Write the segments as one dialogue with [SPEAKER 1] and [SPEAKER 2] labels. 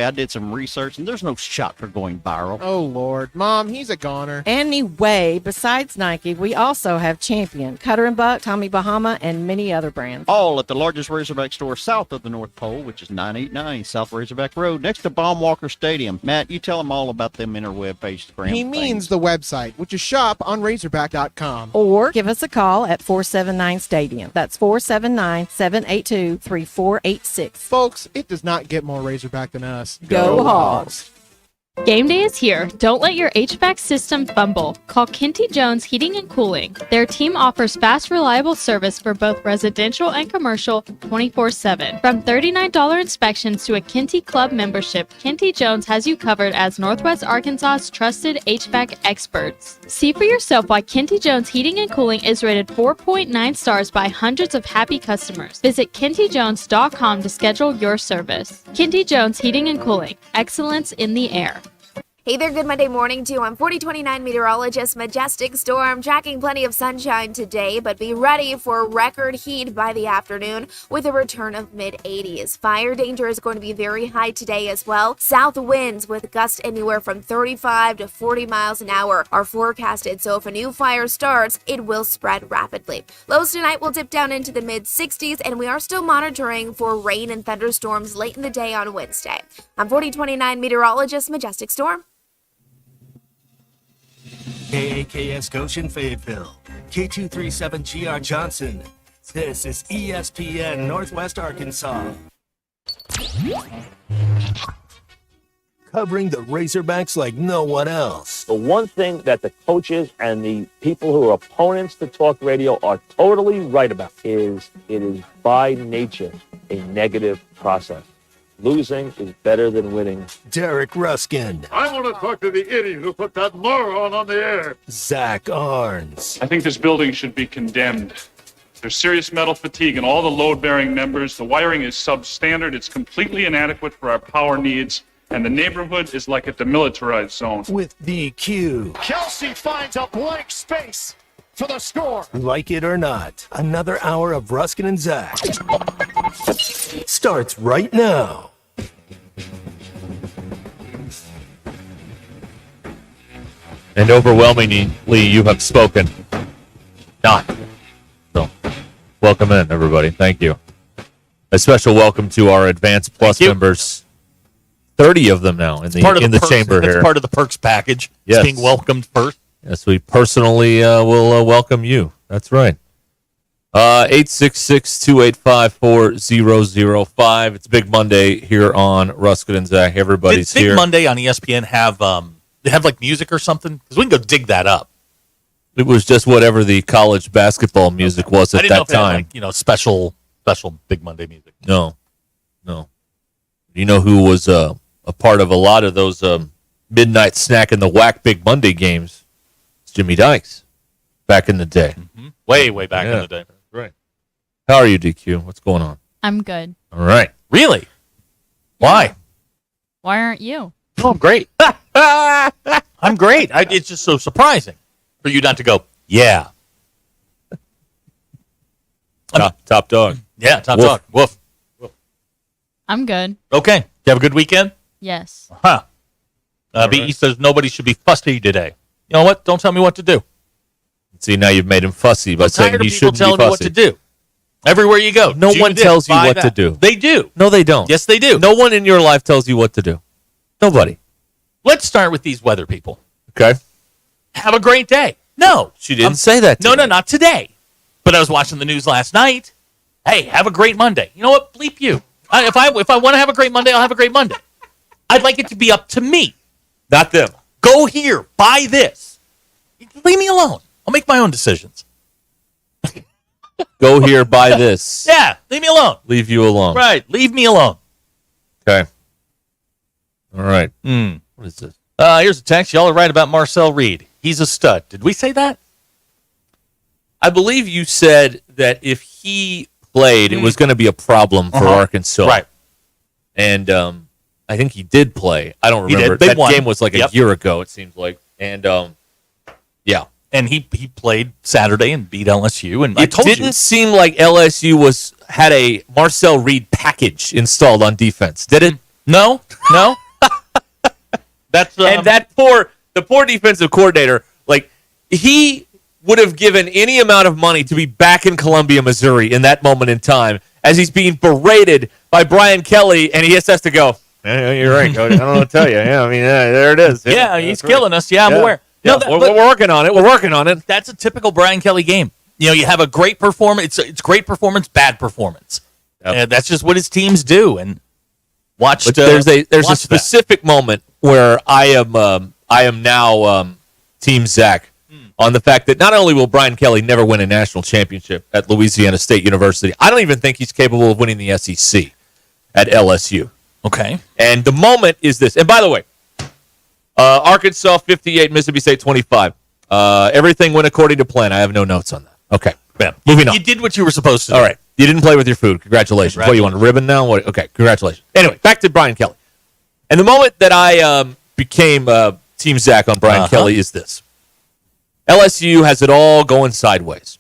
[SPEAKER 1] I did some research, and there's no shot for going viral.
[SPEAKER 2] Oh, Lord. Mom, he's a goner.
[SPEAKER 3] Anyway, besides Nike, we also have Champion, Cutter & Buck, Tommy Bahama, and many other brands.
[SPEAKER 1] All at the largest Razorback store south of the North Pole, which is 989 South Razorback Road, next to Baumwalker Stadium. Matt, you tell them all about them interweb-based brands.
[SPEAKER 2] He means the website, which is shop.razorback.com.
[SPEAKER 3] Or give us a call at 479-STADIUM. That's 479-782-3486.
[SPEAKER 2] Folks, it does not get more Razorback than us.
[SPEAKER 3] Go Hogs!
[SPEAKER 4] Game day is here. Don't let your HVAC system fumble. Call Kinty Jones Heating and Cooling. Their team offers fast, reliable service for both residential and commercial 24/7. From $39 inspections to a Kinty Club membership, Kinty Jones has you covered as Northwest Arkansas's trusted HVAC experts. See for yourself why Kinty Jones Heating and Cooling is rated 4.9 stars by hundreds of happy customers. Visit kintyjones.com to schedule your service. Kinty Jones Heating and Cooling. Excellence in the air.
[SPEAKER 5] Hey there, good Monday morning to you. I'm 4029 meteorologist Majestic Storm, tracking plenty of sunshine today, but be ready for record heat by the afternoon with a return of mid-80s. Fire danger is going to be very high today as well. South winds with gusts anywhere from 35 to 40 miles an hour are forecasted, so if a new fire starts, it will spread rapidly. Lows tonight will dip down into the mid-60s, and we are still monitoring for rain and thunderstorms late in the day on Wednesday. I'm 4029 meteorologist Majestic Storm.
[SPEAKER 6] KAKS Goshen Fayetteville, K237GR Johnson. This is ESPN Northwest Arkansas. Covering the Razorbacks like no one else.
[SPEAKER 7] The one thing that the coaches and the people who are opponents to talk radio are totally right about is it is by nature a negative process. Losing is better than winning.
[SPEAKER 6] Derek Ruscin.
[SPEAKER 8] I want to talk to the idiot who put that moron on the air.
[SPEAKER 6] Zach Arns.
[SPEAKER 8] I think this building should be condemned. There's serious metal fatigue in all the load-bearing members. The wiring is substandard. It's completely inadequate for our power needs. And the neighborhood is like a demilitarized zone.
[SPEAKER 6] With DQ.
[SPEAKER 9] Kelsey finds a blank space for the score.
[SPEAKER 6] Like it or not, another hour of Ruscin and Zach starts right now.
[SPEAKER 10] And overwhelmingly, you have spoken. Not. So, welcome in, everybody. Thank you. A special welcome to our Advanced Plus members. 30 of them now in the chamber here.
[SPEAKER 11] That's part of the perks package.
[SPEAKER 10] Yes.
[SPEAKER 11] It's being welcomed first.
[SPEAKER 10] Yes, we personally will welcome you. That's right. 866-285-4005. It's Big Monday here on Ruscin and Zach. Everybody's
[SPEAKER 11] Did Big
[SPEAKER 10] here.
[SPEAKER 11] Monday on ESPN have like music or something? Because we can go dig that up.
[SPEAKER 10] It was just whatever the college basketball music was at that time.
[SPEAKER 11] Had, special Big Monday music.
[SPEAKER 10] No. You know who was a part of a lot of those midnight snack in the whack Big Monday games? It's Jimmy Dykes back in the day.
[SPEAKER 11] Mm-hmm. Way back in the day.
[SPEAKER 10] Right. How are you, DQ? What's going on?
[SPEAKER 4] I'm good.
[SPEAKER 10] All right.
[SPEAKER 11] Really? Why?
[SPEAKER 4] Why aren't you?
[SPEAKER 11] Oh, I'm great. I'm great. It's just so surprising for you not to go, yeah.
[SPEAKER 10] Top dog.
[SPEAKER 11] Yeah, top
[SPEAKER 10] Woof.
[SPEAKER 11] dog. Woof.
[SPEAKER 4] I'm good.
[SPEAKER 11] Okay. You have a good weekend?
[SPEAKER 4] Yes.
[SPEAKER 11] Huh. BE says nobody should be fussy today. You know what? Don't tell me what to do.
[SPEAKER 10] See, now you've made him fussy by saying he shouldn't be
[SPEAKER 11] telling me what
[SPEAKER 10] fussy.
[SPEAKER 11] to do. Everywhere you go.
[SPEAKER 10] No one tells you what to do.
[SPEAKER 11] They do.
[SPEAKER 10] No, they don't.
[SPEAKER 11] Yes, they do.
[SPEAKER 10] No one in your life tells you what to do. Nobody.
[SPEAKER 11] Let's start with these weather people.
[SPEAKER 10] Okay.
[SPEAKER 11] Have a great day. No.
[SPEAKER 10] She didn't say that to
[SPEAKER 11] No,
[SPEAKER 10] me.
[SPEAKER 11] not today. But I was watching the news last night. Hey, have a great Monday. You know what? Bleep you. If I want to have a great Monday, I'll have a great Monday. I'd like it to be up to me.
[SPEAKER 10] Not them.
[SPEAKER 11] Go here. Buy this. Leave me alone. I'll make my own decisions.
[SPEAKER 10] Go here, buy this.
[SPEAKER 11] Yeah, leave me alone.
[SPEAKER 10] Leave you alone.
[SPEAKER 11] Right, leave me alone.
[SPEAKER 10] Okay. All right.
[SPEAKER 11] What is this? Here's a text. Y'all are right about Marcel Reed. He's a stud. Did we say that?
[SPEAKER 10] I believe you said that if he played, it was going to be a problem for Arkansas.
[SPEAKER 11] Right.
[SPEAKER 10] And I think he did play. I don't remember.
[SPEAKER 11] They
[SPEAKER 10] that
[SPEAKER 11] won.
[SPEAKER 10] game was like a year ago, it seems like. And, yeah.
[SPEAKER 11] And he played Saturday and beat LSU. And
[SPEAKER 10] It didn't seem like LSU had a Marcel Reed package installed on defense, did it?
[SPEAKER 11] No. That's
[SPEAKER 10] And the poor defensive coordinator, like, he would have given any amount of money to be back in Columbia, Missouri in that moment in time as he's being berated by Brian Kelly, and he just has to go, yeah, you're right, Cody. I don't know what to tell you. Yeah, I mean, there it is.
[SPEAKER 11] Yeah, he's killing us. Yeah, I'm aware.
[SPEAKER 10] Yeah, we're working on it. We're working on it.
[SPEAKER 11] That's a typical Brian Kelly game. You know, you have a great performance. It's great performance, bad performance.
[SPEAKER 10] Yep.
[SPEAKER 11] That's just what his teams do. And
[SPEAKER 10] there's a specific moment where I am now Team Zach on the fact that not only will Brian Kelly never win a national championship at Louisiana State University, I don't even think he's capable of winning the SEC at LSU.
[SPEAKER 11] Okay.
[SPEAKER 10] And the moment is this. And by the way, Arkansas 58, Mississippi State 25. Everything went according to plan. I have no notes on that. Okay. Moving on.
[SPEAKER 11] You did what you were supposed to do.
[SPEAKER 10] All right. You didn't play with your food. Congratulations. What, you want a ribbon now? What? Okay. Congratulations. Anyway, back to Brian Kelly. And the moment that I became Team Zach on Brian Kelly is this. LSU has it all going sideways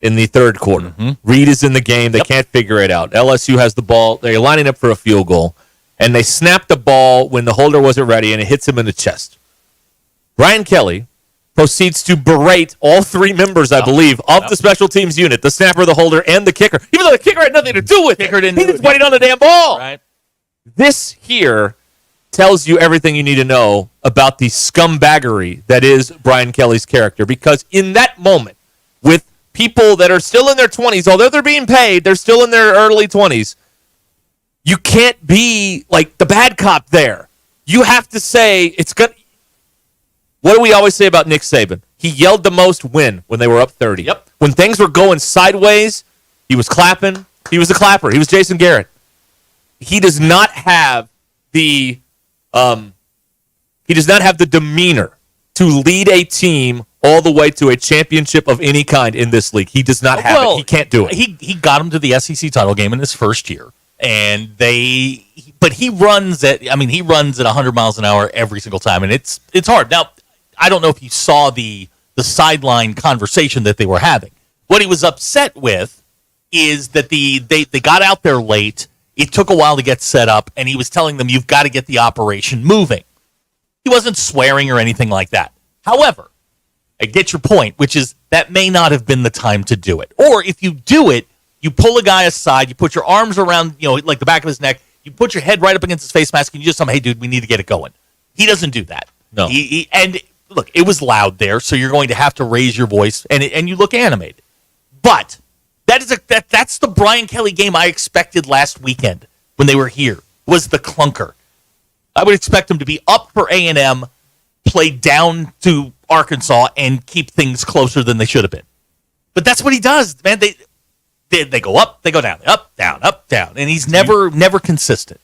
[SPEAKER 10] in the third quarter. Reed is in the game. They can't figure it out. LSU has the ball. They're lining up for a field goal, and they snap the ball when the holder wasn't ready, and it hits him in the chest. Brian Kelly proceeds to berate all three members, I believe, of the special teams unit, the snapper, the holder, and the kicker, even though the kicker had nothing to do with it. He was waiting on the damn ball.
[SPEAKER 11] Right.
[SPEAKER 10] This here tells you everything you need to know about the scumbaggery that is Brian Kelly's character, because in that moment, with people that are still in their 20s, although they're being paid, they're still in their early 20s, you can't be like the bad cop there. You have to say, it's good. What do we always say about Nick Saban? He yelled the most when they were up 30.
[SPEAKER 11] Yep.
[SPEAKER 10] When things were going sideways, he was clapping. He was the clapper. He was Jason Garrett. He does not have the demeanor to lead a team all the way to a championship of any kind in this league. He does not have it. He can't do it.
[SPEAKER 11] He got him to the SEC title game in his first year, and but he runs at 100 miles an hour every single time, and it's hard. Now, I don't know if you saw the sideline conversation that they were having. What he was upset with is that they got out there late. It took a while to get set up, and he was telling them, you've got to get the operation moving. He wasn't swearing or anything like that. However, I get your point, which is that may not have been the time to do it. Or if you do it, you pull a guy aside, you put your arms around, like the back of his neck, you put your head right up against his face mask, and you just tell him, hey, dude, we need to get it going. He doesn't do that.
[SPEAKER 10] No.
[SPEAKER 11] And look, it was loud there, so you're going to have to raise your voice, and you look animated. But that's the Brian Kelly game I expected last weekend when they were here, was the clunker. I would expect him to be up for A&M, play down to Arkansas, and keep things closer than they should have been. But that's what he does, man. They go up, they go down, up, down, and he's never consistent.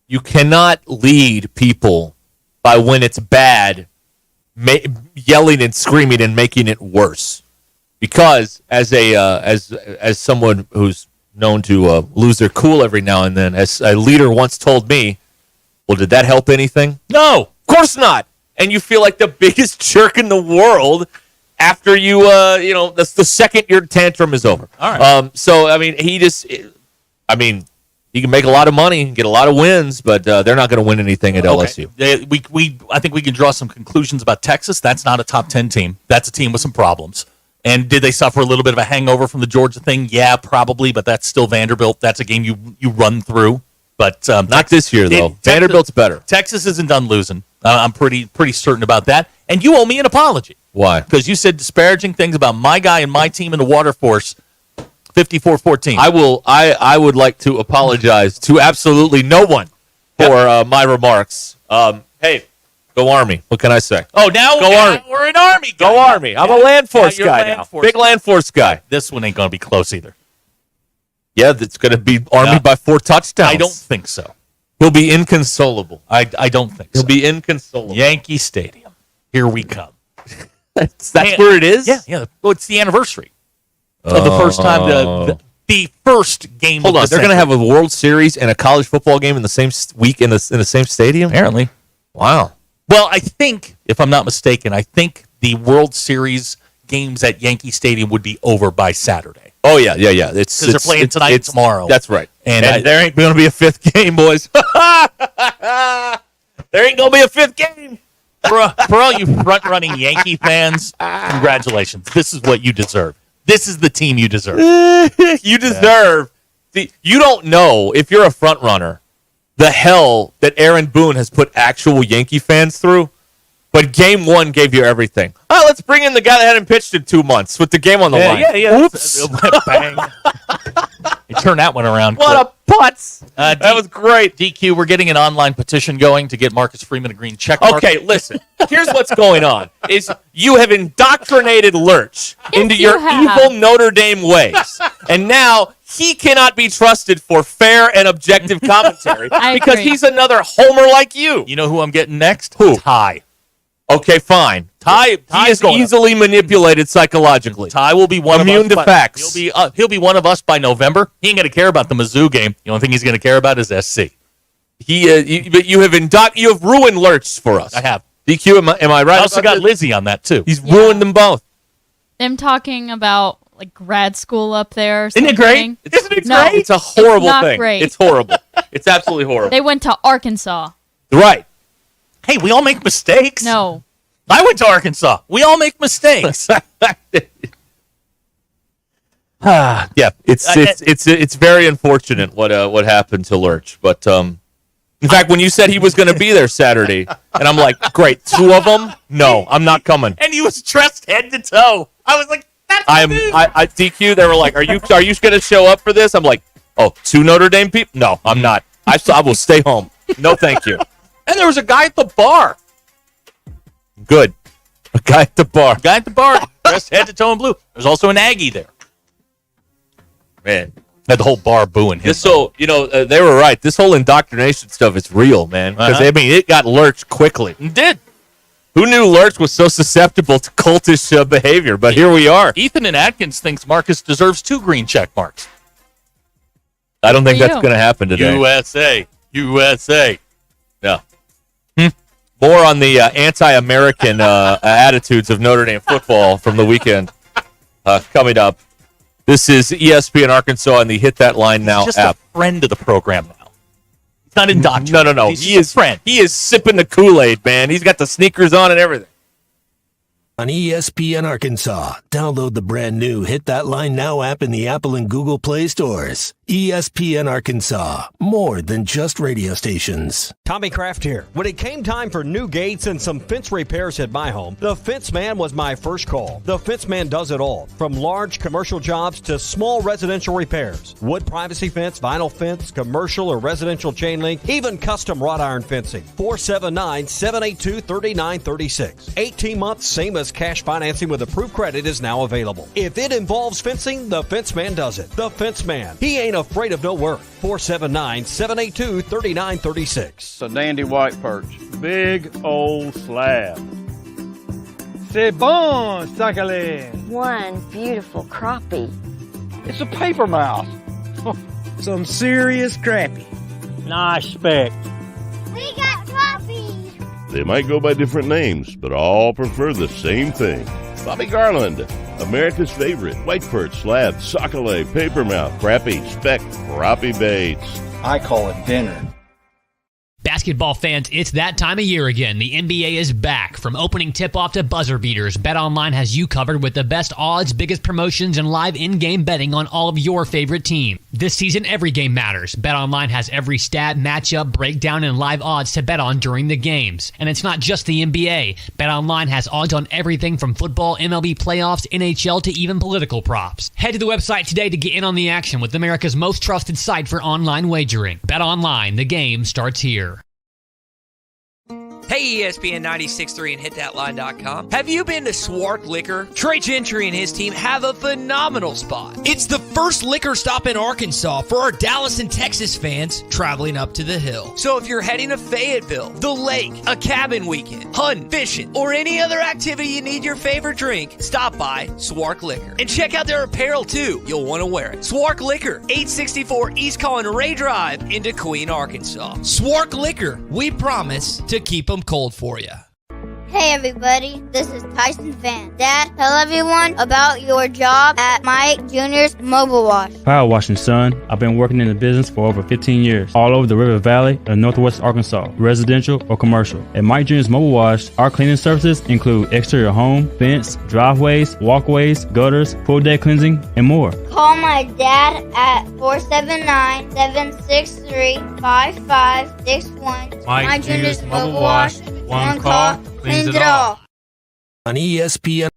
[SPEAKER 10] You cannot lead people by when it's bad, yelling and screaming and making it worse. Because as someone who's known to lose their cool every now and then, as a leader once told me, well, did that help anything? No, of course not. And you feel like the biggest jerk in the world after that's the second your tantrum is over.
[SPEAKER 11] All right.
[SPEAKER 10] So, I mean, he can make a lot of money and get a lot of wins, but they're not going to win anything at LSU.
[SPEAKER 11] I think we can draw some conclusions about Texas. That's not a top 10 team. That's a team with some problems. And did they suffer a little bit of a hangover from the Georgia thing? Yeah, probably, but that's still Vanderbilt. That's a game you run through. But
[SPEAKER 10] not this year, though. Vanderbilt's better.
[SPEAKER 11] Texas isn't done losing. I'm pretty certain about that. And you owe me an apology.
[SPEAKER 10] Why?
[SPEAKER 11] Because you said disparaging things about my guy and my team in the Water Force 54-14.
[SPEAKER 10] I would like to apologize to absolutely no one for my remarks. Hey, go Army. What can I say?
[SPEAKER 11] Oh, now
[SPEAKER 10] go Army.
[SPEAKER 11] We're an Army guy.
[SPEAKER 10] Go Army. I'm a land force guy now. Big land force guy.
[SPEAKER 11] This one ain't going to be close either.
[SPEAKER 10] Yeah, it's going to be Army by 4 touchdowns.
[SPEAKER 11] I don't think so.
[SPEAKER 10] He'll be inconsolable.
[SPEAKER 11] I don't think so.
[SPEAKER 10] He'll be inconsolable.
[SPEAKER 11] Yankee Stadium. Here we come.
[SPEAKER 10] That's where it is?
[SPEAKER 11] Yeah. Well, it's the anniversary of the first time the first game.
[SPEAKER 10] Hold
[SPEAKER 11] on,
[SPEAKER 10] they're going to have a World Series and a college football game in the same week in the same stadium?
[SPEAKER 11] Apparently.
[SPEAKER 10] Wow.
[SPEAKER 11] Well, I think, if I'm not mistaken, the World Series games at Yankee Stadium would be over by Saturday.
[SPEAKER 10] Oh, yeah.
[SPEAKER 11] Because they're playing tonight and tomorrow.
[SPEAKER 10] That's right.
[SPEAKER 11] And
[SPEAKER 10] there ain't going to be a fifth game, boys. There ain't going to be a fifth game.
[SPEAKER 11] for all you front-running Yankee fans, congratulations. This is what you deserve. This is the team you deserve.
[SPEAKER 10] You deserve. You don't know, if you're a front runner, the hell that Aaron Boone has put actual Yankee fans through. But game one gave you everything. Oh, let's bring in the guy that hadn't pitched in 2 months with the game on the line.
[SPEAKER 11] Yeah.
[SPEAKER 10] Oops.
[SPEAKER 11] Bang. You turn that one around.
[SPEAKER 10] What a putz. That was great.
[SPEAKER 11] DQ, we're getting an online petition going to get Marcus Freeman a green check mark.
[SPEAKER 10] Okay, listen. Here's what's going on. Is you have indoctrinated Lurch into your evil Notre Dame ways. And now he cannot be trusted for fair and objective commentary because he's another homer like you.
[SPEAKER 11] You know who I'm getting next?
[SPEAKER 10] Who?
[SPEAKER 11] Ty.
[SPEAKER 10] Okay, fine. Ty is easily manipulated psychologically.
[SPEAKER 11] Ty will be one
[SPEAKER 10] immune
[SPEAKER 11] of us.
[SPEAKER 10] to facts.
[SPEAKER 11] He'll be one of us by November. He ain't going to care about the Mizzou game. The only thing he's going to care about is SC.
[SPEAKER 10] But you have ruined Lurch for us.
[SPEAKER 11] I have.
[SPEAKER 10] DQ, am I right?
[SPEAKER 11] I also got Lizzie on that too.
[SPEAKER 10] He's ruined them both.
[SPEAKER 4] Them talking about like grad school up there. Or
[SPEAKER 10] Isn't it great? Isn't it great? It's a horrible thing.
[SPEAKER 4] Great.
[SPEAKER 10] It's horrible. It's absolutely horrible.
[SPEAKER 4] They went to Arkansas.
[SPEAKER 10] Right.
[SPEAKER 11] Hey, we all make mistakes.
[SPEAKER 4] No.
[SPEAKER 11] I went to Arkansas. We all make mistakes.
[SPEAKER 10] Yeah, it's very unfortunate what happened to Lurch. But in fact, when you said he was going to be there Saturday, and I'm like, great, 2 of them? No, I'm not coming.
[SPEAKER 11] And he was dressed head to toe. I was like, that's
[SPEAKER 10] I DQ. They were like, are you going to show up for this? I'm like, oh, 2 Notre Dame people? No, I'm not. I will stay home. No, thank you. And there was a guy at the bar. Good. A guy at the bar.
[SPEAKER 11] Dressed head to toe in blue. There's also an Aggie there.
[SPEAKER 10] Man.
[SPEAKER 11] Had the whole bar booing him.
[SPEAKER 10] They were right. This whole indoctrination stuff is real, man. Because, it got Lurch quickly.
[SPEAKER 11] It did.
[SPEAKER 10] Who knew Lurch was so susceptible to cultish behavior? But here we are.
[SPEAKER 11] Ethan and Atkins thinks Marcus deserves 2 green check marks.
[SPEAKER 10] I don't think that's going to happen today.
[SPEAKER 11] USA.
[SPEAKER 10] Yeah. More on the anti-American attitudes of Notre Dame football from the weekend coming up. This is ESPN Arkansas and the Hit That Line Now
[SPEAKER 11] He's just
[SPEAKER 10] app.
[SPEAKER 11] a friend of the program now. He's not indoctrinated.
[SPEAKER 10] No.
[SPEAKER 11] He is a friend.
[SPEAKER 10] He is sipping the Kool-Aid, man. He's got the sneakers on and everything.
[SPEAKER 6] On ESPN Arkansas, download the brand new Hit That Line Now app in the Apple and Google Play stores. ESPN Arkansas, more than just radio stations.
[SPEAKER 12] Tommy Kraft here. When it came time for new gates and some fence repairs at my home, the Fence Man was my first call. The Fence Man does it all, from large commercial jobs to small residential repairs. Wood privacy fence, vinyl fence, commercial or residential chain link, even custom wrought iron fencing. 479-782-3936. 18 months, same as cash financing with approved credit is now available. If it involves fencing, the Fence Man does it. The Fence Man. He ain't afraid of no work. 479-782-3936.
[SPEAKER 13] It's a dandy white perch. Big old slab. C'est bon, sacalé.
[SPEAKER 14] One beautiful crappie.
[SPEAKER 13] It's a paper mouse.
[SPEAKER 9] Some serious crappie.
[SPEAKER 13] Nice speck.
[SPEAKER 14] We got crappie.
[SPEAKER 15] They might go by different names, but all prefer the same thing. Bobby Garland, America's favorite white perch, slab, sockeye, papermouth, crappie, speck, crappie baits.
[SPEAKER 9] I call it dinner.
[SPEAKER 16] Basketball fans, it's that time of year again. The NBA is back. From opening tip-off to buzzer beaters, BetOnline has you covered with the best odds, biggest promotions, and live in-game betting on all of your favorite teams. This season, every game matters. BetOnline has every stat, matchup, breakdown, and live odds to bet on during the games. And it's not just the NBA. BetOnline has odds on everything from football, MLB playoffs, NHL, to even political props. Head to the website today to get in on the action with America's most trusted site for online wagering. BetOnline, the game starts here.
[SPEAKER 17] Hey, ESPN 96.3 and hitthatline.com. Have you been to Swark Liquor? Trey Gentry and his team have a phenomenal spot.
[SPEAKER 18] It's the first liquor stop in Arkansas for our Dallas and Texas fans traveling up to the hill.
[SPEAKER 17] So if you're heading to Fayetteville, the lake, a cabin weekend, hunting, fishing, or any other activity you need your favorite drink, stop by Swark Liquor. And check out their apparel too. You'll want to wear it. Swark Liquor, 864 East Conneray Drive into Queen, Arkansas.
[SPEAKER 18] Swark Liquor, we promise to keep them cold for you.
[SPEAKER 14] Hey everybody, this is Tyson Van. Dad, tell everyone about your job at Mike Jr.'s Mobile Wash.
[SPEAKER 19] Power washing, son. I've been working in the business for over 15 years, all over the River Valley and Northwest Arkansas, residential or commercial. At Mike Jr.'s Mobile Wash, our cleaning services include exterior home, fence, driveways, walkways, gutters, pool deck cleansing, and more.
[SPEAKER 14] Call my dad at 479-763-5561.
[SPEAKER 20] Mike Jr.'s Mobile Wash. One call cleans it all.
[SPEAKER 6] On ESPN.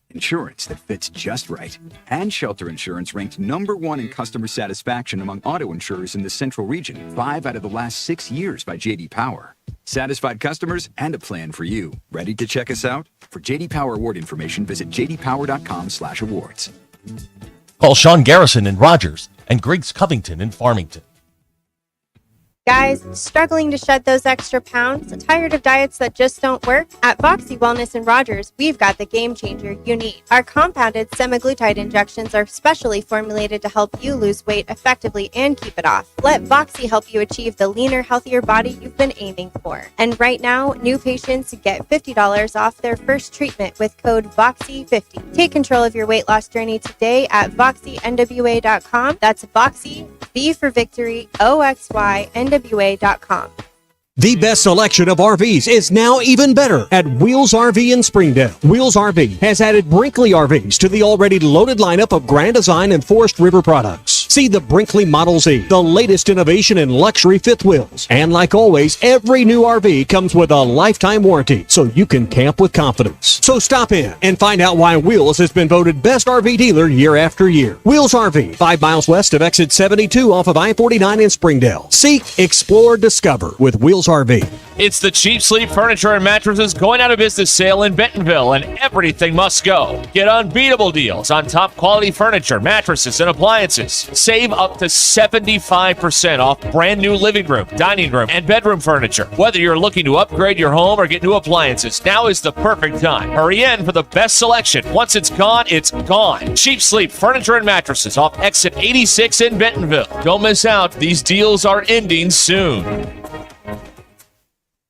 [SPEAKER 21] Insurance that fits just right. And Shelter Insurance ranked #1 in customer satisfaction among auto insurers in the Central Region 5 out of the last 6 years by J.D. Power. Satisfied customers and a plan for you. Ready to check us out? For J.D. Power award information, visit jdpower.com/awards.
[SPEAKER 11] Call Sean Garrison in Rogers and Griggs Covington in Farmington.
[SPEAKER 22] Guys, struggling to shed those extra pounds? Tired of diets that just don't work? At Voxy Wellness in Rogers, we've got the game changer you need. Our compounded semaglutide injections are specially formulated to help you lose weight effectively and keep it off. Let Voxy help you achieve the leaner, healthier body you've been aiming for. And right now, new patients get $50 off their first treatment with code VOXY50. Take control of your weight loss journey today at VoxyNWA.com. That's Voxy, V for Victory, OXY, NWA.com.
[SPEAKER 12] The best selection of RVs is now even better at Wheels RV in Springdale. Wheels RV has added Brinkley RVs to the already loaded lineup of Grand Design and Forest River products. See the Brinkley Model Z, the latest innovation in luxury fifth wheels. And like always, every new RV comes with a lifetime warranty, so you can camp with confidence. So stop in and find out why Wheels has been voted best RV dealer year after year. Wheels RV, 5 miles west of exit 72 off of I-49 in Springdale. Seek, explore, discover with Wheels RV.
[SPEAKER 23] It's the Cheap Sleep Furniture and Mattresses going out of business sale in Bentonville, and everything must go. Get unbeatable deals on top quality furniture, mattresses, and appliances. Save up to 75% off brand new living room, dining room, and bedroom furniture. Whether you're looking to upgrade your home or get new appliances, now is the perfect time. Hurry in for the best selection. Once it's gone, it's gone. Cheap Sleep Furniture and Mattresses off exit 86 in Bentonville. Don't miss out. These deals are ending soon.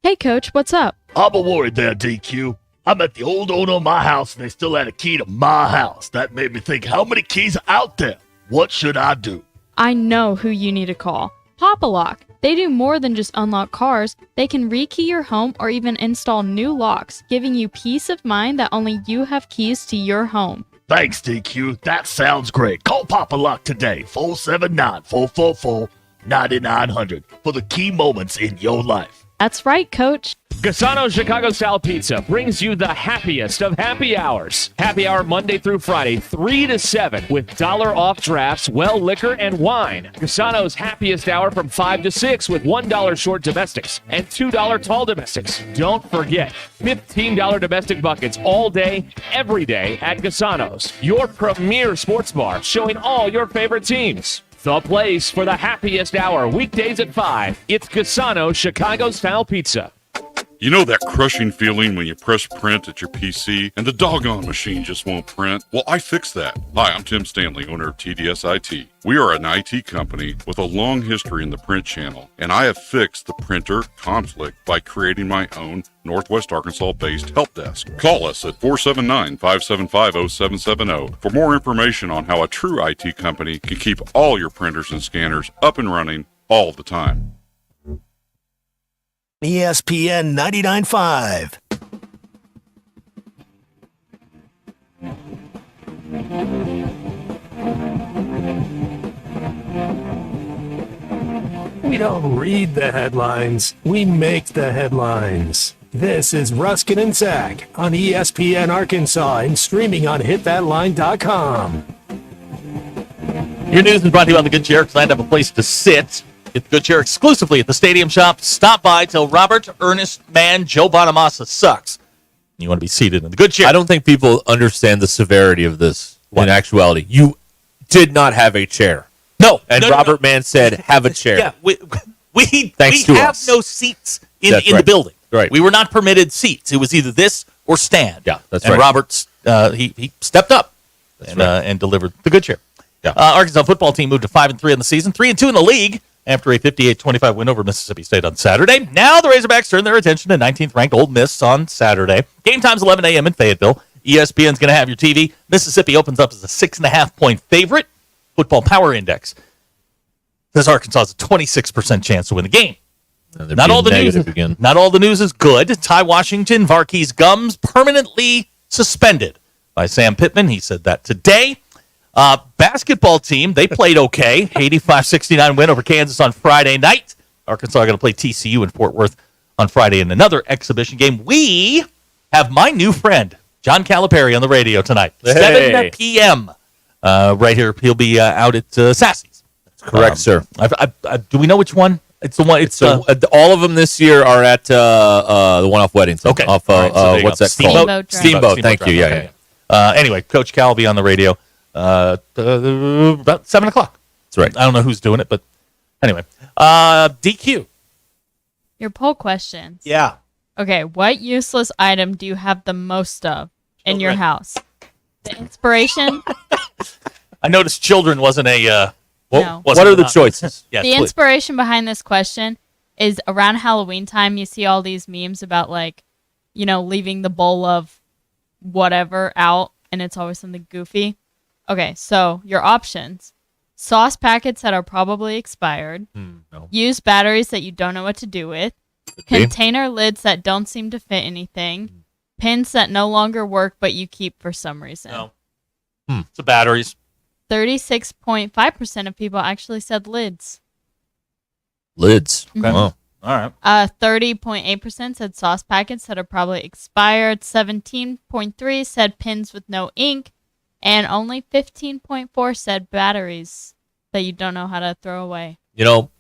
[SPEAKER 4] Hey, Coach, what's up?
[SPEAKER 24] I'm a worried there, DQ. I met the old owner of my house, and they still had a key to my house. That made me think, how many keys are out there? What should I do?
[SPEAKER 4] I know who you need to call. Pop-A-Lock. They do more than just unlock cars. They can rekey your home or even install new locks, giving you peace of mind that only you have keys to your home.
[SPEAKER 24] Thanks, DQ. That sounds great. Call Pop-A-Lock today, 479-444-9900, for the key moments in your life.
[SPEAKER 4] That's right, Coach.
[SPEAKER 23] Gasano's Chicago-style pizza brings you the happiest of happy hours. Happy hour Monday through Friday, 3 to 7, with $1 off drafts, well liquor, and wine. Gasano's happiest hour from 5 to 6 with $1 short domestics and $2 tall domestics. Don't forget, $15 domestic buckets all day, every day at Gasano's, your premier sports bar showing all your favorite teams. The place for the happiest hour, weekdays at 5. It's Gasano's Chicago-style pizza.
[SPEAKER 25] You know that crushing feeling when you press print at your PC and the doggone machine just won't print? Well, I fixed that. Hi, I'm Tim Stanley, owner of TDS IT. We are an IT company with a long history in the print channel, and I have fixed the printer conflict by creating my own Northwest Arkansas-based help desk. Call us at 479-575-0770 for more information on how a true IT company can keep all your printers and scanners up and running all the time.
[SPEAKER 6] ESPN 99.5.
[SPEAKER 26] We don't read the headlines, we make the headlines. This is Ruscin and Zach on ESPN Arkansas and streaming on hitthatline.com.
[SPEAKER 11] Your news is brought to you by the Good Chair. Glad to have a place to sit. Get the Good Chair exclusively at the Stadium Shop. Stop by, tell Robert, Ernest, Man, Joe Bonamassa sucks. You want to be seated in the Good Chair.
[SPEAKER 10] I don't think people understand the severity of this in actuality. You did not have a chair.
[SPEAKER 11] No.
[SPEAKER 10] And Robert Mann said, have a chair.
[SPEAKER 11] Yeah, we
[SPEAKER 10] Thanks to
[SPEAKER 11] have
[SPEAKER 10] us.
[SPEAKER 11] no seats in
[SPEAKER 10] That's
[SPEAKER 11] the
[SPEAKER 10] right.
[SPEAKER 11] building.
[SPEAKER 10] Right.
[SPEAKER 11] We were not permitted seats. It was either this or stand.
[SPEAKER 10] Yeah, that's
[SPEAKER 11] and
[SPEAKER 10] right.
[SPEAKER 11] Robert, he stepped up and delivered the Good Chair.
[SPEAKER 10] Yeah.
[SPEAKER 11] Arkansas football team moved to 5-3 in the season, 3-2 in the league. after a 58-25 win over Mississippi State on Saturday. Now the Razorbacks turn their attention to 19th-ranked Ole Miss on Saturday. Game time's 11 a.m. in Fayetteville. ESPN's going to have your TV. Mississippi opens up as a 6.5-point favorite. Football Power Index says Arkansas has a 26% chance to win the game. Not all the news is good. Ty Washington, Varkey's gums permanently suspended by Sam Pittman. He said that today. Basketball team, they played okay. 85-69 win over Kansas on Friday night. Arkansas are going to play TCU in Fort Worth on Friday in another exhibition game. We have my new friend, John Calipari, on the radio tonight.
[SPEAKER 10] Hey.
[SPEAKER 11] 7 p.m. Right here. He'll be out at Sassy's.
[SPEAKER 10] Correct, sir.
[SPEAKER 11] Do we know which one? It's the one. It's
[SPEAKER 10] all of them this year are at the one off Weddington.
[SPEAKER 11] Okay.
[SPEAKER 10] Off
[SPEAKER 11] Right, so
[SPEAKER 10] what's that
[SPEAKER 11] Steamboat
[SPEAKER 10] called?
[SPEAKER 11] Drive.
[SPEAKER 10] Steamboat. Thank you.
[SPEAKER 11] Drive.
[SPEAKER 10] Yeah.
[SPEAKER 11] Anyway, Coach Cal will be on the radio about 7 o'clock.
[SPEAKER 10] That's right.
[SPEAKER 11] I don't know who's doing it, but anyway. DQ.
[SPEAKER 4] Your poll questions.
[SPEAKER 11] Yeah.
[SPEAKER 4] Okay, what useless item do you have the most of in your house? The inspiration.
[SPEAKER 11] I noticed children wasn't a.
[SPEAKER 4] No.
[SPEAKER 10] What are the choices?
[SPEAKER 11] Yes,
[SPEAKER 4] the inspiration behind this question is around Halloween time. You see all these memes about leaving the bowl of whatever out, and it's always something goofy. Okay, so your options: sauce packets that are probably expired,
[SPEAKER 10] no.
[SPEAKER 4] used batteries that you don't know what to do with, container lids that don't seem to fit anything, pins that no longer work but you keep for some reason.
[SPEAKER 11] No. It's the batteries.
[SPEAKER 4] 36.5% of people actually said lids.
[SPEAKER 10] Lids.
[SPEAKER 11] Okay.
[SPEAKER 10] Wow.
[SPEAKER 11] All right.
[SPEAKER 4] 30.8% said sauce packets that are probably expired. 17.3% said pins with no ink. And only 15.4% said batteries that you don't know how to throw away.
[SPEAKER 10] You know,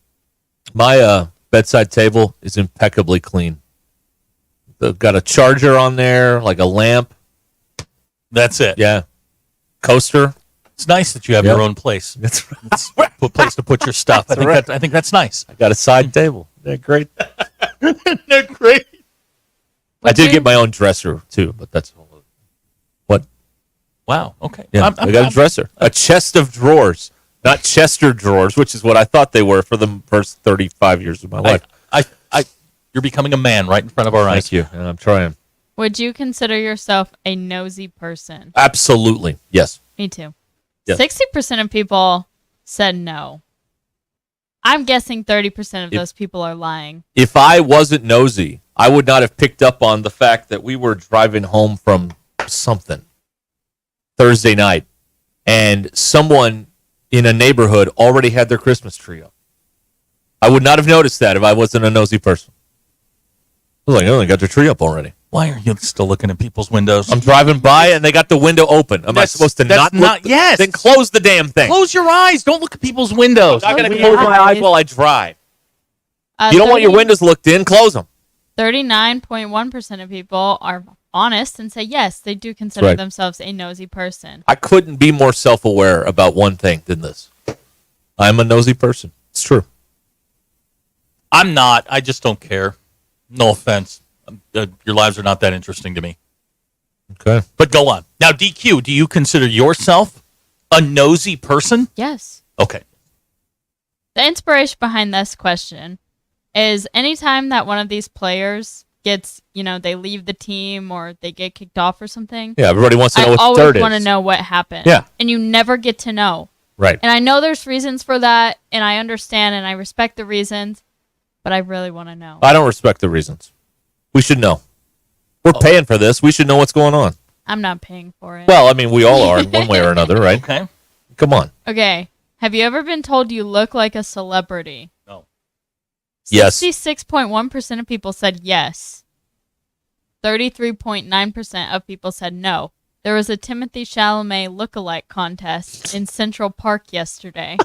[SPEAKER 10] my bedside table is impeccably clean. They've got a charger on there, like a lamp.
[SPEAKER 11] That's it.
[SPEAKER 10] Yeah. Coaster.
[SPEAKER 11] It's nice that you have your own place. It's a place to put your stuff. I think that's nice.
[SPEAKER 10] I got a side table. They're great.
[SPEAKER 11] They're great.
[SPEAKER 10] I did get my own dresser too, but that's what.
[SPEAKER 11] Wow. Okay.
[SPEAKER 10] Yeah, I got a dresser, a chest of drawers, not Chester drawers, which is what I thought they were for the first 35 years of my life.
[SPEAKER 11] You're becoming a man right in front of our eyes.
[SPEAKER 10] Thank you, and I'm trying.
[SPEAKER 4] Would you consider yourself a nosy person?
[SPEAKER 10] Absolutely, yes.
[SPEAKER 4] Me too.
[SPEAKER 10] Yes.
[SPEAKER 4] 60% of people said no. I'm guessing 30% of those people are lying.
[SPEAKER 10] If I wasn't nosy, I would not have picked up on the fact that we were driving home from something Thursday night, and someone in a neighborhood already had their Christmas tree up. I would not have noticed that if I wasn't a nosy person. I was like, oh, they got their tree up already.
[SPEAKER 11] Why are you still looking at people's windows?
[SPEAKER 10] I'm driving by and they got the window open. Am I supposed to not look?
[SPEAKER 11] Yes.
[SPEAKER 10] Then close the damn thing.
[SPEAKER 11] Close your eyes. Don't look at people's windows.
[SPEAKER 10] I'm not going to close my eyes while I drive. You don't want your windows looked in? Close them.
[SPEAKER 4] 39.1% of people are honest and say yes, they do consider
[SPEAKER 10] right.
[SPEAKER 4] themselves a nosy person.
[SPEAKER 10] I couldn't be more self-aware about one thing than this. I'm a nosy person. It's true.
[SPEAKER 11] I'm not. I just don't care. No offense. Your lives are not that interesting to me.
[SPEAKER 10] Okay.
[SPEAKER 11] But go on. Now, DQ, do you consider yourself a nosy person?
[SPEAKER 4] Yes.
[SPEAKER 11] Okay.
[SPEAKER 4] The inspiration behind this question is anytime that one of these players gets, they leave the team or they get kicked off or something.
[SPEAKER 10] Yeah, everybody wants to know what the third is.
[SPEAKER 4] I always want to know what happened.
[SPEAKER 10] Yeah.
[SPEAKER 4] And you never get to know.
[SPEAKER 10] Right.
[SPEAKER 4] And I know there's reasons for that, and I understand and I respect the reasons, but I really want to know.
[SPEAKER 10] I don't respect the reasons. We should know. We're paying for this. We should know what's going on.
[SPEAKER 4] I'm not paying for it.
[SPEAKER 10] Well, I mean, we all are in one way or another, right?
[SPEAKER 11] Okay.
[SPEAKER 10] Come on.
[SPEAKER 4] Okay. Have you ever been told you look like a celebrity?
[SPEAKER 11] No.
[SPEAKER 10] Yes.
[SPEAKER 4] 66.1% of people said yes. 33.9% of people said no. There was a Timothy Chalamet look-alike contest in Central Park yesterday.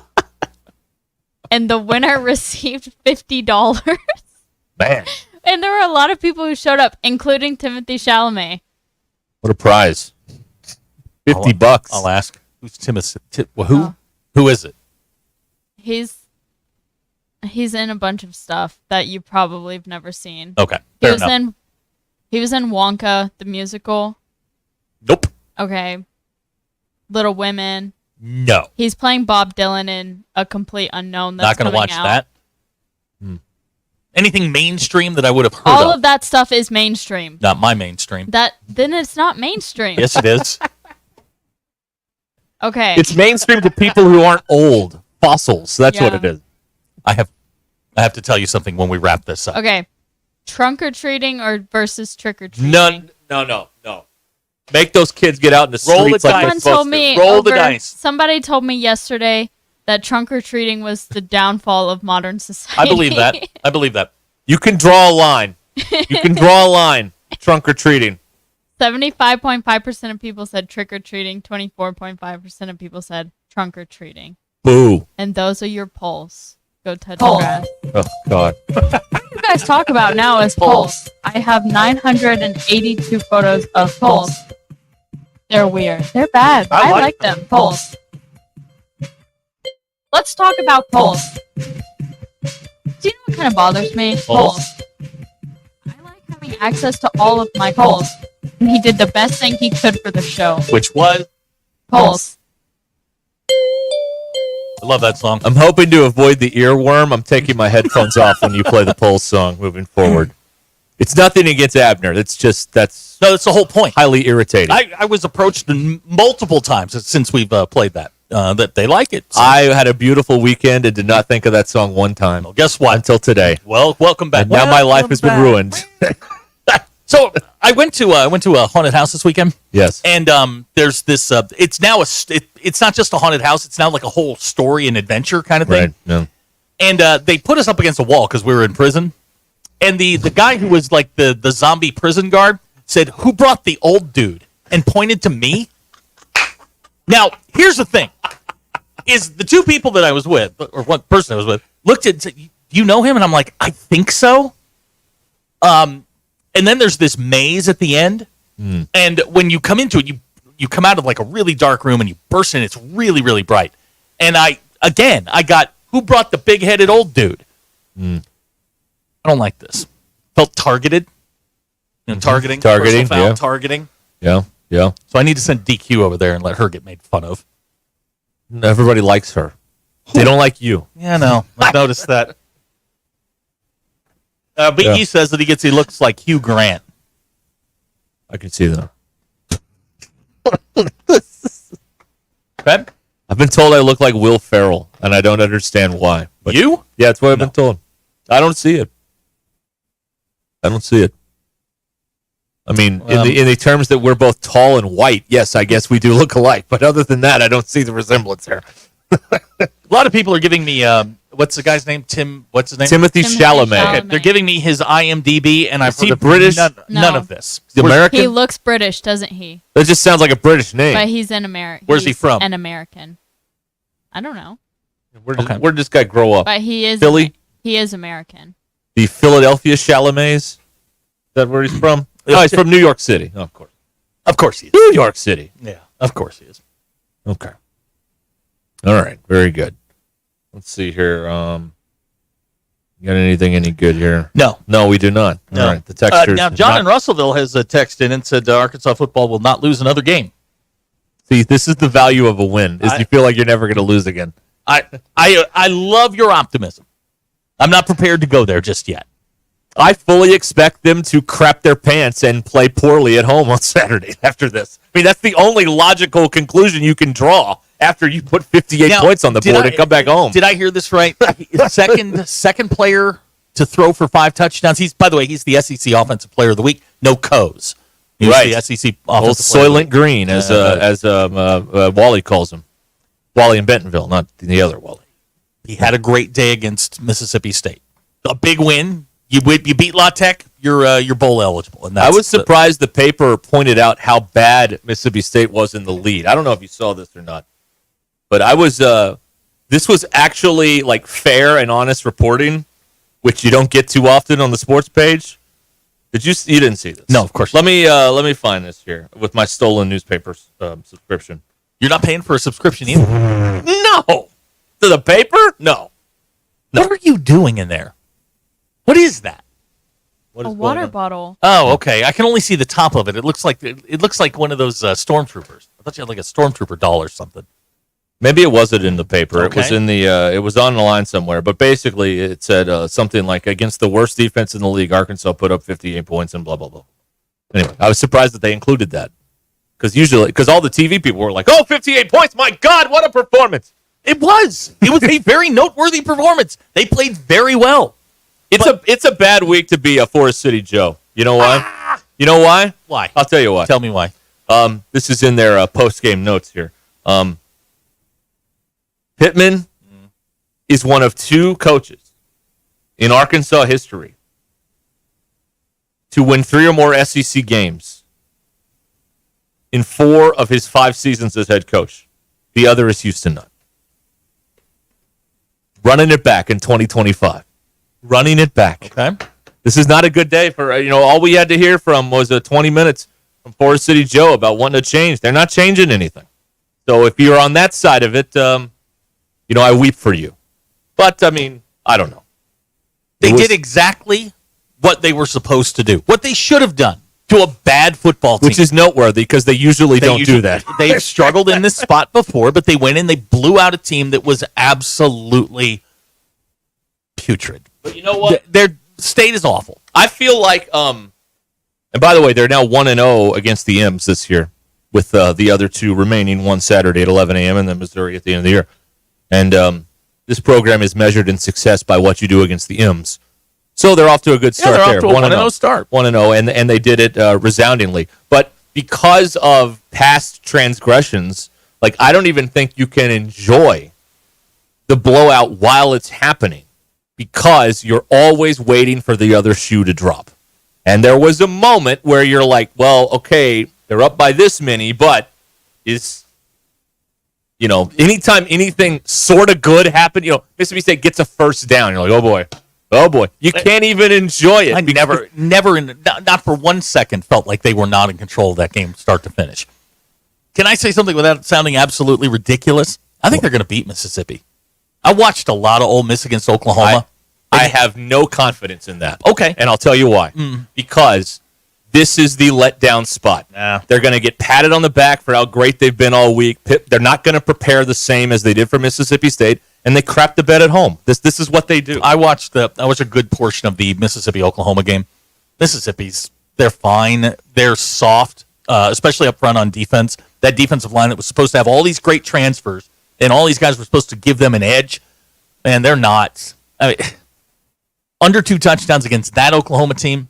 [SPEAKER 4] And the winner received $50.
[SPEAKER 10] Man.
[SPEAKER 4] And there were a lot of people who showed up, including Timothy Chalamet.
[SPEAKER 10] What a prize. $50.
[SPEAKER 11] I'll ask. Who's Timothy? Who? Who is it?
[SPEAKER 4] He's in a bunch of stuff that you probably have never seen.
[SPEAKER 11] Okay.
[SPEAKER 4] He
[SPEAKER 11] Fair
[SPEAKER 4] was
[SPEAKER 11] enough.
[SPEAKER 4] He was in Wonka, the musical.
[SPEAKER 11] Nope.
[SPEAKER 4] Okay. Little Women.
[SPEAKER 11] No.
[SPEAKER 4] He's playing Bob Dylan in A Complete Unknown. That's
[SPEAKER 11] not going to watch
[SPEAKER 4] out.
[SPEAKER 11] that. Anything mainstream that I would have heard
[SPEAKER 4] All
[SPEAKER 11] of.
[SPEAKER 4] of that stuff is mainstream.
[SPEAKER 11] Not my mainstream.
[SPEAKER 4] Then it's not mainstream.
[SPEAKER 11] Yes, it is.
[SPEAKER 4] Okay.
[SPEAKER 10] It's mainstream to people who aren't old. Fossils. That's what
[SPEAKER 4] Yeah.
[SPEAKER 10] it is.
[SPEAKER 11] I have to tell you something when we wrap this up.
[SPEAKER 4] Okay. Trunk or treating or versus trick or treating?
[SPEAKER 10] No. Make those kids get out in the
[SPEAKER 11] Roll the
[SPEAKER 10] streets like
[SPEAKER 11] dice.
[SPEAKER 10] they're
[SPEAKER 4] Someone
[SPEAKER 10] supposed
[SPEAKER 4] told
[SPEAKER 10] to.
[SPEAKER 4] me
[SPEAKER 11] Roll the
[SPEAKER 4] over-
[SPEAKER 11] dice.
[SPEAKER 4] Somebody told me yesterday that trunk or treating was the downfall of modern society.
[SPEAKER 11] I believe that.
[SPEAKER 10] You can draw a line. Trunk or treating.
[SPEAKER 4] 75.5% of people said trick or treating. 24.5% of people said trunk or treating.
[SPEAKER 10] Boo.
[SPEAKER 4] And those are your polls. Go touch the grass.
[SPEAKER 10] Oh, God.
[SPEAKER 4] What you guys talk about now is polls. I have 982 photos of polls. They're weird. They're bad. I like them. Polls. Let's talk about polls. Do you know what kind of bothers me? Polls. I like having access to all of my polls. And he did the best thing he could for the show.
[SPEAKER 11] Which was?
[SPEAKER 4] Polls.
[SPEAKER 11] I love that song.
[SPEAKER 10] I'm hoping to avoid the earworm. I'm taking my headphones off when you play the Pulse song moving forward. It's nothing against Abner. That's
[SPEAKER 11] the whole point.
[SPEAKER 10] Highly irritating.
[SPEAKER 11] I was approached multiple times since we've played that they like it. So.
[SPEAKER 10] I had a beautiful weekend and did not think of that song one time.
[SPEAKER 11] Well, guess what?
[SPEAKER 10] Until today.
[SPEAKER 11] Well, welcome back.
[SPEAKER 10] And now my life has been ruined.
[SPEAKER 11] So I went to a haunted house this weekend.
[SPEAKER 10] Yes.
[SPEAKER 11] And there's this. It's now it's not just a haunted house. It's now like a whole story and adventure kind of thing.
[SPEAKER 10] Right. Yeah.
[SPEAKER 11] And they put us up against a wall because we were in prison. And the guy who was like the zombie prison guard said, "Who brought the old dude?" and pointed to me. Now, here's the thing: is the two people that I was with, or one person I was with, looked at and said, "Do you know him?" And I'm like, "I think so." And then there's this maze at the end, and when you come into it, you come out of like a really dark room and you burst in. It's really, really bright. And I got who brought the big-headed old dude. I don't like this. Felt targeted. You know, targeting, personal foul,
[SPEAKER 10] yeah.
[SPEAKER 11] targeting.
[SPEAKER 10] Yeah.
[SPEAKER 11] So I need to send DQ over there and let her get made fun of.
[SPEAKER 10] Everybody likes her. They don't like you.
[SPEAKER 11] Yeah, no, I noticed that. BE says that he looks like Hugh Grant.
[SPEAKER 10] I can see that.
[SPEAKER 11] Okay.
[SPEAKER 10] I've been told I look like Will Ferrell, and I don't understand why. But
[SPEAKER 11] you?
[SPEAKER 10] Yeah, that's what I've been told. I don't see it. I mean, in the terms that we're both tall and white, yes, I guess we do look alike. But other than that, I don't see the resemblance there.
[SPEAKER 11] A lot of people are giving me what's the guy's name? What's his name?
[SPEAKER 10] Timothy Chalamet.
[SPEAKER 11] Okay, they're giving me his IMDb, and I've
[SPEAKER 10] he
[SPEAKER 11] heard
[SPEAKER 10] British?
[SPEAKER 11] None of this.
[SPEAKER 10] American?
[SPEAKER 4] He looks British, doesn't he?
[SPEAKER 10] That just sounds like a British name.
[SPEAKER 4] But he's an American.
[SPEAKER 11] Where's he from?
[SPEAKER 4] An American. I don't know.
[SPEAKER 10] Where did this guy grow up?
[SPEAKER 4] But he is
[SPEAKER 10] Philly?
[SPEAKER 4] He is American.
[SPEAKER 10] The Philadelphia Chalamets? Is that where he's from? Oh, he's from New York City. Oh, of course.
[SPEAKER 11] Of course he is.
[SPEAKER 10] New York City.
[SPEAKER 11] Yeah, of course he is.
[SPEAKER 10] Okay. All right. Very good. Let's see here. You got anything any good here?
[SPEAKER 11] No.
[SPEAKER 10] No, we do not.
[SPEAKER 11] No.
[SPEAKER 10] All right. The textures.
[SPEAKER 11] Now, John in Russellville has texted in and said Arkansas football will not lose another game.
[SPEAKER 10] See, this is the value of a win, is you feel like you're never going to lose again.
[SPEAKER 11] I love your optimism. I'm not prepared to go there just yet.
[SPEAKER 10] I fully expect them to crap their pants and play poorly at home on Saturday after this. I mean, that's the only logical conclusion you can draw after you put 58 points on the board and come back home.
[SPEAKER 11] Did I hear this right? second player to throw for 5 touchdowns. By the way, he's the SEC Offensive Player of the Week. No Coes. He's
[SPEAKER 10] right.
[SPEAKER 11] the SEC
[SPEAKER 10] Old
[SPEAKER 11] Offensive Player of the Week.
[SPEAKER 10] Soylent Green, as Wally calls him. Wally in Bentonville, not the other Wally.
[SPEAKER 11] He had a great day against Mississippi State. A big win. You beat La Tech, you're bowl eligible. And
[SPEAKER 10] I was surprised the paper pointed out how bad Mississippi State was in the lead. I don't know if you saw this or not, but I was. This was actually like fair and honest reporting, which you don't get too often on the sports page. Did you? You didn't see this?
[SPEAKER 11] No, of course.
[SPEAKER 10] Let me find this here with my stolen newspaper subscription.
[SPEAKER 11] You're not paying for a subscription either.
[SPEAKER 10] No, to the paper? No.
[SPEAKER 11] What are you doing in there? What is that?
[SPEAKER 4] A water bottle.
[SPEAKER 11] Oh, okay. I can only see the top of it. It looks like one of those stormtroopers. I thought you had like a stormtrooper doll or something.
[SPEAKER 10] Maybe it wasn't in the paper.
[SPEAKER 11] Okay.
[SPEAKER 10] It was in the. It was on the line somewhere. But basically, it said something like, against the worst defense in the league, Arkansas put up 58 points and blah blah blah. Anyway, I was surprised that they included that because all the TV people were like, "Oh, 58 points! My God, what a performance!"
[SPEAKER 11] It was a very noteworthy performance. They played very well.
[SPEAKER 10] It's a bad week to be a Forest City Joe. You know why? You know why?
[SPEAKER 11] Why?
[SPEAKER 10] I'll tell you why.
[SPEAKER 11] Tell me why.
[SPEAKER 10] This is in their post-game notes here. Pittman is one of 2 coaches in Arkansas history to win 3 or more SEC games in 4 of his 5 seasons as head coach. The other is Houston Nutt. Running it back in 2025. Running it back.
[SPEAKER 11] Okay.
[SPEAKER 10] This is not a good day for, all we had to hear from was 20 minutes from Forest City Joe about wanting to change. They're not changing anything. So if you're on that side of it, I weep for you. But, I don't know.
[SPEAKER 11] They did exactly what they were supposed to do, what they should have done to a bad football team.
[SPEAKER 10] Which is noteworthy because they usually don't do that.
[SPEAKER 11] They've struggled in this spot before, but they went in, they blew out a team that was absolutely putrid.
[SPEAKER 10] But you know what?
[SPEAKER 11] Their state is awful.
[SPEAKER 10] I feel like, and by the way, they're now 1-0 against the M's this year with the other 2 remaining, one Saturday at 11 a.m. and then Missouri at the end of the year. And this program is measured in success by what you do against the M's. So they're off to a good start
[SPEAKER 11] they're
[SPEAKER 10] there.
[SPEAKER 11] off to a 1-0 start.
[SPEAKER 10] 1-0, and they did it resoundingly. But because of past transgressions, I don't even think you can enjoy the blowout while it's happening because you're always waiting for the other shoe to drop. And there was a moment where you're like, well, okay, they're up by this many, but anytime anything sort of good happened, Mississippi State gets a first down. You're like, oh boy. You can't even enjoy it.
[SPEAKER 11] I never, not for 1 second, felt like they were not in control of that game start to finish. Can I say something without sounding absolutely ridiculous? I think they're going to beat Mississippi. I watched a lot of Ole Miss against Oklahoma.
[SPEAKER 10] I have no confidence in that.
[SPEAKER 11] Okay.
[SPEAKER 10] And I'll tell you why. Because this is the letdown spot. They're going to get patted on the back for how great they've been all week. They're not going to prepare the same as they did for Mississippi State, and they crap the bed at home. This is what they do.
[SPEAKER 11] I watched a good portion of the Mississippi-Oklahoma game. They're fine. They're soft, especially up front on defense. That defensive line that was supposed to have all these great transfers, and all these guys were supposed to give them an edge, and they're not. Under 2 touchdowns against that Oklahoma team,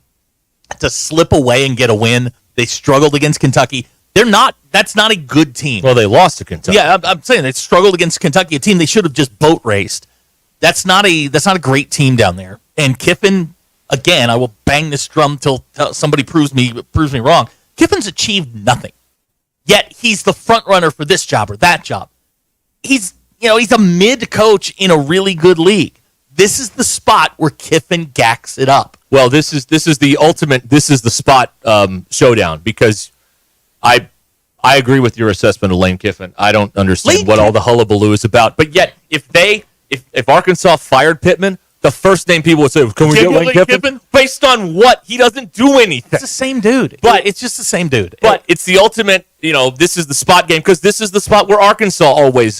[SPEAKER 11] to slip away and get a win. They struggled against Kentucky. That's not a good team.
[SPEAKER 10] Well, they lost to Kentucky.
[SPEAKER 11] Yeah, I'm saying they struggled against Kentucky, a team they should have just boat raced. That's not a great team down there. And Kiffin, again, I will bang this drum till somebody proves me wrong. Kiffin's achieved nothing. Yet he's the front runner for this job or that job. He's a mid coach in a really good league. This is the spot where Kiffin gacks it up.
[SPEAKER 10] Well, this is the ultimate. This is the spot showdown because I agree with your assessment of Lane Kiffin. I don't understand what all the hullabaloo is about. But yet, if Arkansas fired Pittman, the first name people would say, "Can we get Lane Kiffin?" Based on what? He doesn't do anything.
[SPEAKER 11] It's the same dude.
[SPEAKER 10] But
[SPEAKER 11] it's just the same dude.
[SPEAKER 10] But it's the ultimate. This is the spot game because this is the spot where Arkansas always,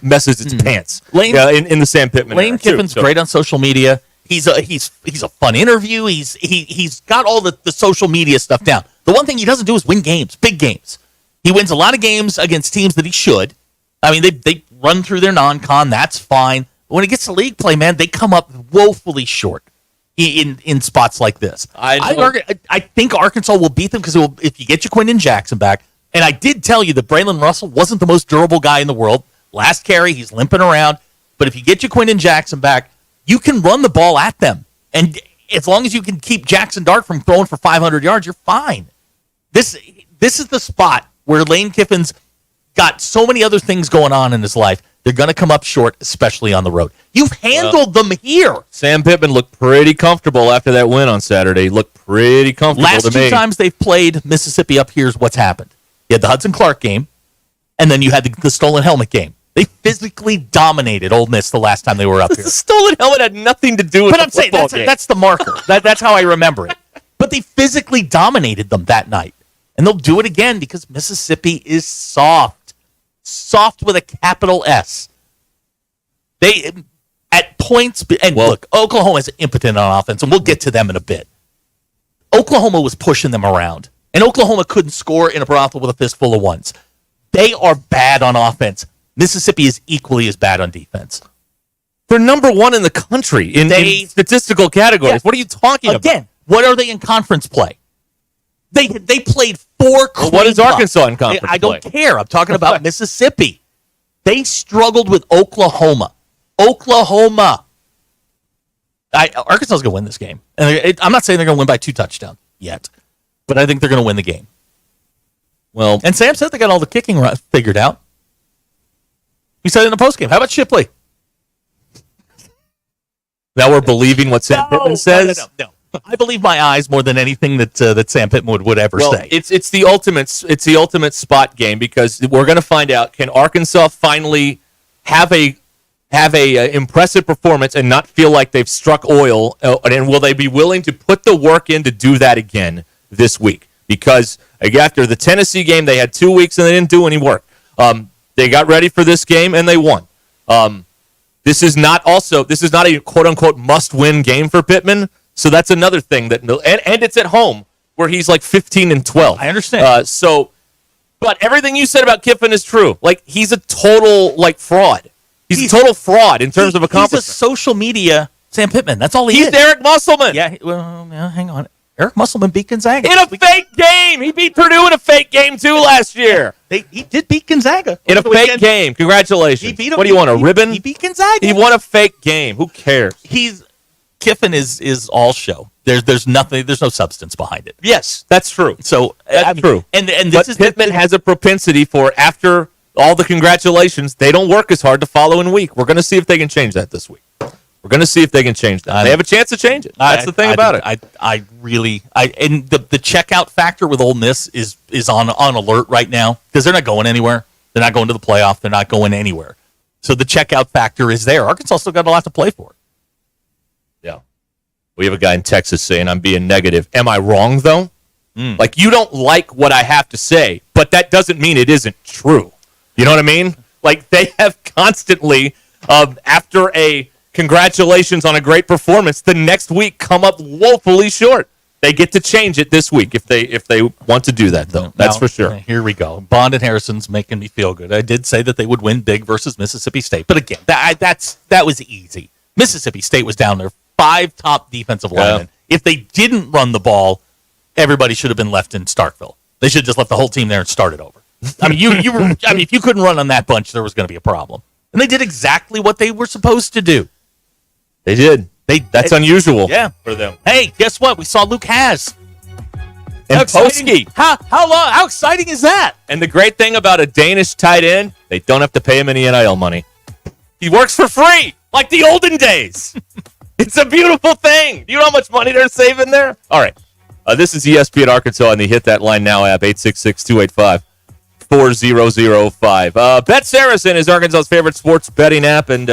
[SPEAKER 10] messes its pants. In the Sam Pittman.
[SPEAKER 11] Lane Kiffin's great on social media. He's a fun interview. He's got all the social media stuff down. The one thing he doesn't do is win games, big games. He wins a lot of games against teams that he should. They run through their non-con. That's fine. But when it gets to league play, man, they come up woefully short in spots like this. I think Arkansas will beat them because if you get your Quentin Jackson back, and I did tell you that Braylon Russell wasn't the most durable guy in the world. Last carry, he's limping around. But if you get your Quentin Jackson back, you can run the ball at them. And as long as you can keep Jackson Dart from throwing for 500 yards, you're fine. This is the spot where Lane Kiffin's got so many other things going on in his life. They're going to come up short, especially on the road. You've handled them here.
[SPEAKER 10] Sam Pittman looked pretty comfortable after that win on Saturday. Looked pretty comfortable
[SPEAKER 11] Last
[SPEAKER 10] to me.
[SPEAKER 11] 2 times they've played Mississippi up, here's what's happened. You had the Hudson Clark game, and then you had the stolen helmet game. They physically dominated Ole Miss the last time they were up here.
[SPEAKER 10] The stolen helmet had nothing to do with the football game.
[SPEAKER 11] That's the marker. That's how I remember it. But they physically dominated them that night. And they'll do it again because Mississippi is soft. Soft with a capital S. They, at points, and look, Oklahoma is impotent on offense, and we'll get to them in a bit. Oklahoma was pushing them around, and Oklahoma couldn't score in a brothel with a fistful of ones. They are bad on offense. Mississippi is equally as bad on defense.
[SPEAKER 10] They're number one in the country in statistical categories.
[SPEAKER 11] Yeah.
[SPEAKER 10] What are you talking about?
[SPEAKER 11] Again, what are they in conference play? They played 4
[SPEAKER 10] Well, what is Arkansas in conference
[SPEAKER 11] I don't
[SPEAKER 10] play?
[SPEAKER 11] care. I'm talking about Mississippi. They struggled with Oklahoma. Arkansas is going to win this game. And I'm not saying they're going to win by 2 touchdowns yet, but I think they're going to win the game.
[SPEAKER 10] Well,
[SPEAKER 11] and Sam said they got all the kicking figured out. He said it in the postgame. How about Shipley?
[SPEAKER 10] Now we're believing what Sam Pittman says?
[SPEAKER 11] No. I believe my eyes more than anything that Sam Pittman would ever say.
[SPEAKER 10] It's the ultimate spot game because we're going to find out, can Arkansas finally have a impressive performance and not feel like they've struck oil, and will they be willing to put the work in to do that again this week? Because after the Tennessee game, they had 2 weeks and they didn't do any work. They got ready for this game and they won. This is not a quote-unquote must-win game for Pittman, so that's another thing. And it's at home, where he's like 15-12.
[SPEAKER 11] I understand.
[SPEAKER 10] But everything you said about Kiffin is true. Like, he's a total, fraud. He's a total fraud in terms of accomplishment.
[SPEAKER 11] He's a social media Sam Pittman. That's all he is.
[SPEAKER 10] He's Eric Musselman.
[SPEAKER 11] Yeah, hang on. Eric Musselman beat Gonzaga.
[SPEAKER 10] In a fake game. He beat Purdue in a fake game, too, last year.
[SPEAKER 11] He did beat Gonzaga.
[SPEAKER 10] In a fake game. Congratulations.
[SPEAKER 11] He beat him.
[SPEAKER 10] What do you want, a ribbon?
[SPEAKER 11] He beat Gonzaga.
[SPEAKER 10] He won a fake game. Who cares?
[SPEAKER 11] Kiffin is all show. There's nothing. There's no substance behind it.
[SPEAKER 10] Yes, that's true.
[SPEAKER 11] So
[SPEAKER 10] that's true.
[SPEAKER 11] And
[SPEAKER 10] but Pittman has a propensity for, after all the congratulations, they don't work as hard the following week. We're going to see if they can change that this week. We're going to see if they can change that. They have a chance to change it. That's the thing about it.
[SPEAKER 11] I really and the checkout factor with Ole Miss is on alert right now because they're not going anywhere. They're not going to the playoff. They're not going anywhere. So the checkout factor is there. Arkansas still got a lot to play for.
[SPEAKER 10] Yeah. We have a guy in Texas saying I'm being negative. Am I wrong, though? Like, you don't like what I have to say, but that doesn't mean it isn't true. You know what I mean? Like, they have constantly, after a congratulations on a great performance, the next week come up woefully short. They get to change it this week if they want to do that, though. That's for sure.
[SPEAKER 11] Here we go. Bond and Harrison's making me feel good. I did say that they would win big versus Mississippi State, but again, that was easy. Mississippi State was down there 5 top defensive linemen. If they didn't run the ball, everybody should have been left in Starkville. They should have just left the whole team there and started over. I mean, if you couldn't run on that bunch, there was going to be a problem. And they did exactly what they were supposed to do.
[SPEAKER 10] They did. That's unusual.
[SPEAKER 11] Yeah,
[SPEAKER 10] for them.
[SPEAKER 11] Hey, guess what? We saw Luke Haas
[SPEAKER 10] and Poski.
[SPEAKER 11] How exciting is that?
[SPEAKER 10] And the great thing about a Danish tight end, they don't have to pay him any NIL money. He works for free, like the olden days. It's a beautiful thing. Do you know how much money they're saving there? All right. This is ESPN Arkansas on the Hit That Line Now app, 866-285-4005. Bet Saracen is Arkansas's favorite sports betting app, and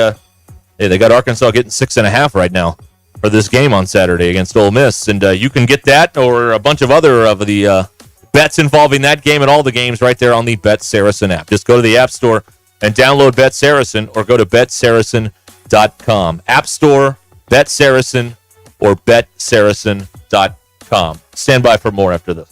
[SPEAKER 10] they got Arkansas getting 6.5 right now for this game on Saturday against Ole Miss. And you can get that or a bunch of other of the bets involving that game and all the games right there on the Bet Saracen app. Just go to the App Store and download Bet Saracen or go to betsaracen.com. App Store, Bet Saracen, or betsaracen.com. Stand by for more after this.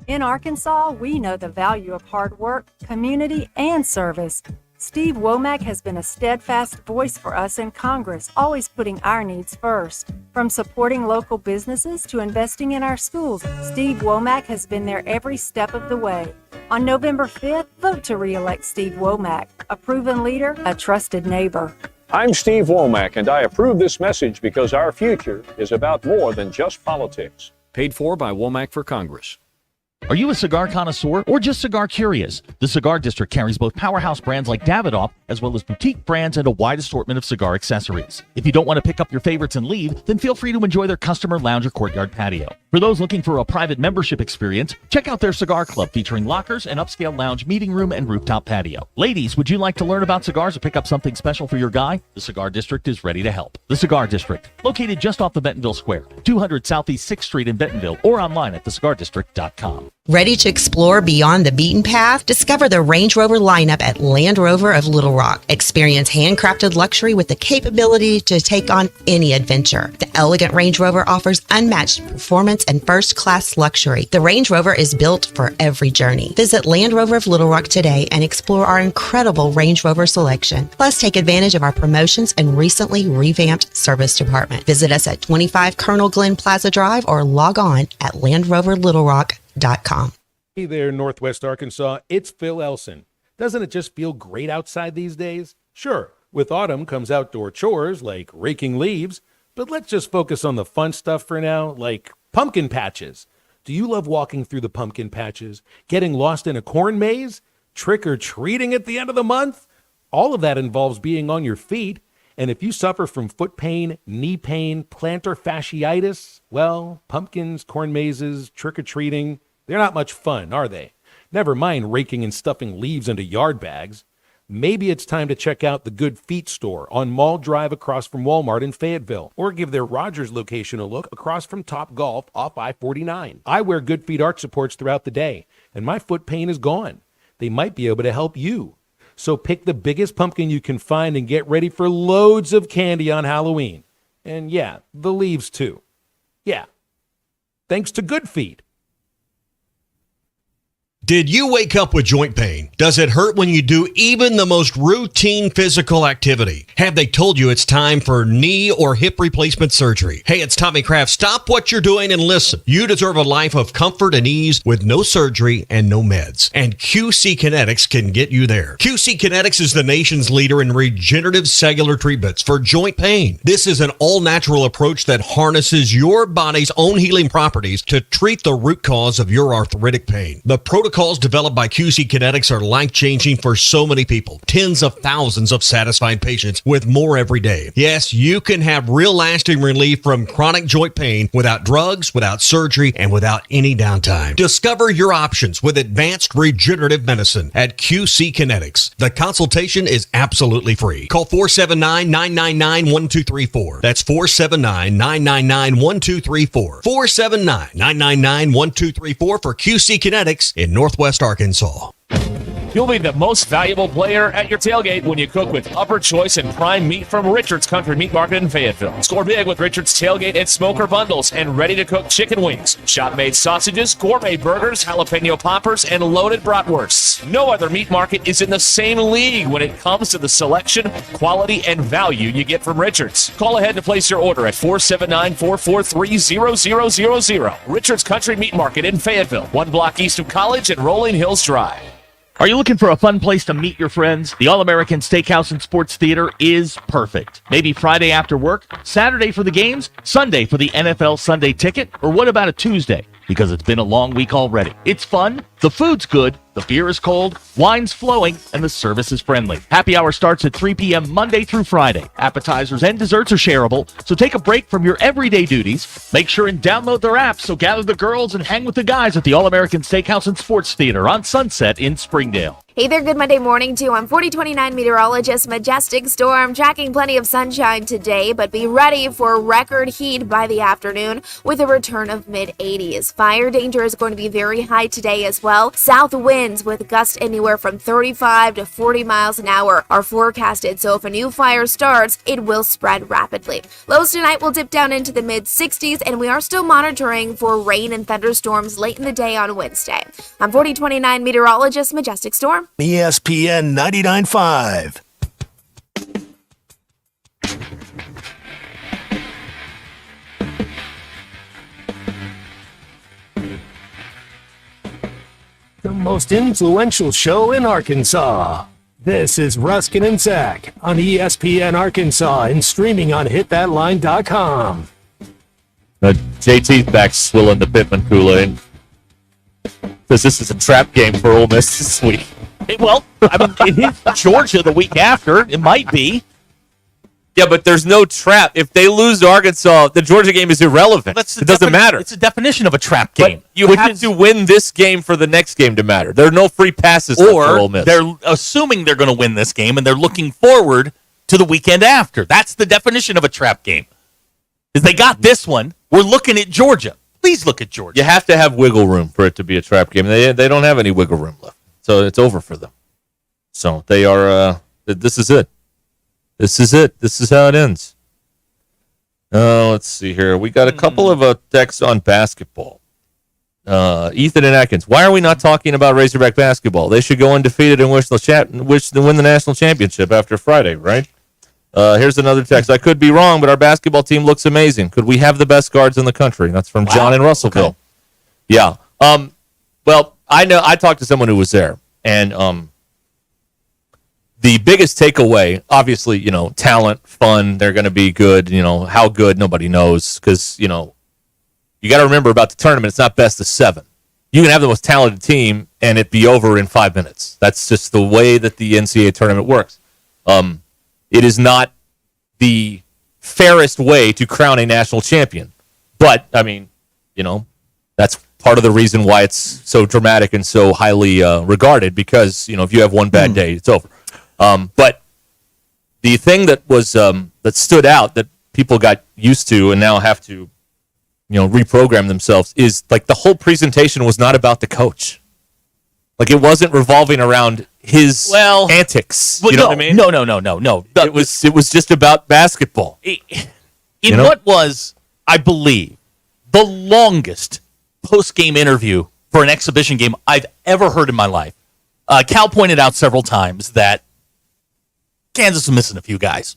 [SPEAKER 1] In Arkansas, we know the value of hard work, community, and service. Steve Womack has been a steadfast voice for us in Congress, always putting our needs first. From supporting local businesses to investing in our schools, Steve Womack has been there every step of the way. On November 5th, vote to re-elect Steve Womack, a proven leader, a trusted neighbor.
[SPEAKER 2] I'm Steve Womack, and I approve this message because our future is about more than just politics.
[SPEAKER 3] Paid for by Womack for Congress. Are you a cigar connoisseur or just cigar curious? The Cigar District carries both powerhouse brands like Davidoff as well as boutique brands and a wide assortment of cigar accessories. If you don't want to pick up your favorites and leave, then feel free to enjoy their customer lounge or courtyard patio. For those looking for a private membership experience, check out their cigar club featuring lockers, an upscale lounge, meeting room, and rooftop patio. Ladies, would you like to learn about cigars or pick up something special for your guy? The Cigar District is ready to help. The Cigar District, located just off the Bentonville Square, 200 Southeast 6th Street in Bentonville, or online at thecigardistrict.com.
[SPEAKER 5] Ready to explore beyond the beaten path? Discover the Range Rover lineup at Land Rover of Little Rock. Experience handcrafted luxury with the capability to take on any adventure. The elegant Range Rover offers unmatched performance and first-class luxury. The Range Rover is built for every journey. Visit Land Rover of Little Rock today and explore our incredible Range Rover selection. Plus, take advantage of our promotions and recently revamped service department. Visit us at 25 Colonel Glenn Plaza Drive or log on at LandRoverLittleRock.com.
[SPEAKER 7] Hey there, Northwest Arkansas. It's Phil Elson. Doesn't it just feel great outside these days? Sure, with autumn comes outdoor chores like raking leaves, but let's just focus on the fun stuff for now, like pumpkin patches. Do you love walking through the pumpkin patches, getting lost in a corn maze, trick-or-treating at the end of the month? All of that involves being on your feet, and if you suffer from foot pain, knee pain, plantar fasciitis, well, pumpkins, corn mazes, trick-or-treating, they're not much fun, are they? Never mind raking and stuffing leaves into yard bags. Maybe it's time to check out the Good Feet store on Mall Drive across from Walmart in Fayetteville, or give their Rogers location a look across from Top Golf off I-49. I wear Good Feet arch supports throughout the day, and my foot pain is gone. They might be able to help you. So pick the biggest pumpkin you can find and get ready for loads of candy on Halloween. And yeah, the leaves too. Yeah. Thanks to Good Feet.
[SPEAKER 12] Did you wake up with joint pain? Does it hurt when you do even the most routine physical activity? Have they told you it's time for knee or hip replacement surgery? Hey, it's Tommy Kraft. Stop what you're doing and listen. You deserve a life of comfort and ease with no surgery and no meds. And QC Kinetics can get you there. QC Kinetics is the nation's leader in regenerative cellular treatments for joint pain. This is an all-natural approach that harnesses your body's own healing properties to treat the root cause of your arthritic pain. The protocols developed by QC Kinetics are life-changing for so many people. Tens of thousands of satisfied patients with more every day. Yes, you can have real lasting relief from chronic joint pain without drugs, without surgery, and without any downtime. Discover your options with advanced regenerative medicine at QC Kinetics. The consultation is absolutely free. Call 479-999-1234. That's 479-999-1234. 479-999-1234 for QC Kinetics in Northwest Arkansas.
[SPEAKER 23] You'll be the most valuable player at your tailgate when you cook with Upper Choice and prime meat from Richard's Country Meat Market in Fayetteville. Score big with Richard's Tailgate and Smoker Bundles and ready-to-cook chicken wings, shop-made sausages, gourmet burgers, jalapeno poppers, and loaded bratwursts. No other meat market is in the same league when it comes to the selection, quality, and value you get from Richard's. Call ahead to place your order at 479-443-0000. Richard's Country Meat Market in Fayetteville, 1 block east of College and Rolling Hills Drive.
[SPEAKER 3] Are you looking for a fun place to meet your friends? The All-American Steakhouse and Sports Theater is perfect. Maybe Friday after work, Saturday for the games, Sunday for the NFL Sunday ticket, or what about a Tuesday? Because it's been a long week already. It's fun, the food's good, the beer is cold, wine's flowing, and the service is friendly. Happy hour starts at 3 p.m. Monday through Friday. Appetizers and desserts are shareable, so take a break from your everyday duties. Make sure and download their app, so gather the girls and hang with the guys at the All-American Steakhouse and Sports Theater on Sunset in Springdale.
[SPEAKER 8] Hey there, good Monday morning to you. I'm 4029 meteorologist Majestic Storm, tracking plenty of sunshine today, but be ready for record heat by the afternoon with a return of mid-80s. Fire danger is going to be very high today as well. South winds with gusts anywhere from 35 to 40 miles an hour are forecasted, so if a new fire starts, it will spread rapidly. Lows tonight will dip down into the mid-60s, and we are still monitoring for rain and thunderstorms late in the day on Wednesday. I'm 4029 meteorologist Majestic Storm.
[SPEAKER 6] ESPN 99.5. The most influential show in Arkansas. This is Ruskin and Zach on ESPN Arkansas and streaming on hitthatline.com.
[SPEAKER 10] JT's back swilling the Pittman Kool-Aid. Because this is a trap game for Ole Miss this week.
[SPEAKER 11] It is Georgia the week after. It might be.
[SPEAKER 10] Yeah, but there's no trap. If they lose to Arkansas, the Georgia game is irrelevant. It doesn't matter.
[SPEAKER 11] It's a definition of a trap game.
[SPEAKER 10] But you have to win this game for the next game to matter. There are no free passes for Ole Miss.
[SPEAKER 11] They're assuming they're going to win this game, and they're looking forward to the weekend after. That's the definition of a trap game. Is they got this one. We're looking at Georgia. Please look at Georgia.
[SPEAKER 10] You have to have wiggle room for it to be a trap game. They don't have any wiggle room left. So it's over for them. So they are, this is it. This is it. This is how it ends. Let's see here. We got a couple of texts on basketball. Ethan and Atkins, why are we not talking about Razorback basketball? They should go undefeated and wish to win the national championship after Friday, right? Here's another text. I could be wrong, but our basketball team looks amazing. Could we have the best guards in the country? That's from John in Russellville. Okay. Yeah. Well, I talked to someone who was there, and the biggest takeaway, obviously, talent, fun, they're going to be good. How good, nobody knows, because, you got to remember about the tournament, it's not best of 7. You can have the most talented team, and it be over in 5 minutes. That's just the way that the NCAA tournament works. It is not the fairest way to crown a national champion. But, that's part of the reason why it's so dramatic and so highly regarded, because, if you have one bad day, it's over. But the thing that was that stood out that people got used to and now have to, reprogram themselves is like the whole presentation was not about the coach. Like it wasn't revolving around his antics. You know what I mean?
[SPEAKER 11] No.
[SPEAKER 10] It was just about basketball.
[SPEAKER 11] What was, I believe, the longest post-game interview for an exhibition game I've ever heard in my life. Cal pointed out several times that Kansas was missing a few guys.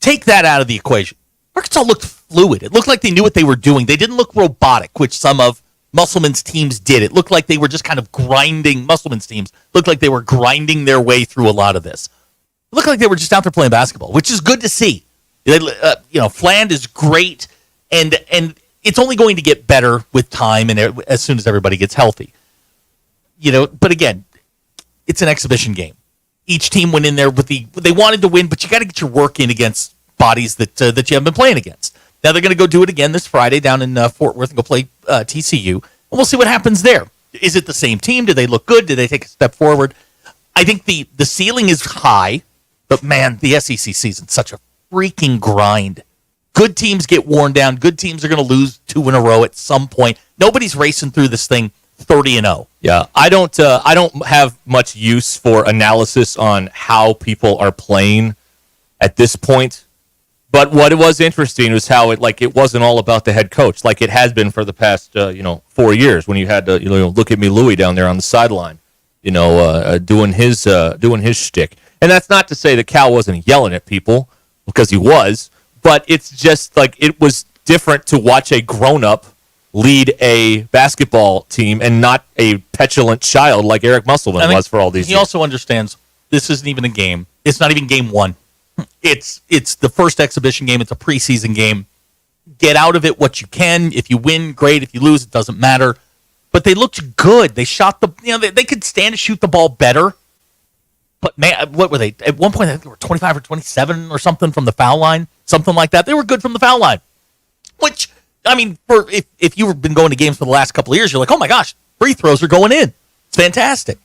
[SPEAKER 11] Take that out of the equation. Arkansas looked fluid. It looked like they knew what they were doing. They didn't look robotic, which some of Musselman's teams did. It looked like they were just kind of grinding. Musselman's teams looked like they were grinding their way through a lot of this. It looked like they were just out there playing basketball, which is good to see. Fland is great, and it's only going to get better with time and as soon as everybody gets healthy. But again, it's an exhibition game. Each team went in there they wanted to win, but you got to get your work in against bodies that you haven't been playing against. Now they're going to go do it again this Friday down in Fort Worth and go play TCU, and we'll see what happens there. Is it the same team? Do they look good? Do they take a step forward? I think the ceiling is high, but man, the SEC season's such a freaking grind. Good teams get worn down. Good teams are going to lose 2 in a row at some point. Nobody's racing through this thing 30-0.
[SPEAKER 10] Yeah, I don't have much use for analysis on how people are playing at this point. But what was interesting was how it wasn't all about the head coach, like it has been for the past 4 years when you had to look at me Louie down there on the sideline, doing his shtick. And that's not to say that Cal wasn't yelling at people, because he was, but it's just like it was different to watch a grown-up lead a basketball team and not a petulant child like Eric Musselman was for all these years.
[SPEAKER 11] He also understands this isn't even a game. It's not even game 1. It's the first exhibition game. It's a preseason game. Get out of it what you can. If you win, great. If you lose, it doesn't matter. But they looked good. They shot they could stand to shoot the ball better. But man, what were they? At one point, I think they were 25 or 27 or something from the foul line, something like that. They were good from the foul line. Which, if you've been going to games for the last couple of years, you're like, oh my gosh, free throws are going in. It's fantastic.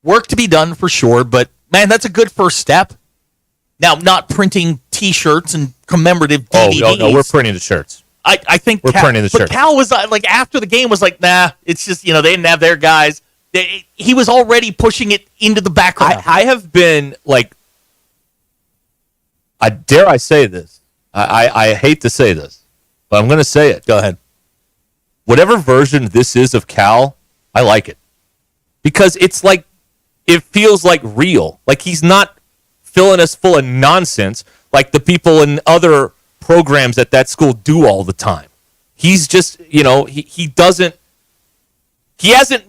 [SPEAKER 11] Work to be done for sure, but man, that's a good first step. Now, not printing T-shirts and commemorative DVDs.
[SPEAKER 10] Oh, no, we're printing the shirts.
[SPEAKER 11] I think
[SPEAKER 10] we're printing the shirts.
[SPEAKER 11] But Cal was after the game was like, nah, it's just, they didn't have their guys. He was already pushing it into the background.
[SPEAKER 10] I have been dare I say this? I hate to say this, but I'm going to say it.
[SPEAKER 11] Go ahead.
[SPEAKER 10] Whatever version this is of Cal, I like it. Because it's it feels like real. Like he's not filling us full of nonsense like the people in other programs at that school do all the time. He's just, he hasn't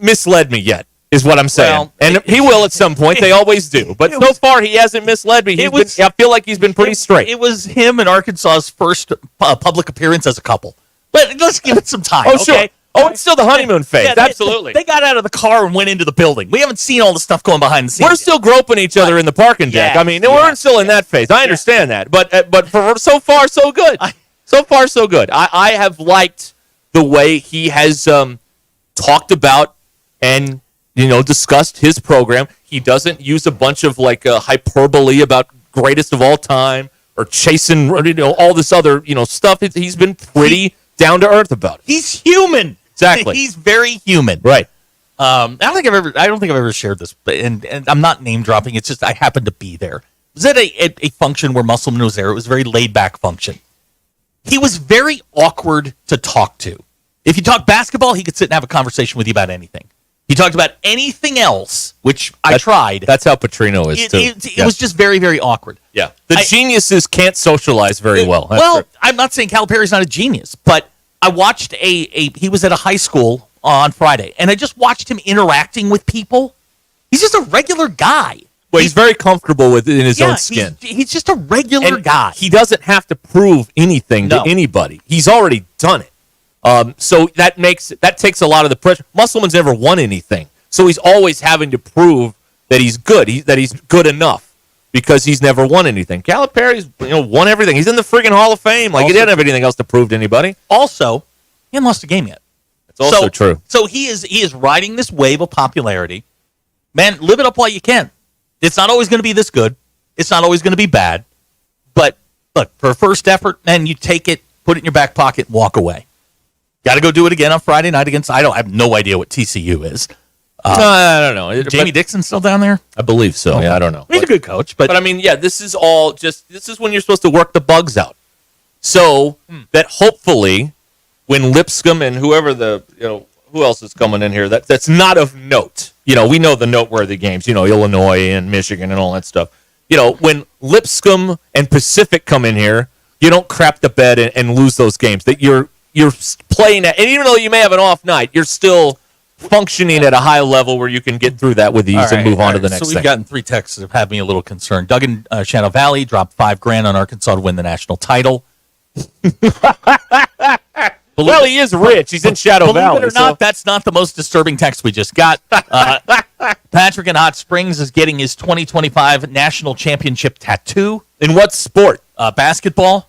[SPEAKER 10] misled me yet, is what I'm saying. And he will at some point. They always do. But so far, he hasn't misled me. I feel like he's been pretty straight.
[SPEAKER 11] It was him and Arkansas's first public appearance as a couple. But let's give it some time.
[SPEAKER 10] Oh, sure.
[SPEAKER 11] Okay?
[SPEAKER 10] Oh, it's still the honeymoon phase.
[SPEAKER 11] Yeah,
[SPEAKER 10] Absolutely.
[SPEAKER 11] They got out of the car and went into the building. We haven't seen all the stuff going behind the scenes.
[SPEAKER 10] We're still groping each other in the parking deck.
[SPEAKER 11] Yes,
[SPEAKER 10] I mean, we're still in that phase. I understand that. But for so far, so good. So far, so good. I have liked the way he has talked about and, discussed his program. He doesn't use a bunch of, hyperbole about greatest of all time or chasing, all this other, stuff. He's been pretty down to earth about it.
[SPEAKER 11] He's human.
[SPEAKER 10] Exactly.
[SPEAKER 11] He's very human.
[SPEAKER 10] Right.
[SPEAKER 11] I don't think I've ever shared this, and I'm not name dropping. It's just I happened to be there. It was at a function where Musselman was there. It was a very laid back function. He was very awkward to talk to. If you talk basketball, he could sit and have a conversation with you about anything. He talked about anything else, which I tried.
[SPEAKER 10] That's how Petrino is, too.
[SPEAKER 11] It was just very, very awkward.
[SPEAKER 10] Yeah. The geniuses can't socialize very well.
[SPEAKER 11] Well, I'm not saying Calipari's not a genius, but I watched he was at a high school on Friday, and I just watched him interacting with people. He's just a regular guy.
[SPEAKER 10] Well, he's very comfortable in his own skin.
[SPEAKER 11] He's just a regular guy.
[SPEAKER 10] He doesn't have to prove anything to anybody. He's already done it. So that takes a lot of the pressure. Musselman's never won anything, so he's always having to prove that he's good, that he's good enough, because he's never won anything. Calipari's won everything. He's in the friggin' Hall of Fame. He didn't have anything else to prove to anybody.
[SPEAKER 11] Also, he hasn't lost a game yet.
[SPEAKER 10] That's also true.
[SPEAKER 11] So he is riding this wave of popularity. Man, live it up while you can. It's not always going to be this good. It's not always going to be bad. But look, for a first effort, man, you take it, put it in your back pocket, and walk away. Got to go do it again on Friday night against. I have no idea what TCU is.
[SPEAKER 10] I don't know.
[SPEAKER 11] Jamie Dixon's still down there?
[SPEAKER 10] I believe so. Yeah, I don't know.
[SPEAKER 11] He's a good coach, but
[SPEAKER 10] I mean, this is when you're supposed to work the bugs out. So that hopefully, when Lipscomb and whoever who else is coming in here that's not of note. We know the noteworthy games. Illinois and Michigan and all that stuff. When Lipscomb and Pacific come in here, you don't crap the bed and lose those games. That you're playing at, and even though you may have an off night, you're still functioning at a high level where you can get through that with ease and move on to the next thing.
[SPEAKER 11] So we've gotten 3 texts that have me a little concerned. Doug in Shadow Valley dropped $5,000 on Arkansas to win the national title.
[SPEAKER 10] Well, he is rich. He's in Shadow Valley.
[SPEAKER 11] Believe it or not, that's not the most disturbing text we just got. Patrick in Hot Springs is getting his 2025 national championship tattoo.
[SPEAKER 10] In what sport?
[SPEAKER 11] Basketball.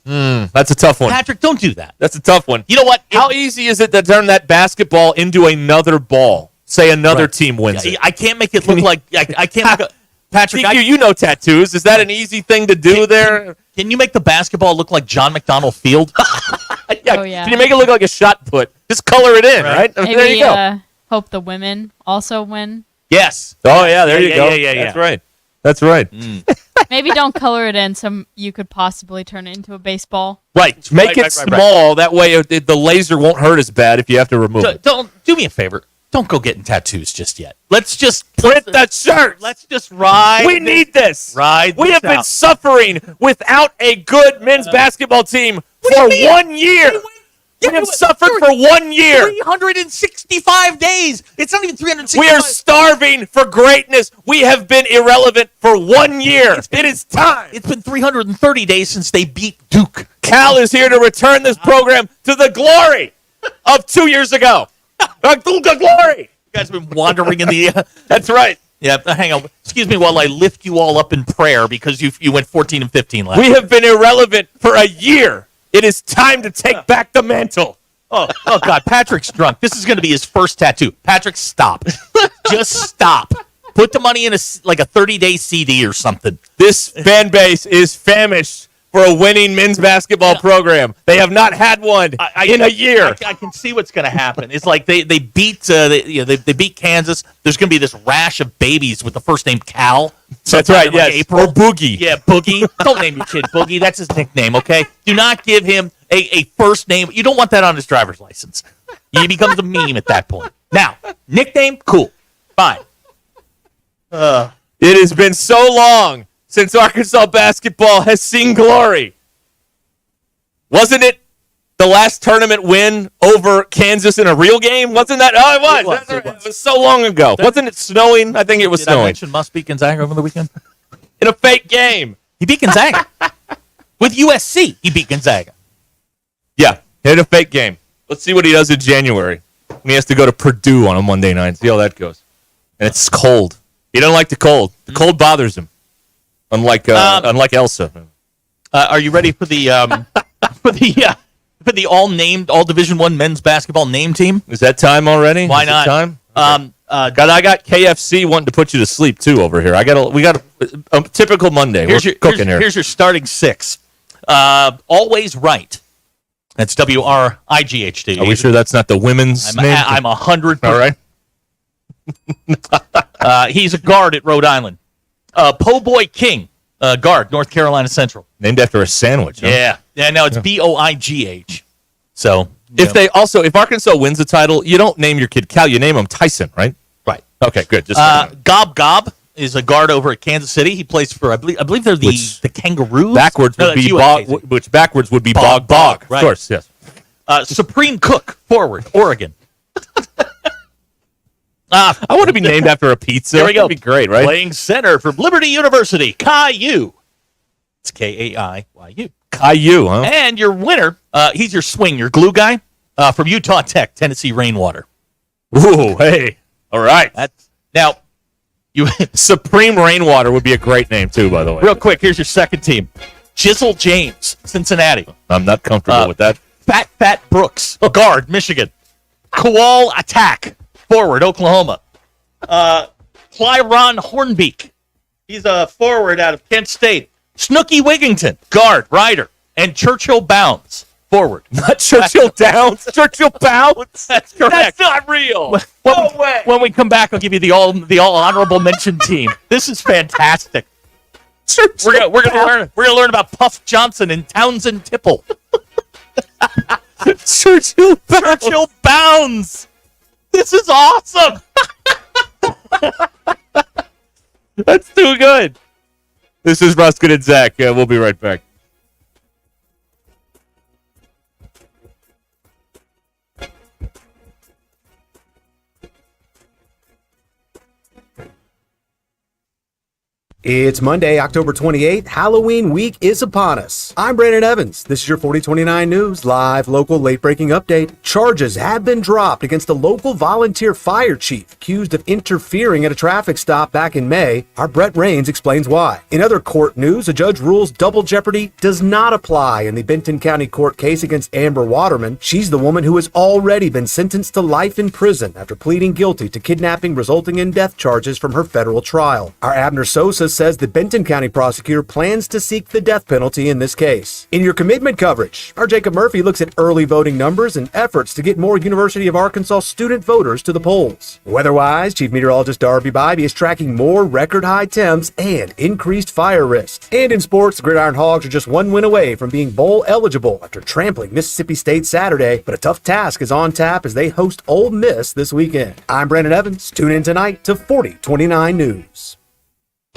[SPEAKER 10] That's a tough one.
[SPEAKER 11] Patrick, don't do that.
[SPEAKER 10] That's a tough one.
[SPEAKER 11] You know what?
[SPEAKER 10] How easy is it to turn that basketball into another ball? Say another team wins it.
[SPEAKER 11] I can't make it look like I can't make Patrick,
[SPEAKER 10] you know tattoos. Is that an easy thing to do there?
[SPEAKER 11] Can you make the basketball look like John McDonald Field?
[SPEAKER 10] Yeah. Can you make it look like a shot put? Just color it in, right?
[SPEAKER 4] Maybe,
[SPEAKER 10] there you go.
[SPEAKER 4] Hope the women also win.
[SPEAKER 11] Yes.
[SPEAKER 10] Oh, yeah, there you go.
[SPEAKER 11] Yeah.
[SPEAKER 10] That's right. That's right.
[SPEAKER 4] Maybe don't color it in so you could possibly turn it into a baseball.
[SPEAKER 10] Right. Make it small. That way the laser won't hurt as bad if you have to remove it.
[SPEAKER 11] Don't do me a favor. Don't go getting tattoos just yet. Let's just
[SPEAKER 10] print the shirt.
[SPEAKER 11] Let's just ride.
[SPEAKER 10] We need this.
[SPEAKER 11] We
[SPEAKER 10] have been suffering without a good men's basketball team for 1 year. We have suffered for 1 year.
[SPEAKER 11] 365 days. It's not even 365.
[SPEAKER 10] We are starving for greatness. We have been irrelevant for 1 year. It is time.
[SPEAKER 11] It's been 330 days since they beat Duke.
[SPEAKER 10] Cal is here to return this program to the glory of 2 years ago. Glory.
[SPEAKER 11] You guys have been wandering in the...
[SPEAKER 10] That's right.
[SPEAKER 11] Yeah, hang on. Excuse me while I lift you all up in prayer because you went 14 and 15 last
[SPEAKER 10] We have been irrelevant for a year. It is time to take back the mantle.
[SPEAKER 11] Oh, God. Patrick's drunk. This is going to be his first tattoo. Patrick, stop. Just stop. Put the money in a 30-day CD or something.
[SPEAKER 10] This fan base is famished for a winning men's basketball program. They have not had one in a year.
[SPEAKER 11] I can see what's going to happen. It's like they beat they beat Kansas. There's going to be this rash of babies with the first name Cal.
[SPEAKER 10] That's right. Yes.
[SPEAKER 11] April.
[SPEAKER 10] Or Boogie.
[SPEAKER 11] Yeah, Boogie. Don't name your kid Boogie. That's his nickname. Okay. Do not give him a first name. You don't want that on his driver's license. He becomes a meme at that point. Now, nickname, cool, fine.
[SPEAKER 10] It has been so long since Arkansas basketball has seen glory. Wasn't it the last tournament win over Kansas in a real game? Wasn't that? Oh, it was. It was so long ago. Wasn't it snowing? I think it was snowing.
[SPEAKER 11] I mention must beat Gonzaga over the weekend?
[SPEAKER 10] In a fake game.
[SPEAKER 11] He beat Gonzaga. With USC, he beat Gonzaga.
[SPEAKER 10] Yeah, in a fake game. Let's see what he does in January. He has to go to Purdue on a Monday night. See how that goes. And it's cold. He doesn't like the cold. The cold bothers him. Unlike Elsa.
[SPEAKER 11] Are you ready for the for the all Division I men's basketball name team?
[SPEAKER 10] Is that time already?
[SPEAKER 11] Why not?
[SPEAKER 10] Time? I got KFC wanting to put you to sleep too over here. We got a typical Monday. We're cooking here.
[SPEAKER 11] Here's your starting six. Always Right. That's WRIGHT.
[SPEAKER 10] Are we sure that's not the women's name?
[SPEAKER 11] I'm 100%.
[SPEAKER 10] All
[SPEAKER 11] right. He's a guard at Rhode Island. Po' Boy King, guard, North Carolina Central.
[SPEAKER 10] Named after a sandwich. Huh?
[SPEAKER 11] Yeah. No, it's BOIGH. So
[SPEAKER 10] if Arkansas wins the title, you don't name your kid Cal. You name him Tyson, right?
[SPEAKER 11] Right.
[SPEAKER 10] Okay, good. Just
[SPEAKER 11] Gob Gob is a guard over at Kansas City. He plays for I believe they're the Kangaroos.
[SPEAKER 10] Backwards would be which backwards would be Bog.
[SPEAKER 11] Right.
[SPEAKER 10] Of course, yes.
[SPEAKER 11] Supreme Cook, forward, Oregon.
[SPEAKER 10] I want to be named after a pizza.
[SPEAKER 11] There we go.
[SPEAKER 10] That'd be great, right?
[SPEAKER 11] Playing center for Liberty University, Caillou. It's Kaiyu.
[SPEAKER 10] Caillou, huh?
[SPEAKER 11] And your winner, he's your swing, your glue guy from Utah Tech, Tennessee Rainwater.
[SPEAKER 10] Ooh, hey. All right.
[SPEAKER 11] Now,
[SPEAKER 10] Supreme Rainwater would be a great name, too, by the way.
[SPEAKER 11] Real quick, here's your second team. Jizzle James, Cincinnati.
[SPEAKER 10] I'm not comfortable with that.
[SPEAKER 11] Fat Brooks, guard, Michigan. Koal Attack, forward, Oklahoma. Clyron Hornbeak, he's a forward out of Kent State. Snooky Wigington, guard, Ryder. And Churchill Bounds, forward.
[SPEAKER 10] Not Churchill Downs, Churchill Bounds.
[SPEAKER 11] That's correct.
[SPEAKER 10] That's not real.
[SPEAKER 11] No way. When we come back, I'll give you the all honorable mention team. This is fantastic. We're gonna learn about Puff Johnson and Townsend Tipple.
[SPEAKER 10] Churchill
[SPEAKER 11] Bounds. This is awesome.
[SPEAKER 10] That's too good. This is Ruscin and Zach. We'll be right back.
[SPEAKER 9] It's Monday, October 28th. Halloween week is upon us. I'm Brandon Evans. This is your 4029 News live local late-breaking update. Charges have been dropped against a local volunteer fire chief accused of interfering at a traffic stop back in May. Our Brett Rains explains why. In other court news, a judge rules double jeopardy does not apply in the Benton County Court case against Amber Waterman. She's the woman who has already been sentenced to life in prison after pleading guilty to kidnapping resulting in death charges from her federal trial. Our Abner Sosa says the Benton County prosecutor plans to seek the death penalty in this case. In your commitment coverage, our Jacob Murphy looks at early voting numbers and efforts to get more University of Arkansas student voters to the polls. Weather-wise, Chief Meteorologist Darby Bybee is tracking more record-high temps and increased fire risk. And in sports, the Gridiron Hogs are just one win away from being bowl eligible after trampling Mississippi State Saturday, but a tough task is on tap as they host Ole Miss this weekend. I'm Brandon Evans. Tune in tonight to 4029 News.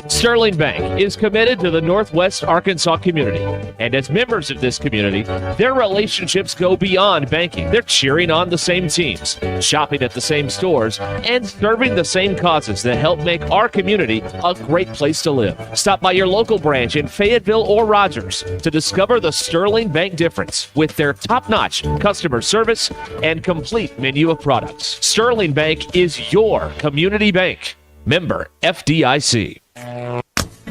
[SPEAKER 23] Sterling Bank is committed to the Northwest Arkansas community, and as members of this community, their relationships go beyond banking. They're cheering on the same teams, shopping at the same stores, and serving the same causes that help make our community a great place to live. Stop by your local branch in Fayetteville or Rogers to discover the Sterling Bank difference with their top-notch customer service and complete menu of products. Sterling Bank is your community bank. Member FDIC.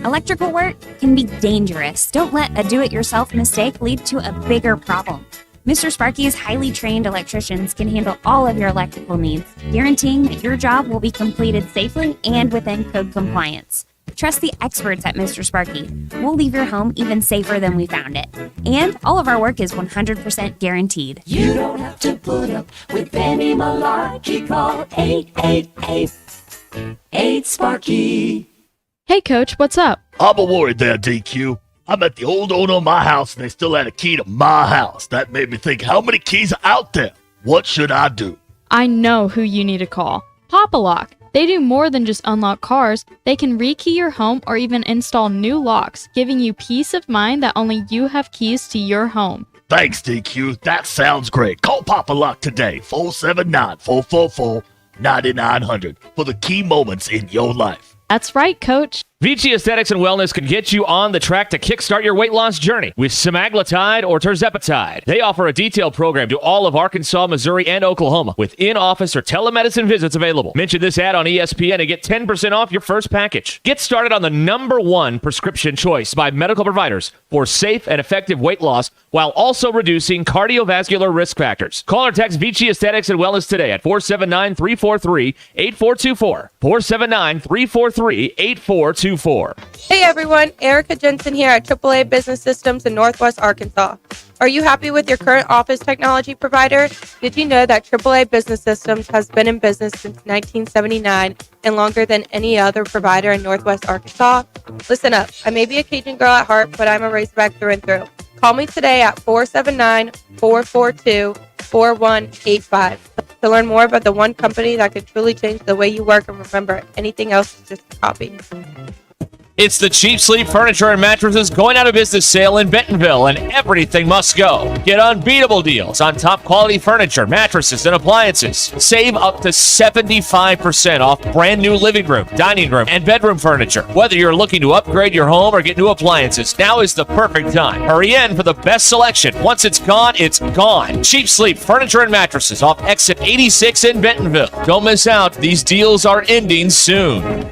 [SPEAKER 13] Electrical work can be dangerous. Don't let a do-it-yourself mistake lead to a bigger problem. Mr. Sparky's highly trained electricians can handle all of your electrical needs, guaranteeing that your job will be completed safely and within code compliance. Trust the experts at Mr. Sparky. We'll leave your home even safer than we found it. And all of our work is 100% guaranteed.
[SPEAKER 15] You don't have to put up with any malarkey. Call 888-8-SPARKY.
[SPEAKER 4] Hey, Coach, what's up?
[SPEAKER 24] I'm a worried there, DQ. I'm at the old owner of my house, and they still had a key to my house. That made me think, how many keys are out there? What should I do?
[SPEAKER 4] I know who you need to call. Pop-A-Lock. They do more than just unlock cars. They can rekey your home or even install new locks, giving you peace of mind that only you have keys to your home.
[SPEAKER 24] Thanks, DQ. That sounds great. Call Pop-A-Lock today, 479-444-9900, for the key moments in your life.
[SPEAKER 4] That's right, Coach.
[SPEAKER 23] Vici Aesthetics and Wellness can get you on the track to kickstart your weight loss journey with semaglutide or tirzepatide. They offer a detailed program to all of Arkansas, Missouri, and Oklahoma with in-office or telemedicine visits available. Mention this ad on ESPN and get 10% off your first package. Get started on the #1 prescription choice by medical providers for safe and effective weight loss while also reducing cardiovascular risk factors. Call or text Vici Aesthetics and Wellness today at 479-343-8424. 479-343-8424.
[SPEAKER 22] Hey everyone, Erica Jensen here at AAA Business Systems in Northwest Arkansas. Are you happy with your current office technology provider? Did you know that AAA Business Systems has been in business since 1979 and longer than any other provider in Northwest Arkansas? Listen up, I may be a Cajun girl at heart, but I'm a Razorback through and through. Call me today at 479-442-4185 to learn more about the one company that can truly change the way you work and remember anything else is just a copy.
[SPEAKER 23] It's the Cheap Sleep Furniture and Mattresses going out of business sale in Bentonville, and everything must go. Get unbeatable deals on top quality furniture, mattresses, and appliances. Save up to 75% off brand new living room, dining room, and bedroom furniture. Whether you're looking to upgrade your home or get new appliances, now is the perfect time. Hurry in for the best selection. Once it's gone, it's gone. Cheap Sleep Furniture and Mattresses off exit 86 in Bentonville. Don't miss out. These deals are ending soon.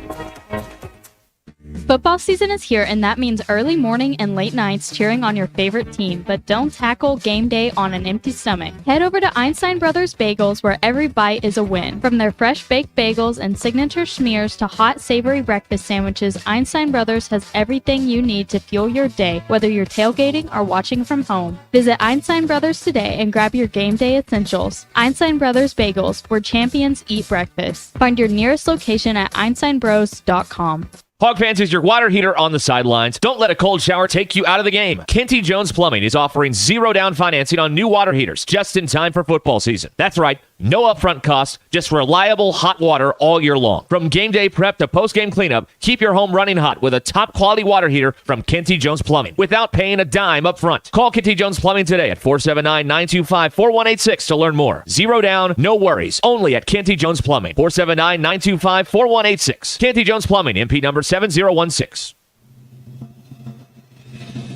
[SPEAKER 4] Football season is here, and that means early morning and late nights cheering on your favorite team, but don't tackle game day on an empty stomach. Head over to Einstein Brothers Bagels, where every bite is a win. From their fresh baked bagels and signature schmears to hot savory breakfast sandwiches, Einstein Brothers has everything you need to fuel your day, whether you're tailgating or watching from home. Visit Einstein Brothers today and grab your game day essentials. Einstein Brothers Bagels, where champions eat breakfast. Find your nearest location at einsteinbros.com.
[SPEAKER 23] Hog Fans is your water heater on the sidelines. Don't let a cold shower take you out of the game. Kenty Jones Plumbing is offering 0 down financing on new water heaters just in time for football season. That's right, no upfront costs, just reliable hot water all year long. From game day prep to post-game cleanup, keep your home running hot with a top-quality water heater from Kenty Jones Plumbing without paying a dime up front. Call Kenty Jones Plumbing today at 479-925-4186 to learn more. 0 down, no worries, only at Kenty Jones Plumbing. 479-925-4186. Kenty Jones Plumbing, MP number 7016.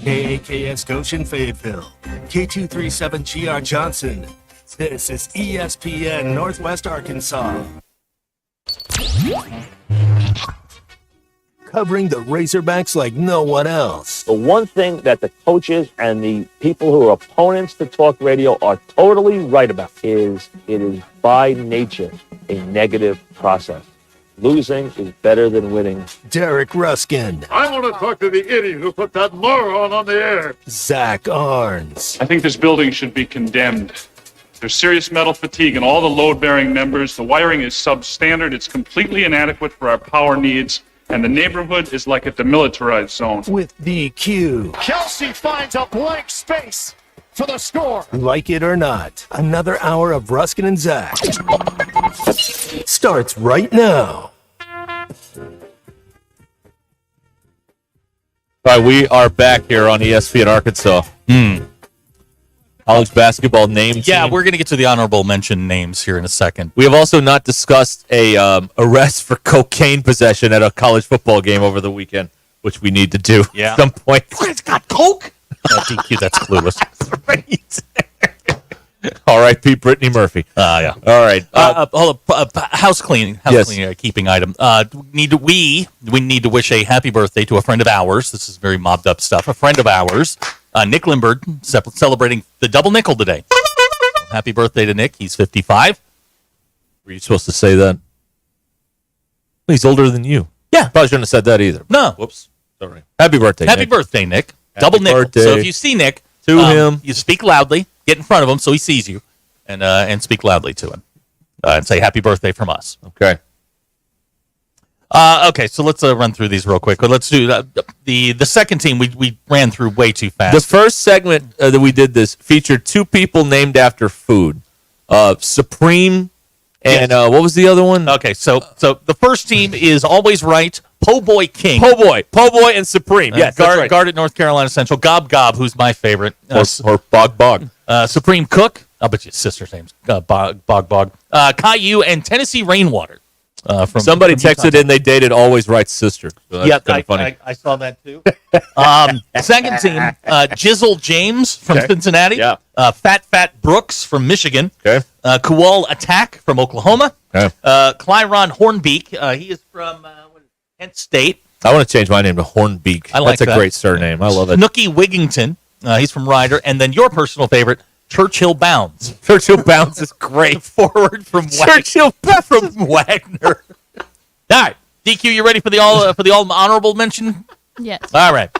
[SPEAKER 26] KAKS Goshen Fayetteville, K237GR Johnson. This is ESPN Northwest Arkansas. Covering the Razorbacks like no one else.
[SPEAKER 14] The one thing that the coaches and the people who are opponents to talk radio are totally right about is it is by nature a negative process. Losing is better than winning.
[SPEAKER 26] Derek Ruscin.
[SPEAKER 24] I want to talk to the idiot who put that moron on the air.
[SPEAKER 26] Zach Arns.
[SPEAKER 16] I think this building should be condemned. There's serious metal fatigue in all the load-bearing members. The wiring is substandard. It's completely inadequate for our power needs. And the neighborhood is like a demilitarized zone.
[SPEAKER 26] With DQ.
[SPEAKER 24] Kelsey finds a blank space for the score.
[SPEAKER 26] Like it or not, another hour of Ruscin and Zach starts right now.
[SPEAKER 10] All right, we are back here on ESPN Arkansas. College basketball names.
[SPEAKER 11] Yeah, we're going to get to the honorable mention names here in a second.
[SPEAKER 10] We have also not discussed a arrest for cocaine possession at a college football game over the weekend, which we need to do at some point.
[SPEAKER 11] It's got coke? DQ, that's clueless.
[SPEAKER 10] R.I.P. Brittany Murphy.
[SPEAKER 11] Yeah.
[SPEAKER 10] All right.
[SPEAKER 11] Hold up. House cleaning, keeping item. We need to wish a happy birthday to a friend of ours. This is very mobbed up stuff. A friend of ours, Nick Lindbergh, celebrating the double nickel today. Happy birthday to Nick. He's 55.
[SPEAKER 10] Were you supposed to say that? He's older than you.
[SPEAKER 11] Yeah.
[SPEAKER 10] Probably shouldn't have said that either.
[SPEAKER 11] No.
[SPEAKER 10] Whoops. Sorry. Happy birthday,
[SPEAKER 11] Happy
[SPEAKER 10] Nick.
[SPEAKER 11] birthday, Nick.
[SPEAKER 10] Happy
[SPEAKER 11] Double nickel.
[SPEAKER 10] birthday
[SPEAKER 11] So if you see Nick,
[SPEAKER 10] to him,
[SPEAKER 11] you speak loudly, get in front of him so he sees you, and speak loudly to him. And say happy birthday from us.
[SPEAKER 10] Okay.
[SPEAKER 11] Okay, so let's run through these real quick. Let's do the second team we ran through way too fast.
[SPEAKER 10] The first segment that we did this featured two people named after food. Supreme and what was the other one?
[SPEAKER 11] Okay, so the first team is always right. Po' Boy King.
[SPEAKER 10] Po' Boy and Supreme. Yes, that's right.
[SPEAKER 11] Guard at North Carolina Central. Gob Gob, who's my favorite.
[SPEAKER 10] Or Bog Bog.
[SPEAKER 11] Supreme Cook. I'll bet you his sister's name's Bog Bog. Caillou and Tennessee Rainwater.
[SPEAKER 10] Somebody
[SPEAKER 11] from
[SPEAKER 10] texted in they dated Always Right's sister. So that's kind of funny.
[SPEAKER 11] I saw that too. Second team, Jizzle James from Cincinnati.
[SPEAKER 10] Yeah.
[SPEAKER 11] Fat Brooks from Michigan.
[SPEAKER 10] Okay.
[SPEAKER 11] Kual Attack from Oklahoma.
[SPEAKER 10] Okay.
[SPEAKER 11] Clyron Hornbeak. He is from Kent State.
[SPEAKER 10] I want to change my name to Hornbeak.
[SPEAKER 11] I like
[SPEAKER 10] That's a
[SPEAKER 11] that.
[SPEAKER 10] great surname. I love it.
[SPEAKER 11] Snooky Wigington. He's from Ryder. And then your personal favorite, Churchill Bounds.
[SPEAKER 10] Churchill Bounds is great.
[SPEAKER 11] Forward from
[SPEAKER 10] Churchill
[SPEAKER 11] from Wagner. All right, DQ, you ready for the all honorable mention?
[SPEAKER 4] Yes.
[SPEAKER 11] All right.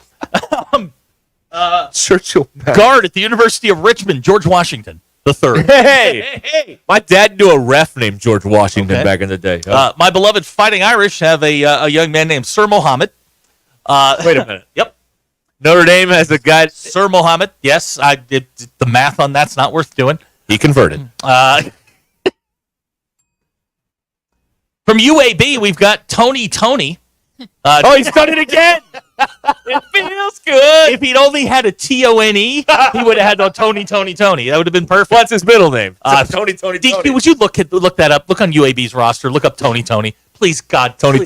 [SPEAKER 10] Churchill Bounds.
[SPEAKER 11] Guard at the University of Richmond, George Washington III.
[SPEAKER 10] Hey! My dad knew a ref named George Washington back in the day.
[SPEAKER 11] My beloved Fighting Irish have a young man named Sir Mohammed.
[SPEAKER 10] Wait a minute.
[SPEAKER 11] Yep.
[SPEAKER 10] Notre Dame has a guy.
[SPEAKER 11] Sir Mohammed. Yes, I did the math on that's not worth doing.
[SPEAKER 10] He converted.
[SPEAKER 11] From UAB, we've got Tony.
[SPEAKER 10] Oh, he's done it again. It feels good.
[SPEAKER 11] If he'd only had a T-O-N-E, he would have had no Tony. That would have been perfect.
[SPEAKER 10] What's his middle name? Tony.
[SPEAKER 11] DQ, would you look that up? Look on UAB's roster. Look up Tony. Please, God.
[SPEAKER 10] Tony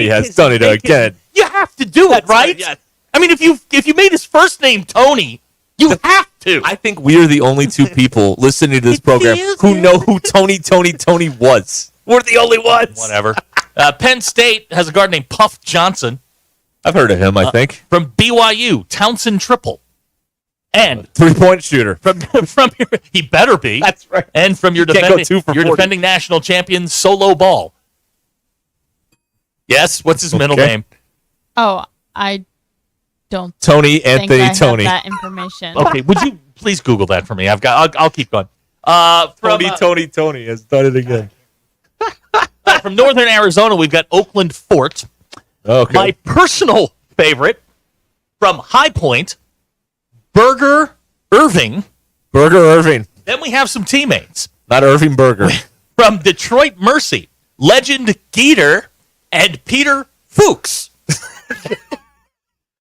[SPEAKER 10] has done it again.
[SPEAKER 11] You have to do it, right?
[SPEAKER 10] Yes.
[SPEAKER 11] I mean, if you made his first name Tony, you have to.
[SPEAKER 10] I think we are the only two people listening to this program who know who Tony was. We're the only ones.
[SPEAKER 11] Whatever. Penn State has a guard named Puff Johnson.
[SPEAKER 10] I've heard of him, I think.
[SPEAKER 11] From BYU, Townsend Triple. And
[SPEAKER 10] three-point shooter.
[SPEAKER 11] From he better be.
[SPEAKER 10] That's right.
[SPEAKER 11] And from your defending national champion, Solo Ball. Yes, what's his middle name?
[SPEAKER 4] Oh, I don't.
[SPEAKER 10] Tony Anthony
[SPEAKER 4] think I
[SPEAKER 10] Tony.
[SPEAKER 4] have that information.
[SPEAKER 11] Okay, would you please Google that for me? I'll keep going.
[SPEAKER 10] Tony has done it again.
[SPEAKER 11] From Northern Arizona, we've got Oakland Fort.
[SPEAKER 10] Okay.
[SPEAKER 11] My personal favorite from High Point, Burger Irving. Then we have some teammates.
[SPEAKER 10] Not Irving Burger.
[SPEAKER 11] From Detroit Mercy, Legend Geeter and Peter Fuchs.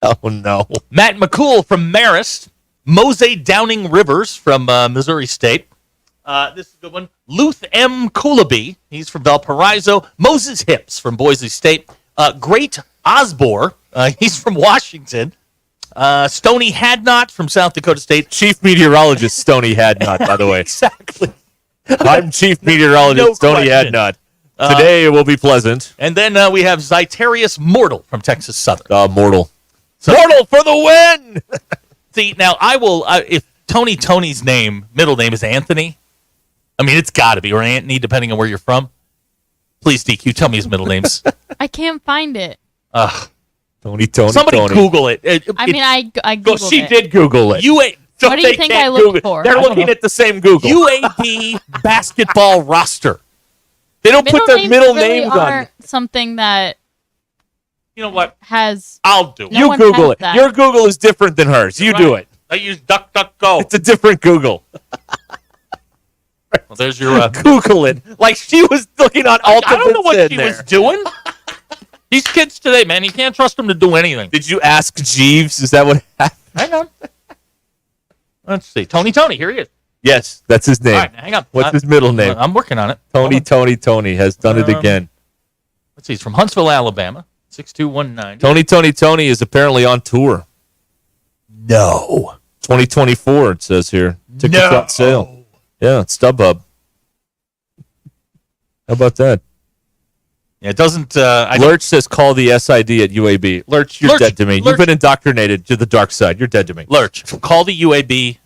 [SPEAKER 10] Oh, no.
[SPEAKER 11] Matt McCool from Marist. Mose Downing Rivers from Missouri State. This is a good one. Luth M. Coolabee. He's from Valparaiso. Moses Hips from Boise State. Great Osbor. He's from Washington. Stoney Hadnot from South Dakota State.
[SPEAKER 10] Chief meteorologist Stoney Hadnot, by the way.
[SPEAKER 11] Exactly.
[SPEAKER 10] I'm chief meteorologist Stoney Hadnot. Today it will be pleasant.
[SPEAKER 11] And then we have Zyterius Mortal from Texas Southern.
[SPEAKER 10] Mortal for the win!
[SPEAKER 11] See, now I will, if Tony's middle name is Anthony, I mean, it's got to be, or Anthony, depending on where you're from. Please, DQ, tell me his middle names.
[SPEAKER 4] I can't find it.
[SPEAKER 10] Tony.
[SPEAKER 11] Somebody Google it.
[SPEAKER 4] I Googled
[SPEAKER 10] she
[SPEAKER 4] it.
[SPEAKER 10] did Google it.
[SPEAKER 4] What do you think I looked for?
[SPEAKER 10] They're looking at the same Google.
[SPEAKER 11] UAB basketball roster.
[SPEAKER 10] They don't put their middle
[SPEAKER 4] really
[SPEAKER 10] names on.
[SPEAKER 4] aren't something that
[SPEAKER 11] you know what
[SPEAKER 4] has.
[SPEAKER 11] I'll do.
[SPEAKER 4] No
[SPEAKER 10] You
[SPEAKER 4] one
[SPEAKER 10] Google
[SPEAKER 4] has
[SPEAKER 10] it.
[SPEAKER 4] that.
[SPEAKER 10] Your Google is different than hers. You do it.
[SPEAKER 11] I use DuckDuckGo.
[SPEAKER 10] It's a different Google.
[SPEAKER 11] Well, there's your
[SPEAKER 10] Google it. Like she was looking on
[SPEAKER 11] I
[SPEAKER 10] ultimate.
[SPEAKER 11] don't know what she was doing. These kids today, man, you can't trust them to do anything.
[SPEAKER 10] Did you ask Jeeves? Is that what happened?
[SPEAKER 11] Hang on. Let's see. Tony, here he is.
[SPEAKER 10] Yes, that's his name.
[SPEAKER 11] All right, hang on.
[SPEAKER 10] What's his middle name?
[SPEAKER 11] I'm working on it.
[SPEAKER 10] Tony has done it again.
[SPEAKER 11] Let's see. He's from Huntsville, Alabama. 62190.
[SPEAKER 10] Tony is apparently on tour.
[SPEAKER 11] No.
[SPEAKER 10] 2024, it says here. Tickets on sale. Yeah, it's StubHub. How about that?
[SPEAKER 11] Yeah, it doesn't.
[SPEAKER 10] Lurch says call the SID at UAB. Lurch, you're dead to me. You've been indoctrinated to the dark side. You're dead to me.
[SPEAKER 11] Lurch, call the UAB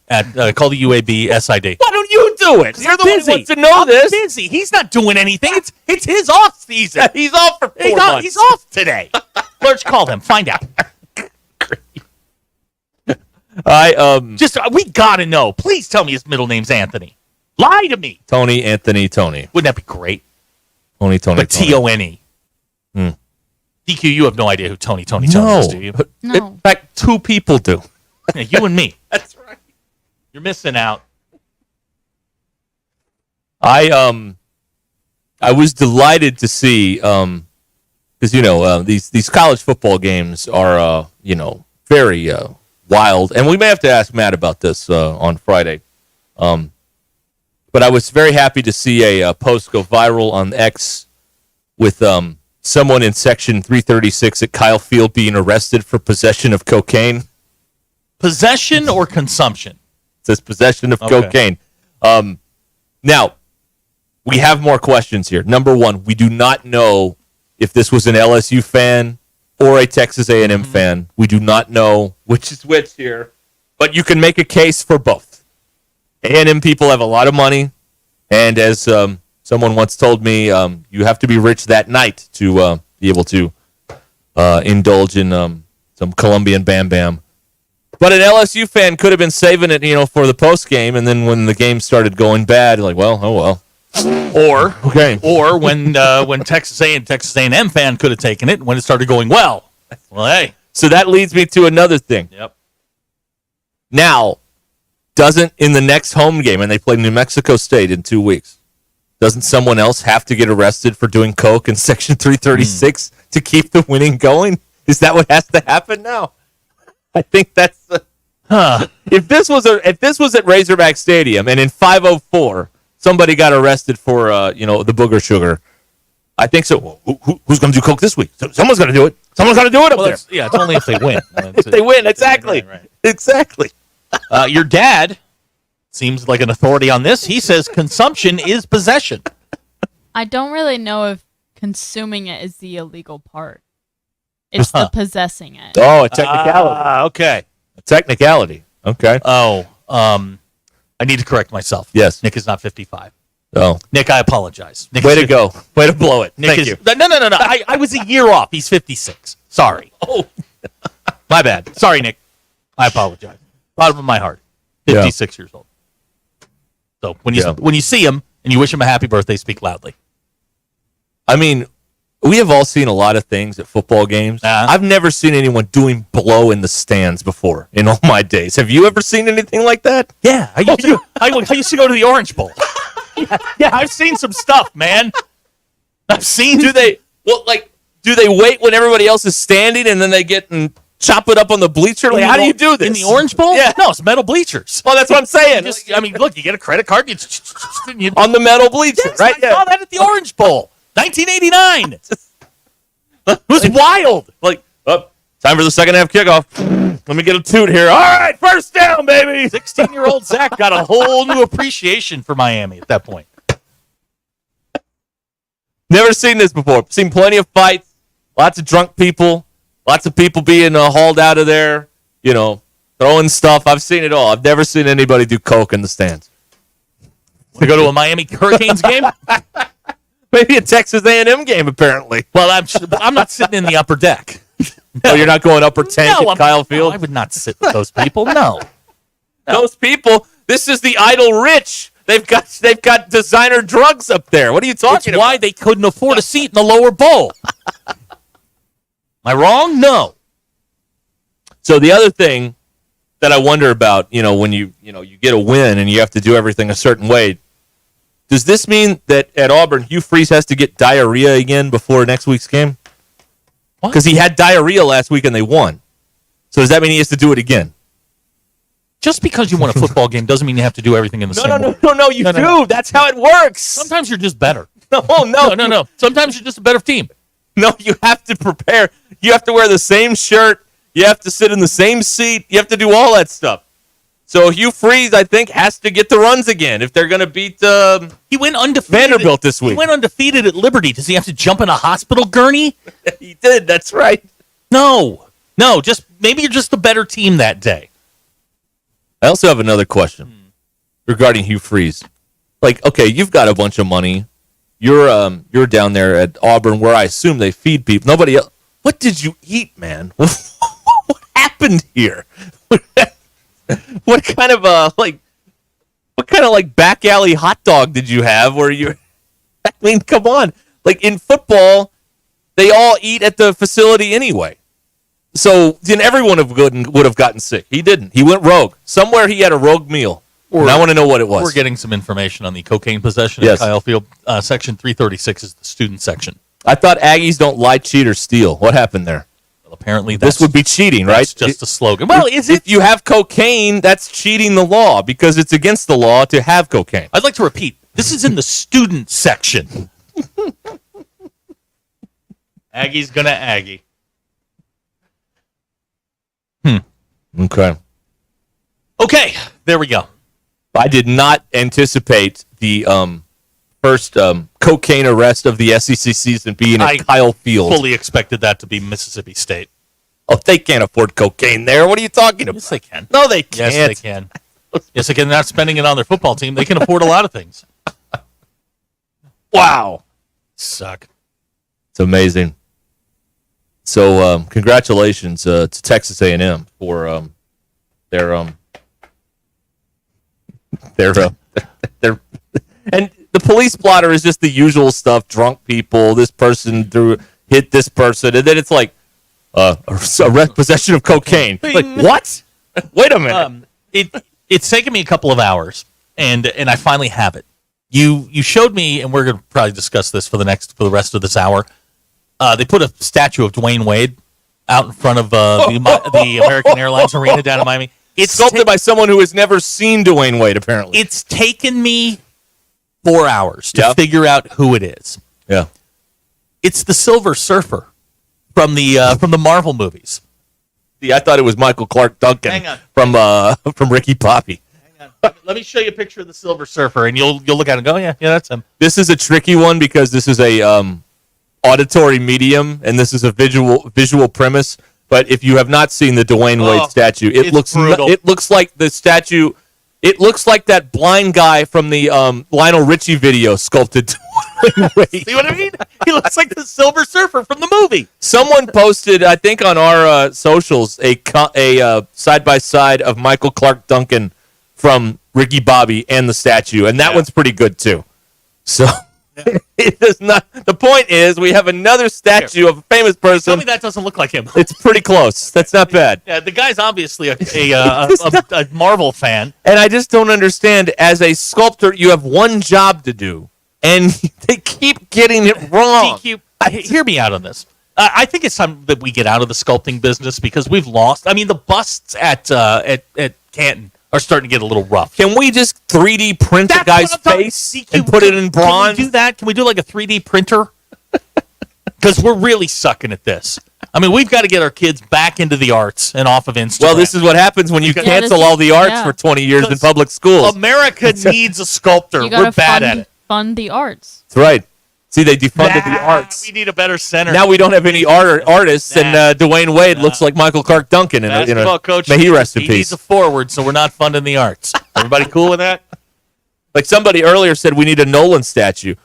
[SPEAKER 11] call the UAB SID.
[SPEAKER 10] Why don't you do it? You're the one who wants to know
[SPEAKER 11] I'm
[SPEAKER 10] this.
[SPEAKER 11] busy. He's not doing anything. It's his off season.
[SPEAKER 10] He's off for 4 months.
[SPEAKER 11] He's off today. Lurch, call them. Find out. We gotta know. Please tell me his middle name's Anthony. Lie to me.
[SPEAKER 10] Tony.
[SPEAKER 11] Wouldn't that be great?
[SPEAKER 10] Tony.
[SPEAKER 11] But Tone. DQ, you have no idea who Tony is, do you?
[SPEAKER 4] No.
[SPEAKER 10] In fact, 2 people do.
[SPEAKER 11] Yeah, you and me.
[SPEAKER 10] That's right.
[SPEAKER 11] You're missing out.
[SPEAKER 10] I was delighted to see because these college football games are very wild, and we may have to ask Matt about this on Friday. But I was very happy to see a post go viral on X with someone in Section 336 at Kyle Field being arrested for possession of cocaine.
[SPEAKER 11] Possession or consumption?
[SPEAKER 10] It says possession of cocaine. Now, we have more questions here. Number one, we do not know if this was an LSU fan or a Texas A&M fan. We do not know which is which here, but you can make a case for both. A&M people have a lot of money, and as someone once told me, you have to be rich that night to be able to indulge in some Colombian Bam Bam. But an LSU fan could have been saving it, for the post game, and then when the game started going bad, like, well, oh well.
[SPEAKER 11] Or when Texas A and Texas A&M fan could have taken it when it started going well. Well, hey.
[SPEAKER 10] So that leads me to another thing.
[SPEAKER 11] Yep.
[SPEAKER 10] Now, doesn't in the next home game, and they play New Mexico State in 2 weeks, doesn't someone else have to get arrested for doing coke in Section 336 to keep the winning going? Is that what has to happen now? I think that's if this was at Razorback Stadium and in 504 somebody got arrested for the booger sugar, I think so. Well, who's going to do coke this week? Someone's going to do it. Someone's going to do it up there.
[SPEAKER 11] It's only if they win.
[SPEAKER 10] If they win, exactly.
[SPEAKER 11] Right.
[SPEAKER 10] Exactly.
[SPEAKER 11] Your dad seems like an authority on this. He says consumption is possession.
[SPEAKER 17] I don't really know if consuming it is the illegal part. It's the possessing it.
[SPEAKER 10] Oh, a technicality.
[SPEAKER 11] Okay.
[SPEAKER 10] A technicality. Okay.
[SPEAKER 11] Oh, I need to correct myself.
[SPEAKER 10] Yes.
[SPEAKER 11] Nick is not 55.
[SPEAKER 10] Oh.
[SPEAKER 11] Nick, I apologize. Nick
[SPEAKER 10] Way to go. Way to blow it.
[SPEAKER 11] Nick
[SPEAKER 10] Thank you.
[SPEAKER 11] No. I was a year off. He's 56. Sorry.
[SPEAKER 10] Oh.
[SPEAKER 11] My bad. Sorry, Nick. I apologize. Bottom of my heart. 56 years old. So when you see him and you wish him a happy birthday, speak loudly.
[SPEAKER 10] I mean, we have all seen a lot of things at football games. I've never seen anyone doing blow in the stands before in all my days. Have you ever seen anything like that?
[SPEAKER 11] Yeah. I used to go to the Orange Bowl. yeah, I've seen some stuff, man. I've seen.
[SPEAKER 10] Do they wait when everybody else is standing and then they get and chop it up on the bleacher? Like, how do you do this?
[SPEAKER 11] In the Orange Bowl?
[SPEAKER 10] Yeah.
[SPEAKER 11] No, it's metal bleachers.
[SPEAKER 10] Well, that's what I'm saying.
[SPEAKER 11] Look, you get a credit card. You
[SPEAKER 10] on the metal bleacher,
[SPEAKER 11] yes,
[SPEAKER 10] right?
[SPEAKER 11] I saw that at the Orange Bowl. 1989. It was wild.
[SPEAKER 10] Like, time for the second half kickoff. Let me get a toot here. All right, first down, baby.
[SPEAKER 11] 16-year-old Zach got a whole new appreciation for Miami at that point.
[SPEAKER 10] Never seen this before. Seen plenty of fights, lots of drunk people, lots of people being hauled out of there, throwing stuff. I've seen it all. I've never seen anybody do coke in the stands.
[SPEAKER 11] To go to a Miami Hurricanes game?
[SPEAKER 10] Maybe a Texas A&M game, apparently.
[SPEAKER 11] Well, I'm not sitting in the upper deck.
[SPEAKER 10] No. Oh, you're not going upper tank at Kyle Field?
[SPEAKER 11] I would not sit with those people. No.
[SPEAKER 10] Those people, this is the idle rich. They've got designer drugs up there. What are you talking about?
[SPEAKER 11] Why they couldn't afford a seat in the lower bowl. Am I wrong? No.
[SPEAKER 10] So the other thing that I wonder about, when you get a win and you have to do everything a certain way, does this mean that at Auburn, Hugh Freeze has to get diarrhea again before next week's game? Because he had diarrhea last week and they won. So does that mean he has to do it again?
[SPEAKER 11] Just because you won a football game doesn't mean you have to do everything in the same way.
[SPEAKER 10] No, you do. No. That's how it works.
[SPEAKER 11] Sometimes you're just better.
[SPEAKER 10] No.
[SPEAKER 11] Sometimes you're just a better team.
[SPEAKER 10] No, you have to prepare. You have to wear the same shirt. You have to sit in the same seat. You have to do all that stuff. So Hugh Freeze, I think, has to get the runs again if they're going to beat
[SPEAKER 11] he went undefeated
[SPEAKER 10] Vanderbilt this week.
[SPEAKER 11] He went undefeated at Liberty. Does he have to jump in a hospital gurney?
[SPEAKER 10] He did. That's right.
[SPEAKER 11] No. Just maybe you're just a better team that day.
[SPEAKER 10] I also have another question regarding Hugh Freeze. Like, okay, you've got a bunch of money. You're down there at Auburn where I assume they feed people. Nobody else. What did you eat, man? What happened here? What kind of back alley hot dog did you have where you I mean, come on. Like in football, they all eat at the facility anyway. So then everyone would have gotten sick. He didn't. He went rogue. Somewhere he had a rogue meal. And I want to know what it was.
[SPEAKER 11] We're getting some information on the cocaine possession
[SPEAKER 10] Yes.
[SPEAKER 11] at Kyle Field. Section 336 is the student section.
[SPEAKER 10] I thought Aggies don't lie, cheat, or steal. What happened there?
[SPEAKER 11] Well, apparently
[SPEAKER 10] this would be cheating, right?
[SPEAKER 11] That's just a slogan. Well, is it?
[SPEAKER 10] If you have cocaine, that's cheating the law because it's against the law to have cocaine.
[SPEAKER 11] I'd like to repeat. This is in the student section. Aggie's gonna Aggie.
[SPEAKER 10] Okay.
[SPEAKER 11] Okay, there we go.
[SPEAKER 10] I did not anticipate the first cocaine arrest of the SEC season being at Kyle Field.
[SPEAKER 11] Fully expected that to be Mississippi State.
[SPEAKER 10] Oh, they can't afford cocaine there. What are you talking about?
[SPEAKER 11] Yes, they can.
[SPEAKER 10] No, they can't.
[SPEAKER 11] Yes, they can. Yes, they can. They're not spending it on their football team. They can afford a lot of things.
[SPEAKER 10] Wow.
[SPEAKER 11] Suck.
[SPEAKER 10] It's amazing. So, congratulations to Texas A&M for their and the police blotter is just the usual stuff. Drunk people. This person hit this person, and then it's like possession of cocaine. Like what? Wait a minute.
[SPEAKER 11] It's taken me a couple of hours, and I finally have it. You showed me, and we're going to probably discuss this for the rest of this hour. They put a statue of Dwayne Wade out in front of the American Airlines Arena down in Miami.
[SPEAKER 10] It's sculpted by someone who has never seen Dwayne Wade, apparently.
[SPEAKER 11] It's taken me 4 hours to figure out who it is.
[SPEAKER 10] Yeah.
[SPEAKER 11] It's the Silver Surfer from the Marvel movies.
[SPEAKER 10] See, I thought it was Michael Clark Duncan from Ricky Bobby.
[SPEAKER 11] Hang on. Let me show you a picture of the Silver Surfer, and you'll look at it and go, yeah, that's him.
[SPEAKER 10] This is a tricky one because this is a auditory medium, and this is a visual premise. But if you have not seen the Dwayne Wade statue, it looks like the statue. It looks like that blind guy from the Lionel Richie video sculpted Dwayne Wade.
[SPEAKER 11] See what I mean? He looks like the Silver Surfer from the movie.
[SPEAKER 10] Someone posted, I think, on our socials a side by side of Michael Clark Duncan from Ricky Bobby and the statue, and that one's pretty good too. So. It does not. The point is, we have another statue of a famous person.
[SPEAKER 11] Tell me that doesn't look like him.
[SPEAKER 10] It's pretty close. That's not bad.
[SPEAKER 11] Yeah, the guy's obviously a Marvel fan.
[SPEAKER 10] And I just don't understand. As a sculptor, you have one job to do, and they keep getting it wrong.
[SPEAKER 11] Hear me out on this. I think it's time that we get out of the sculpting business because we've lost. I mean, the busts at Canton are starting to get a little rough.
[SPEAKER 10] Can we just 3D print the guy's face and put it in bronze?
[SPEAKER 11] Can we do that? Can we do like a 3D printer? Because we're really sucking at this. I mean, we've got to get our kids back into the arts and off of Instagram.
[SPEAKER 10] Well, this is what happens when you cancel all the arts for 20 years in public schools.
[SPEAKER 11] America needs a sculptor. We're bad at it.
[SPEAKER 17] Fund the arts.
[SPEAKER 10] That's right. See, they defunded the arts.
[SPEAKER 11] We need a better center.
[SPEAKER 10] Now we don't have any artists, and Dwayne Wade looks like Michael Clark Duncan.
[SPEAKER 11] Basketball coach,
[SPEAKER 10] may he rest in peace.
[SPEAKER 11] He's a forward, so we're not funding the arts. Everybody cool with that?
[SPEAKER 10] Like somebody earlier said, we need a Nolan statue.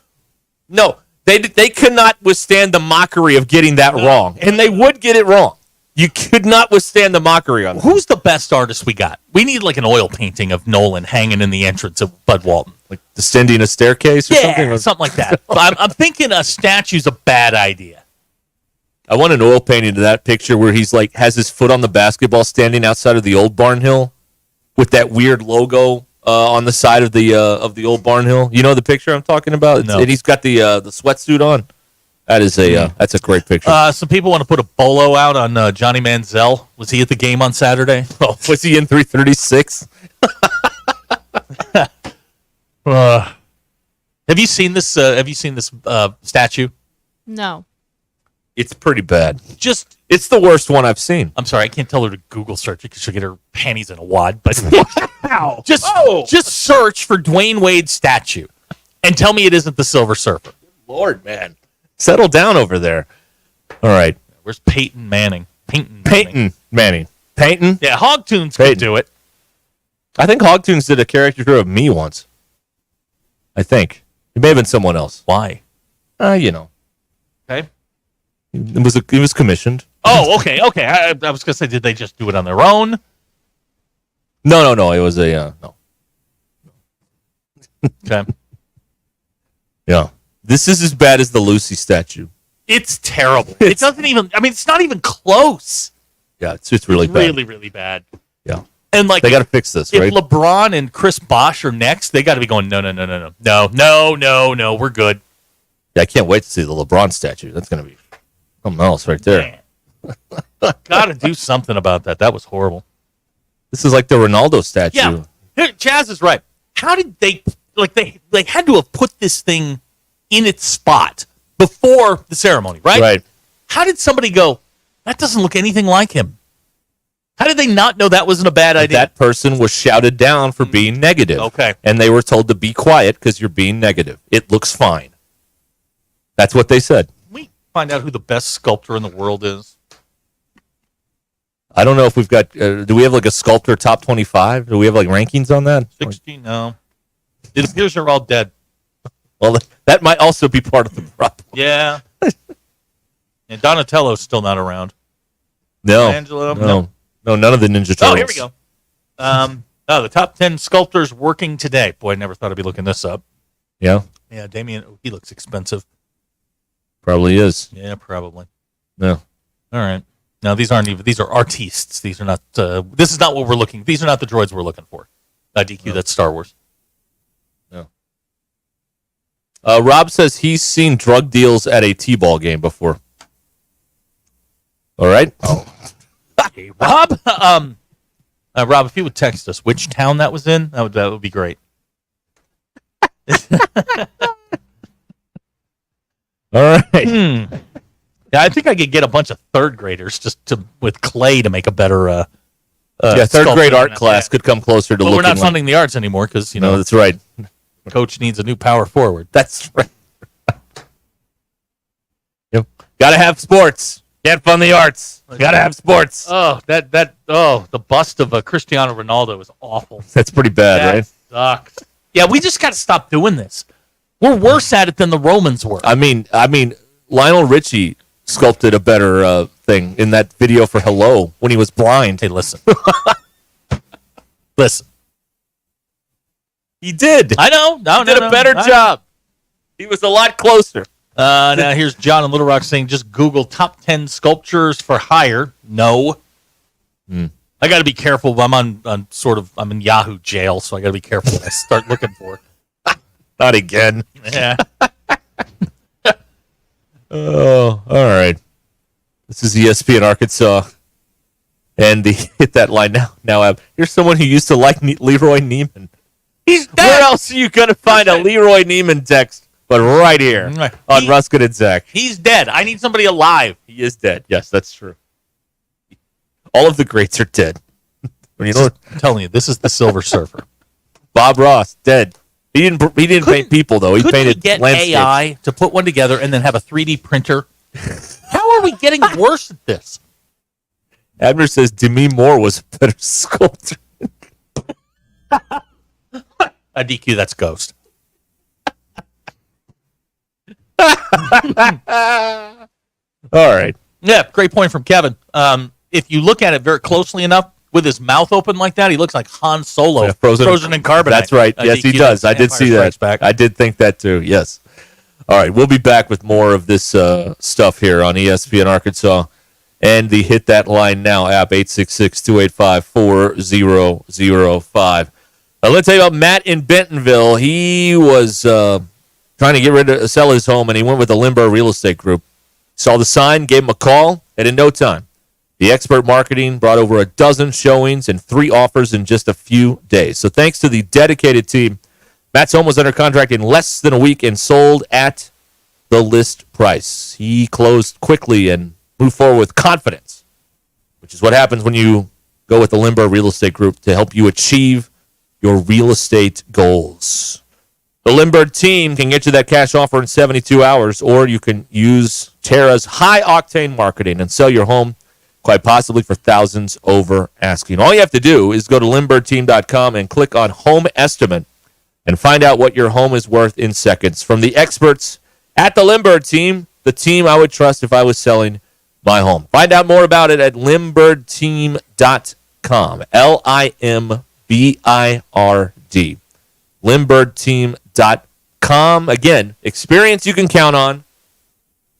[SPEAKER 10] No, they cannot withstand the mockery of getting that wrong, and they would get it wrong. You could not withstand the mockery on that.
[SPEAKER 11] Who's the best artist we got? We need like an oil painting of Nolan hanging in the entrance of Bud Walton.
[SPEAKER 10] Like descending a staircase or something?
[SPEAKER 11] Something like that. I'm thinking a statue's a bad idea.
[SPEAKER 10] I want an oil painting of that picture where he's like has his foot on the basketball standing outside of the old Barnhill with that weird logo on the side of the old Barnhill. You know the picture I'm talking about?
[SPEAKER 11] No.
[SPEAKER 10] And he's got the sweatsuit on. That is that's a great picture.
[SPEAKER 11] Some people want to put a bolo out on Johnny Manziel. Was he at the game on Saturday?
[SPEAKER 10] Oh, was he in 336?
[SPEAKER 11] Have you seen this? Statue?
[SPEAKER 17] No.
[SPEAKER 10] It's pretty bad.
[SPEAKER 11] Just
[SPEAKER 10] it's the worst one I've seen.
[SPEAKER 11] I'm sorry, I can't tell her to Google search it because she'll get her panties in a wad. But just search for Dwayne Wade statue and tell me it isn't the Silver Surfer.
[SPEAKER 10] Lord, man, settle down over there. All right,
[SPEAKER 11] where's Peyton Manning? Peyton
[SPEAKER 10] Manning. Peyton?
[SPEAKER 11] Yeah, Hogtoons could do it.
[SPEAKER 10] I think Hogtoons did a caricature of me once. I think it may have been someone else.
[SPEAKER 11] Why?
[SPEAKER 10] You know.
[SPEAKER 11] Okay.
[SPEAKER 10] It was commissioned.
[SPEAKER 11] Oh, okay. I was gonna say, did they just do it on their own?
[SPEAKER 10] No. It was a no.
[SPEAKER 11] Okay.
[SPEAKER 10] Yeah. This is as bad as the Lucy statue.
[SPEAKER 11] It's terrible. It doesn't even. I mean, it's not even close.
[SPEAKER 10] Yeah, it's really bad.
[SPEAKER 11] Really, really bad.
[SPEAKER 10] Yeah.
[SPEAKER 11] And like
[SPEAKER 10] they got to fix this,
[SPEAKER 11] if
[SPEAKER 10] right?
[SPEAKER 11] LeBron and Chris Bosh are next, they got to be going. No. We're good.
[SPEAKER 10] Yeah, I can't wait to see the LeBron statue. That's gonna be something else right there.
[SPEAKER 11] Got to do something about that. That was horrible.
[SPEAKER 10] This is like the Ronaldo statue.
[SPEAKER 11] Yeah, Chaz is right. How did they they had to have put this thing in its spot before the ceremony, right?
[SPEAKER 10] Right.
[SPEAKER 11] How did somebody go, that doesn't look anything like him? How did they not know that wasn't a bad idea?
[SPEAKER 10] That person was shouted down for being negative.
[SPEAKER 11] Okay.
[SPEAKER 10] And they were told to be quiet because you're being negative. It looks fine. That's what they said.
[SPEAKER 11] Can we find out who the best sculptor in the world is?
[SPEAKER 10] I don't know if we've got, do we have like a sculptor top 25? Do we have like rankings on that?
[SPEAKER 11] 16, no. It appears they're all dead.
[SPEAKER 10] Well, that might also be part of the problem.
[SPEAKER 11] Yeah. And Donatello's still not around.
[SPEAKER 10] No.
[SPEAKER 11] Angelo?
[SPEAKER 10] No, none of the Ninja Turtles.
[SPEAKER 11] Oh, here we go. The top 10 sculptors working today. Boy, I never thought I'd be looking this up.
[SPEAKER 10] Yeah?
[SPEAKER 11] Yeah, Damien, he looks expensive.
[SPEAKER 10] Probably is.
[SPEAKER 11] Yeah, probably.
[SPEAKER 10] No.
[SPEAKER 11] All right. Now, these are artistes. These are not, this is not what we're looking, these are not the droids we're looking for. DQ, that's Star Wars.
[SPEAKER 10] No. Rob says he's seen drug deals at a T-ball game before. All right.
[SPEAKER 11] Oh. Hey, Rob, Rob, if you would text us which town that was in, that would be great.
[SPEAKER 10] All right.
[SPEAKER 11] Yeah, I think I could get a bunch of third graders with clay to make a better.
[SPEAKER 10] Third grade art class could come closer to.
[SPEAKER 11] Well,
[SPEAKER 10] looking
[SPEAKER 11] we're not funding the arts anymore because
[SPEAKER 10] No, that's right.
[SPEAKER 11] Coach needs a new power forward.
[SPEAKER 10] That's right. Yep. Got to have sports. Can't fund the arts. Got to have sports.
[SPEAKER 11] Oh, the bust of Cristiano Ronaldo is awful.
[SPEAKER 10] That's pretty bad,
[SPEAKER 11] That
[SPEAKER 10] right?
[SPEAKER 11] Sucks. Yeah, we just got to stop doing this. We're worse at it than the Romans were.
[SPEAKER 10] I mean, Lionel Richie sculpted a better thing in that video for Hello when he was blind.
[SPEAKER 11] Hey, listen. Listen.
[SPEAKER 10] He did.
[SPEAKER 11] I know.
[SPEAKER 10] He did a better job. He was a lot closer.
[SPEAKER 11] Now here's John in Little Rock saying just Google top 10 sculptures for hire. No. I got to be careful. I'm I'm in Yahoo jail, so I got to be careful what I start looking for.
[SPEAKER 10] Not again.
[SPEAKER 11] Yeah.
[SPEAKER 10] Oh, all right. This is ESPN Arkansas. And the Hit That Line now. Here's someone who used to like Leroy Neiman.
[SPEAKER 11] He's dead.
[SPEAKER 10] Where else are you going to find a Leroy Neiman text but right here on Ruscin and Zach?
[SPEAKER 11] He's dead. I need somebody alive.
[SPEAKER 10] He is dead. Yes, that's true. All of the greats are dead.
[SPEAKER 11] I'm telling you, this is the Silver Surfer.
[SPEAKER 10] Bob Ross, dead. He didn't paint people, though. He painted
[SPEAKER 11] we get
[SPEAKER 10] landscapes.
[SPEAKER 11] AI to put one together and then have a 3D printer? How are we getting worse at this?
[SPEAKER 10] Abner says Demi Moore was a better sculptor.
[SPEAKER 11] DQ, that's Ghost.
[SPEAKER 10] All right.
[SPEAKER 11] Yeah, great point from Kevin. If you look at it very closely enough, with his mouth open like that, he looks like Han Solo, frozen in carbonite.
[SPEAKER 10] That's right. Yes, he does. I did see that. I did think that too. Yes. All right, we'll be back with more of this stuff here on ESPN Arkansas and the Hit That Line Now app, 866-285-4005. Let's tell you about Matt in Bentonville. He was trying to sell his home, and he went with the Lindbergh Real Estate Group. Saw the sign, gave him a call, and in no time, the expert marketing brought over a dozen showings and 3 offers in just a few days. So thanks to the dedicated team, Matt's home was under contract in less than a week and sold at the list price. He closed quickly and moved forward with confidence, which is what happens when you go with the Lindbergh Real Estate Group to help you achieve your real estate goals. The Lindbergh team can get you that cash offer in 72 hours, or you can use Terra's high-octane marketing and sell your home quite possibly for thousands over asking. All you have to do is go to LindberghTeam.com and click on Home Estimate and find out what your home is worth in seconds. From the experts at the Lindbergh Team, the team I would trust if I was selling my home. Find out more about it at LindberghTeam.com. LIMBIRD. LindberghTeam.com. Again, experience you can count on.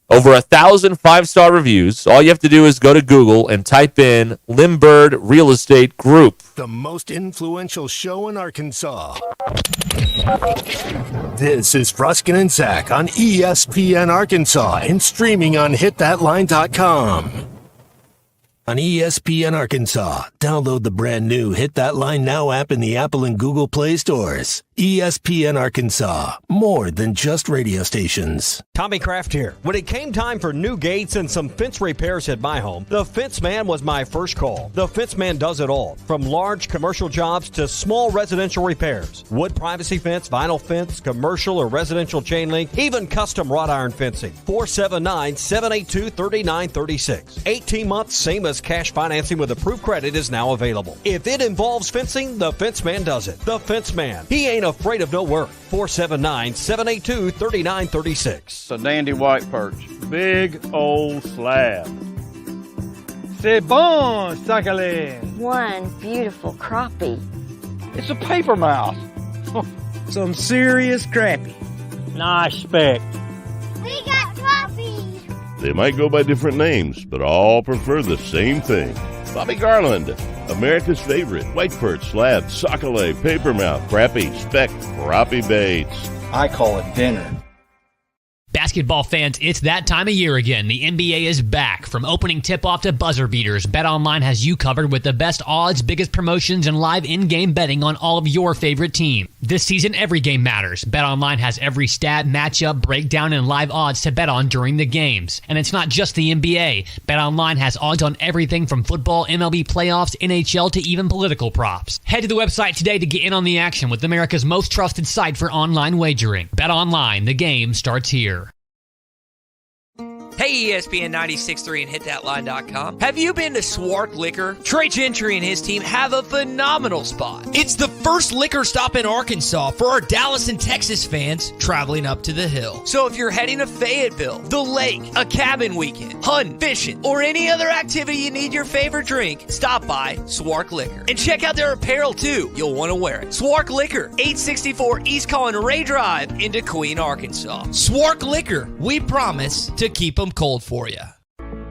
[SPEAKER 10] Over 1,000 5-star reviews. All you have to do is go to Google and type in Lindbergh Real Estate Group.
[SPEAKER 26] The most influential show in Arkansas. This is Ruscin and Zach on ESPN Arkansas and streaming on hitthatline.com.
[SPEAKER 6] On ESPN Arkansas, download the brand new Hit That Line Now app in the Apple and Google Play stores. ESPN Arkansas, more than just radio stations.
[SPEAKER 12] Tommy Kraft here. When it came time for new gates and some fence repairs at my home, the Fence Man was my first call. The Fence Man does it all, from large commercial jobs to small residential repairs. Wood privacy fence, vinyl fence, commercial or residential chain link, even custom wrought iron fencing. 479-782-3936. 18 months, same as cash financing with approved credit is now available. If it involves fencing, the Fence Man does it. The Fence Man. He ain't afraid of no work. 479-782-3936.
[SPEAKER 1] It's a dandy white perch. Big old slab. C'est bon, sacalé.
[SPEAKER 18] One beautiful crappie.
[SPEAKER 1] It's a paper mouse.
[SPEAKER 19] Some serious crappie.
[SPEAKER 1] Nice speck.
[SPEAKER 18] We got crappie.
[SPEAKER 20] They might go by different names, but all prefer the same thing. Bobby Garland, America's favorite white perch, slab, sockeye, papermouth, crappie, speck, crappie baits.
[SPEAKER 19] I call it dinner.
[SPEAKER 21] Basketball fans, it's that time of year again. The NBA is back. From opening tip-off to buzzer beaters, BetOnline has you covered with the best odds, biggest promotions, and live in-game betting on all of your favorite team. This season, every game matters. BetOnline has every stat, matchup, breakdown, and live odds to bet on during the games. And it's not just the NBA. BetOnline has odds on everything from football, MLB playoffs, NHL, to even political props. Head to the website today to get in on the action with America's most trusted site for online wagering. BetOnline, the game starts here.
[SPEAKER 25] Hey, ESPN 96.3 and hitthatline.com. Have you been to Swark Liquor? Trey Gentry and his team have a phenomenal spot. It's the first liquor stop in Arkansas for our Dallas and Texas fans traveling up to the hill. So if you're heading to Fayetteville, the lake, a cabin weekend, hunting, fishing, or any other activity you need your favorite drink, stop by Swark Liquor. And check out their apparel too. You'll want to wear it. Swark Liquor, 864 East Collin Ray Drive in Queen, Arkansas. Swark Liquor, we promise to keep them cold for you.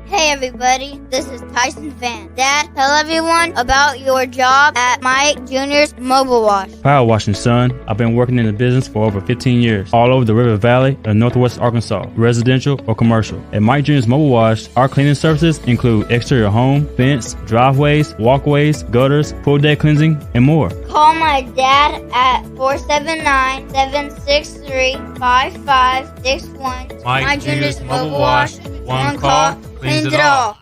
[SPEAKER 18] Hey everybody, this is Tyson Van. Dad, tell everyone about your job at Mike Jr.'s Mobile Wash.
[SPEAKER 27] Power washing, son. I've been working in the business for over 15 years, all over the River Valley and Northwest Arkansas, residential or commercial. At Mike Jr.'s Mobile Wash, our cleaning services include exterior home, fence, driveways, walkways, gutters, pool deck cleansing, and more.
[SPEAKER 18] Call my dad at 479-763-5561.
[SPEAKER 27] Mike
[SPEAKER 18] Jr.'s Mobile Wash. One call, cleans it all.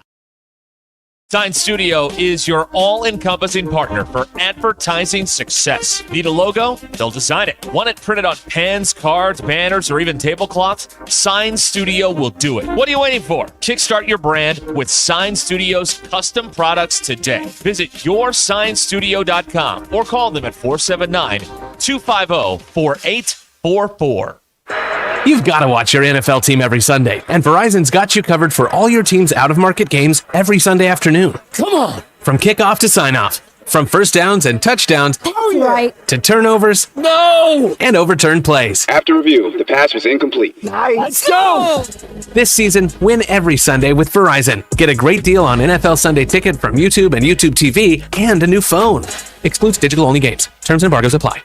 [SPEAKER 23] Sign Studio is your all-encompassing partner for advertising success. Need a logo? They'll design it. Want it printed on pens, cards, banners, or even tablecloths? Sign Studio will do it. What are you waiting for? Kickstart your brand with Sign Studio's custom products today. Visit yoursignstudio.com or call them at 479-250-4844.
[SPEAKER 28] You've got to watch your NFL team every Sunday, and Verizon's got you covered for all your team's out-of-market games every Sunday afternoon. Come on! From kickoff to sign-off, from first downs and touchdowns to turnovers and overturned plays.
[SPEAKER 29] After review, the pass was incomplete.
[SPEAKER 28] Let's go! This season, win every Sunday with Verizon. Get a great deal on NFL Sunday Ticket from YouTube and YouTube TV and a new phone. Excludes digital-only games. Terms and embargoes apply.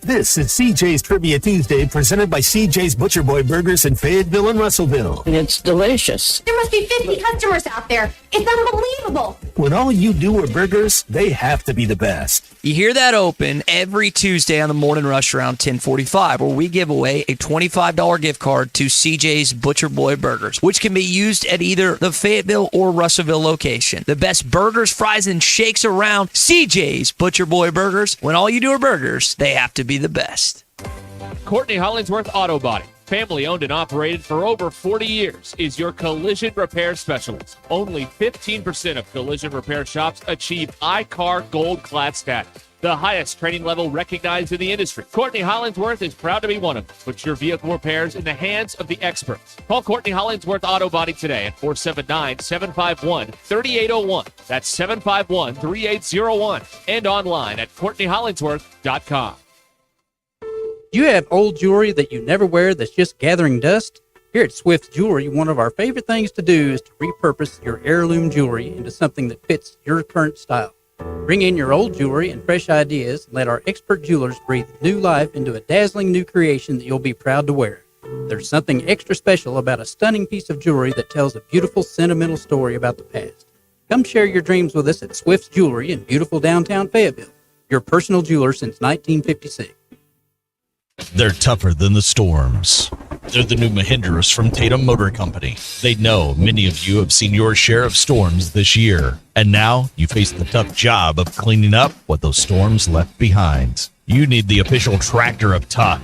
[SPEAKER 26] This is CJ's Trivia Tuesday, presented by CJ's Butcher Boy Burgers in Fayetteville and Russellville.
[SPEAKER 30] It's delicious.
[SPEAKER 31] There must be 50 customers out there. It's unbelievable.
[SPEAKER 26] When all you do are burgers, they have to be the best.
[SPEAKER 25] You hear that open every Tuesday on the Morning Rush around 10:45, where we give away a $25 gift card to CJ's Butcher Boy Burgers, which can be used at either the Fayetteville or Russellville location. The best burgers, fries, and shakes around. CJ's Butcher Boy Burgers. When all you do are burgers, they have to be the best.
[SPEAKER 23] Courtney Hollingsworth Auto Body, family owned and operated for over 40 years, is your collision repair specialist. Only 15% of collision repair shops achieve iCar Gold Class status, the highest training level recognized in the industry. Courtney Hollingsworth is proud to be one of them. Put your vehicle repairs in the hands of the experts. Call Courtney Hollingsworth Auto Body today at 479-751-3801. That's 751-3801. And online at CourtneyHollingsworth.com.
[SPEAKER 32] You have old jewelry that you never wear that's just gathering dust? Here at Swift's Jewelry, one of our favorite things to do is to repurpose your heirloom jewelry into something that fits your current style. Bring in your old jewelry and fresh ideas and let our expert jewelers breathe new life into a dazzling new creation that you'll be proud to wear. There's something extra special about a stunning piece of jewelry that tells a beautiful, sentimental story about the past. Come share your dreams with us at Swift's Jewelry in beautiful downtown Fayetteville. your personal jeweler since 1956.
[SPEAKER 2] They're tougher than the storms. They're the new Mahindras from Tatum Motor Company. They know many of you have seen your share of storms this year, and now you face the tough job of cleaning up what those storms left behind. You need the official tractor of tough.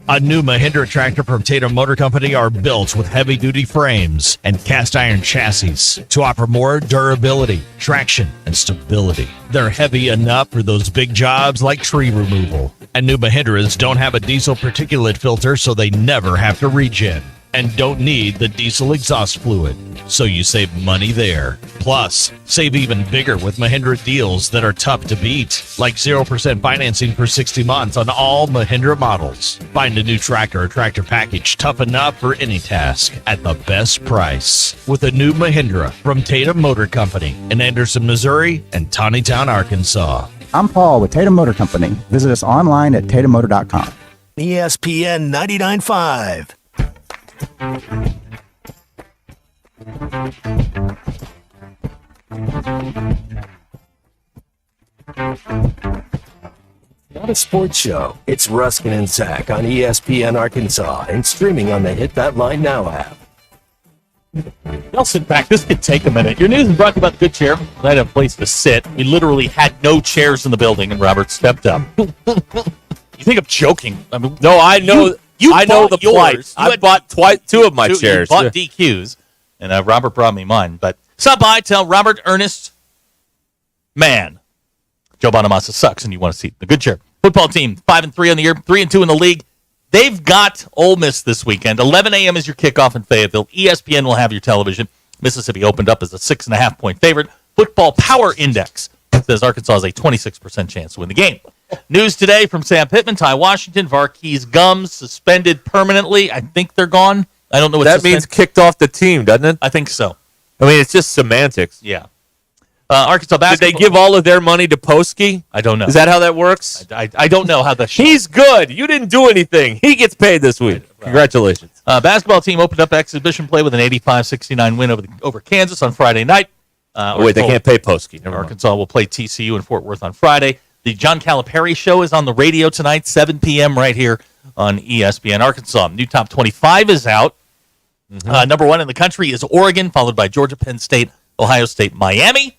[SPEAKER 2] A new Mahindra tractor from Tatum Motor Company are built with heavy-duty frames and cast-iron chassis to offer more durability, traction, and stability. They're heavy enough for those big jobs like tree removal. And new Mahindras don't have a diesel particulate filter, so they never have to regen. And don't need the diesel exhaust fluid, so you save money there. Plus, save even bigger with Mahindra deals that are tough to beat, like 0% financing for 60 months on all Mahindra models. Find a new tractor or tractor package tough enough for any task at the best price with a new Mahindra from Tatum Motor Company in Anderson, Missouri and Tawnytown, Arkansas.
[SPEAKER 3] I'm Paul with Tatum Motor Company. Visit us online at tatummotor.com.
[SPEAKER 6] ESPN 99.5. Not a sports show. It's Ruscin and Zach on ESPN Arkansas and streaming on the Hit That Line Now app.
[SPEAKER 11] I'll sit back. This could take a minute. Your news is brought to you by the Good Chair. I had a place to sit. We literally had no chairs in the building, and Robert stepped up. You think I'm joking? I mean,
[SPEAKER 10] no, I know. I know the plight.
[SPEAKER 11] yours.
[SPEAKER 10] I bought two of my chairs.
[SPEAKER 11] You bought DQs, and Robert brought me mine. But stop by, tell Robert Ernest, man, Joe Bonamassa sucks, and you want to see the Good Chair. Football team, 5-3 on the year, 3-2 in the league. They've got Ole Miss this weekend. 11 a.m. is your kickoff in Fayetteville. ESPN will have your television. Mississippi opened up as a 6.5-point favorite. Football Power Index says Arkansas has a 26% chance to win the game. News today from Sam Pittman, Ty Washington, Varkey's Gums suspended permanently. I think they're gone. I don't know what
[SPEAKER 10] that means. Kicked off the team, doesn't it?
[SPEAKER 11] I think so.
[SPEAKER 10] I mean, it's just semantics.
[SPEAKER 11] Yeah. Arkansas basketball.
[SPEAKER 10] Did they give all of their money to Posky?
[SPEAKER 11] I don't know.
[SPEAKER 10] Is that how that works?
[SPEAKER 11] I don't know how the
[SPEAKER 10] He's good. You didn't do anything. He gets paid this week. Right. Congratulations.
[SPEAKER 11] Basketball team opened up exhibition play with an 85-69 win over Kansas on Friday night.
[SPEAKER 10] Wait, they can't pay Posky.
[SPEAKER 11] Arkansas will play TCU in Fort Worth on Friday. The John Calipari Show is on the radio tonight, 7 p.m. right here on ESPN Arkansas. New top 25 is out. Number 1 in the country is Oregon, followed by Georgia, Penn State, Ohio State, Miami.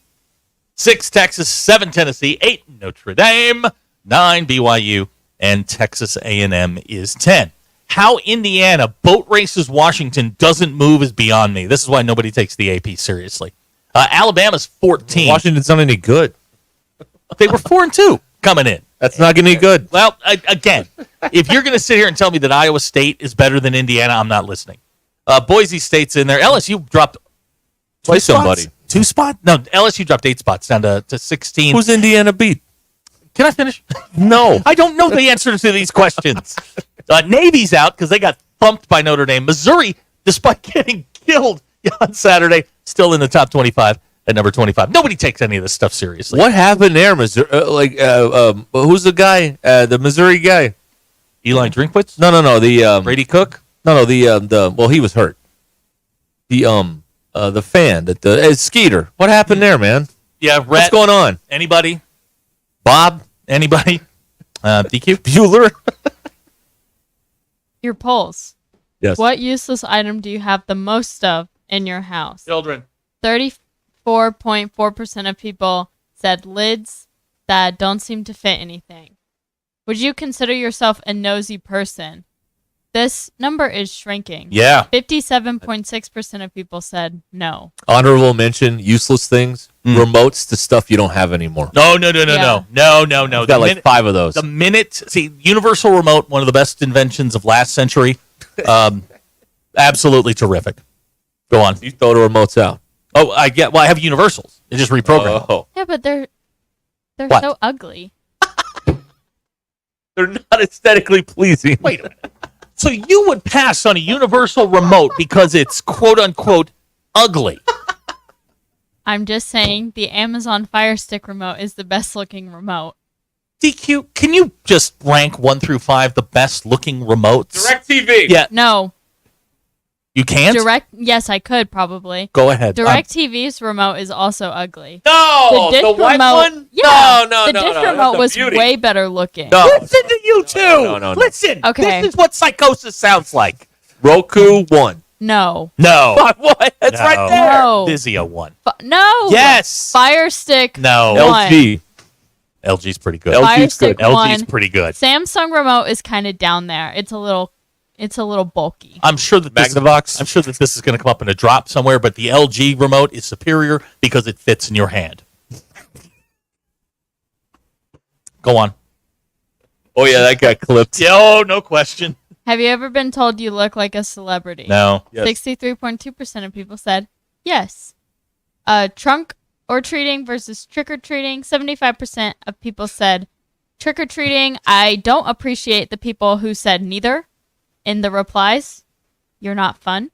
[SPEAKER 11] 6, Texas, 7, Tennessee, 8, Notre Dame, 9, BYU, and Texas A&M is 10. How Indiana boat races Washington doesn't move is beyond me. This is why nobody takes the AP seriously. Alabama's 14.
[SPEAKER 10] Washington's not any good.
[SPEAKER 11] They were 4-2 coming in.
[SPEAKER 10] That's not going to be good.
[SPEAKER 11] Well, again, if you're going to sit here and tell me that Iowa State is better than Indiana, I'm not listening. Boise State's in there. LSU dropped
[SPEAKER 10] Play somebody.
[SPEAKER 11] 2 spots? No, LSU dropped 8 spots down to 16.
[SPEAKER 10] Who's Indiana beat?
[SPEAKER 11] Can I finish?
[SPEAKER 10] No.
[SPEAKER 11] I don't know the answer to these questions. Navy's out because they got thumped by Notre Dame. Missouri, despite getting killed on Saturday, still in the top 25 at number 25. Nobody takes any of this stuff seriously.
[SPEAKER 10] What happened there, Missouri? Who's the guy? The Missouri guy?
[SPEAKER 11] Eli Drinkwitz?
[SPEAKER 10] No. The
[SPEAKER 11] Brady Cook?
[SPEAKER 10] No. Well, he was hurt. The fan that Skeeter. What happened there, man?
[SPEAKER 11] Yeah, Rhett.
[SPEAKER 10] What's going on?
[SPEAKER 11] Anybody?
[SPEAKER 10] Bob?
[SPEAKER 11] Anybody? DQ?
[SPEAKER 10] Bueller?
[SPEAKER 17] Your polls.
[SPEAKER 10] Yes.
[SPEAKER 17] What useless item do you have the most of in your house?
[SPEAKER 11] Children.
[SPEAKER 17] 34.4% of people said lids that don't seem to fit anything. Would you consider yourself a nosy person? This number is shrinking.
[SPEAKER 10] Yeah.
[SPEAKER 17] 57.6% of people said no.
[SPEAKER 10] Honorable mention, useless things, remotes to stuff you don't have anymore.
[SPEAKER 11] No.
[SPEAKER 17] Yeah.
[SPEAKER 11] No.
[SPEAKER 10] Got like 5 of those.
[SPEAKER 11] The minute, universal remote, one of the best inventions of last century. Absolutely terrific. Go on.
[SPEAKER 10] You throw the remotes out.
[SPEAKER 11] Oh, I have universals. They just reprogram.
[SPEAKER 10] Oh.
[SPEAKER 17] Yeah, but they're
[SPEAKER 11] What?
[SPEAKER 17] so ugly.
[SPEAKER 10] They're not aesthetically pleasing.
[SPEAKER 11] Wait a minute. So you would pass on a universal remote because it's quote unquote ugly.
[SPEAKER 17] I'm just saying the Amazon Fire Stick remote is the best looking remote.
[SPEAKER 11] DQ, can you just rank 1 through 5 the best looking remotes?
[SPEAKER 10] DirecTV.
[SPEAKER 11] Yeah.
[SPEAKER 17] No.
[SPEAKER 11] You can't?
[SPEAKER 17] Yes, I could probably.
[SPEAKER 11] Go ahead.
[SPEAKER 17] DirecTV's remote is also ugly.
[SPEAKER 11] No, the white
[SPEAKER 17] remote,
[SPEAKER 11] one?
[SPEAKER 17] Yeah,
[SPEAKER 11] No,
[SPEAKER 17] the dish remote
[SPEAKER 11] that's a
[SPEAKER 17] was
[SPEAKER 11] beauty.
[SPEAKER 17] way better looking.
[SPEAKER 10] No.
[SPEAKER 11] Listen to you two.
[SPEAKER 10] No.
[SPEAKER 11] Listen.
[SPEAKER 17] Okay.
[SPEAKER 11] This is what psychosis sounds like.
[SPEAKER 10] Roku won.
[SPEAKER 17] No.
[SPEAKER 11] No.
[SPEAKER 10] What?
[SPEAKER 11] That's
[SPEAKER 10] right
[SPEAKER 17] there. No.
[SPEAKER 11] Vizio won.
[SPEAKER 17] No.
[SPEAKER 11] Yes.
[SPEAKER 17] Fire Stick.
[SPEAKER 11] No.
[SPEAKER 17] won.
[SPEAKER 10] LG.
[SPEAKER 11] LG's pretty good.
[SPEAKER 17] Fire Stick
[SPEAKER 11] LG's
[SPEAKER 17] won.
[SPEAKER 11] pretty good.
[SPEAKER 17] Samsung remote is kind of down there. It's a little bulky.
[SPEAKER 11] I'm sure that
[SPEAKER 10] Magnavox.
[SPEAKER 11] I'm sure that this is going to come up in a drop somewhere, but the LG remote is superior because it fits in your hand. Go on.
[SPEAKER 10] Oh yeah, that got clipped.
[SPEAKER 11] Yeah, oh, no question.
[SPEAKER 17] Have you ever been told you look like a celebrity?
[SPEAKER 11] No.
[SPEAKER 10] Yes.
[SPEAKER 17] 63.2% of people said yes. Trunk or treating versus trick or treating. 75% of people said trick or treating. I don't appreciate the people who said neither in the replies. You're not fun.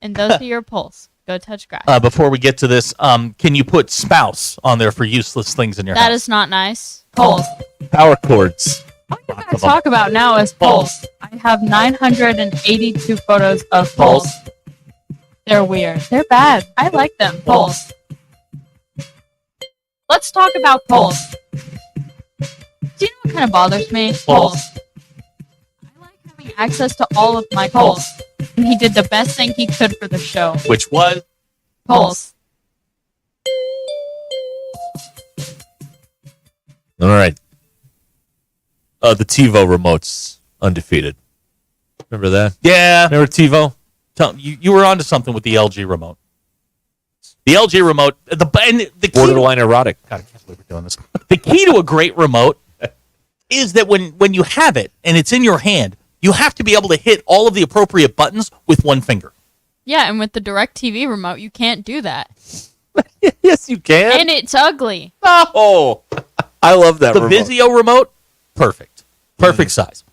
[SPEAKER 17] And those are your polls. Go touch grass.
[SPEAKER 11] Before we get to this, can you put spouse on there for useless things in your house?
[SPEAKER 17] That is not nice. Polls.
[SPEAKER 10] Power cords.
[SPEAKER 17] All you guys talk about now is polls. I have 982 photos of polls. They're weird. They're bad. I like them. Polls. Let's talk about polls. Do you know what kind of bothers me? Polls. I like having access to all of my polls. And he did the best thing he could for the show.
[SPEAKER 11] Which was?
[SPEAKER 17] Polls.
[SPEAKER 10] All right. The TiVo remote's undefeated. Remember that?
[SPEAKER 11] Yeah.
[SPEAKER 10] Remember TiVo?
[SPEAKER 11] You were onto something with the LG remote. The LG remote, the key
[SPEAKER 10] Borderline erotic.
[SPEAKER 11] God, I can't believe we're doing this. The key to a great remote is that when you have it and it's in your hand, you have to be able to hit all of the appropriate buttons with one finger.
[SPEAKER 17] Yeah, and with the DirecTV remote, you can't do that.
[SPEAKER 10] Yes, you can.
[SPEAKER 17] And it's ugly.
[SPEAKER 10] Oh, I love that
[SPEAKER 11] The
[SPEAKER 10] remote.
[SPEAKER 11] Vizio remote, perfect size.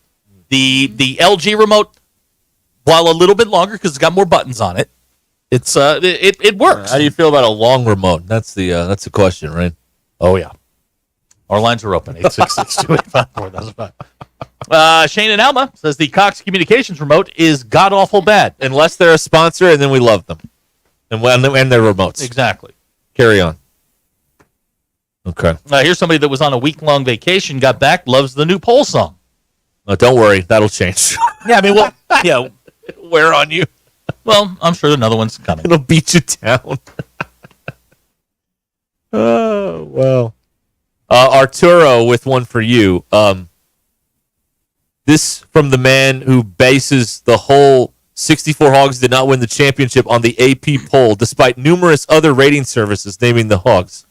[SPEAKER 11] The LG remote, while a little bit longer because it's got more buttons on it, it works.
[SPEAKER 10] How do you feel about a long remote? That's the question, right?
[SPEAKER 11] Oh yeah, our lines are open. 866-285-4005. Shane and Alma says the Cox Communications remote is god awful bad
[SPEAKER 10] unless they're a sponsor, and then we love them, and their remotes.
[SPEAKER 11] Exactly.
[SPEAKER 10] Carry on. Okay.
[SPEAKER 11] Here's somebody that was on a week-long vacation, got back, loves the new Pole song.
[SPEAKER 10] Don't worry, that'll change.
[SPEAKER 11] Yeah, I mean, well, yeah,
[SPEAKER 10] wear on you.
[SPEAKER 11] Well, I'm sure another one's coming.
[SPEAKER 10] It'll beat you down. Oh well. Arturo with one for you. This from the man who bases the whole 64 Hogs did not win the championship on the AP poll, despite numerous other rating services naming the Hogs.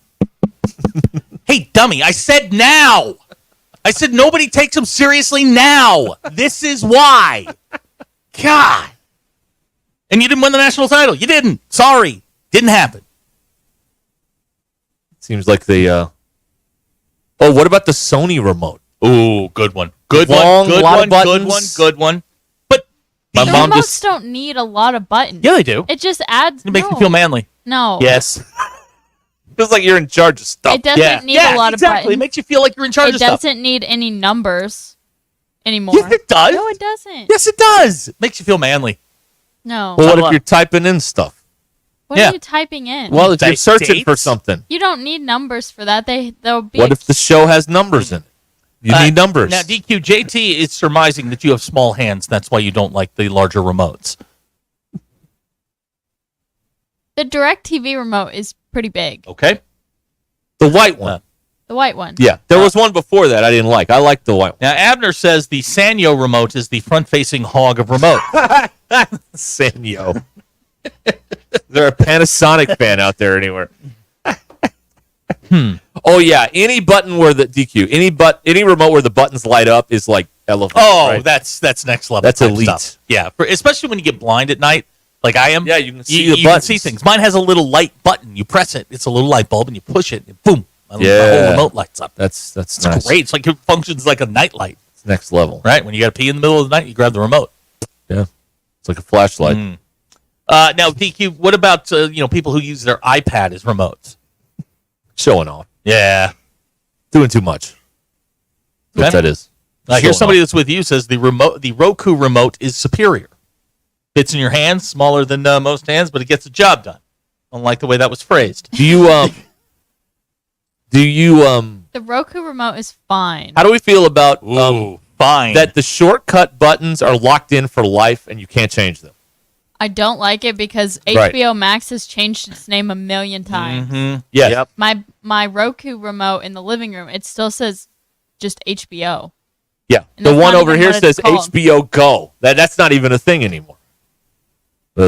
[SPEAKER 11] Hey, dummy, I said now. I said nobody takes them seriously now. This is why. God. And you didn't win the national title. You didn't. Sorry. Didn't happen.
[SPEAKER 10] Seems like the... Oh, what about the Sony remote?
[SPEAKER 11] Ooh, good one. Good
[SPEAKER 10] Long,
[SPEAKER 11] one. Good
[SPEAKER 10] lot
[SPEAKER 11] one.
[SPEAKER 10] of buttons.
[SPEAKER 11] Good one. Good one. But
[SPEAKER 17] The
[SPEAKER 10] my mom
[SPEAKER 17] remotes
[SPEAKER 10] just...
[SPEAKER 17] don't need a lot of buttons.
[SPEAKER 11] Yeah, they do.
[SPEAKER 17] It just adds.
[SPEAKER 11] It makes me feel manly.
[SPEAKER 17] No.
[SPEAKER 11] Yes.
[SPEAKER 10] Feels like you're in charge of stuff.
[SPEAKER 17] It doesn't need a lot of buttons.
[SPEAKER 11] It makes you feel like you're in charge
[SPEAKER 17] It
[SPEAKER 11] of stuff.
[SPEAKER 17] doesn't need any numbers anymore.
[SPEAKER 11] Yes, it does.
[SPEAKER 17] No, it doesn't.
[SPEAKER 11] Yes, it does. It makes you feel manly.
[SPEAKER 17] No.
[SPEAKER 10] Well, what if you're typing in stuff?
[SPEAKER 17] What are you typing in?
[SPEAKER 10] Well, if you're searching for something.
[SPEAKER 17] You don't need numbers for that. They'll be.
[SPEAKER 10] What if the show has numbers in it? You need numbers.
[SPEAKER 11] Now, DQ, JT is surmising that you have small hands. That's why you don't like the larger remotes.
[SPEAKER 17] The DirecTV remote is pretty big.
[SPEAKER 11] Okay.
[SPEAKER 10] The white one.
[SPEAKER 17] The white one.
[SPEAKER 10] Yeah, there was one before that I didn't like. I liked the white one.
[SPEAKER 11] Now, Abner says the Sanyo remote is the front-facing hog of remote.
[SPEAKER 10] Sanyo. Is there a Panasonic fan out there anywhere? Oh yeah, any button where the DQ, any remote where the buttons light up is like elevated.
[SPEAKER 11] Oh,
[SPEAKER 10] right?
[SPEAKER 11] that's next level.
[SPEAKER 10] That's
[SPEAKER 11] type
[SPEAKER 10] elite.
[SPEAKER 11] Stuff. Yeah, especially when you get blind at night, like I am.
[SPEAKER 10] Yeah, you can see
[SPEAKER 11] you
[SPEAKER 10] the
[SPEAKER 11] can
[SPEAKER 10] buttons.
[SPEAKER 11] see things. Mine has a little light button. You press it, it's a little light bulb, and you push it, and boom, my whole remote lights up.
[SPEAKER 10] That's
[SPEAKER 11] It's
[SPEAKER 10] nice.
[SPEAKER 11] great. It's like it functions like a nightlight.
[SPEAKER 10] It's next level.
[SPEAKER 11] Right? When you got to pee in the middle of the night, you grab the remote.
[SPEAKER 10] Yeah, it's like a flashlight.
[SPEAKER 11] Now, DQ, what about people who use their iPad as remotes?
[SPEAKER 10] Showing off.
[SPEAKER 11] Yeah.
[SPEAKER 10] Doing too much. What
[SPEAKER 11] Okay.
[SPEAKER 10] that is.
[SPEAKER 11] Here's somebody that's with you says the Roku remote is superior. Fits in your hands, smaller than most hands, but it gets the job done. Unlike the way that was phrased.
[SPEAKER 10] Do you
[SPEAKER 17] The Roku remote is fine.
[SPEAKER 10] How do we feel about
[SPEAKER 11] fine
[SPEAKER 10] that the shortcut buttons are locked in for life and you can't change them?
[SPEAKER 17] I don't like it because
[SPEAKER 10] Right.
[SPEAKER 17] HBO Max has changed its name a million times.
[SPEAKER 11] Mm-hmm.
[SPEAKER 10] Yes.
[SPEAKER 11] Yep.
[SPEAKER 17] My Roku remote in the living room, it still says just HBO.
[SPEAKER 10] Yeah.
[SPEAKER 17] And
[SPEAKER 10] The
[SPEAKER 17] that's
[SPEAKER 10] one
[SPEAKER 17] not
[SPEAKER 10] over
[SPEAKER 17] even
[SPEAKER 10] here
[SPEAKER 17] what it's
[SPEAKER 10] says
[SPEAKER 17] called.
[SPEAKER 10] HBO Go. That's not even a thing anymore.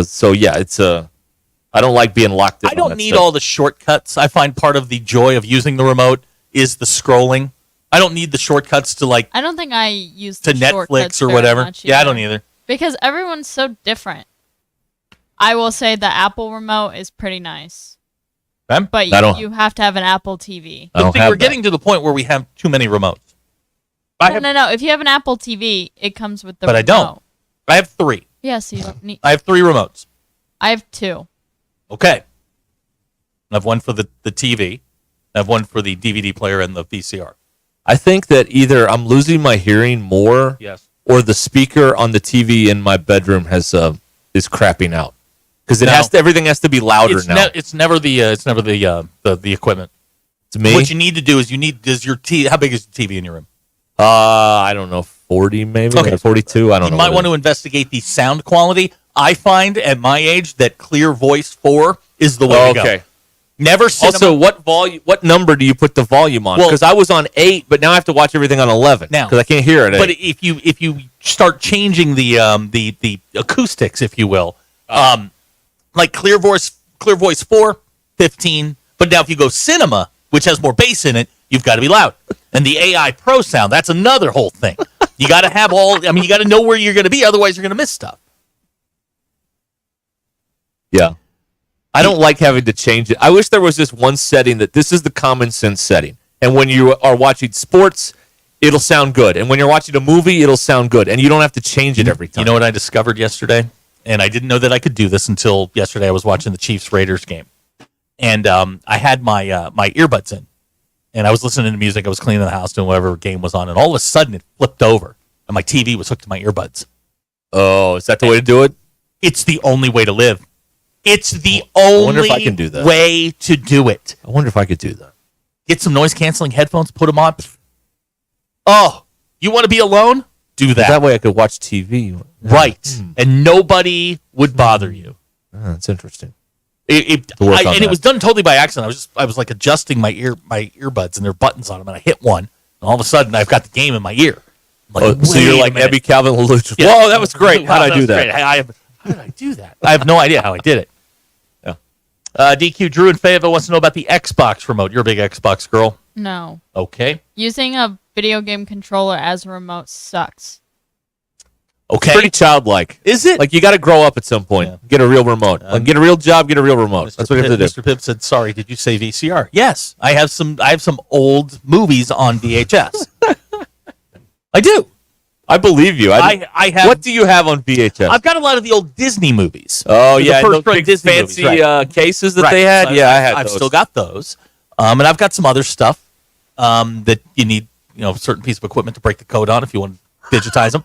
[SPEAKER 10] So yeah, it's I don't like being locked in.
[SPEAKER 11] I don't need all the shortcuts. I find part of the joy of using the remote is the scrolling. I don't need the shortcuts to
[SPEAKER 17] I don't think I use
[SPEAKER 11] to
[SPEAKER 17] the shortcuts
[SPEAKER 11] Netflix or
[SPEAKER 17] very
[SPEAKER 11] whatever.
[SPEAKER 17] much
[SPEAKER 11] Yeah, I
[SPEAKER 17] either.
[SPEAKER 11] don't either.
[SPEAKER 17] Because everyone's so different. I will say the Apple remote is pretty nice. But you have to have an Apple TV.
[SPEAKER 11] But we're getting to the point where we have too many remotes.
[SPEAKER 17] No. If you have an Apple TV, it comes with the
[SPEAKER 11] But
[SPEAKER 17] remote.
[SPEAKER 11] I don't. I have 3.
[SPEAKER 17] Yes, you don't need.
[SPEAKER 11] I have 3 remotes.
[SPEAKER 17] I have 2.
[SPEAKER 11] Okay. I have one for the TV. I have one for the DVD player and the VCR.
[SPEAKER 10] I think that either I'm losing my hearing more,
[SPEAKER 11] Yes.
[SPEAKER 10] or the speaker on the TV in my bedroom is crapping out because everything has to be louder
[SPEAKER 11] It's
[SPEAKER 10] now.
[SPEAKER 11] it's never the equipment.
[SPEAKER 10] To me,
[SPEAKER 11] What you need to do is how big is the TV in your room?
[SPEAKER 10] I don't know, 40 maybe,
[SPEAKER 11] Okay.
[SPEAKER 10] 42. I don't know.
[SPEAKER 11] You might want to investigate the sound quality. I find at my age that Clear Voice 4 is the way to go.
[SPEAKER 10] Okay.
[SPEAKER 11] Never cinema.
[SPEAKER 10] Also, what number do you put the volume on?
[SPEAKER 11] Well-
[SPEAKER 10] Because I was on 8, but now I have to watch everything on 11
[SPEAKER 11] Now,
[SPEAKER 10] because I can't hear it.
[SPEAKER 11] But if you start changing the acoustics, if you will, like Clear Voice 4, 15. But now if you go cinema, which has more bass in it, you've got to be loud. And the AI Pro sound, that's another whole thing. You got to have you got to know where you're going to be, otherwise you're going to miss stuff.
[SPEAKER 10] Yeah. I don't like having to change it. I wish there was this one setting that this is the common sense setting. And when you are watching sports, it'll sound good. And when you're watching a movie, it'll sound good. And you don't have to change it every time.
[SPEAKER 11] You know what I discovered yesterday? And I didn't know that I could do this until yesterday. I was watching the Chiefs-Raiders game. And I had my my earbuds in. And I was listening to music. I was cleaning the house, doing whatever game was on. And all of a sudden, it flipped over. And my TV was hooked to my earbuds.
[SPEAKER 10] Oh, is that the way to do it?
[SPEAKER 11] It's the only way to live. It's the
[SPEAKER 10] I wonder
[SPEAKER 11] only
[SPEAKER 10] if I can do that.
[SPEAKER 11] way to do it.
[SPEAKER 10] I wonder if I could do that.
[SPEAKER 11] Get some noise-canceling headphones, put them on. Oh, you want to be alone? Do that.
[SPEAKER 10] That way I could watch TV.
[SPEAKER 11] Right. And nobody would bother you.
[SPEAKER 10] That's interesting.
[SPEAKER 11] And it was done totally by accident. I was like adjusting my earbuds and there are buttons on them, and I hit one, and all of a sudden I've got the game in my ear. I'm like,
[SPEAKER 10] so you're like Ebby Calvin LaLucci.
[SPEAKER 11] Yeah.
[SPEAKER 10] Whoa, that was great. How did I do that?
[SPEAKER 11] How did I do that? I have no idea how I did it.
[SPEAKER 10] Yeah.
[SPEAKER 11] DQ Drew in Fayetteville wants to know about the Xbox remote. You're a big Xbox girl.
[SPEAKER 17] No.
[SPEAKER 11] Okay.
[SPEAKER 17] Using a video game controller as a remote sucks.
[SPEAKER 11] Okay.
[SPEAKER 10] It's pretty childlike.
[SPEAKER 11] Is it?
[SPEAKER 10] Like you got to grow up at some point. Get a real remote. Get a real job. Get a real remote. That's what you have to do.
[SPEAKER 11] Mr. Pip said, "Sorry, did you say VCR?" Yes, I have some old movies on VHS. I do.
[SPEAKER 10] I believe you.
[SPEAKER 11] I have.
[SPEAKER 10] What do you have on VHS?
[SPEAKER 11] I've got a lot of the old Disney movies.
[SPEAKER 10] Oh
[SPEAKER 11] The
[SPEAKER 10] yeah,
[SPEAKER 11] first
[SPEAKER 10] those
[SPEAKER 11] run
[SPEAKER 10] big
[SPEAKER 11] Disney
[SPEAKER 10] fancy
[SPEAKER 11] movies, right.
[SPEAKER 10] cases that
[SPEAKER 11] Right.
[SPEAKER 10] they had.
[SPEAKER 11] So
[SPEAKER 10] Yeah, I had.
[SPEAKER 11] I've
[SPEAKER 10] those.
[SPEAKER 11] still got those, and I've got some other stuff that you need, a certain piece of equipment to break the code on if you want to digitize them.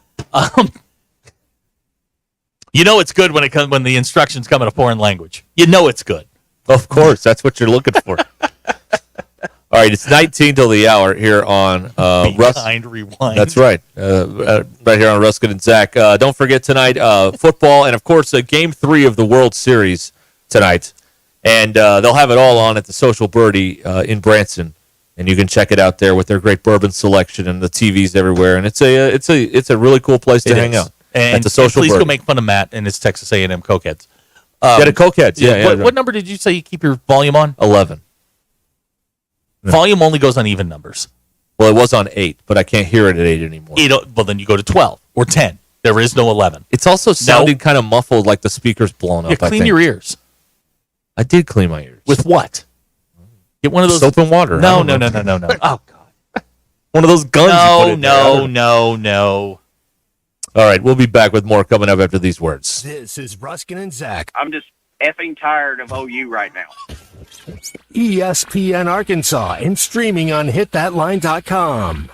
[SPEAKER 11] It's good when the instructions come in a foreign language. You know it's good.
[SPEAKER 10] Of course, that's what you're looking for. All right, it's 19 till the hour here on
[SPEAKER 11] Behind Rewind.
[SPEAKER 10] That's right, right here on Ruscin and Zach. Don't forget tonight football and of course Game 3 of the World Series tonight, and they'll have it all on at the Social Birdie in Branson, and you can check it out there with their great bourbon selection and the TVs everywhere, and it's a really cool place to hang out.
[SPEAKER 11] And
[SPEAKER 10] at the Social
[SPEAKER 11] please
[SPEAKER 10] Birdie.
[SPEAKER 11] go make fun of Matt and his Texas A&M Cokeheads.
[SPEAKER 10] The Cokeheads, yeah.
[SPEAKER 11] What number did you say you keep your volume on?
[SPEAKER 10] 11.
[SPEAKER 11] Volume only goes on even numbers.
[SPEAKER 10] Well, it was on 8, but I can't hear it at 8 anymore.
[SPEAKER 11] Well, then you go to 12 or 10. There is no 11.
[SPEAKER 10] It's also sounding kind of muffled, like the speaker's blown up.
[SPEAKER 11] Clean your ears.
[SPEAKER 10] I did clean my ears.
[SPEAKER 11] With what? Get one of those
[SPEAKER 10] soap and water.
[SPEAKER 11] No. Oh God.
[SPEAKER 10] One of those guns.
[SPEAKER 11] No.
[SPEAKER 10] All right, we'll be back with more coming up after these words.
[SPEAKER 6] This is Ruscin and Zach.
[SPEAKER 4] I'm just effing tired of OU right now.
[SPEAKER 6] ESPN Arkansas and streaming on hitthatline.com.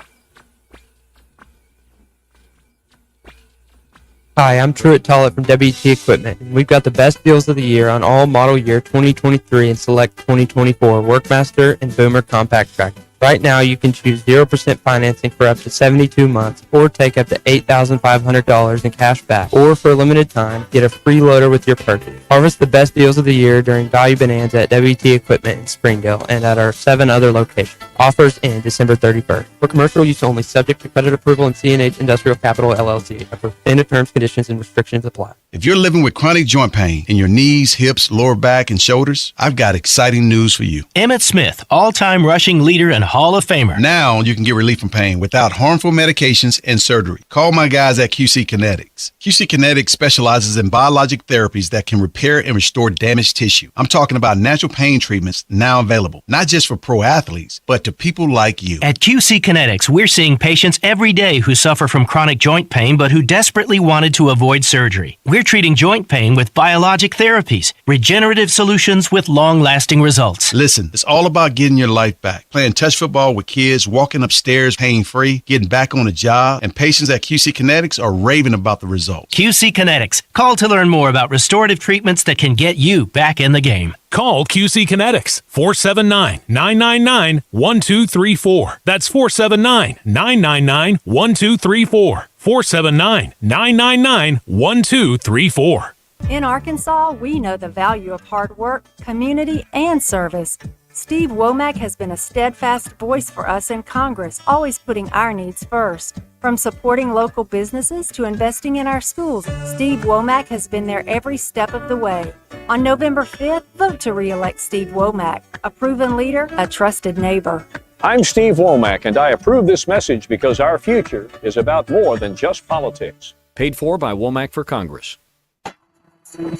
[SPEAKER 5] Hi, I'm Truett Tollett from WT Equipment, and we've got the best deals of the year on all model year 2023 and select 2024 Workmaster and Boomer compact tractors. Right now, you can choose 0% financing for up to 72 months or take up to $8,500 in cash back. Or for a limited time, get a free loader with your purchase. Harvest the best deals of the year during Value Bonanza at WT Equipment in Springdale and at our 7 other locations. Offers end December 31st. For commercial use only, subject to credit approval and C&H Industrial Capital LLC. End of terms, conditions, and restrictions apply.
[SPEAKER 7] If you're living with chronic joint pain in your knees, hips, lower back, and shoulders, I've got exciting news for you.
[SPEAKER 8] Emmett Smith, all-time rushing leader and Hall of Famer.
[SPEAKER 7] Now you can get relief from pain without harmful medications and surgery. Call my guys at QC Kinetics. QC Kinetics specializes in biologic therapies that can repair and restore damaged tissue. I'm talking about natural pain treatments now available, not just for pro athletes, but to people like you.
[SPEAKER 8] At QC Kinetics, we're seeing patients every day who suffer from chronic joint pain but who desperately wanted to avoid surgery. We're treating joint pain with biologic therapies, regenerative solutions with long-lasting results.
[SPEAKER 7] Listen, it's all about getting your life back. Playing touch football with kids, walking upstairs pain-free, getting back on a job, and patients at QC Kinetics are raving about the results.
[SPEAKER 8] QC Kinetics. Call to learn more about restorative treatments that can get you back in the game.
[SPEAKER 9] Call QC Kinetics, 479-999-1234. That's 479-999-1234. 479-999-1234.
[SPEAKER 12] In Arkansas, we know the value of hard work, community, and service. Steve Womack has been a steadfast voice for us in Congress, always putting our needs first. From supporting local businesses to investing in our schools, Steve Womack has been there every step of the way. On November 5th, vote to re-elect Steve Womack, a proven leader, a trusted neighbor.
[SPEAKER 13] I'm Steve Womack, and I approve this message because our future is about more than just politics.
[SPEAKER 23] Paid for by Womack for Congress.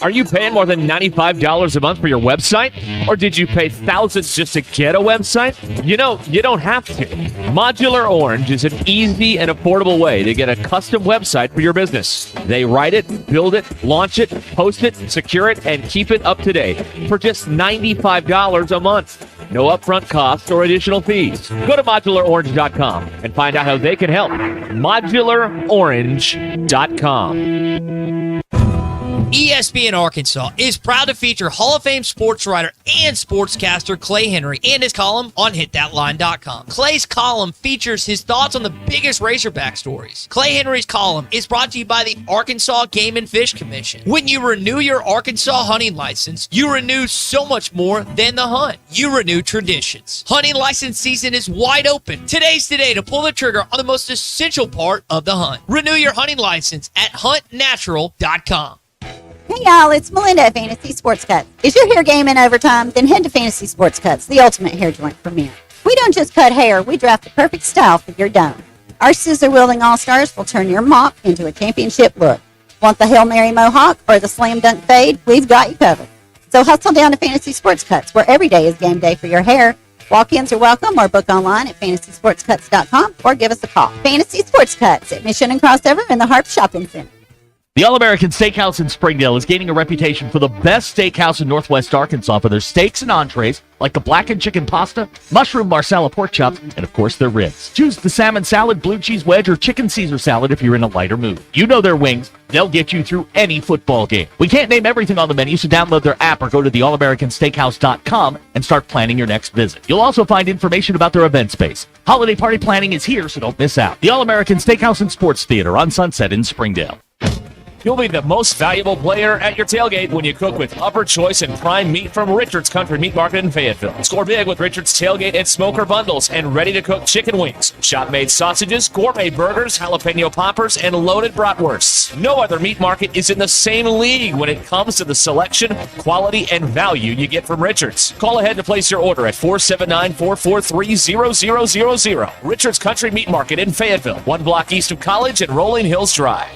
[SPEAKER 23] Are you paying more than $95 a month for your website? Or did you pay thousands just to get a website? You know, you don't have to. Modular Orange is an easy and affordable way to get a custom website for your business. They write it, build it, launch it, post it, secure it, and keep it up to date for just $95 a month. No upfront costs or additional fees. Go to modularorange.com and find out how they can help. modularorange.com.
[SPEAKER 25] ESPN Arkansas is proud to feature Hall of Fame sports writer and sportscaster Clay Henry and his column on hitthatline.com. Clay's column features his thoughts on the biggest Razorback stories. Clay Henry's column is brought to you by the Arkansas Game and Fish Commission. When you renew your Arkansas hunting license, you renew so much more than the hunt. You renew traditions. Hunting license season is wide open. Today's the day to pull the trigger on the most essential part of the hunt. Renew your hunting license at huntnatural.com.
[SPEAKER 14] Hey y'all, it's Melinda at Fantasy Sports Cuts. Is your hair game in overtime? Then head to Fantasy Sports Cuts, the ultimate hair joint for men. We don't just cut hair, we draft the perfect style for your dome. Our scissor-wielding all-stars will turn your mop into a championship look. Want the Hail Mary mohawk or the slam dunk fade? We've got you covered. So hustle down to Fantasy Sports Cuts, where every day is game day for your hair. Walk-ins are welcome or book online at fantasysportscuts.com or give us a call. Fantasy Sports Cuts at Mission and Crossover in the Harp Shopping Center.
[SPEAKER 23] The All-American Steakhouse in Springdale is gaining a reputation for the best steakhouse in Northwest Arkansas for their steaks and entrees, like the blackened chicken pasta, mushroom marsala pork chops, and of course their ribs. Choose the salmon salad, blue cheese wedge, or chicken Caesar salad if you're in a lighter mood. You know their wings. They'll get you through any football game. We can't name everything on the menu, so download their app or go to theallamericansteakhouse.com and start planning your next visit. You'll also find information about their event space. Holiday party planning is here, so don't miss out. The All-American Steakhouse and Sports Theater on Sunset in Springdale. You'll be the most valuable player at your tailgate when you cook with upper choice and prime meat from Richard's Country Meat Market in Fayetteville. Score big with Richard's Tailgate and Smoker Bundles and ready-to-cook chicken wings, shop-made sausages, gourmet burgers, jalapeno poppers, and loaded bratwursts. No other meat market is in the same league when it comes to the selection, quality, and value you get from Richard's. Call ahead to place your order at 479-443-0000. Richard's Country Meat Market in Fayetteville, 1 block east of College and Rolling Hills Drive.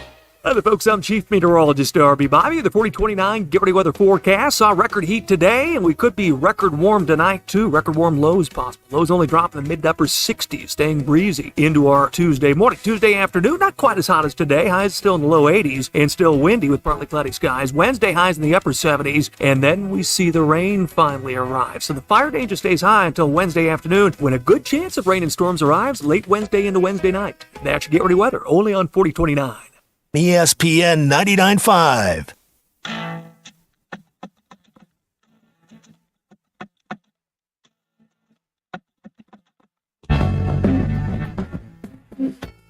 [SPEAKER 15] Hi there, folks. I'm Chief Meteorologist Darby Bobby. The 4029 Get Ready Weather forecast saw record heat today, and we could be record warm tonight, too. Record warm lows possible. Lows only drop in the mid to upper 60s, staying breezy into our Tuesday morning. Tuesday afternoon, not quite as hot as today. Highs still in the low 80s and still windy with partly cloudy skies. Wednesday, highs in the upper 70s, and then we see the rain finally arrive. So the fire danger stays high until Wednesday afternoon, when a good chance of rain and storms arrives late Wednesday into Wednesday night. That's Get Ready Weather, only on 4029.
[SPEAKER 6] ESPN 99.5.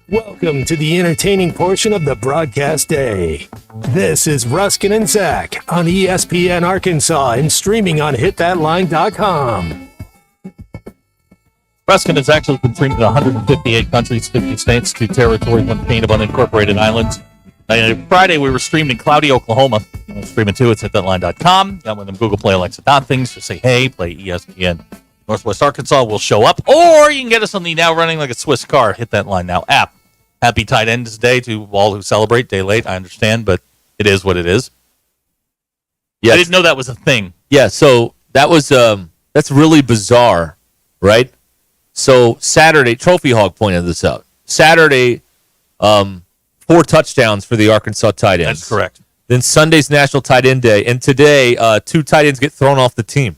[SPEAKER 6] Welcome to the entertaining portion of the broadcast day. This is Ruscin and Zach on ESPN Arkansas and streaming on hitthatline.com.
[SPEAKER 11] Ruscin has actually been streamed in 158 countries, 50 states, 2 territories, 1 chain of unincorporated islands. Friday, we were streamed in cloudy Oklahoma. You want to stream it too? It's hitthatline.com. Got one of them Google Play, Alexa things. Just say, hey, play ESPN Northwest Arkansas. Will show up. Or you can get us on the now running like a Swiss car, Hit That Line Now app. Happy Tight Ends Day to all who celebrate. Day late, I understand, but it is what it is.
[SPEAKER 10] Yes.
[SPEAKER 11] I didn't know that was a thing.
[SPEAKER 10] Yeah, so that was that's really bizarre, right? So Saturday, Trophy Hog pointed this out. Saturday, 4 touchdowns for the Arkansas tight ends.
[SPEAKER 11] That's correct.
[SPEAKER 10] Then Sunday's National Tight End Day, and today 2 tight ends get thrown off the team.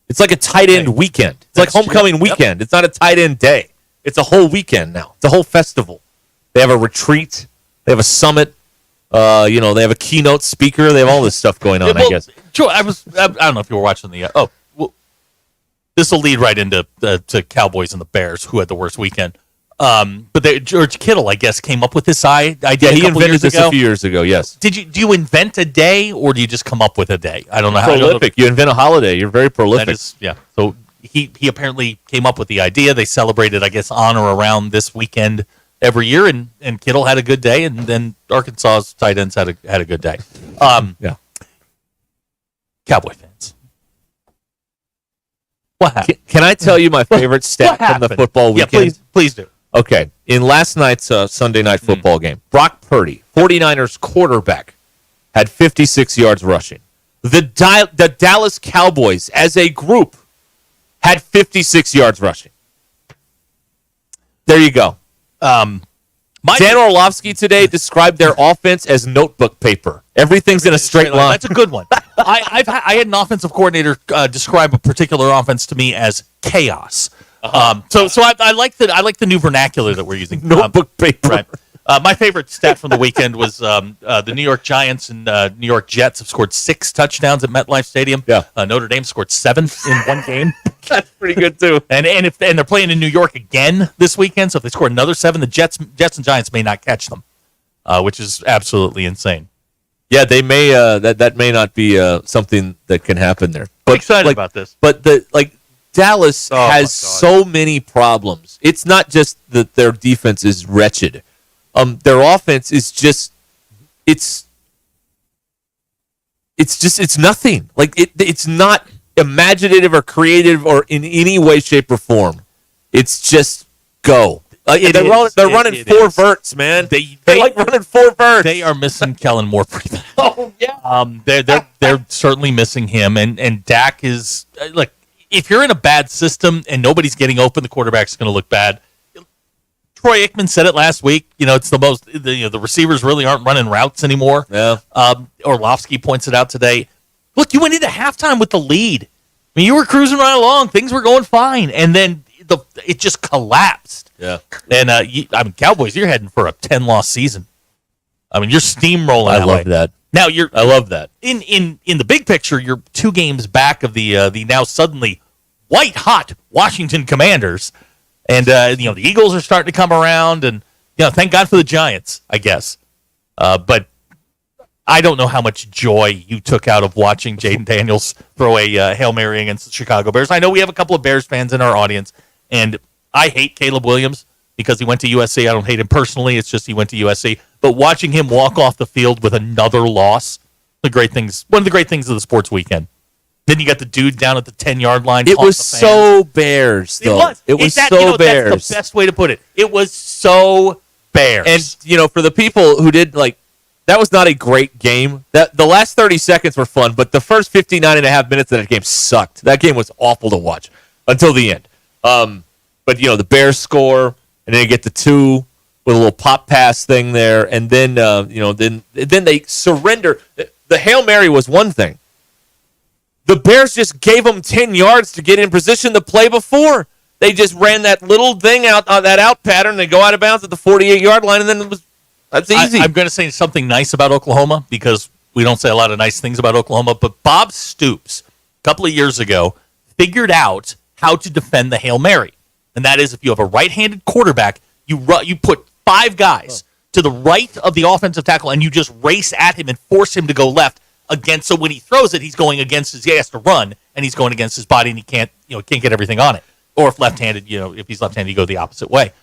[SPEAKER 10] It's like a tight end weekend. It's like homecoming weekend. It's not a tight end day. It's a whole weekend now. It's a whole festival. They have a retreat. They have a summit. They have a keynote speaker. They have all this stuff going on, I guess.
[SPEAKER 11] Sure, I don't know if you were watching the... this will lead right into to Cowboys and the Bears, who had the worst weekend. But George Kittle, I guess, came up with this idea.
[SPEAKER 10] Yeah, he invented this a few years ago, yes.
[SPEAKER 11] Do you invent a day, or do you just come up with a day? I don't know how.
[SPEAKER 10] Prolific. You invent a holiday. You're very prolific.
[SPEAKER 11] So he apparently came up with the idea. They celebrated, I guess, on or around this weekend every year, and Kittle had a good day, and then Arkansas's tight ends had a good day. Cowboy fans. What happened?
[SPEAKER 10] Can I tell you my favorite stat from the football weekend?
[SPEAKER 11] Yeah, please do.
[SPEAKER 10] Okay. In last night's Sunday night football game, Brock Purdy, 49ers quarterback, had 56 yards rushing. The Dallas Cowboys, as a group, had 56 yards rushing. There you go. Dan Orlovsky today described their offense as notebook paper. Everything's in a straight line.
[SPEAKER 11] That's a good one. I had an offensive coordinator describe a particular offense to me as chaos. So I like the new vernacular that we're using.
[SPEAKER 10] Notebook paper.
[SPEAKER 11] Right. My favorite stat from the weekend was the New York Giants and New York Jets have scored 6 touchdowns at MetLife Stadium.
[SPEAKER 10] Yeah.
[SPEAKER 11] Notre Dame scored 7 in one game.
[SPEAKER 10] That's pretty good too.
[SPEAKER 11] And they're playing in New York again this weekend, so if they score another 7, the Jets and Giants may not catch them, which is absolutely insane.
[SPEAKER 10] Yeah, they may that may not be something that can happen there. But
[SPEAKER 11] I'm excited about this.
[SPEAKER 10] But Dallas has so many problems. It's not just that their defense is wretched. Their offense is just it's nothing. It's not imaginative or creative or in any way, shape, or form. It's just go. They're running 4 verts, man. They like running 4 verts.
[SPEAKER 11] They are missing Kellen Moore pretty bad.
[SPEAKER 10] Oh yeah.
[SPEAKER 11] They're certainly missing him, and Dak is like, if you're in a bad system and nobody's getting open, the quarterback's going to look bad. Troy Aikman said it last week. It's the receivers really aren't running routes anymore.
[SPEAKER 10] Yeah.
[SPEAKER 11] Orlovsky points it out today. Look, you went into halftime with the lead. I mean, you were cruising right along. Things were going fine, and then it just collapsed.
[SPEAKER 10] Yeah.
[SPEAKER 11] And Cowboys, you're heading for a 10-loss season. I mean, you're steamrolling.
[SPEAKER 10] I love that.
[SPEAKER 11] Now
[SPEAKER 10] I love that.
[SPEAKER 11] In the big picture, you're 2 games back of the now suddenly white hot Washington Commanders. And, the Eagles are starting to come around, and, thank God for the Giants, I guess. But I don't know how much joy you took out of watching Jaden Daniels throw a Hail Mary against the Chicago Bears. I know we have a couple of Bears fans in our audience, and I hate Caleb Williams because he went to USC. I don't hate him personally. It's just he went to USC. But watching him walk off the field with another loss, one of the great things of the sports weekend. Then you got the dude down at the 10-yard line.
[SPEAKER 10] It was so Bears, though. It was so Bears.
[SPEAKER 11] That's the best way to put it. It was so Bears.
[SPEAKER 10] And, for the people who did, that was not a great game. The last 30 seconds were fun, but the first 59 and a half minutes of that game sucked. That game was awful to watch until the end. But, the Bears score, and then you get the 2 with a little pop pass thing there, and then, then they surrender. The Hail Mary was one thing. The Bears just gave them 10 yards to get in position to play before. They just ran that little thing out, that out pattern. They go out of bounds at the 48-yard line, and then
[SPEAKER 1] That's easy.
[SPEAKER 11] I'm going to say something nice about Oklahoma because we don't say a lot of nice things about Oklahoma, but Bob Stoops, a couple of years ago, figured out how to defend the Hail Mary. And that is if you have a right-handed quarterback, you put 5 guys to the right of the offensive tackle and you just race at him and force him to go left against. So when he throws it, he's going against he has to run and he's going against his body and he can't get everything on it. Or if left-handed, if he's left-handed, you go the opposite way.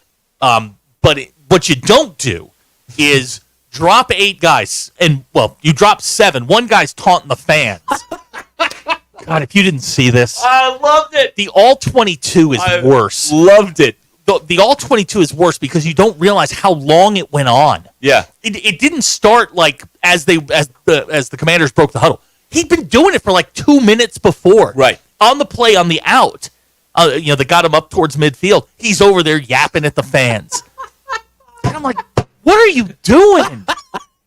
[SPEAKER 11] But what you don't do is drop 8 guys and you drop 7. One guy's taunting the fans. God, if you didn't see this.
[SPEAKER 1] I loved it.
[SPEAKER 11] The all-22 is worse.
[SPEAKER 1] Loved it.
[SPEAKER 11] The all-22 is worse because you don't realize how long it went on.
[SPEAKER 1] Yeah.
[SPEAKER 11] It didn't start like as the Commanders broke the huddle. He'd been doing it for like 2 minutes before.
[SPEAKER 1] Right.
[SPEAKER 11] On the play on the out, that got him up towards midfield. He's over there yapping at the fans. And I'm like, what are you doing?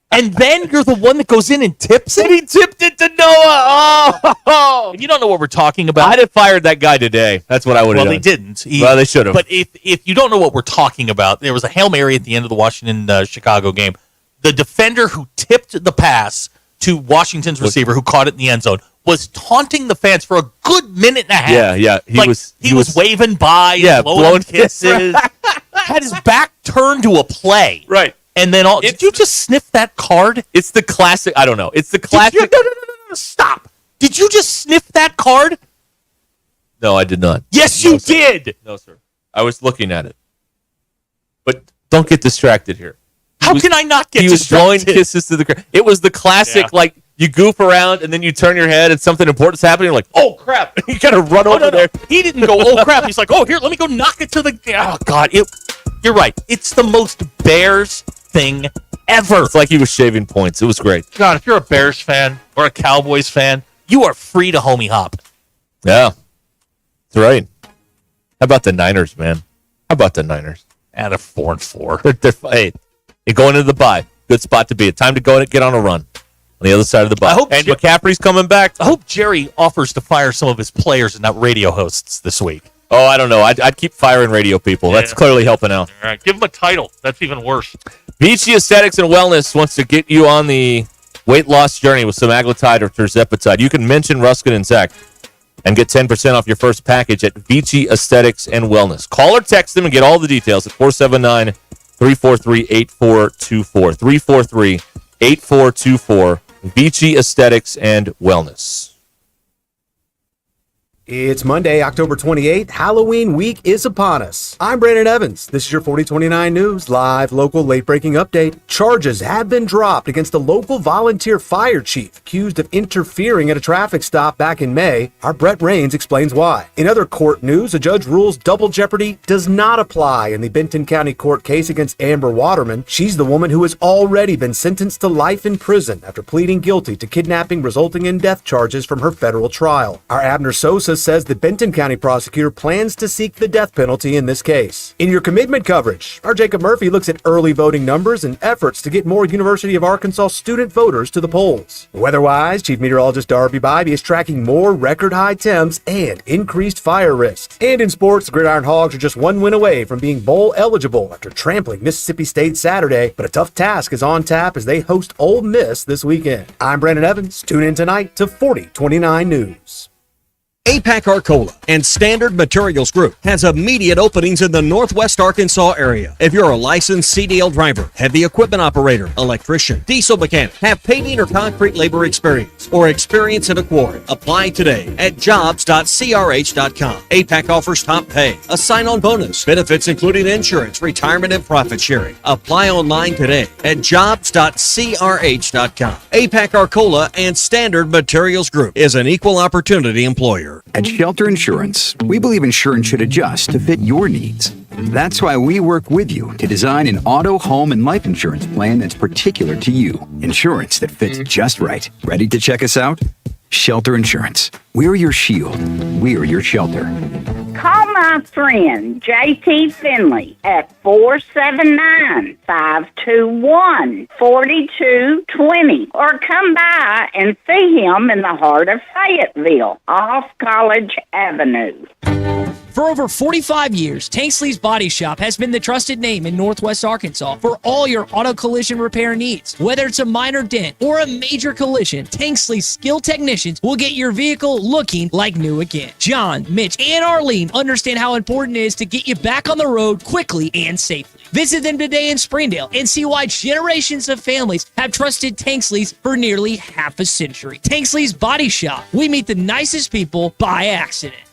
[SPEAKER 11] And then you're the one that goes in and tips it?
[SPEAKER 1] And he tipped it to Noah. Oh.
[SPEAKER 11] If you don't know what we're talking about.
[SPEAKER 1] I'd have fired that guy today. That's what I would have done.
[SPEAKER 11] Well, they didn't.
[SPEAKER 1] They should have.
[SPEAKER 11] But if you don't know what we're talking about, there was a Hail Mary at the end of the Washington-Chicago game. The defender who tipped the pass to Washington's receiver who caught it in the end zone was taunting the fans for a good minute and a half.
[SPEAKER 1] Yeah.
[SPEAKER 11] He was waving by, blowing kisses, had his back turned to a play.
[SPEAKER 1] Right.
[SPEAKER 11] And then did you just sniff that card?
[SPEAKER 1] It's the classic. I don't know. It's the classic.
[SPEAKER 11] No, stop. Did you just sniff that card?
[SPEAKER 1] No, I did not.
[SPEAKER 11] Yes, you did.
[SPEAKER 1] No, sir. I was looking at it. But don't get distracted here.
[SPEAKER 11] How can I not get distracted?
[SPEAKER 1] He was blowing kisses to the crowd. It was the classic, you goof around and then you turn your head and something important's happening. You're like, oh, crap. You got to run over there.
[SPEAKER 11] He didn't go, oh, crap. He's like, oh, here, let me go knock it to the... Oh, God. You're right. It's the most Bears thing ever.
[SPEAKER 1] It's like he was shaving points. It was great.
[SPEAKER 11] God, if you're a Bears fan or a Cowboys fan, you are free to homie hop.
[SPEAKER 1] Yeah. That's right. How about the Niners, man? How about the Niners?
[SPEAKER 11] At a 4-4.
[SPEAKER 1] Hey, you're going into the bye. Good spot to be. Time to go and get on a run on the other side of the bye. And McCaffrey's coming back.
[SPEAKER 11] I hope Jerry offers to fire some of his players and not radio hosts this week.
[SPEAKER 1] Oh, I don't know. I'd keep firing radio people. That's clearly helping out.
[SPEAKER 11] All right, give him a title. That's even worse.
[SPEAKER 1] Vici Aesthetics and Wellness wants to get you on the weight loss journey with semaglutide or tirzepatide. You can mention Ruscin and Zach and get 10% off your first package at Vici Aesthetics and Wellness. Call or text them and get all the details at 479-343-8424. 343-8424. Vici Aesthetics and Wellness.
[SPEAKER 16] It's Monday, October 28th. Halloween week is upon us. I'm Brandon Evans. This is your 4029 News, live, local, late-breaking update. Charges have been dropped against a local volunteer fire chief accused of interfering at a traffic stop back in May. Our Brett Rains explains why. In other court news, a judge rules double jeopardy does not apply in the Benton County Court case against Amber Waterman. She's the woman who has already been sentenced to life in prison after pleading guilty to kidnapping resulting in death charges from her federal trial. Our Abner Sosa says the Benton County prosecutor plans to seek the death penalty in this case. In your commitment coverage, our Jacob Murphy looks at early voting numbers and efforts to get more University of Arkansas student voters to the polls. Weather-wise, Chief Meteorologist Darby Bybee is tracking more record-high temps and increased fire risks. And in sports, the Gridiron Hogs are just one win away from being bowl eligible after trampling Mississippi State Saturday, but a tough task is on tap as they host Ole Miss this weekend. I'm Brandon Evans. Tune in tonight to 4029 News.
[SPEAKER 18] APAC Arcola and Standard Materials Group has immediate openings in the Northwest Arkansas area. If you're a licensed CDL driver, heavy equipment operator, electrician, diesel mechanic, have paving or concrete labor experience, or experience in a quarry, apply today at jobs.crh.com. APAC offers top pay, a sign-on bonus, benefits including insurance, retirement, and profit sharing. Apply online today at jobs.crh.com. APAC Arcola and Standard Materials Group is an equal opportunity employer.
[SPEAKER 19] At Shelter Insurance, we believe insurance should adjust to fit your needs. That's why we work with you to design an auto, home, and life insurance plan that's particular to you. Insurance that fits just right. Ready to check us out? Shelter Insurance. We're your shield. We're your shelter.
[SPEAKER 20] Call
[SPEAKER 2] my friend JT Finley at 479-521-4220 or come by and see him in the heart of Fayetteville off College Avenue.
[SPEAKER 20] For over 45 years, Tanksley's Body Shop has been the trusted name in Northwest Arkansas for all your auto collision repair needs. Whether it's a minor dent or a major collision, Tanksley's skilled technicians will get your vehicle looking like new again. John, Mitch, and Arlene understand how important it is to get you back on the road quickly and safely. Visit them today in Springdale and see why generations of families have trusted Tanksley's for nearly half a century. Tanksley's Body Shop. We meet the nicest people by accident.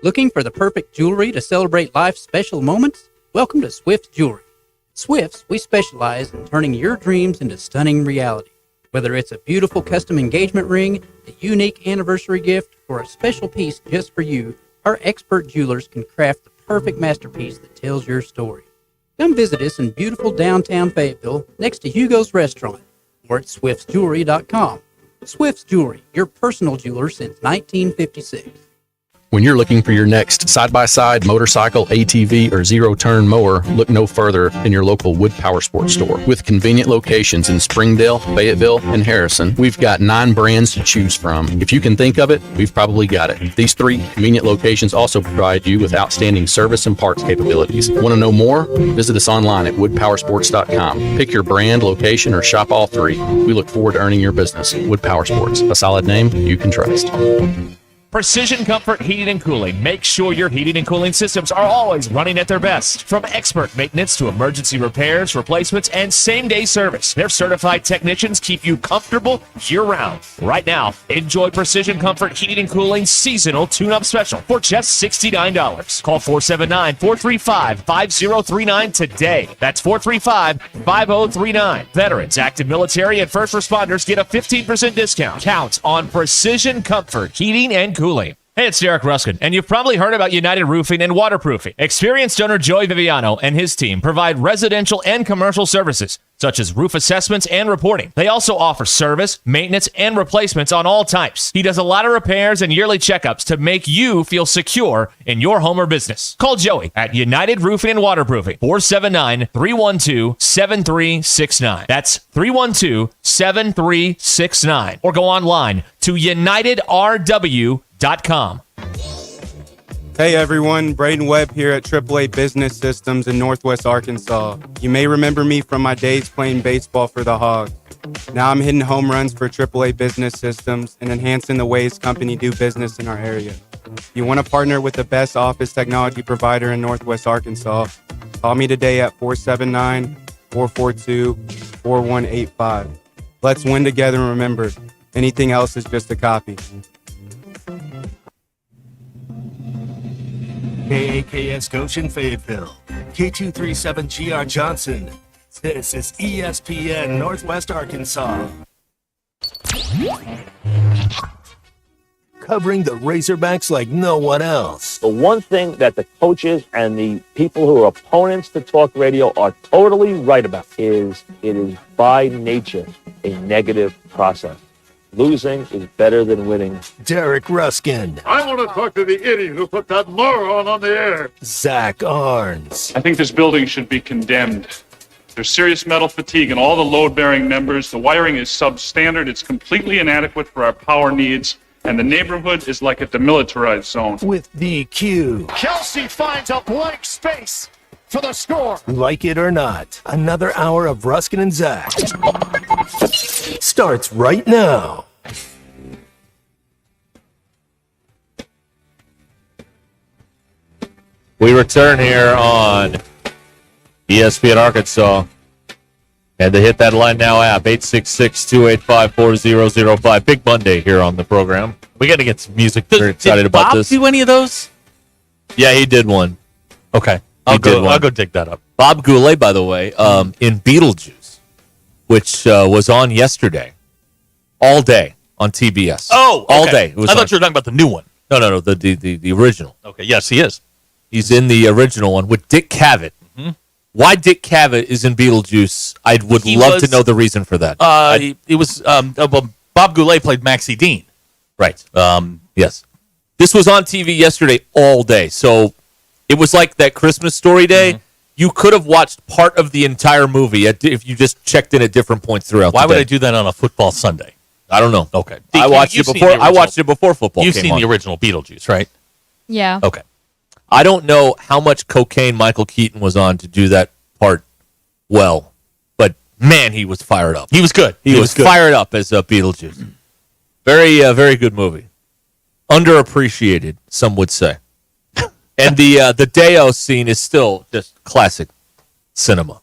[SPEAKER 21] Looking for the perfect jewelry to celebrate life's special moments? Welcome to Swift Jewelry. Swifts, we specialize in turning your dreams into stunning reality. Whether it's a beautiful custom engagement ring, a unique anniversary gift, or a special piece just for you, our expert jewelers can craft the perfect masterpiece that tells your story. Come visit us in beautiful downtown Fayetteville next to Hugo's Restaurant or at swiftsjewelry.com. Swifts Jewelry, your personal jeweler since 1956.
[SPEAKER 22] When you're looking for your next side-by-side, motorcycle, ATV, or zero-turn mower, look no further than your local Wood Power Sports store. With convenient locations in Springdale, Fayetteville, and Harrison, we've got 9 brands to choose from. If you can think of it, we've probably got it. These 3 convenient locations also provide you with outstanding service and parts capabilities. Want to know more? Visit us online at woodpowersports.com. Pick your brand, location, or shop all 3. We look forward to earning your business. Wood Power Sports, a solid name you can trust.
[SPEAKER 23] Precision Comfort Heating and Cooling. Make sure your heating and cooling systems are always running at their best. From expert maintenance to emergency repairs, replacements, and same-day service, their certified technicians keep you comfortable year-round. Right now, enjoy Precision Comfort Heating and Cooling seasonal tune-up special for just $69. Call 479-435-5039 today. That's 435-5039. Veterans, active military, and first responders get a 15% discount. Count on Precision Comfort Heating and Cooling. Hey, it's Derek Ruscin, and you've probably heard about United Roofing and Waterproofing. Experienced owner Joey Viviano and his team provide residential and commercial services, such as roof assessments and reporting. They also offer service, maintenance, and replacements on all types. He does a lot of repairs and yearly checkups to make you feel secure in your home or business. Call Joey at United Roofing and Waterproofing, 479-312-7369. That's 312-7369. Or go online to UnitedRW.com.
[SPEAKER 24] Hey everyone, Braden Webb here at AAA Business Systems in Northwest Arkansas. You may remember me from my days playing baseball for the Hogs. Now I'm hitting home runs for AAA Business Systems and enhancing the ways company do business in our area. If you want to partner with the best office technology provider in Northwest Arkansas, call me today at 479-442-4185. Let's win together and remember, anything else is just a copy.
[SPEAKER 6] KAKS Goshen Fayetteville, K237GR Johnson. This is ESPN Northwest Arkansas. Covering the Razorbacks like no one else.
[SPEAKER 26] The one thing that the coaches and the people who are opponents to talk radio are totally right about is it is by nature a negative process. Losing is better than winning.
[SPEAKER 6] Derek Ruskin.
[SPEAKER 27] I want to talk to the idiot who put that moron on the air.
[SPEAKER 6] Zach Arns.
[SPEAKER 28] I think this building should be condemned. There's serious metal fatigue in all the load-bearing members. The wiring is substandard. It's completely inadequate for our power needs. And the neighborhood is like a demilitarized zone.
[SPEAKER 6] With DQ.
[SPEAKER 27] Kelsey finds a blank space for the score.
[SPEAKER 6] Like it or not, another hour of Ruskin and Zach starts right now.
[SPEAKER 1] We return here on ESPN Arkansas. And to hit that Line Now app, 866-285-4005. Big Monday here on the program. We got to get some music. We're excited about this.
[SPEAKER 11] Did Bob do any of those?
[SPEAKER 1] Yeah, he did one.
[SPEAKER 11] Okay. I'll go dig that up.
[SPEAKER 1] Bob Goulet, by the way, in Beetlejuice, which was on yesterday, all day on TBS.
[SPEAKER 11] Oh, okay.
[SPEAKER 1] All day. It was
[SPEAKER 11] I thought you were talking about the new one.
[SPEAKER 1] No, the original.
[SPEAKER 11] Okay, yes, he is.
[SPEAKER 1] He's in the original one with Dick Cavett. Mm-hmm. Why Dick Cavett is in Beetlejuice, I would love to know the reason for that.
[SPEAKER 11] It was Bob Goulet played Maxie Dean.
[SPEAKER 1] Right.
[SPEAKER 11] Yes.
[SPEAKER 1] This was on TV yesterday all day, so it was like that Christmas Story day. You could have watched part of the entire movie if you just checked in at different points throughout the day.
[SPEAKER 11] Why would I do that on a football Sunday?
[SPEAKER 1] I don't know.
[SPEAKER 11] Okay.
[SPEAKER 1] I watched it before. I watched it before football.
[SPEAKER 11] You've
[SPEAKER 1] came
[SPEAKER 11] seen
[SPEAKER 1] on.
[SPEAKER 11] the original Beetlejuice, right?
[SPEAKER 3] Yeah.
[SPEAKER 11] Okay.
[SPEAKER 1] I don't know how much cocaine Michael Keaton was on to do that part well, but man, he was fired up.
[SPEAKER 11] He was good.
[SPEAKER 1] He was
[SPEAKER 11] good.
[SPEAKER 1] fired up as Beetlejuice. Very, very good movie. Underappreciated, some would say. And the Deo scene is still just classic cinema.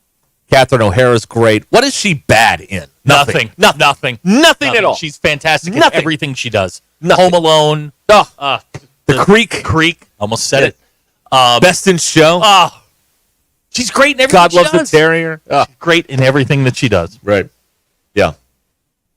[SPEAKER 1] Catherine O'Hara's great. What is she bad in?
[SPEAKER 11] Nothing
[SPEAKER 1] at all.
[SPEAKER 11] She's fantastic
[SPEAKER 1] Nothing.
[SPEAKER 11] in everything she does.
[SPEAKER 1] Nothing.
[SPEAKER 11] Home Alone.
[SPEAKER 1] The Creek.
[SPEAKER 11] Almost said it.
[SPEAKER 1] Best in Show.
[SPEAKER 11] She's great in everything
[SPEAKER 1] God
[SPEAKER 11] she
[SPEAKER 1] Loves
[SPEAKER 11] does.
[SPEAKER 1] the Terrier.
[SPEAKER 11] She's great in everything that she does.
[SPEAKER 1] Right. Yeah.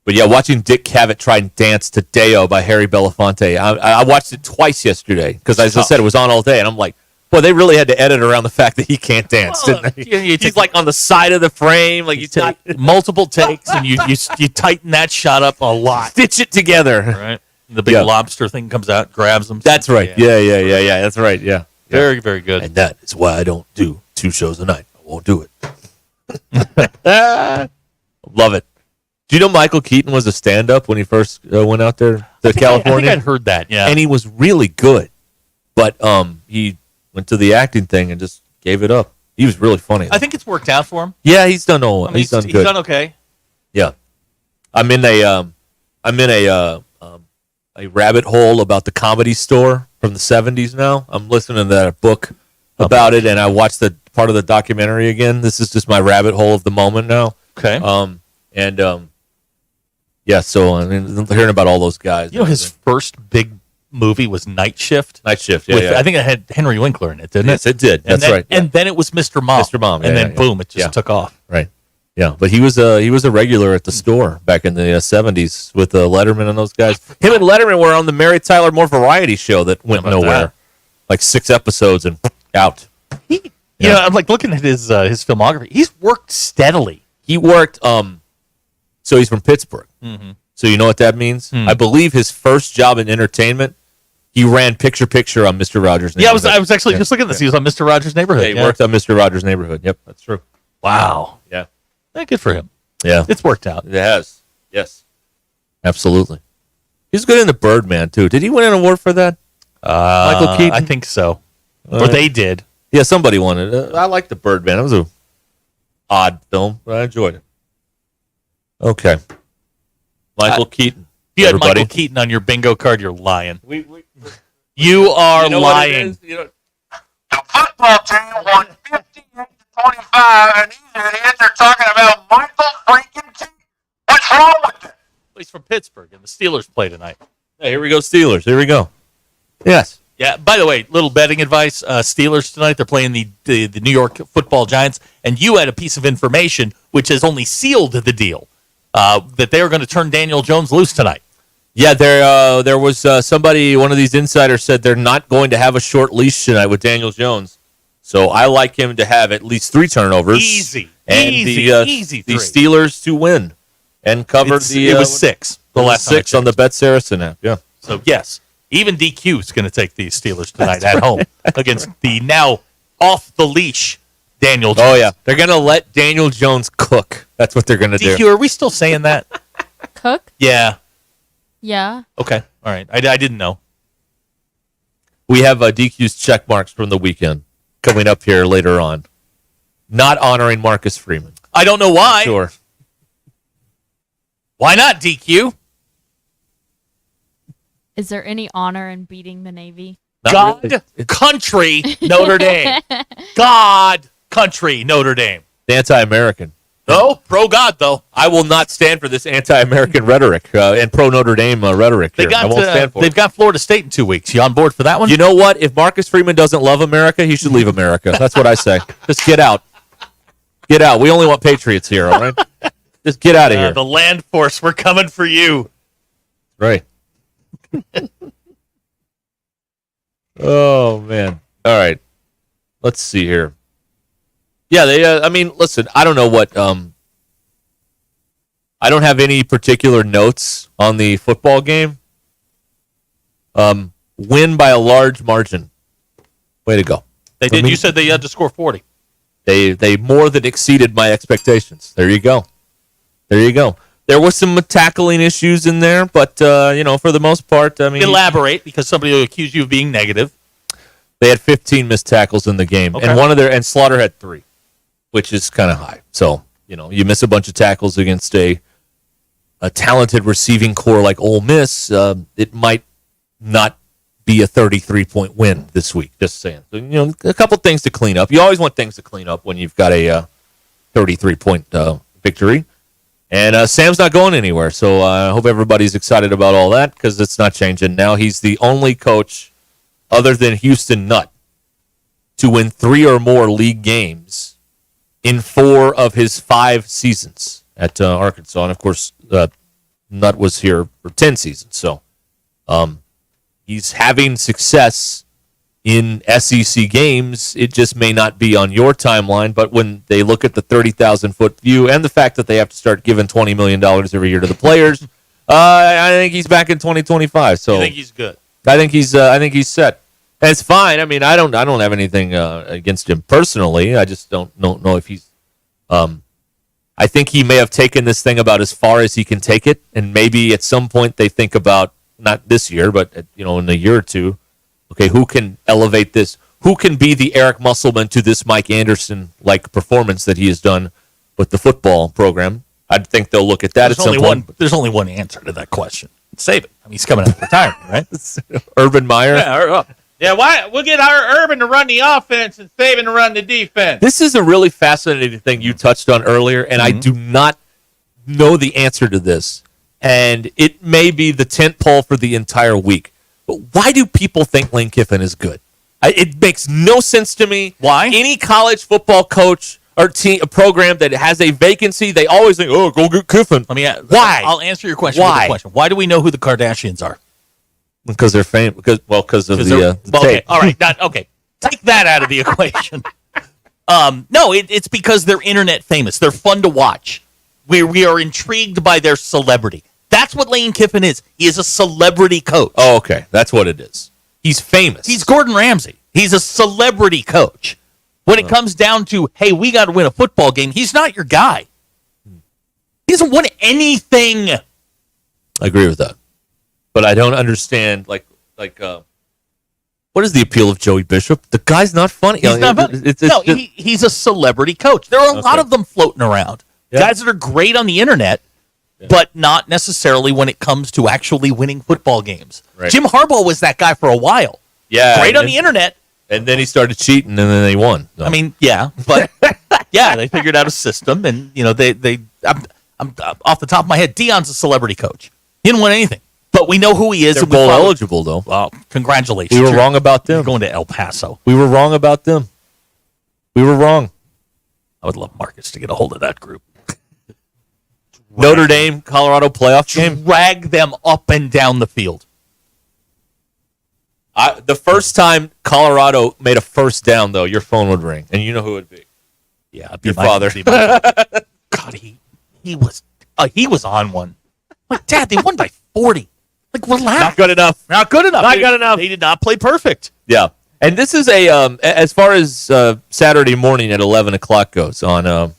[SPEAKER 1] But yeah, watching Dick Cavett try and dance to Deo by Harry Belafonte. I watched it twice yesterday because, as I said, it was on all day. And I'm like, boy, they really had to edit around the fact that he can't dance, didn't they? He's like on the side of the frame. Like
[SPEAKER 11] You take multiple takes and you tighten that shot up a lot.
[SPEAKER 1] Stitch it together.
[SPEAKER 11] Right. The big lobster thing comes out, grabs them.
[SPEAKER 1] That's right. Yeah. That's right. Yeah.
[SPEAKER 11] Very, very good.
[SPEAKER 1] And that is why I don't do 2 shows a night. I won't do it. Love it. Do you know Michael Keaton was a stand-up when he first went out there to California?
[SPEAKER 11] I think I'd heard that, yeah.
[SPEAKER 1] And he was really good. But he went to the acting thing and just gave it up. He was really funny.
[SPEAKER 11] I think it's worked out for him.
[SPEAKER 1] Yeah, he's done all.
[SPEAKER 11] I mean,
[SPEAKER 1] he's done good.
[SPEAKER 11] He's done okay.
[SPEAKER 1] Yeah. I'm in a rabbit hole about the Comedy Store from the 70s now. I'm listening to that book about it, and I watched the part of the documentary again. This is just my rabbit hole of the moment now.
[SPEAKER 11] Okay.
[SPEAKER 1] Yeah, so I mean, hearing about all those guys.
[SPEAKER 11] You know, his first big movie was Night Shift.
[SPEAKER 1] Night Shift, yeah,
[SPEAKER 11] with,
[SPEAKER 1] yeah.
[SPEAKER 11] I think it had Henry Winkler in it, didn't it?
[SPEAKER 1] Yes, it did.
[SPEAKER 11] And
[SPEAKER 1] That's right.
[SPEAKER 11] And then it was Mr. Mom.
[SPEAKER 1] Mr. Mom,
[SPEAKER 11] and
[SPEAKER 1] yeah,
[SPEAKER 11] then
[SPEAKER 1] yeah,
[SPEAKER 11] boom, it just
[SPEAKER 1] yeah.
[SPEAKER 11] took off.
[SPEAKER 1] Right. Yeah, but he was a regular at the store back in the 70s with Letterman and those guys. Him and Letterman were on the Mary Tyler Moore variety show that went nowhere.
[SPEAKER 11] that?
[SPEAKER 1] Like 6 episodes and out.
[SPEAKER 11] You know, I'm like looking at his filmography. He's worked steadily.
[SPEAKER 1] He worked. So he's from Pittsburgh.
[SPEAKER 11] Mm-hmm.
[SPEAKER 1] So you know what that means? I believe his first job in entertainment, he ran picture on Mr. Rogers' Neighborhood.
[SPEAKER 11] Yeah, I was actually just looking at this. He was on Mr. Rogers' Neighborhood.
[SPEAKER 1] Yeah, he worked on Mr. Rogers' Neighborhood. Yep, that's true.
[SPEAKER 11] Wow.
[SPEAKER 1] Yeah.
[SPEAKER 11] Good for him.
[SPEAKER 1] Yeah.
[SPEAKER 11] It's worked out.
[SPEAKER 1] It has. Yes. Absolutely. He's good in the Birdman, too. Did he win an award for that? Michael Keaton?
[SPEAKER 11] I think so. Or they did.
[SPEAKER 1] Yeah, somebody won it. I like the Birdman. It was a odd film, but I enjoyed it. Okay. Michael Keaton.
[SPEAKER 11] If you had
[SPEAKER 1] everybody.
[SPEAKER 11] Michael Keaton on your bingo card, you're lying. You are lying.
[SPEAKER 1] The football team won 58-25, and these idiots are talking about Michael freaking Keaton. What's wrong with it?
[SPEAKER 11] He's from Pittsburgh, and the Steelers play tonight.
[SPEAKER 1] Hey, here we go, Steelers. Here we go. Yes.
[SPEAKER 11] Yeah, by the way, little betting advice. Steelers tonight, they're playing the New York Football Giants, and you had a piece of information which has only sealed the deal, that they are going to turn Daniel Jones loose tonight.
[SPEAKER 1] Yeah, there was somebody, one of these insiders said they're not going to have a short leash tonight with Daniel Jones. So I like him to have at least 3 turnovers.
[SPEAKER 11] Easy.
[SPEAKER 1] And
[SPEAKER 11] Easy
[SPEAKER 1] the
[SPEAKER 11] 3.
[SPEAKER 1] Steelers to win and cover
[SPEAKER 11] It was 6.
[SPEAKER 1] The last 6 on the Bet Saracen app, yeah.
[SPEAKER 11] So, yes, even DQ is going to take the Steelers tonight at home against the now off-the-leash Daniel Jones.
[SPEAKER 1] Oh, yeah. They're going to let Daniel Jones cook. That's what they're going to do.
[SPEAKER 11] DQ, are we still saying that?
[SPEAKER 3] Cook?
[SPEAKER 11] Yeah.
[SPEAKER 3] Yeah.
[SPEAKER 11] Okay. All right. I didn't know.
[SPEAKER 1] We have DQ's check marks from the weekend coming up here later on. Not honoring Marcus Freeman.
[SPEAKER 11] I don't know why.
[SPEAKER 1] Sure.
[SPEAKER 11] Why not, DQ?
[SPEAKER 3] Is there any honor in beating the Navy?
[SPEAKER 11] God, country, Notre Dame. God, country, Notre Dame.
[SPEAKER 1] Anti-American.
[SPEAKER 11] No, pro-God, though.
[SPEAKER 1] I will not stand for this anti-American rhetoric and pro-Notre Dame rhetoric here. I won't stand for it.
[SPEAKER 11] They've got Florida State in 2 weeks. You on board for that one?
[SPEAKER 1] You know what? If Marcus Freeman doesn't love America, he should leave America. That's what I say. Just get out. Get out. We only want patriots here, all right? Just get out of here.
[SPEAKER 11] The land force, we're coming for you.
[SPEAKER 1] Right. Oh, man. All right. Let's see here. Yeah, they. I mean, listen, I don't know what. I don't have any particular notes on the football game. win by a large margin. Way to go.
[SPEAKER 11] They did. You said they had to score 40.
[SPEAKER 1] They more than exceeded my expectations. There you go. There were some tackling issues in there, but for the most part, I mean,
[SPEAKER 11] Elaborate, because somebody will accuse you of being negative.
[SPEAKER 1] They had 15 missed tackles in the game,
[SPEAKER 11] Okay.
[SPEAKER 1] and Slaughter had 3, which is kind of high. So you miss a bunch of tackles against a talented receiving core like Ole Miss. It might not be a 33-point win this week. Just saying. So, a couple things to clean up. You always want things to clean up when you've got a 33-point victory. And Sam's not going anywhere, so I hope everybody's excited about all that because it's not changing. Now he's the only coach other than Houston Nutt to win 3 or more league games in 4 of his 5 seasons at Arkansas. And, of course, Nutt was here for 10 seasons. So he's having success in SEC games. It just may not be on your timeline, but when they look at the 30,000-foot view and the fact that they have to start giving $20 million every year to the players, I think he's back in 2025. So
[SPEAKER 11] You think he's good?
[SPEAKER 1] I think he's set. And it's fine. I mean, I don't have anything against him personally. I just don't know if he's. I think he may have taken this thing about as far as he can take it, and maybe at some point they think about, not this year, but in a year or two, okay, who can elevate this? Who can be the Eric Musselman to this Mike Anderson-like performance that he has done with the football program? I think they'll look at that at some point.
[SPEAKER 11] There's only one answer to that question. Save it. I mean, he's coming out of retirement, right?
[SPEAKER 1] Urban Meyer?
[SPEAKER 11] Yeah, why? We'll get our Urban to run the offense and Saban to run the defense.
[SPEAKER 1] This is a really fascinating thing you touched on earlier, and I do not know the answer to this. And it may be the tent pole for the entire week. But why do people think Lane Kiffin is good? It makes no sense to me.
[SPEAKER 11] Why?
[SPEAKER 1] Any college football coach or team, a program that has a vacancy, they always think, "Oh, go get Kiffin." Why?
[SPEAKER 11] I'll answer your question with a question. Why do we know who the Kardashians are?
[SPEAKER 1] Because they're famous. Because of the
[SPEAKER 11] okay,
[SPEAKER 1] tape.
[SPEAKER 11] all right, okay. Take that out of the equation. No, it's because they're internet famous. They're fun to watch. We are intrigued by their celebrity. That's what Lane Kiffin is. He is a celebrity coach.
[SPEAKER 1] Oh, okay. That's what it is. He's famous.
[SPEAKER 11] He's Gordon Ramsay. He's a celebrity coach. When it comes down to, hey, we got to win a football game, he's not your guy. He hasn't won anything.
[SPEAKER 1] I agree with that. But I don't understand, what is the appeal of Joey Bishop? The guy's not funny.
[SPEAKER 11] He's not funny. He's a celebrity coach. There are a lot of them floating around. Yeah. Guys that are great on the internet, but not necessarily when it comes to actually winning football games.
[SPEAKER 1] Right.
[SPEAKER 11] Jim Harbaugh was that guy for a while.
[SPEAKER 1] Yeah.
[SPEAKER 11] Great on the internet.
[SPEAKER 1] And then he started cheating, and then they won. So.
[SPEAKER 11] I mean, yeah, but they figured out a system, and I'm off the top of my head, Deion's a celebrity coach. He didn't win anything, but we know who he is.
[SPEAKER 1] They're bowl eligible, though.
[SPEAKER 11] Well, congratulations.
[SPEAKER 1] We were wrong about them.
[SPEAKER 11] You're going to El Paso.
[SPEAKER 1] We were wrong about them. We were wrong.
[SPEAKER 11] I would love Marcus to get a hold of that group.
[SPEAKER 1] Notre Dame, Colorado playoff game.
[SPEAKER 11] Drag them up and down the field.
[SPEAKER 1] The first time Colorado made a first down, though, your phone would ring, and you know who it would be.
[SPEAKER 11] Yeah, it'd
[SPEAKER 1] be your father.
[SPEAKER 11] God, he was on one. Like, Dad, they won by 40. Like, relax.
[SPEAKER 1] Not good enough.
[SPEAKER 11] Not good enough.
[SPEAKER 1] Not good enough.
[SPEAKER 11] They did not play perfect.
[SPEAKER 1] Yeah, and this is as far as Saturday morning at 11 o'clock goes on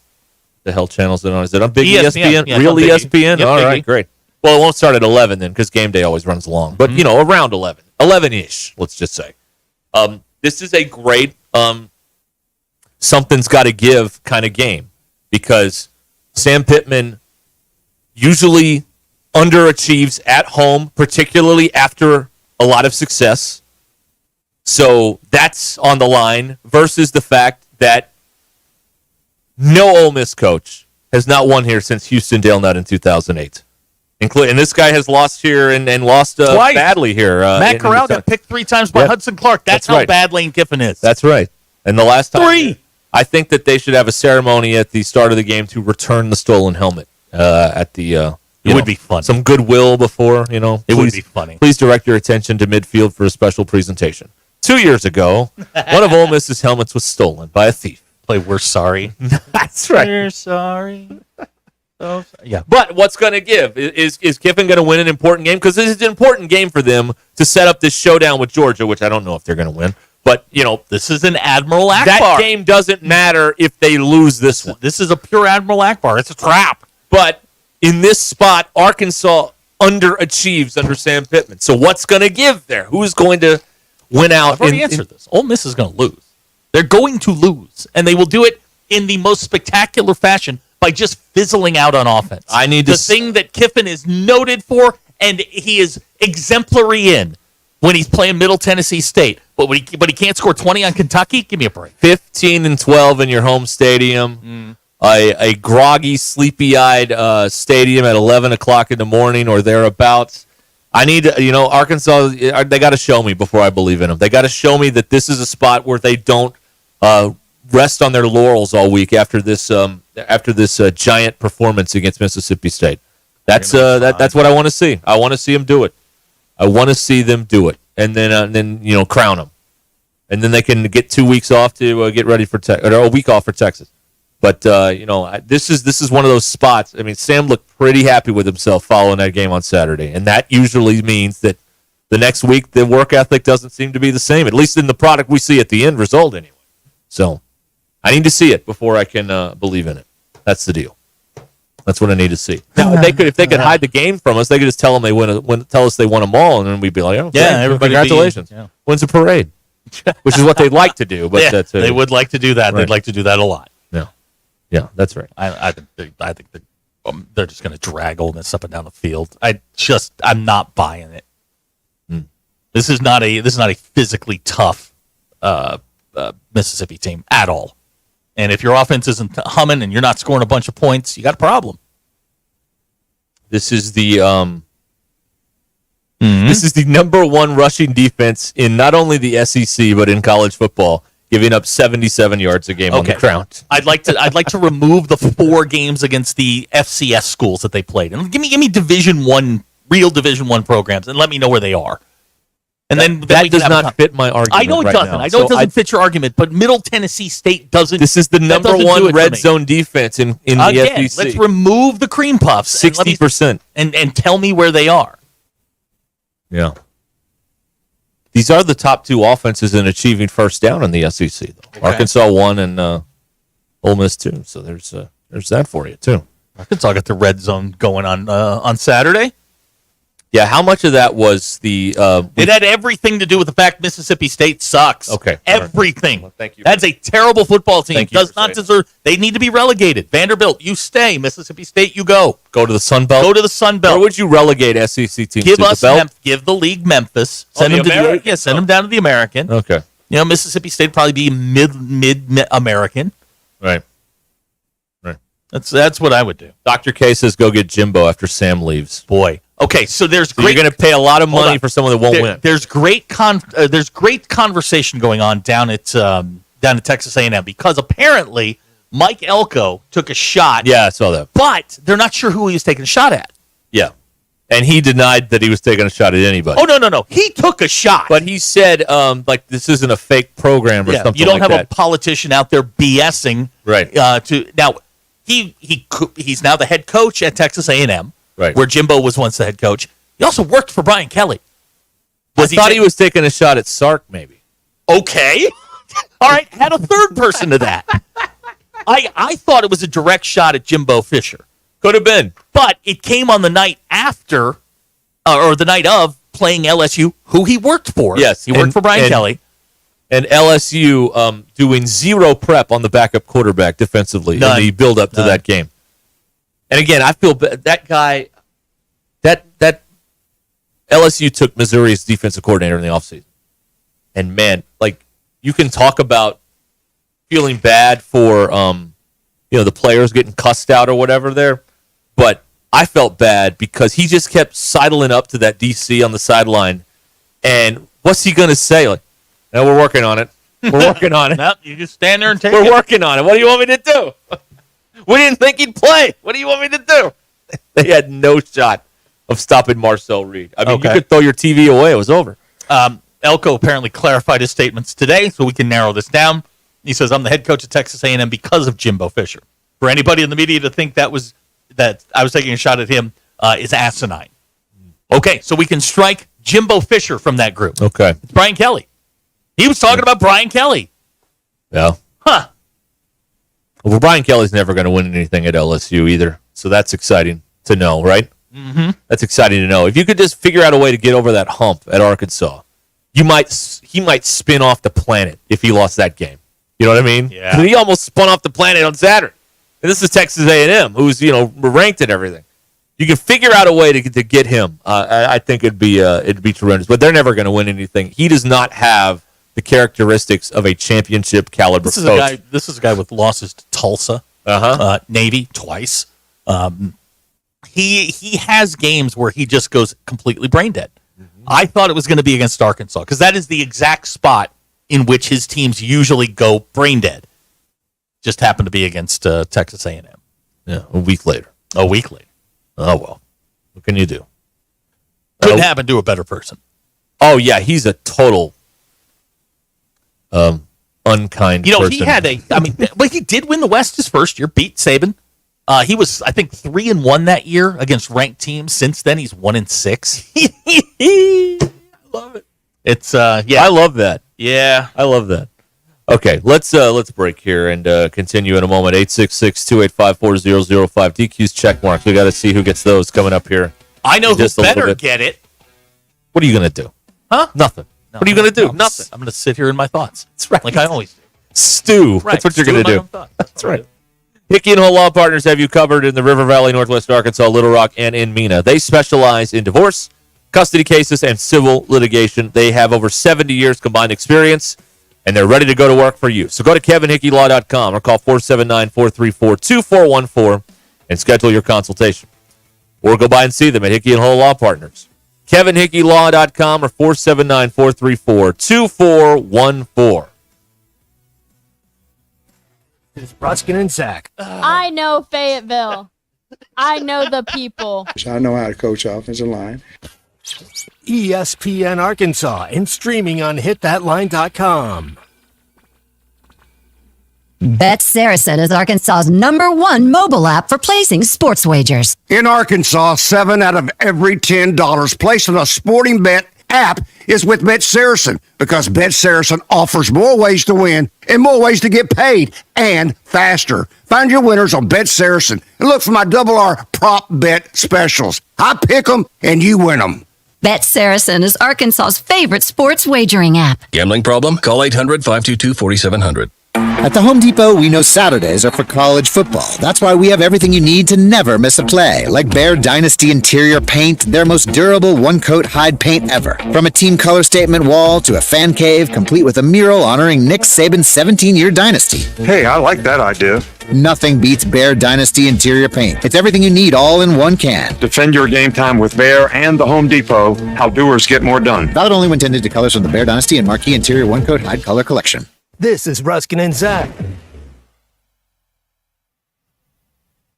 [SPEAKER 1] the hell channels that on. Is it on Big ESPN?
[SPEAKER 11] Yeah,
[SPEAKER 1] Real ESPN?
[SPEAKER 11] Yep,
[SPEAKER 1] all right,
[SPEAKER 11] Biggie.
[SPEAKER 1] great. Well, it won't start at 11 then because game day always runs long. But, around 11. 11-ish, let's just say. This is a great something's got to give kind of game because Sam Pittman usually underachieves at home, particularly after a lot of success. So that's on the line versus the fact that no Ole Miss coach has not won here since Houston Dale Nutt in 2008. And this guy has lost here and lost badly here.
[SPEAKER 11] Matt Corral got picked 3 times by Hudson Clark. That's how bad Lane Kiffin is.
[SPEAKER 1] That's right. And the last time
[SPEAKER 11] 3.
[SPEAKER 1] I think that they should have a ceremony at the start of the game to return the stolen helmet at the
[SPEAKER 11] it would be fun.
[SPEAKER 1] Some goodwill before,
[SPEAKER 11] It would be funny.
[SPEAKER 1] Please direct your attention to midfield for a special presentation. 2 years ago, one of Ole Miss's helmets was stolen by a thief.
[SPEAKER 11] Play We're Sorry.
[SPEAKER 1] That's right.
[SPEAKER 11] We're sorry. So, yeah.
[SPEAKER 1] But what's going to give? Is Kiffin going to win an important game? Because this is an important game for them to set up this showdown with Georgia, which I don't know if they're going to win. But,
[SPEAKER 11] this is an Admiral Akbar.
[SPEAKER 1] That game doesn't matter if they lose this one.
[SPEAKER 11] This is a pure Admiral Akbar. It's a trap.
[SPEAKER 1] But in this spot, Arkansas underachieves under Sam Pittman. So what's going to give there? Who's going to win out?
[SPEAKER 11] I've already answered this. Ole Miss is going to lose. They're going to lose, and they will do it in the most spectacular fashion by just fizzling out on offense. The thing that Kiffin is noted for, and he is exemplary in when he's playing Middle Tennessee State. But he can't score 20 on Kentucky? Give me a break.
[SPEAKER 1] 15-12 in your home stadium. A groggy, sleepy-eyed stadium at 11 o'clock in the morning or thereabouts. I need to, Arkansas, they got to show me before I believe in them. They got to show me that this is a spot where they don't rest on their laurels all week after this giant performance against Mississippi State. That's what I want to see. I want to see them do it. I want to see them do it, and then crown them, and then they can get 2 weeks off to get ready for or a week off for Texas. But this is one of those spots. I mean, Sam looked pretty happy with himself following that game on Saturday, and that usually means that the next week the work ethic doesn't seem to be the same, at least in the product we see at the end result anyway. So I need to see it before I can believe in it. That's the deal. That's what I need to see. Now, if they could hide the game from us, they could just tell them tell us they won them all, and then we'd be like, oh,
[SPEAKER 11] yeah, everybody,
[SPEAKER 1] congratulations, wins a parade, which is what they'd like to do. But
[SPEAKER 11] yeah, they would like to do that. Right. They'd like to do that a lot.
[SPEAKER 1] Yeah, that's right.
[SPEAKER 11] I think they're just going to drag Ole Miss up and down the field. I'm not buying it. This is not a physically tough Mississippi team at all. And if your offense isn't humming and you're not scoring a bunch of points, you got a problem.
[SPEAKER 1] This is the this is the number one rushing defense in not only the SEC but in college football, giving up 77 yards a game on the ground.
[SPEAKER 11] I'd like to remove the 4 games against the FCS schools that they played, and give me real Division I programs, and let me know where they are. And then
[SPEAKER 1] that does not fit my argument.
[SPEAKER 11] I know it doesn't. I know it doesn't fit your argument, but Middle Tennessee State doesn't.
[SPEAKER 1] This is the number one red zone defense in the SEC.
[SPEAKER 11] Let's remove the cream puffs.
[SPEAKER 1] 60%.
[SPEAKER 11] And tell me where they are.
[SPEAKER 1] Yeah. These are the top 2 offenses in achieving first down in the SEC, though. Okay. Arkansas 1 and Ole Miss 2. So there's that for you too.
[SPEAKER 11] Arkansas got the red zone going on Saturday.
[SPEAKER 1] Yeah, how much of that was the?
[SPEAKER 11] It had everything to do with the fact Mississippi State sucks.
[SPEAKER 1] Okay,
[SPEAKER 11] everything.
[SPEAKER 1] Well, thank you.
[SPEAKER 11] That's a terrible football team. Does not deserve. They need to be relegated. Vanderbilt, you stay. Mississippi State, you go.
[SPEAKER 1] Go to the Sun Belt.
[SPEAKER 11] Go to the Sun Belt.
[SPEAKER 1] Where would you relegate SEC teams?
[SPEAKER 11] Give
[SPEAKER 1] to
[SPEAKER 11] us
[SPEAKER 1] the Belt?
[SPEAKER 11] give the league Memphis. Send them to send them down to the American.
[SPEAKER 1] Okay.
[SPEAKER 11] Mississippi State probably be mid American.
[SPEAKER 1] Right.
[SPEAKER 11] That's what I would do.
[SPEAKER 1] Dr. K says go get Jimbo after Sam leaves.
[SPEAKER 11] Boy. Okay, so
[SPEAKER 1] you're going to pay a lot of money for someone that won't win.
[SPEAKER 11] There's great conversation going on down at Texas A&M because apparently Mike Elko took a shot.
[SPEAKER 1] Yeah, I saw that.
[SPEAKER 11] But they're not sure who he was taking a shot at.
[SPEAKER 1] Yeah. And he denied that he was taking a shot at anybody.
[SPEAKER 11] Oh, no. He took a shot.
[SPEAKER 1] But he said, this isn't a fake program or something like that.
[SPEAKER 11] You don't have a politician out there BSing.
[SPEAKER 1] Right.
[SPEAKER 11] Now, he's now the head coach at Texas A&M.
[SPEAKER 1] Right.
[SPEAKER 11] Where Jimbo was once the head coach. He also worked for Brian Kelly.
[SPEAKER 1] I thought he was taking a shot at Sark, maybe.
[SPEAKER 11] Okay. All right. Had a third person to that. I thought it was a direct shot at Jimbo Fisher.
[SPEAKER 1] Could have been.
[SPEAKER 11] But it came on the night after, or the night of, playing LSU, who he worked for.
[SPEAKER 1] Yes.
[SPEAKER 11] He worked for Brian Kelly.
[SPEAKER 1] And LSU doing zero prep on the backup quarterback defensively in the build-up to that game. And again, I feel that guy, that LSU took Missouri's defensive coordinator in the offseason. And man, you can talk about feeling bad for the players getting cussed out or whatever there, but I felt bad because he just kept sidling up to that DC on the sideline. And what's he going to say? No, we're working on it. We're working on it.
[SPEAKER 11] No, you just stand there and take
[SPEAKER 1] We're working on it. What do you want me to do? We didn't think he'd play. What do you want me to do? They had no shot of stopping Marcel Reed. I mean, you could throw your TV away. It was over.
[SPEAKER 11] Elko apparently clarified his statements today, so we can narrow this down. He says, I'm the head coach of Texas A&M because of Jimbo Fisher. For anybody in the media to think that was that I was taking a shot at him is asinine. Okay, so we can strike Jimbo Fisher from that group.
[SPEAKER 1] Okay.
[SPEAKER 11] It's Brian Kelly. He was talking about Brian Kelly.
[SPEAKER 1] Yeah.
[SPEAKER 11] Huh.
[SPEAKER 1] Well, Brian Kelly's never going to win anything at LSU either. So that's exciting to know, right?
[SPEAKER 11] Mm-hmm.
[SPEAKER 1] That's exciting to know. If you could just figure out a way to get over that hump at Arkansas, he might spin off the planet if he lost that game. You know what I mean?
[SPEAKER 11] Yeah.
[SPEAKER 1] He almost spun off the planet on Saturday. And this is Texas A&M, who's ranked and everything. You can figure out a way to get him. I think it'd be tremendous. But they're never going to win anything. He does not have the characteristics of a championship caliber coach.
[SPEAKER 11] This is a guy with losses to Tulsa, Navy twice. He has games where he just goes completely brain dead. Mm-hmm. I thought it was going to be against Arkansas because that is the exact spot in which his teams usually go brain dead. Just happened to be against Texas A&M.
[SPEAKER 1] Yeah, a week later.
[SPEAKER 11] Oh, well.
[SPEAKER 1] What can you do?
[SPEAKER 11] Couldn't happen to a better person.
[SPEAKER 1] Oh, yeah, he's a total unkind person.
[SPEAKER 11] He had but he did win the West his first year, beat Saban. He was, I think, 3-1 that year against ranked teams. Since then, he's 1-6.
[SPEAKER 1] I love it.
[SPEAKER 11] It's yeah.
[SPEAKER 1] I love that.
[SPEAKER 11] Yeah,
[SPEAKER 1] I love that. Okay, let's break here and continue in a moment. 866-285-4005. DQ's check marks. We got to see who gets those coming up here.
[SPEAKER 11] I know who better get it.
[SPEAKER 1] What are you going to do?
[SPEAKER 11] Huh?
[SPEAKER 1] Nothing.
[SPEAKER 11] No,
[SPEAKER 1] what are you going to do?
[SPEAKER 11] Nothing. I'm going to sit here in my thoughts. That's right. Like I always do.
[SPEAKER 1] Stew.
[SPEAKER 11] Right.
[SPEAKER 1] That's what you're going to do.
[SPEAKER 11] That's right.
[SPEAKER 1] Hickey and Hull Law Partners have you covered in the River Valley, Northwest Arkansas, Little Rock, and in Mena. They specialize in divorce, custody cases, and civil litigation. They have over 70 years combined experience, and they're ready to go to work for you. So go to kevinhickeylaw.com or call 479-434-2414 and schedule your consultation. Or go by and see them at Hickey and Hull Law Partners. kevinhickeylaw.com or 479-434-2414.
[SPEAKER 4] It's Ruscin and Zach.
[SPEAKER 3] I know Fayetteville. I know the people.
[SPEAKER 5] I know how to coach offensive line.
[SPEAKER 4] ESPN Arkansas and streaming on hitthatline.com.
[SPEAKER 7] Bet Saracen is Arkansas's #1 mobile app for placing sports wagers.
[SPEAKER 8] In Arkansas, 7 out of every $10 placed on a sporting bet app is with Bet Saracen because Bet Saracen offers more ways to win and more ways to get paid and faster. Find your winners on Bet Saracen and look for my R prop bet specials. I pick them and you win them.
[SPEAKER 7] Bet Saracen is Arkansas's favorite sports wagering app.
[SPEAKER 9] Gambling problem? Call 800-522-4700.
[SPEAKER 12] At the Home Depot, we know Saturdays are for college football. That's why we have everything you need to never miss a play, like Bear Dynasty interior paint, their most durable one-coat hide paint ever. From a team color statement wall to a fan cave, complete with a mural honoring Nick Saban's 17-year dynasty.
[SPEAKER 13] Hey, I like that idea.
[SPEAKER 12] Nothing beats Bear Dynasty interior paint. It's everything you need all in one can.
[SPEAKER 13] Defend your game time with Bear and the Home Depot. How doers get more done.
[SPEAKER 12] Valid only when tended to colors from the Bear Dynasty and Marquee Interior One-Coat Hide Color Collection.
[SPEAKER 4] This is Ruscin and Zach.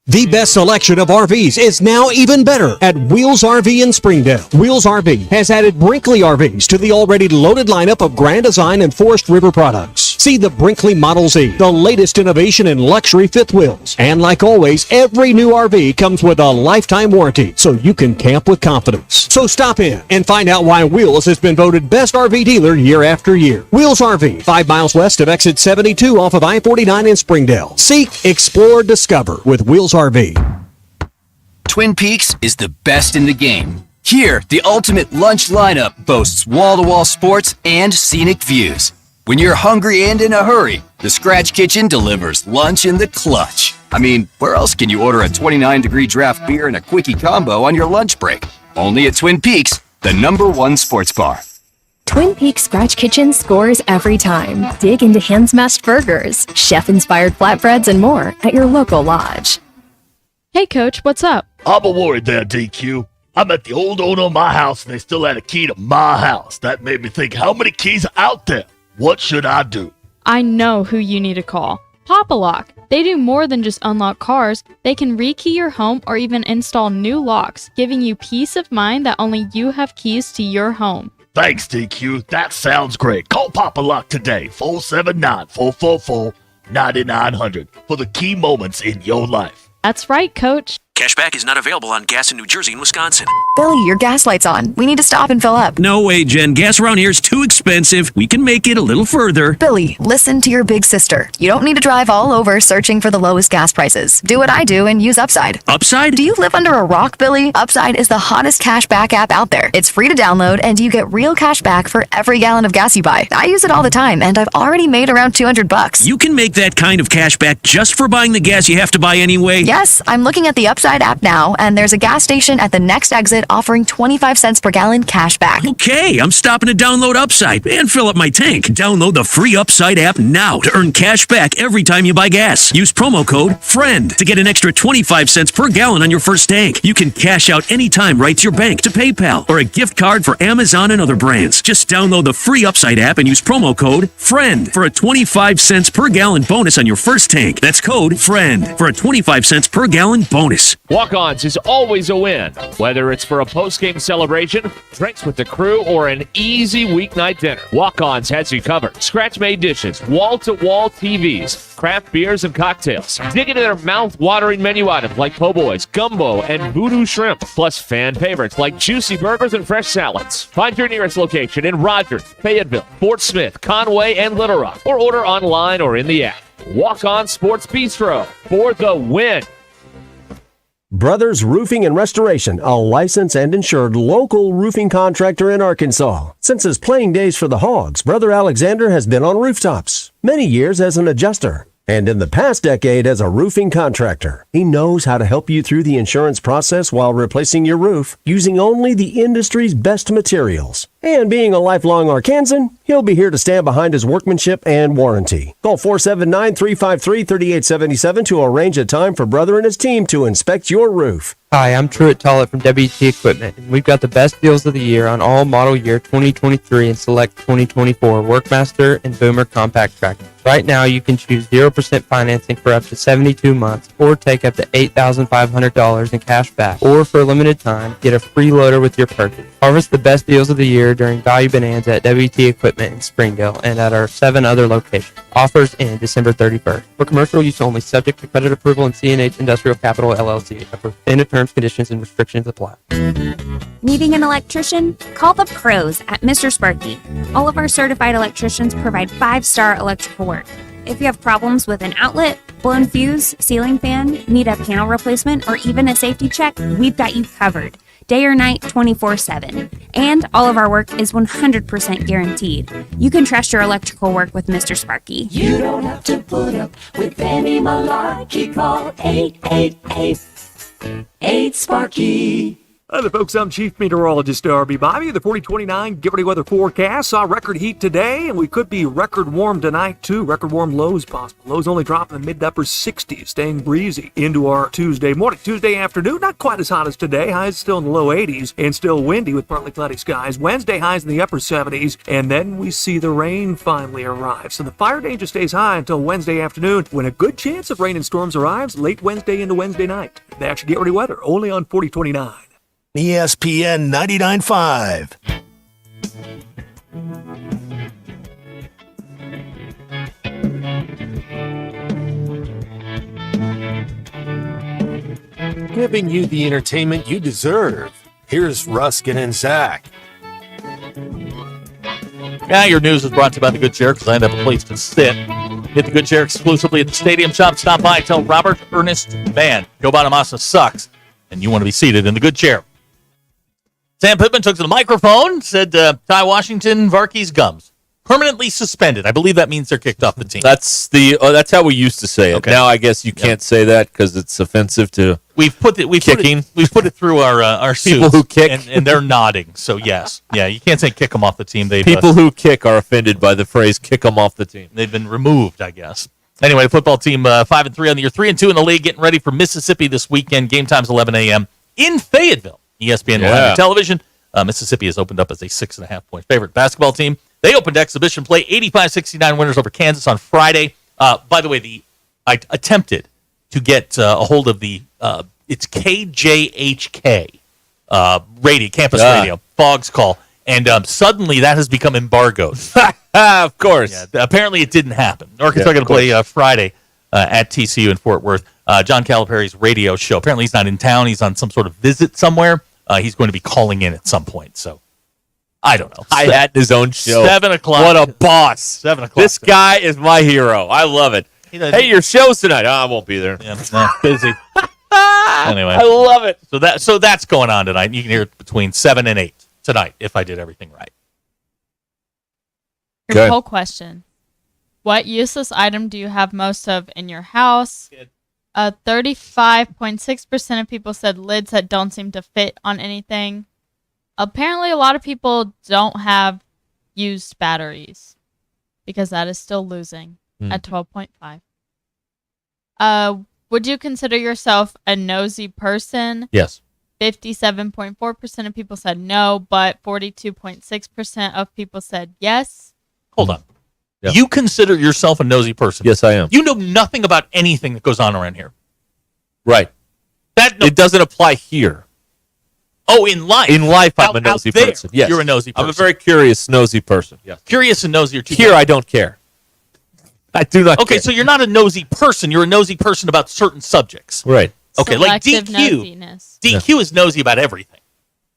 [SPEAKER 18] The best selection of RVs is now even better at Wheels RV in Springdale. Wheels RV has added Brinkley RVs to the already loaded lineup of Grand Design and Forest River products. See the Brinkley Model Z, the latest innovation in luxury fifth wheels. And like always, every new RV comes with a lifetime warranty, so you can camp with confidence. So stop in and find out why Wheels has been voted best RV dealer year after year. Wheels RV, 5 miles west of exit 72 off of I-49 in Springdale. Seek, explore, discover with Wheels RV.
[SPEAKER 17] Twin Peaks is the best in the game. Here, the ultimate lunch lineup boasts wall-to-wall sports and scenic views. When you're hungry and in a hurry, the Scratch Kitchen delivers lunch in the clutch. I mean, where else can you order a 29-degree draft beer and a quickie combo on your lunch break? Only at Twin Peaks, the #1 sports bar.
[SPEAKER 29] Twin Peaks Scratch Kitchen scores every time. Dig into hand-smashed burgers, chef-inspired flatbreads, and more at your local lodge.
[SPEAKER 3] Hey, Coach, what's up?
[SPEAKER 30] I'm a worried there, DQ. I'm at the old owner of my house, and they still had a key to my house. That made me think, how many keys are out there? What should I do?
[SPEAKER 3] I know who you need to call. Pop-A-Lock. They do more than just unlock cars. They can rekey your home or even install new locks, giving you peace of mind that only you have keys to your home.
[SPEAKER 30] Thanks, DQ. That sounds great. Call Pop-A-Lock today, 479-444-9900, for the key moments in your life.
[SPEAKER 3] That's right, Coach.
[SPEAKER 2] Cashback is not available on gas in New Jersey and Wisconsin.
[SPEAKER 29] Billy, your gas light's on. We need to stop and fill up.
[SPEAKER 10] No way, Jen. Gas around here is too expensive. We can make it a little further.
[SPEAKER 29] Billy, listen to your big sister. You don't need to drive all over searching for the lowest gas prices. Do what I do and use Upside.
[SPEAKER 10] Upside?
[SPEAKER 29] Do you live under a rock, Billy? Upside is the hottest cashback app out there. It's free to download, and you get real cash back for every gallon of gas you buy. I use it all the time, and I've already made around $200.
[SPEAKER 10] You can make that kind of cash back just for buying the gas you have to buy anyway?
[SPEAKER 29] Yes, I'm looking at the Upside app now, and there's a gas station at the next exit offering 25 cents per gallon cash back.
[SPEAKER 10] Okay, I'm stopping to download Upside and fill up my tank. Download the free Upside app now to earn cash back every time you buy gas. Use promo code FRIEND to get an extra 25 cents per gallon on your first tank. You can cash out anytime right to your bank, to PayPal, or a gift card for Amazon and other brands. Just download the free Upside app and use promo code FRIEND for a 25 cents per gallon bonus on your first tank. That's code FRIEND for a 25 cents per gallon bonus.
[SPEAKER 23] Walk-Ons is always a win, whether it's for a post-game celebration, drinks with the crew, or an easy weeknight dinner. Walk-Ons has you covered. Scratch-made dishes, wall-to-wall TVs, craft beers and cocktails. Dig into their mouth-watering menu items like po' boys, gumbo, and voodoo shrimp, plus fan favorites like juicy burgers and fresh salads. Find your nearest location in Rogers, Fayetteville, Fort Smith, Conway, and Little Rock, or order online or in the app. Walk-On Sports Bistro for the win.
[SPEAKER 14] Brothers Roofing and Restoration, a licensed and insured local roofing contractor in Arkansas. Since his playing days for the Hogs, Brother Alexander has been on rooftops, many years as an adjuster, and in the past decade as a roofing contractor. He knows how to help you through the insurance process while replacing your roof using only the industry's best materials. And being a lifelong Arkansan, he'll be here to stand behind his workmanship and warranty. Call 479-353-3877 to arrange a time for Brother and his team to inspect your roof.
[SPEAKER 15] Hi, I'm Truett Tollett from WT Equipment, and we've got the best deals of the year on all model year 2023 and select 2024 Workmaster and Boomer compact tractors. Right now, you can choose 0% financing for up to 72 months or take up to $8,500 in cash back. Or for a limited time, get a free loader with your purchase. Harvest the best deals of the year during Value Bonanza at WT Equipment in Springdale and at our 7 other locations. Offers end December 31st. For commercial use only, subject to credit approval and CNH Industrial Capital LLC. Approved. Terms, conditions, and restrictions apply.
[SPEAKER 16] Needing an electrician? Call the pros at Mr. Sparky. All of our certified electricians provide 5-star electrical work. If you have problems with an outlet, blown fuse, ceiling fan, need a panel replacement, or even a safety check, we've got you covered. Day or night, 24/7. And all of our work is 100% guaranteed. You can trust your electrical work with Mr. Sparky.
[SPEAKER 19] You don't have to put up with any malarkey. Call 888-8
[SPEAKER 20] Hi there, folks. I'm Chief Meteorologist Darby Bobby. The 4029 Get Ready Weather forecast saw record heat today, and we could be record warm tonight, too. Record warm lows possible. Lows only drop in the mid to upper 60s, staying breezy into our Tuesday morning. Tuesday afternoon, not quite as hot as today. Highs still in the low 80s and still windy with partly cloudy skies. Wednesday, highs in the upper 70s, and then we see the rain finally arrive. So the fire danger stays high until Wednesday afternoon, when a good chance of rain and storms arrives late Wednesday into Wednesday night. That's your Get Ready Weather, only on 4029.
[SPEAKER 6] ESPN 99.5.
[SPEAKER 4] Giving you the entertainment you deserve. Here's Ruscin and Zach.
[SPEAKER 11] Yeah, your news is brought to you by the Good Chair, because I have a place to sit. Get the Good Chair exclusively at the Stadium Shop. Stop by, tell Robert Ernest Band, Joe Bonamassa sucks, and you want to be seated in the Good Chair. Sam Pittman took to the microphone, said Ty Washington, Varkey's gums. Permanently suspended. I believe that means they're kicked off the team.
[SPEAKER 1] That's how we used to say it. Okay. Now I guess you can't say that because it's offensive to
[SPEAKER 11] we've put it through our
[SPEAKER 1] people who kick,
[SPEAKER 11] and they're nodding. So yes, yeah, you can't say kick them off the team.
[SPEAKER 1] People who kick are offended by the phrase "kick them off the team."
[SPEAKER 11] They've been removed, I guess. Anyway, the football team 5-3 on the year, 3-2 in the league, getting ready for Mississippi this weekend. Game time's 11 a.m. in Fayetteville. ESPN will have television. Mississippi has opened up as a 6.5-point favorite. Basketball team, they opened exhibition play, 85-69 winners over Kansas on Friday. By the way, I attempted to get a hold of the it's KJHK radio, campus radio, Fog's call, and suddenly that has become embargoed.
[SPEAKER 1] Of course.
[SPEAKER 11] Yeah, apparently it didn't happen. Arkansas going to play Friday at TCU in Fort Worth. John Calipari's radio show. Apparently he's not in town. He's on some sort of visit somewhere. He's going to be calling in at some point. So I don't know.
[SPEAKER 1] I had his own show.
[SPEAKER 11] 7 o'clock.
[SPEAKER 1] What a boss.
[SPEAKER 11] 7 o'clock.
[SPEAKER 1] This guy is my hero. I love it. Hey, your show's tonight. Oh, I won't be there.
[SPEAKER 11] Yeah, no, busy. Anyway.
[SPEAKER 1] I love it.
[SPEAKER 11] So that's going on tonight. You can hear it between 7 and 8 tonight if I did everything right.
[SPEAKER 3] Your poll question. What useless item do you have most of in your house? 35.6% of people said lids that don't seem to fit on anything. Apparently, a lot of people don't have used batteries because that is still losing at 12.5. Would you consider yourself a nosy person?
[SPEAKER 1] Yes.
[SPEAKER 3] 57.4% of people said no, but 42.6% of people said yes.
[SPEAKER 11] Hold on. Yeah. You consider yourself a nosy person?
[SPEAKER 1] Yes, I am.
[SPEAKER 11] You know nothing about anything that goes on around here.
[SPEAKER 1] Right. It doesn't apply here.
[SPEAKER 11] Oh, in life.
[SPEAKER 1] In life, I'm a nosy person. Yes.
[SPEAKER 11] You're a nosy person.
[SPEAKER 1] I'm a very curious, nosy person. Yes.
[SPEAKER 11] Curious and nosy are two
[SPEAKER 1] Here, I don't care. I do not
[SPEAKER 11] Okay,
[SPEAKER 1] care.
[SPEAKER 11] so you're not a nosy person. You're a nosy person about certain subjects.
[SPEAKER 1] Right.
[SPEAKER 11] Okay, like
[SPEAKER 3] Selective
[SPEAKER 11] DQ.
[SPEAKER 3] nosiness.
[SPEAKER 11] DQ is nosy about everything.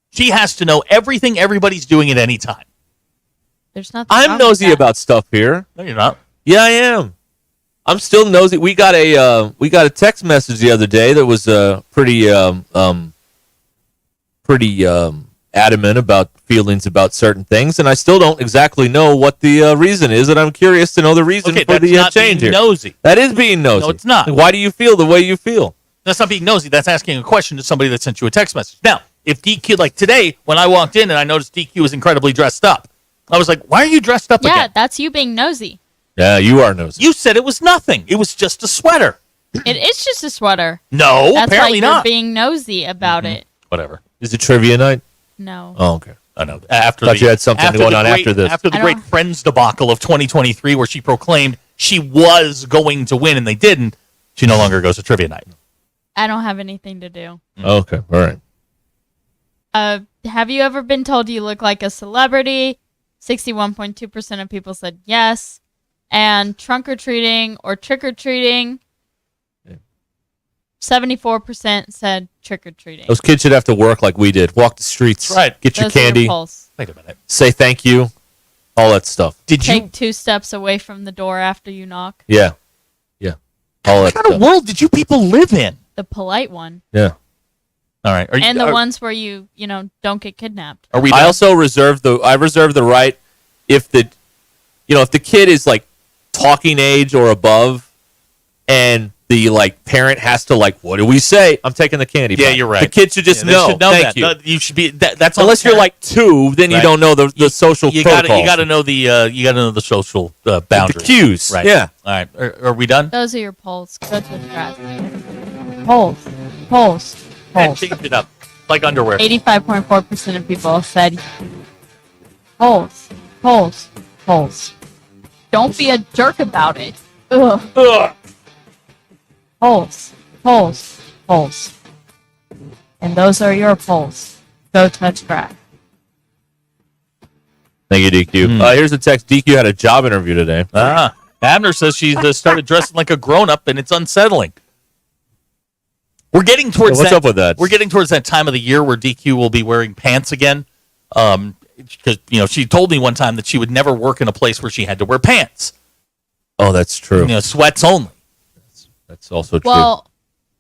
[SPEAKER 11] She has to know everything everybody's doing at any time.
[SPEAKER 3] There's nothing
[SPEAKER 1] I'm
[SPEAKER 3] wrong
[SPEAKER 1] nosy
[SPEAKER 3] with that.
[SPEAKER 1] about stuff here.
[SPEAKER 11] No, you're not.
[SPEAKER 1] Yeah, I am. I'm still nosy. We got a text message the other day that was pretty adamant about feelings about certain things, and I still don't exactly know what the reason is, and I'm curious to know the reason
[SPEAKER 11] Okay,
[SPEAKER 1] for
[SPEAKER 11] that's
[SPEAKER 1] the
[SPEAKER 11] not
[SPEAKER 1] change
[SPEAKER 11] being
[SPEAKER 1] here.
[SPEAKER 11] nosy.
[SPEAKER 1] That is being nosy.
[SPEAKER 11] No, it's not.
[SPEAKER 1] Why do you feel the way you feel?
[SPEAKER 11] That's not being nosy. That's asking a question to somebody that sent you a text message. Now, if DQ, like today, when I walked in and I noticed DQ was incredibly dressed up, I was like, why are you dressed up
[SPEAKER 3] Yeah,
[SPEAKER 11] again?
[SPEAKER 3] that's you being nosy.
[SPEAKER 1] Yeah, you are nosy.
[SPEAKER 11] You said it was nothing. It was just a sweater.
[SPEAKER 3] It is just a sweater.
[SPEAKER 11] No,
[SPEAKER 3] That's
[SPEAKER 11] apparently
[SPEAKER 3] why you're
[SPEAKER 11] not.
[SPEAKER 3] being nosy about it.
[SPEAKER 11] Whatever.
[SPEAKER 1] Is it trivia night?
[SPEAKER 3] No.
[SPEAKER 1] Oh, okay.
[SPEAKER 11] I know. After
[SPEAKER 1] Thought you had something going on after this.
[SPEAKER 11] After the great Friends debacle of 2023, where she proclaimed she was going to win and they didn't, she no longer goes to trivia night.
[SPEAKER 3] I don't have anything to do.
[SPEAKER 1] Okay, all right.
[SPEAKER 3] Have you ever been told you look like a celebrity? 61.2% of people said yes. And trunk or treating or trick or treating, 74% said trick or treating.
[SPEAKER 1] Those kids should have to work like we did. Walk the streets.
[SPEAKER 11] That's right.
[SPEAKER 1] Get your
[SPEAKER 3] Those are
[SPEAKER 1] candy.
[SPEAKER 3] pulse.
[SPEAKER 11] Wait a minute.
[SPEAKER 1] Say thank you. All that stuff.
[SPEAKER 3] Take 2 steps away from the door after you knock.
[SPEAKER 1] Yeah. Yeah. All that
[SPEAKER 11] What kind of world did you people live in?
[SPEAKER 3] The polite one.
[SPEAKER 1] Yeah.
[SPEAKER 11] All right.
[SPEAKER 3] And the ones where you don't get kidnapped.
[SPEAKER 11] Are we?
[SPEAKER 1] I also reserve the right if the kid is like talking age or above, and the parent has to what do we say? I'm taking the candy.
[SPEAKER 11] Yeah,
[SPEAKER 1] back.
[SPEAKER 11] you're right.
[SPEAKER 1] The kid should just
[SPEAKER 11] They
[SPEAKER 1] know.
[SPEAKER 11] should know
[SPEAKER 1] Thank
[SPEAKER 11] that.
[SPEAKER 1] you.
[SPEAKER 11] No, you should be. That's on
[SPEAKER 1] Unless
[SPEAKER 11] the
[SPEAKER 1] you're
[SPEAKER 11] parent.
[SPEAKER 1] 2, then you
[SPEAKER 11] Right.
[SPEAKER 1] don't know the social protocols.
[SPEAKER 11] You got to know the social boundaries.
[SPEAKER 1] The cues.
[SPEAKER 11] Right.
[SPEAKER 1] Yeah.
[SPEAKER 11] All right. Are we done?
[SPEAKER 3] Those are your polls. Go to the grass. Polls.
[SPEAKER 11] And change it up like underwear.
[SPEAKER 3] 85.4% of people said polls. Don't be a jerk about it. Ugh. Polls. And those are your polls. Go touch grass.
[SPEAKER 1] Thank you, DQ. Here's a text. DQ had a job interview today.
[SPEAKER 11] Abner says she's started dressing like a grown-up, and it's unsettling. We're getting towards
[SPEAKER 1] What's up with that?
[SPEAKER 11] We're getting towards that time of the year where DQ will be wearing pants again. Because she told me one time that she would never work in a place where she had to wear pants.
[SPEAKER 1] Oh, that's true.
[SPEAKER 11] Sweats only.
[SPEAKER 1] That's also true.
[SPEAKER 3] Well,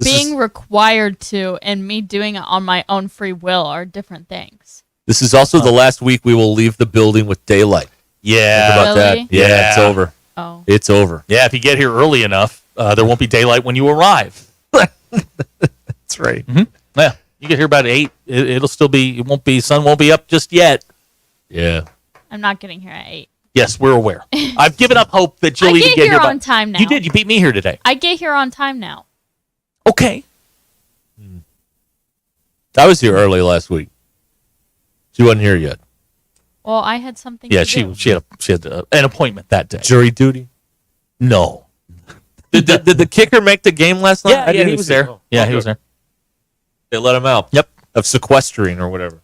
[SPEAKER 3] being required to and me doing it on my own free will are different things.
[SPEAKER 1] This is also the last week we will leave the building with daylight.
[SPEAKER 11] Yeah.
[SPEAKER 1] Think about
[SPEAKER 3] Really?
[SPEAKER 1] that. Yeah, it's over.
[SPEAKER 3] Oh.
[SPEAKER 1] It's over.
[SPEAKER 11] Yeah, if you get here early enough, there won't be daylight when you arrive.
[SPEAKER 1] That's right.
[SPEAKER 11] Mm-hmm. Yeah, you get here about 8. It'll still be. It won't be. Sun won't be up just yet.
[SPEAKER 1] Yeah.
[SPEAKER 3] I'm not getting here at 8.
[SPEAKER 11] Yes, we're aware. I've given up hope that you'll
[SPEAKER 3] I
[SPEAKER 11] even
[SPEAKER 3] get
[SPEAKER 11] get
[SPEAKER 3] here
[SPEAKER 11] here
[SPEAKER 3] on time now.
[SPEAKER 11] You did. You beat me here today.
[SPEAKER 3] I get here on time now.
[SPEAKER 11] Okay.
[SPEAKER 1] I was here early last week. She wasn't here yet.
[SPEAKER 3] Well, I had something.
[SPEAKER 11] Yeah,
[SPEAKER 3] to do.
[SPEAKER 11] she had an appointment that day.
[SPEAKER 1] Jury duty?
[SPEAKER 11] No.
[SPEAKER 1] Did the kicker make the game last night?
[SPEAKER 11] Yeah, he was there. Yeah, he was there.
[SPEAKER 1] They let him out.
[SPEAKER 11] Yep.
[SPEAKER 1] Of sequestering or whatever.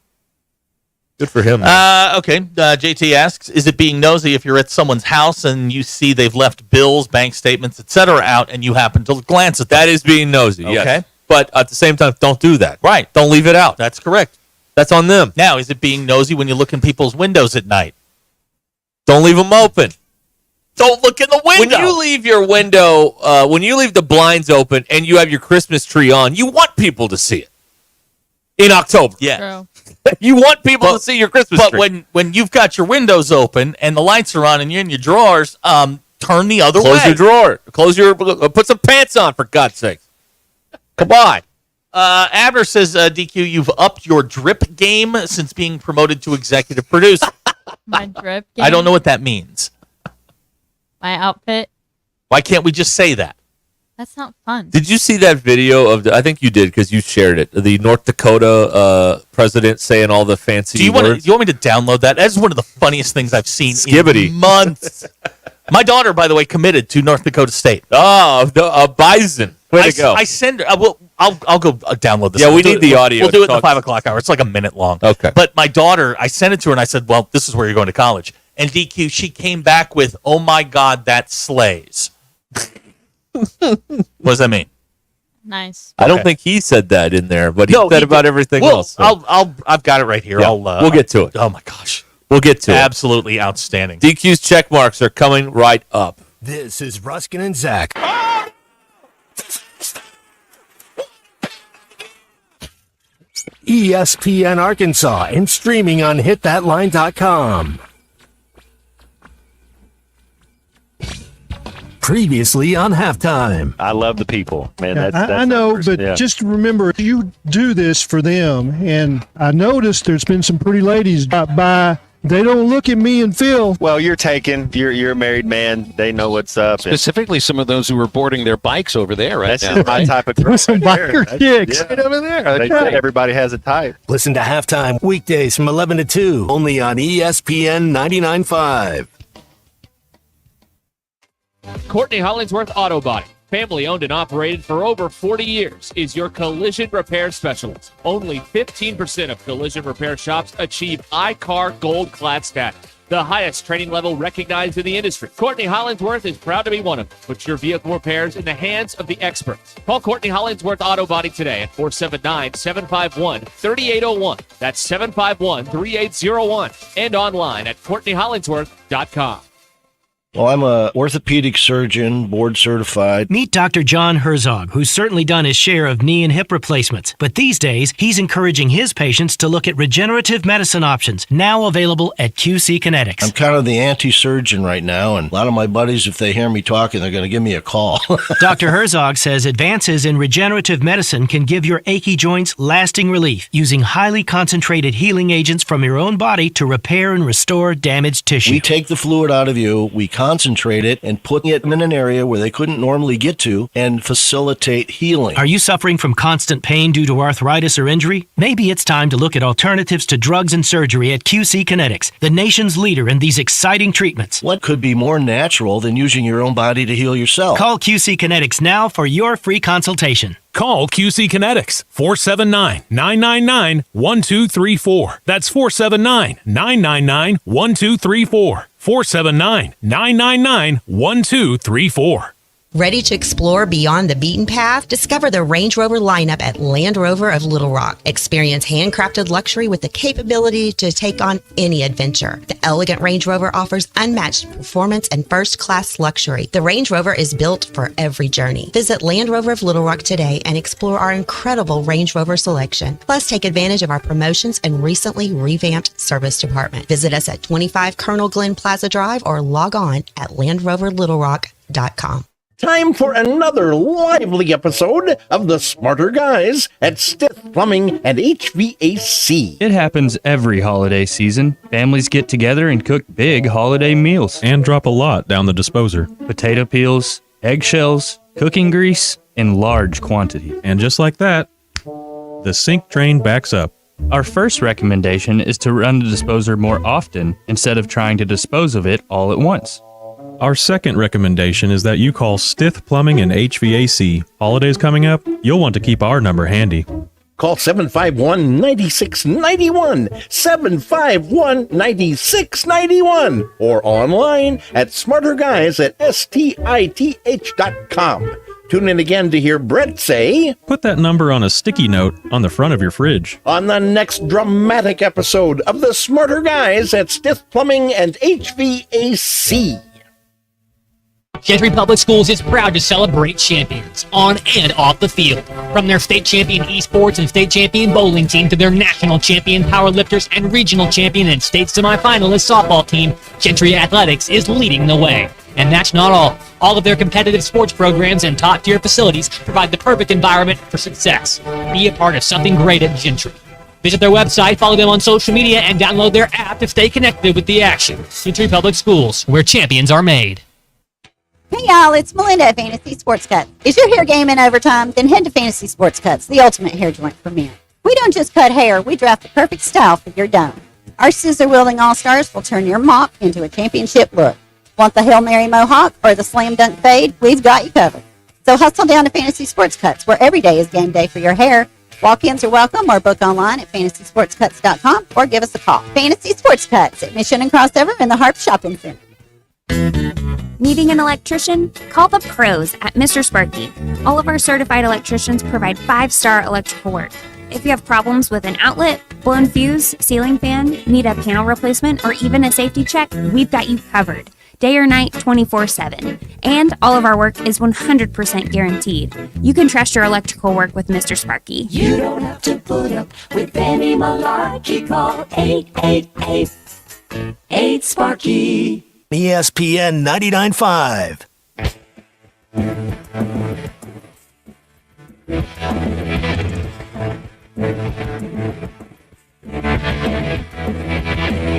[SPEAKER 1] Good for him.
[SPEAKER 11] Okay. JT asks, is it being nosy if you're at someone's house and you see they've left bills, bank statements, etc. out, and you happen to glance at them?
[SPEAKER 1] That is being nosy,
[SPEAKER 11] Okay.
[SPEAKER 1] yes. But at the same time, don't do that.
[SPEAKER 11] Right.
[SPEAKER 1] Don't leave it out.
[SPEAKER 11] That's correct.
[SPEAKER 1] That's on them.
[SPEAKER 11] Now, is it being nosy when you look in people's windows at night?
[SPEAKER 1] Don't leave them open.
[SPEAKER 11] Don't look in the window.
[SPEAKER 1] When you leave your window, when you leave the blinds open and you have your Christmas tree on, you want people to see it in October.
[SPEAKER 11] Yeah.
[SPEAKER 1] You want people to see your Christmas tree.
[SPEAKER 11] But when you've got your windows open and the lights are on and you're in your drawers, turn the other way.
[SPEAKER 1] Close your drawer. Put some pants on, for God's sake. Come on.
[SPEAKER 11] Abner says, DQ, you've upped your drip game since being promoted to executive producer.
[SPEAKER 3] My drip game.
[SPEAKER 11] I don't know what that means.
[SPEAKER 3] My outfit.
[SPEAKER 11] Why can't we just say that?
[SPEAKER 3] That's not fun.
[SPEAKER 1] Did you see that video of I think you did because you shared it. The North Dakota president saying all the fancy
[SPEAKER 11] Do you
[SPEAKER 1] words.
[SPEAKER 11] want me to download that? That's one of the funniest things I've seen
[SPEAKER 1] Skibbity.
[SPEAKER 11] in months. My daughter, by the way, committed to North Dakota State.
[SPEAKER 1] Oh, Bison. Way to go.
[SPEAKER 11] I send her. I'll go download this.
[SPEAKER 1] Yeah,
[SPEAKER 11] We'll
[SPEAKER 1] we
[SPEAKER 11] do
[SPEAKER 1] need
[SPEAKER 11] it-
[SPEAKER 1] the audio.
[SPEAKER 11] We'll do it
[SPEAKER 1] to
[SPEAKER 11] in the
[SPEAKER 1] talk-
[SPEAKER 11] 5 o'clock hour. It's like a minute long.
[SPEAKER 1] Okay.
[SPEAKER 11] But my daughter, I sent it to her and I said, well, this is where you're going to college. And DQ, she came back with, oh my God, that slays. What does that mean?
[SPEAKER 3] Nice.
[SPEAKER 1] I don't think he said that in there, but he
[SPEAKER 11] No,
[SPEAKER 1] said
[SPEAKER 11] he
[SPEAKER 1] about
[SPEAKER 11] did.
[SPEAKER 1] everything
[SPEAKER 11] Well,
[SPEAKER 1] else. So.
[SPEAKER 11] I've got it right here.
[SPEAKER 1] Yeah,
[SPEAKER 11] We'll
[SPEAKER 1] get to it.
[SPEAKER 11] Oh my gosh.
[SPEAKER 1] We'll get to it.
[SPEAKER 11] Absolutely outstanding.
[SPEAKER 1] DQ's check marks are coming right up.
[SPEAKER 6] This is Ruskin and Zach. ESPN Arkansas and streaming on hitthatline.com. Previously on Halftime.
[SPEAKER 5] I love the people, man.
[SPEAKER 7] Yeah,
[SPEAKER 5] That's
[SPEAKER 7] I know,
[SPEAKER 5] my
[SPEAKER 7] but
[SPEAKER 5] person, yeah.
[SPEAKER 7] just remember, you do this for them. And I noticed there's been some pretty ladies drop by. They don't look at me and Phil.
[SPEAKER 5] Well, you're taken. You're a married man. They know what's up.
[SPEAKER 8] Specifically, some of those who are boarding their bikes over there right
[SPEAKER 5] That's
[SPEAKER 8] now.
[SPEAKER 5] just my type of girl.
[SPEAKER 7] Some
[SPEAKER 5] right there.
[SPEAKER 7] biker
[SPEAKER 5] That's-
[SPEAKER 7] chicks.
[SPEAKER 5] yeah.
[SPEAKER 7] Right over there.
[SPEAKER 5] They say everybody has a type.
[SPEAKER 6] Listen to Halftime weekdays from 11 to 2, only on ESPN 99.5.
[SPEAKER 23] Courtney Hollingsworth Auto Body, family owned and operated for over 40 years, is your collision repair specialist. Only 15% of collision repair shops achieve iCar Gold Class status, the highest training level recognized in the industry. Courtney Hollingsworth is proud to be one of them. Put your vehicle repairs in the hands of the experts. Call Courtney Hollingsworth Auto Body today at 479-751-3801. That's 751-3801. And online at CourtneyHollingsworth.com.
[SPEAKER 21] Well, I'm a orthopedic surgeon, board certified.
[SPEAKER 22] Meet Dr. John Herzog, who's certainly done his share of knee and hip replacements. But these days, he's encouraging his patients to look at regenerative medicine options, now available at QC Kinetics.
[SPEAKER 21] I'm kind of the anti-surgeon right now, and a lot of my buddies, if they hear me talking, they're going to give me a call.
[SPEAKER 22] Dr. Herzog says advances in regenerative medicine can give your achy joints lasting relief, using highly concentrated healing agents from your own body to repair and restore damaged tissue.
[SPEAKER 21] We take the fluid out of you, we concentrate it, and put it in an area where they couldn't normally get to, and facilitate healing.
[SPEAKER 22] Are you suffering from constant pain due to arthritis or injury? Maybe it's time to look at alternatives to drugs and surgery at QC Kinetics, the nation's leader in these exciting treatments.
[SPEAKER 21] What could be more natural than using your own body to heal yourself?
[SPEAKER 22] Call QC Kinetics now for your free consultation.
[SPEAKER 24] Call QC Kinetics, 479-999-1234. That's 479-999-1234. 479-999-1234.
[SPEAKER 25] Ready to explore beyond the beaten path? Discover the Range Rover lineup at Land Rover of Little Rock. Experience handcrafted luxury with the capability to take on any adventure. The elegant Range Rover offers unmatched performance and first-class luxury. The Range Rover is built for every journey. Visit Land Rover of Little Rock today and explore our incredible Range Rover selection. Plus, take advantage of our promotions and recently revamped service department. Visit us at 25 Colonel Glenn Plaza Drive or log on at LandRoverLittleRock.com.
[SPEAKER 26] Time for another lively episode of the Smarter Guys at Stith Plumbing and HVAC.
[SPEAKER 27] It happens every holiday season. Families get together and cook big holiday meals.
[SPEAKER 28] And drop a lot down the disposer.
[SPEAKER 27] Potato peels, eggshells, cooking grease in large quantity.
[SPEAKER 28] And just like that, the sink drain backs up.
[SPEAKER 27] Our first recommendation is to run the disposer more often instead of trying to dispose of it all at once.
[SPEAKER 28] Our second recommendation is that you call Stith Plumbing and HVAC. Holidays coming up, you'll want to keep our number handy.
[SPEAKER 26] Call 751-9691, 751-9691, or online at smarterguys@stith.com. Tune in again to hear Brett say,
[SPEAKER 28] Put that number on a sticky note on the front of your fridge.
[SPEAKER 26] on the next dramatic episode of the Smarter Guys at Stith Plumbing and HVAC.
[SPEAKER 2] Gentry Public Schools is proud to celebrate champions on and off the field. From their state champion esports and state champion bowling team to their national champion powerlifters and regional champion and state semifinalist softball team, Gentry Athletics is leading the way. And that's not all. All of their competitive sports programs and top-tier facilities provide the perfect environment for success. Be a part of something great at Gentry. Visit their website, follow them on social media, and download their app to stay connected with the action. Gentry Public Schools, where champions are made.
[SPEAKER 9] Hey y'all, it's Melinda at Fantasy Sports Cut. Is your hair game in overtime? Then head to Fantasy Sports Cuts, the ultimate hair joint for men. We don't just cut hair, we draft the perfect style for your dome. Our scissor-wielding all-stars will turn your mop into a championship look. Want the Hail Mary Mohawk or the Slam Dunk Fade? We've got you covered. So hustle down to Fantasy Sports Cuts, where every day is game day for your hair. Walk-ins are welcome or book online at fantasysportscuts.com or give us a call. Fantasy Sports Cuts at Mission and Crossover in the Harp Shopping Center.
[SPEAKER 16] Needing an electrician? Call the pros at Mr. Sparky. All of our certified electricians provide 5-star electrical work. If you have problems with an outlet, blown fuse, ceiling fan, need a panel replacement, or even a safety check, we've got you covered. Day or night, 24/7. And all of our work is 100% guaranteed. You can trust your electrical work with Mr. Sparky.
[SPEAKER 19] You don't have to put up with any malarkey. Call 888-8-SPARKY.
[SPEAKER 6] ESPN 99.5.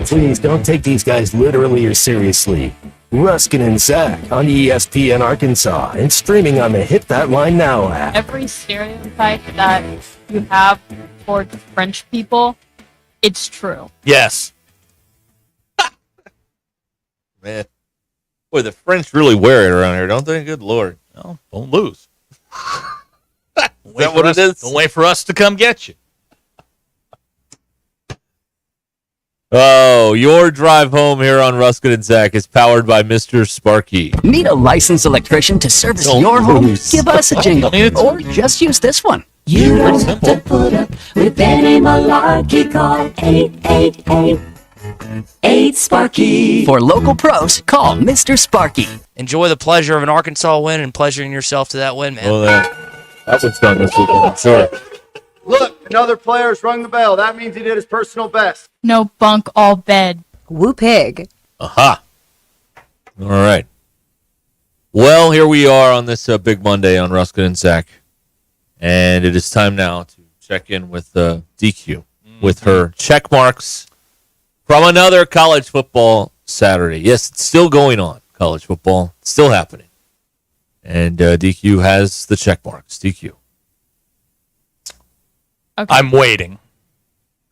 [SPEAKER 4] Please don't take these guys literally or seriously. Ruscin and Zach on ESPN Arkansas and streaming on the Hit That Line Now app.
[SPEAKER 3] Every stereotype that you have towards French people, it's true.
[SPEAKER 1] Yes. Man. Boy, the French really wear it around here, don't they? Good Lord.
[SPEAKER 11] Well, don't lose.
[SPEAKER 1] Is that what it is?
[SPEAKER 11] Don't wait for us to come get you.
[SPEAKER 1] Oh, your drive home here on Ruscin and Zach is powered by Mr. Sparky.
[SPEAKER 10] Need a licensed electrician to service your home? Give us a jingle, or just use this one.
[SPEAKER 19] You don't have to put up with any malarkey. Call 888-8-SPARKY.
[SPEAKER 10] For local pros, call Mr. Sparky.
[SPEAKER 12] Enjoy the pleasure of an Arkansas win and pleasuring yourself to that win, man.
[SPEAKER 1] Well, that was done this weekend, I'm sure.
[SPEAKER 13] Look, another player's rung the bell. That means he did his personal best.
[SPEAKER 3] No bunk, all bed.
[SPEAKER 9] Woo pig.
[SPEAKER 1] Aha. All right. Well, here we are on this big Monday on Ruscin and Zach. And it is time now to check in with DQ with her check marks from another college football Saturday. Yes, it's still going on, college football. It's still happening. And DQ has the check marks. DQ.
[SPEAKER 3] Okay.
[SPEAKER 11] I'm waiting.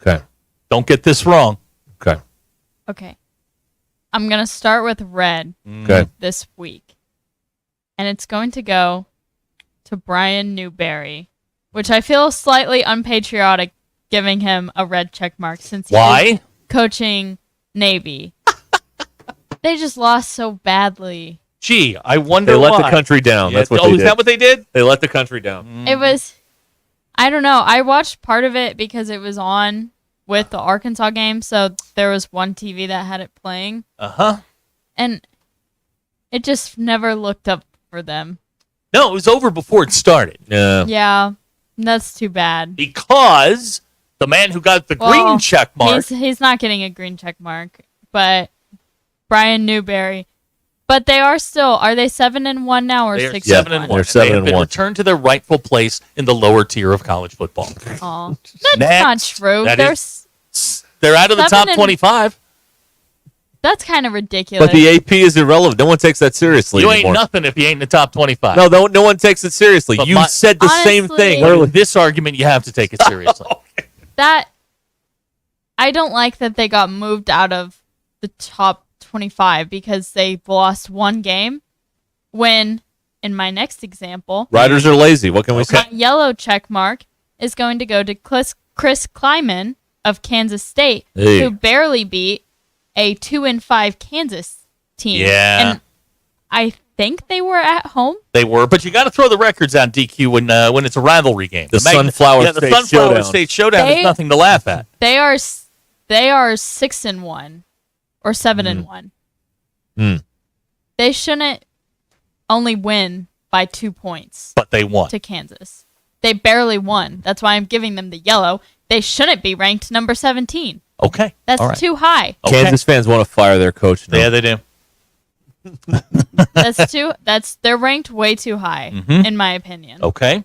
[SPEAKER 1] Okay.
[SPEAKER 11] Don't get this wrong.
[SPEAKER 1] Okay.
[SPEAKER 3] Okay. I'm going to start with red
[SPEAKER 1] Okay.
[SPEAKER 3] this week. And it's going to go to Brian Newberry, which I feel slightly unpatriotic giving him a red check mark since he's coaching Navy. They just lost so badly.
[SPEAKER 11] Gee, I wonder
[SPEAKER 1] They let
[SPEAKER 11] why.
[SPEAKER 1] the country down.
[SPEAKER 11] Yeah.
[SPEAKER 1] That's what they did.
[SPEAKER 11] Is that what they did?
[SPEAKER 1] They let the country down.
[SPEAKER 3] It was, I don't know. I watched part of it because it was on with the Arkansas game, so there was one TV that had it playing.
[SPEAKER 11] Uh-huh.
[SPEAKER 3] And it just never looked up for them.
[SPEAKER 11] No, it was over before it started.
[SPEAKER 3] Yeah, that's too bad.
[SPEAKER 11] Because the man who got the green check mark.
[SPEAKER 3] He's not getting a green check mark, but Brian Newberry. But they are they 7-1 now or 6-1?
[SPEAKER 11] They're 7-1.
[SPEAKER 1] They're 7-1.
[SPEAKER 11] They have been returned to their rightful place in the lower tier of college football.
[SPEAKER 3] Oh, that's not true.
[SPEAKER 11] They're out of the top 25.
[SPEAKER 3] That's kind of ridiculous.
[SPEAKER 1] But the AP is irrelevant. No one takes that seriously
[SPEAKER 11] You
[SPEAKER 1] anymore.
[SPEAKER 11] ain't nothing if you ain't in the top 25.
[SPEAKER 1] No one takes it seriously.
[SPEAKER 11] But
[SPEAKER 1] You said the same thing.
[SPEAKER 11] With this argument, you have to take it seriously.
[SPEAKER 3] That I don't like that they got moved out of the top 25 because they lost one game. When in my next example,
[SPEAKER 1] Riders are lazy. What can we say?
[SPEAKER 3] my yellow check mark is going to go to Chris Kleiman of Kansas State,
[SPEAKER 1] Hey.
[SPEAKER 3] who barely beat a 2-5 Kansas team.
[SPEAKER 11] Yeah.
[SPEAKER 3] And I think they were at home.
[SPEAKER 11] They were, but you got to throw the records on DQ when it's a rivalry game.
[SPEAKER 1] The Sunflower
[SPEAKER 11] the
[SPEAKER 1] State
[SPEAKER 11] Sunflower
[SPEAKER 1] Showdown.
[SPEAKER 11] State Showdown is nothing to laugh at.
[SPEAKER 3] They are 6-1 or 7-1. They shouldn't only win by 2 points.
[SPEAKER 11] But they won.
[SPEAKER 3] To Kansas. They barely won. That's why I'm giving them the yellow. They shouldn't be ranked number 17.
[SPEAKER 11] Okay.
[SPEAKER 3] That's
[SPEAKER 11] All right.
[SPEAKER 3] too high.
[SPEAKER 1] Kansas fans want to fire their coach now.
[SPEAKER 11] Yeah, they do.
[SPEAKER 3] They're ranked way too high, in my opinion.
[SPEAKER 11] Okay.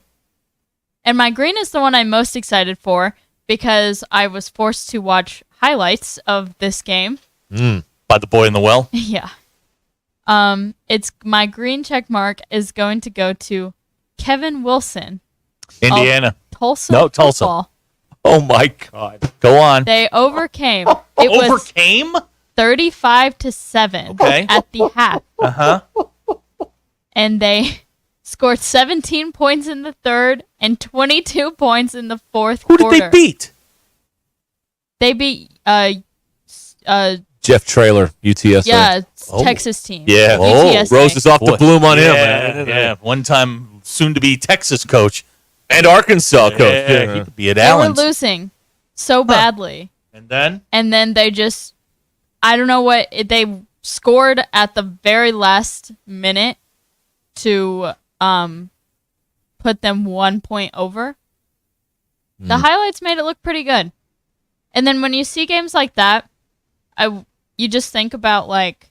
[SPEAKER 3] And my green is the one I'm most excited for because I was forced to watch highlights of this game.
[SPEAKER 11] By the boy in the well?
[SPEAKER 3] Yeah. It's my green check mark is going to go to Kevin Wilson.
[SPEAKER 11] Indiana.
[SPEAKER 3] Tulsa.
[SPEAKER 11] No, Tulsa.
[SPEAKER 3] Football.
[SPEAKER 1] Oh my God.
[SPEAKER 11] Go on.
[SPEAKER 3] They overcame. It
[SPEAKER 11] Overcame?
[SPEAKER 3] was 35-7
[SPEAKER 11] Okay.
[SPEAKER 3] at the half.
[SPEAKER 11] Uh-huh.
[SPEAKER 3] And they scored 17 points in the third and 22 points in the fourth
[SPEAKER 11] Who
[SPEAKER 3] quarter.
[SPEAKER 11] did they beat?
[SPEAKER 3] They beat
[SPEAKER 1] Jeff Traylor, UTSA.
[SPEAKER 3] yeah, Texas team.
[SPEAKER 1] Yeah.
[SPEAKER 3] UTSA.
[SPEAKER 1] Roses off the bloom on him.
[SPEAKER 11] Yeah,
[SPEAKER 1] Man.
[SPEAKER 11] yeah. One time soon-to-be Texas coach.
[SPEAKER 1] And Arkansas coach.
[SPEAKER 11] Yeah, he could be at
[SPEAKER 3] They
[SPEAKER 11] Allen's.
[SPEAKER 3] were losing so badly.
[SPEAKER 11] And then?
[SPEAKER 3] And then they just, I don't know what, they scored at the very last minute to put them 1 point over. The highlights made it look pretty good. And then when you see games like that, you just think about like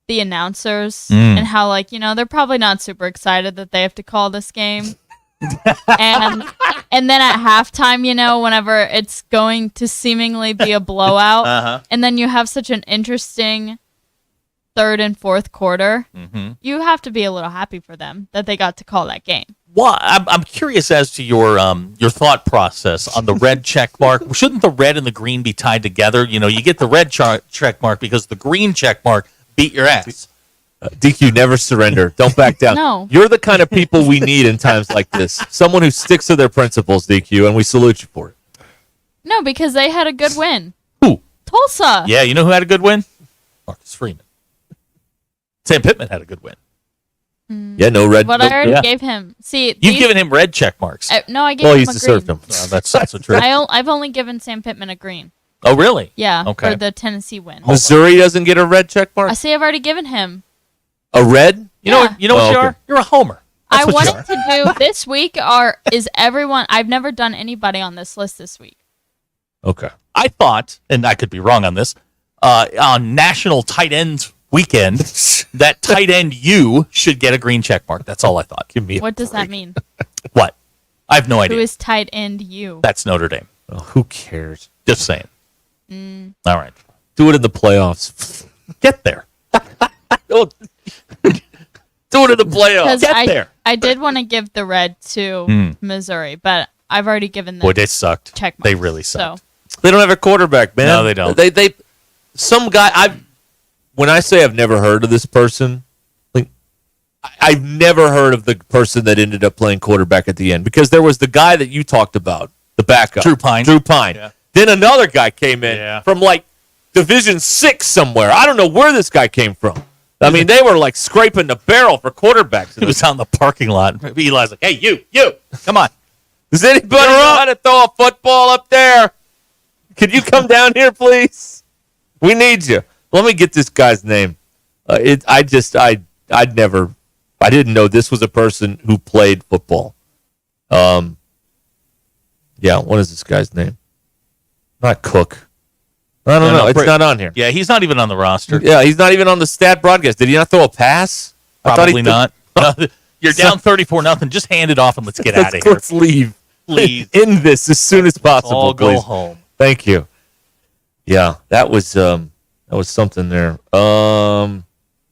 [SPEAKER 3] the announcers and how like, they're probably not super excited that they have to call this game. and then at halftime, whenever it's going to seemingly be a blowout, and then you have such an interesting third and fourth quarter, you have to be a little happy for them that they got to call that game.
[SPEAKER 11] Well, I'm curious as to your thought process on the red check mark. Shouldn't the red and the green be tied together? You get the red check mark because the green check mark beat your ass.
[SPEAKER 1] DQ, never surrender. Don't back down.
[SPEAKER 3] No.
[SPEAKER 1] You're the kind of people we need in times like this. Someone who sticks to their principles, DQ, and we salute you for it.
[SPEAKER 3] No, because they had a good win.
[SPEAKER 11] Who?
[SPEAKER 3] Tulsa.
[SPEAKER 11] Yeah, you know who had a good win? Marcus Freeman. Sam Pittman had a good win.
[SPEAKER 1] Yeah, no red.
[SPEAKER 3] But I already gave him. See,
[SPEAKER 11] You've given him red check marks.
[SPEAKER 3] No, I gave
[SPEAKER 1] Well,
[SPEAKER 3] him
[SPEAKER 1] he's
[SPEAKER 3] a green.
[SPEAKER 1] deserved them.
[SPEAKER 11] That's a true.
[SPEAKER 3] I've only given Sam Pittman a green.
[SPEAKER 11] Oh, really?
[SPEAKER 3] Yeah,
[SPEAKER 11] Okay.
[SPEAKER 3] for the Tennessee win.
[SPEAKER 1] Missouri doesn't get a red check mark?
[SPEAKER 3] I see. I've already given him.
[SPEAKER 1] A red?
[SPEAKER 11] You know what you
[SPEAKER 1] okay.
[SPEAKER 11] are? You're a homer. That's
[SPEAKER 3] I
[SPEAKER 11] what you
[SPEAKER 3] wanted to do this week. Is everyone? I've never done anybody on this list this week.
[SPEAKER 1] Okay.
[SPEAKER 11] I thought, and I could be wrong on this, on National Tight Ends Weekend, that tight end you should get a green check mark. That's all I thought. Give me
[SPEAKER 3] What does that mean?
[SPEAKER 11] What? I have no idea.
[SPEAKER 3] Who is tight end you?
[SPEAKER 11] That's Notre Dame.
[SPEAKER 1] Oh, who cares?
[SPEAKER 11] Just saying. All right.
[SPEAKER 1] Do it in the playoffs.
[SPEAKER 11] Get there.
[SPEAKER 1] Do it in the playoffs.
[SPEAKER 3] Because
[SPEAKER 11] Get there.
[SPEAKER 3] I did want to give the red to Missouri, but I've already given them.
[SPEAKER 11] Boy, they sucked.
[SPEAKER 3] Check
[SPEAKER 11] They
[SPEAKER 3] marks,
[SPEAKER 11] really sucked.
[SPEAKER 3] So
[SPEAKER 1] They don't have a quarterback, man.
[SPEAKER 11] No, they don't.
[SPEAKER 1] They some guy. When I say I've never heard of this person, like I've never heard of the person that ended up playing quarterback at the end, because there was the guy that you talked about, the backup,
[SPEAKER 11] Drew Pine.
[SPEAKER 1] Yeah. Then another guy came in from like Division 6 somewhere. I don't know where this guy came from. I mean, they were like scraping the barrel for quarterbacks.
[SPEAKER 11] He was out in the parking lot. Maybe Eli's like, hey, you, come on.
[SPEAKER 1] Does anybody know how to throw a football up there? Could you come down here, please? We need you. Let me get this guy's name. I didn't know this was a person who played football. Yeah, what is this guy's name? Not Cook. I don't know. It's not on here.
[SPEAKER 11] Yeah, he's not even on the roster.
[SPEAKER 1] Yeah, he's not even on the stat broadcast. Did he not throw a pass?
[SPEAKER 11] Probably not. No, you're down 34-0. Just hand it off and let's get out of here.
[SPEAKER 1] Let's leave.
[SPEAKER 11] Please.
[SPEAKER 1] End this as soon as possible.
[SPEAKER 11] All go
[SPEAKER 1] please.
[SPEAKER 11] home.
[SPEAKER 1] Thank you. Yeah, that was something there. We'll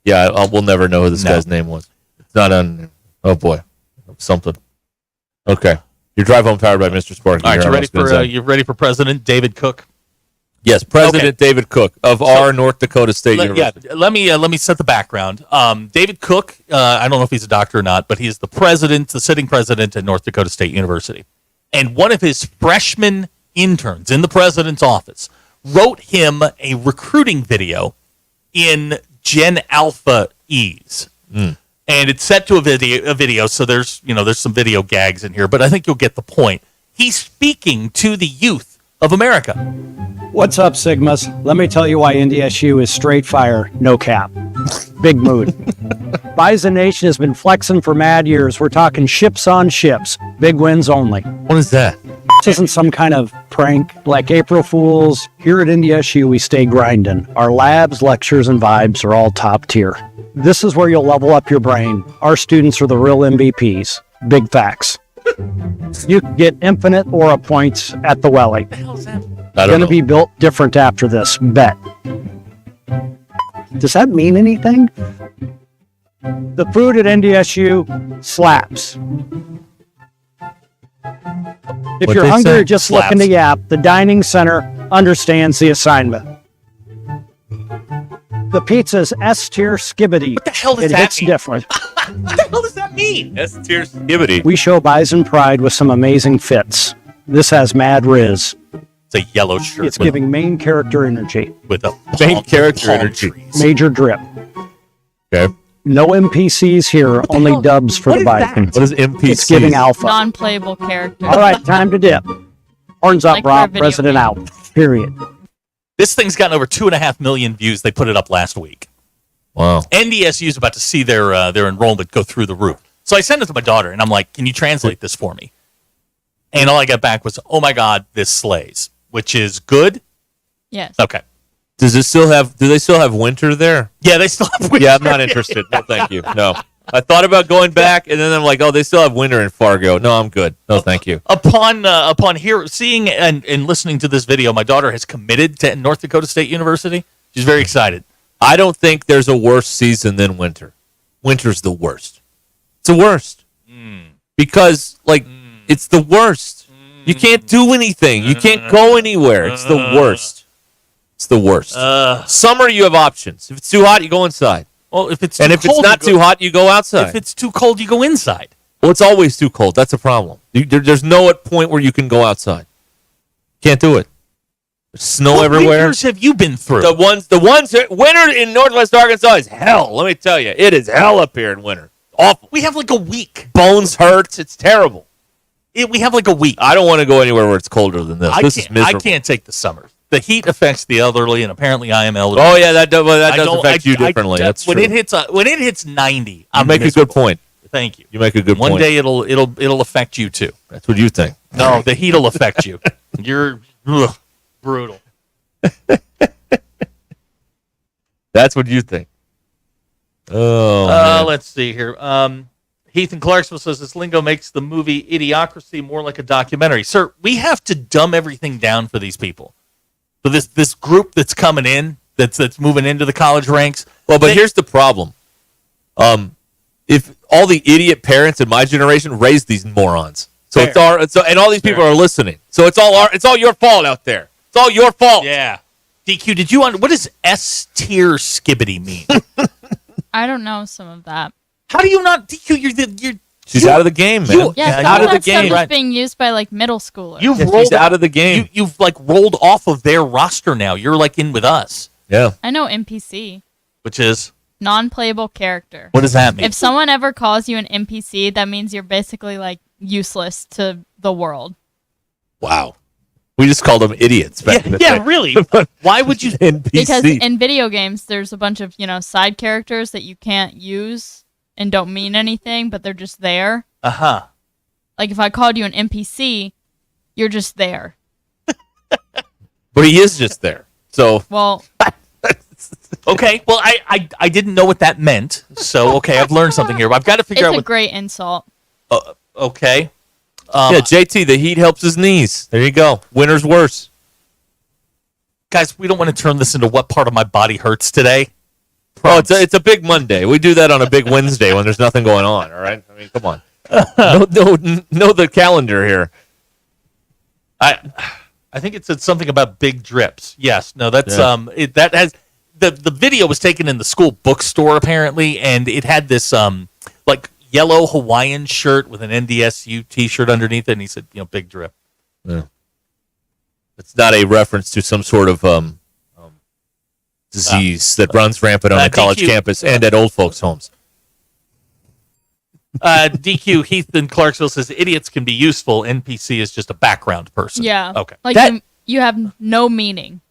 [SPEAKER 1] never know who this guy's name was. It's not on there. Oh boy, something. Okay, your drive home powered by Mr. Sparky.
[SPEAKER 11] All right, you ready for President David Cook?
[SPEAKER 1] Yes, President David Cook of our North Dakota State University.
[SPEAKER 11] Yeah, let me set the background. David Cook, I don't know if he's a doctor or not, but he's the sitting president at North Dakota State University. and one of his freshman interns in the president's office wrote him a recruiting video in Gen Alpha ease. And it's set to a video, so there's some video gags in here, but I think you'll get the point. He's speaking to the youth of America.
[SPEAKER 5] What's up, Sigmas? Let me tell you why NDSU is straight fire, no cap. Big mood. Bison Nation has been flexing for mad years. We're talking ships on ships. Big wins only.
[SPEAKER 1] What is that?
[SPEAKER 5] This isn't some kind of prank like April Fools. Here at NDSU, we stay grinding. Our labs, lectures, and vibes are all top tier. This is where you'll level up your brain. Our students are the real MVPs. Big facts. You can get infinite aura points at the Welly. Going to be built different after this. Bet. Does that mean anything? The food at NDSU slaps. If you're hungry or just looking to yap, the dining center understands the assignment. The pizza's S-tier skibbity. What
[SPEAKER 11] the hell does
[SPEAKER 5] it
[SPEAKER 11] that
[SPEAKER 5] hits
[SPEAKER 11] mean?
[SPEAKER 5] different.
[SPEAKER 11] What the hell does that mean?
[SPEAKER 1] S-tier skibbity.
[SPEAKER 5] We show Bison pride with some amazing fits. This has mad riz.
[SPEAKER 11] It's a yellow shirt.
[SPEAKER 5] It's giving main character energy.
[SPEAKER 11] With a
[SPEAKER 1] main character energy.
[SPEAKER 5] Major drip.
[SPEAKER 1] Okay.
[SPEAKER 5] No NPCs here, only dubs for the Bison.
[SPEAKER 1] What is NPC?
[SPEAKER 5] It's giving alpha.
[SPEAKER 3] Non-playable character.
[SPEAKER 5] All right, time to dip. Horns up,
[SPEAKER 3] Like for a
[SPEAKER 5] Rob.
[SPEAKER 3] video
[SPEAKER 5] President out. Period.
[SPEAKER 11] This thing's gotten over 2.5 million views. They put it up last week.
[SPEAKER 1] Wow.
[SPEAKER 11] NDSU is about to see their enrollment go through the roof. So I sent it to my daughter, and I'm like, can you translate this for me? And all I got back was, oh my God, this slays, which is good.
[SPEAKER 3] Yes.
[SPEAKER 11] Okay.
[SPEAKER 1] Do they still have winter there?
[SPEAKER 11] Yeah, they still have winter.
[SPEAKER 1] Yeah, I'm not interested. No, thank you. No. I thought about going back, and then I'm like, oh, they still have winter in Fargo. No, I'm good. No, thank you.
[SPEAKER 11] Upon seeing and listening to this video, my daughter has committed to North Dakota State University. She's very excited.
[SPEAKER 1] I don't think there's a worse season than winter. Winter's the worst. It's the worst. Because, it's the worst. You can't do anything. You can't go anywhere. It's the worst. It's the worst. Summer, you have options. If it's too hot, you go inside.
[SPEAKER 11] Well, if it's
[SPEAKER 1] if it's not too hot, you go outside.
[SPEAKER 11] If it's too cold, you go inside.
[SPEAKER 1] Well, it's always too cold. That's a problem. There's no point where you can go outside. Can't do it. There's snow everywhere.
[SPEAKER 11] What winters have you been through?
[SPEAKER 1] The ones. Winter in Northwest Arkansas is hell. Let me tell you, it is hell up here in winter. Awful.
[SPEAKER 11] We have like a week.
[SPEAKER 1] Bones hurts. It's terrible.
[SPEAKER 11] We have like a week.
[SPEAKER 1] I don't want to go anywhere where it's colder than this. This is miserable.
[SPEAKER 11] I can't take the summer. The heat affects the elderly, and apparently I am elderly.
[SPEAKER 1] Oh yeah, that does affect you differently. That's
[SPEAKER 11] when
[SPEAKER 1] true.
[SPEAKER 11] It hits 90.
[SPEAKER 1] You
[SPEAKER 11] I'm
[SPEAKER 1] make
[SPEAKER 11] miserable.
[SPEAKER 1] a good point.
[SPEAKER 11] Thank you.
[SPEAKER 1] You make a good point.
[SPEAKER 11] One day it'll affect you too.
[SPEAKER 1] That's what you think.
[SPEAKER 11] No, the heat will affect you. You're brutal.
[SPEAKER 1] That's what you think. Oh. Man.
[SPEAKER 11] Let's see here. Heath in Clarksville says this lingo makes the movie Idiocracy more like a documentary. Sir, we have to dumb everything down for these people. For this group that's coming in, that's moving into the college ranks.
[SPEAKER 1] Well, but here's the problem. If all the idiot parents in my generation raised these morons, and all these people are listening, so it's all your fault out there. It's all your fault.
[SPEAKER 11] Yeah. DQ, did you what does S-tier skibbity mean?
[SPEAKER 3] I don't know some of that.
[SPEAKER 11] How do you not, DQ?
[SPEAKER 1] She's out of the game, man.
[SPEAKER 3] Yeah,
[SPEAKER 1] out of the
[SPEAKER 3] that stuff
[SPEAKER 1] game.
[SPEAKER 3] is being used by like middle schoolers.
[SPEAKER 1] She's out of the game.
[SPEAKER 11] You've like rolled off of their roster now. You're like in with us.
[SPEAKER 1] Yeah.
[SPEAKER 3] I know NPC.
[SPEAKER 11] Which is?
[SPEAKER 3] Non-playable character.
[SPEAKER 11] What does that mean?
[SPEAKER 3] If someone ever calls you an NPC, that means you're basically like useless to the world.
[SPEAKER 1] Wow. We just called them idiots back in the day.
[SPEAKER 11] Yeah, really. Why would you?
[SPEAKER 1] NPC.
[SPEAKER 3] Because in video games, there's a bunch of, side characters that you can't use and don't mean anything, but they're just there.
[SPEAKER 11] Uh-huh.
[SPEAKER 3] Like if I called you an NPC, you're just there.
[SPEAKER 1] But he is just there. So.
[SPEAKER 3] Well.
[SPEAKER 11] Okay. Well, I didn't know what that meant. So, okay, I've learned something here. I've got to figure out
[SPEAKER 3] It's
[SPEAKER 11] what.
[SPEAKER 3] a great insult.
[SPEAKER 11] Okay.
[SPEAKER 1] Yeah, JT, the heat helps his knees. There you go. Winter's worse.
[SPEAKER 11] Guys, we don't want to turn this into what part of my body hurts today.
[SPEAKER 1] Oh, it's a big Monday. We do that on a big Wednesday when there's nothing going on, all right? I mean, come on. Know the calendar here.
[SPEAKER 11] I think it said something about big drips. Yes. No, that's that has the video was taken in the school bookstore apparently, and it had this like yellow Hawaiian shirt with an NDSU T-shirt underneath it, and he said, big drip.
[SPEAKER 1] Yeah. It's not a reference to some sort of disease that runs rampant on the college campus and at old folks' homes.
[SPEAKER 11] DQ Heath in Clarksville says idiots can be useful. NPC is just a background person.
[SPEAKER 3] Yeah.
[SPEAKER 11] Okay.
[SPEAKER 3] Like you have no meaning.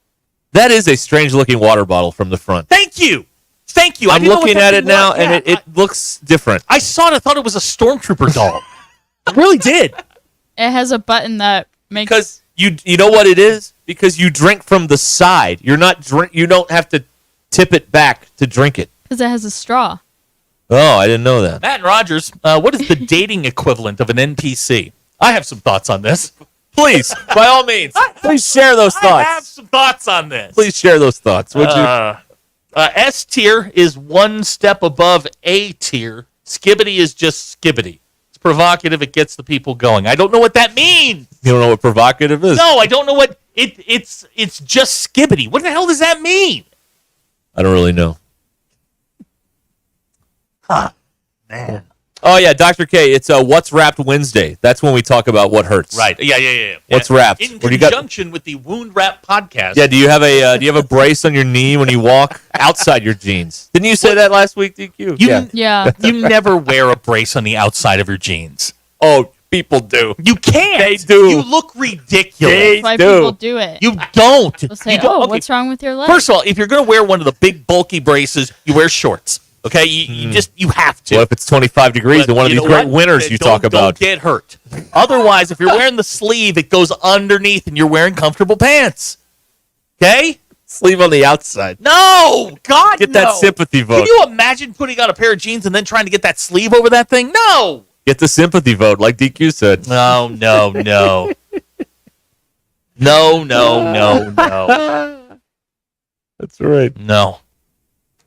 [SPEAKER 1] That is a strange-looking water bottle from the front.
[SPEAKER 11] Thank you.
[SPEAKER 1] I'm looking at it now, and it looks different.
[SPEAKER 11] I saw it. I thought it was a Stormtrooper doll. I really did.
[SPEAKER 3] It has a button that makes...
[SPEAKER 1] Because you know what it is? Because you drink from the side. You don't have to tip it back to drink it.
[SPEAKER 3] Because it has a straw.
[SPEAKER 1] Oh, I didn't know that.
[SPEAKER 11] Matt and Rogers, what is the dating equivalent of an NPC? I have some thoughts on this.
[SPEAKER 1] Please, by all means, please share those thoughts.
[SPEAKER 11] I have some thoughts on this.
[SPEAKER 1] Please share those thoughts.
[SPEAKER 11] S tier is one step above A tier. Skibbity is just skibbity. It's provocative. It gets the people going. I don't know what that means.
[SPEAKER 1] You don't know what provocative is?
[SPEAKER 11] No, I don't know what it's just skibbity. What the hell does that mean?
[SPEAKER 1] I don't really know.
[SPEAKER 11] Huh. Man.
[SPEAKER 1] Oh, yeah, Dr. K, it's What's Wrapped Wednesday. That's when we talk about what hurts.
[SPEAKER 11] Right. Yeah.
[SPEAKER 1] What's wrapped?
[SPEAKER 11] In conjunction with the Wound Wrap podcast.
[SPEAKER 1] Yeah, do you have a brace on your knee when you walk outside your jeans? Didn't you say that last week, DQ?
[SPEAKER 3] Yeah.
[SPEAKER 11] You never wear a brace on the outside of your jeans.
[SPEAKER 1] Oh, people do.
[SPEAKER 11] You can't.
[SPEAKER 1] They do.
[SPEAKER 11] You look ridiculous.
[SPEAKER 3] That's why people do it.
[SPEAKER 11] You don't.
[SPEAKER 3] They'll say,
[SPEAKER 11] You don't. Okay.
[SPEAKER 3] what's wrong with your leg?
[SPEAKER 11] First of all, if you're going to wear one of the big bulky braces, you wear shorts. Okay, you have to.
[SPEAKER 1] What if it's 25 degrees in one of these great winters you talk about?
[SPEAKER 11] Don't get hurt. Otherwise, if you're wearing the sleeve, it goes underneath and you're wearing comfortable pants. Okay?
[SPEAKER 1] Sleeve on the outside.
[SPEAKER 11] No! God,
[SPEAKER 1] Get that sympathy vote.
[SPEAKER 11] Can you imagine putting on a pair of jeans and then trying to get that sleeve over that thing? No!
[SPEAKER 1] Get the sympathy vote, like DQ said.
[SPEAKER 11] No. No.
[SPEAKER 1] That's right.
[SPEAKER 11] No.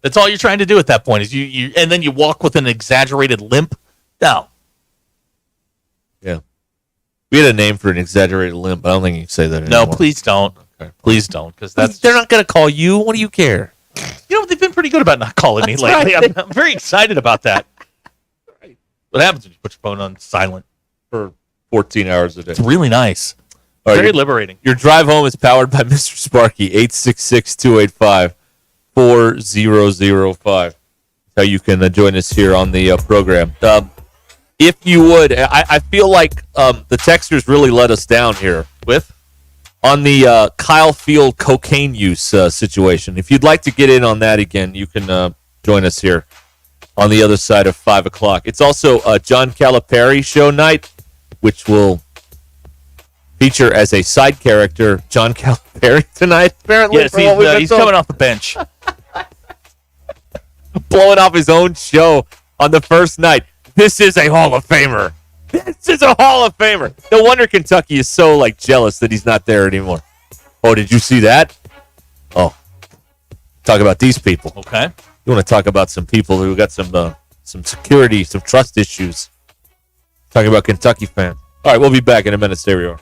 [SPEAKER 11] That's all you're trying to do at that point is you and then you walk with an exaggerated limp. No.
[SPEAKER 1] Yeah. We had a name for an exaggerated limp, but I don't think you can say that anymore.
[SPEAKER 11] No, please don't. Okay. Please don't, because
[SPEAKER 1] they're not going to call you. What do you care?
[SPEAKER 11] They've been pretty good about not calling me lately.
[SPEAKER 1] Right.
[SPEAKER 11] I'm very excited about that. What happens when you put your phone on silent
[SPEAKER 1] for 14 hours a day?
[SPEAKER 11] It's really nice.
[SPEAKER 1] All right,
[SPEAKER 11] very liberating.
[SPEAKER 1] Your drive home is powered by Mr. Sparky, 866-285-4005. That's how you can join us here on the program. If you would, I feel like the texters really let us down here on the Kyle Field cocaine use situation. If you'd like to get in on that again, you can join us here on the other side of 5 o'clock. It's also a John Calipari show night, which will feature as a side character John Calipari tonight, apparently.
[SPEAKER 11] Yes, he's coming off the bench.
[SPEAKER 1] Blowing off his own show on the first night. This is a Hall of Famer. This is a Hall of Famer. No wonder Kentucky is so jealous that he's not there anymore. Oh, did you see that? Oh, talk about these people.
[SPEAKER 11] Okay.
[SPEAKER 1] You want to talk about some people who got some security, some trust issues. Talking about Kentucky fans. All right, we'll be back in a minute. Stay where you are.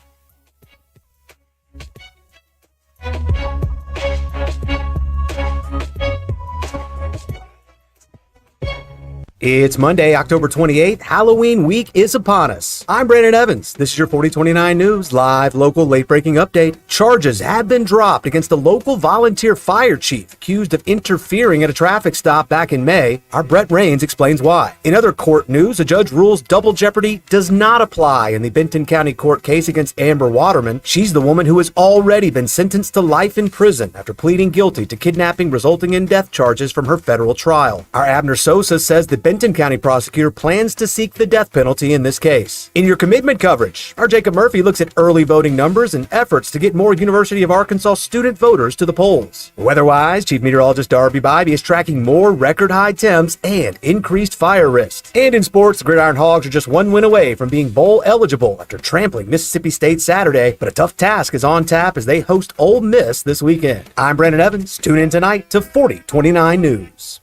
[SPEAKER 7] It's Monday, October 28th. Halloween week is upon us. I'm Brandon Evans. This is your 4029 News live local late-breaking update. Charges have been dropped against a local volunteer fire chief accused of interfering at a traffic stop back in May. Our Brett Rains explains why. In other court news, a judge rules double jeopardy does not apply in the Benton County court case against Amber Waterman. She's the woman who has already been sentenced to life in prison after pleading guilty to kidnapping resulting in death charges from her federal trial. Our Abner Sosa says the Benton County prosecutor plans to seek the death penalty in this case. In your commitment coverage, our Jacob Murphy looks at early voting numbers and efforts to get more University of Arkansas student voters to the polls. Weather-wise, Chief Meteorologist Darby Bybee is tracking more record-high temps and increased fire risk. And in sports, the Gridiron Hogs are just one win away from being bowl eligible after trampling Mississippi State Saturday, but a tough task is on tap as they host Ole Miss this weekend. I'm Brandon Evans. Tune in tonight to 4029 News.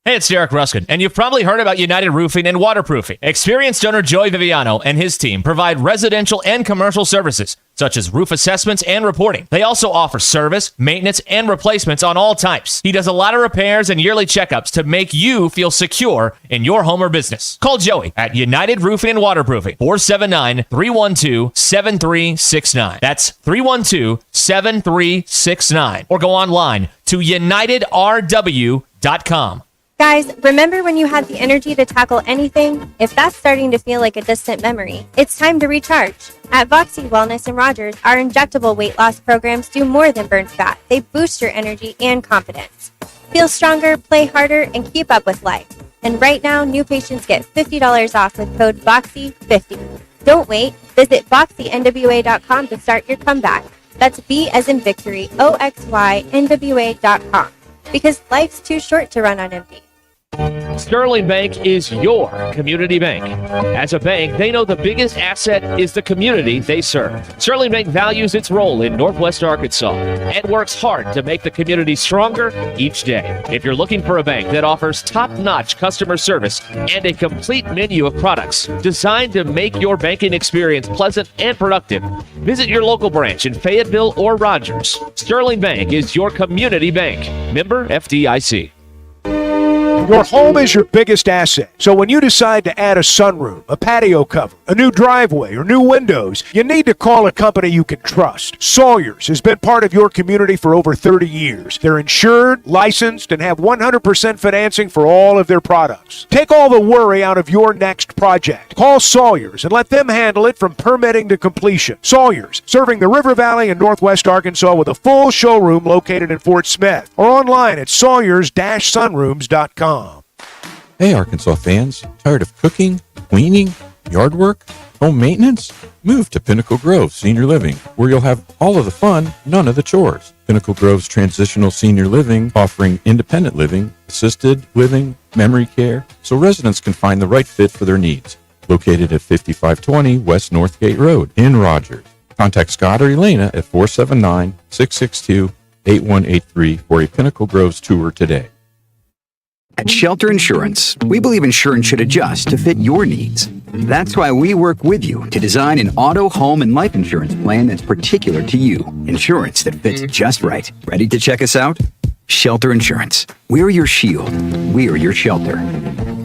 [SPEAKER 8] Hey, it's Derek Ruscin, and you've probably heard about United Roofing and Waterproofing. Experienced owner Joey Viviano and his team provide residential and commercial services such as roof assessments and reporting. They also offer service, maintenance, and replacements on all types. He does a lot of repairs and yearly checkups to make you feel secure in your home or business. Call Joey at United Roofing and Waterproofing, 479-312-7369. That's 312-7369. Or go online to unitedrw.com.
[SPEAKER 14] Guys, remember when you had the energy to tackle anything? If that's starting to feel like a distant memory, it's time to recharge. At Voxy Wellness and Rogers, our injectable weight loss programs do more than burn fat. They boost your energy and confidence. Feel stronger, play harder, and keep up with life. And right now, new patients get $50 off with code VOXY50. Don't wait. Visit VoxyNWA.com to start your comeback. That's V as in victory, OXYNWA.com. Because life's too short to run on empty.
[SPEAKER 15] Sterling Bank is your community bank. As a bank, they know the biggest asset is the community they serve. Sterling Bank values its role in Northwest Arkansas and works hard to make the community stronger each day. If you're looking for a bank that offers top-notch customer service and a complete menu of products designed to make your banking experience pleasant and productive, visit your local branch in Fayetteville or Rogers. Sterling Bank is your community bank. Member FDIC.
[SPEAKER 17] Your home is your biggest asset. So when you decide to add a sunroom, a patio cover, a new driveway, or new windows, you need to call a company you can trust. Sawyers has been part of your community for over 30 years. They're insured, licensed, and have 100% financing for all of their products. Take all the worry out of your next project. Call Sawyers and let them handle it from permitting to completion. Sawyers, serving the River Valley and Northwest Arkansas with a full showroom located in Fort Smith or online at sawyers-sunrooms.com.
[SPEAKER 18] Hey, Arkansas fans, tired of cooking, cleaning, yard work, home maintenance? Move to Pinnacle Grove Senior Living, where you'll have all of the fun, none of the chores. Pinnacle Grove's transitional senior living, offering independent living, assisted living, memory care, so residents can find the right fit for their needs. Located at 5520 West Northgate Road in Rogers. Contact Scott or Elena at 479-662-8183 for a Pinnacle Groves tour today.
[SPEAKER 20] At Shelter Insurance, we believe insurance should adjust to fit your needs. That's why we work with you to design an auto, home, and life insurance plan that's particular to you. Insurance that fits just right. Ready to check us out? Shelter Insurance. We're your shield. We're your shelter.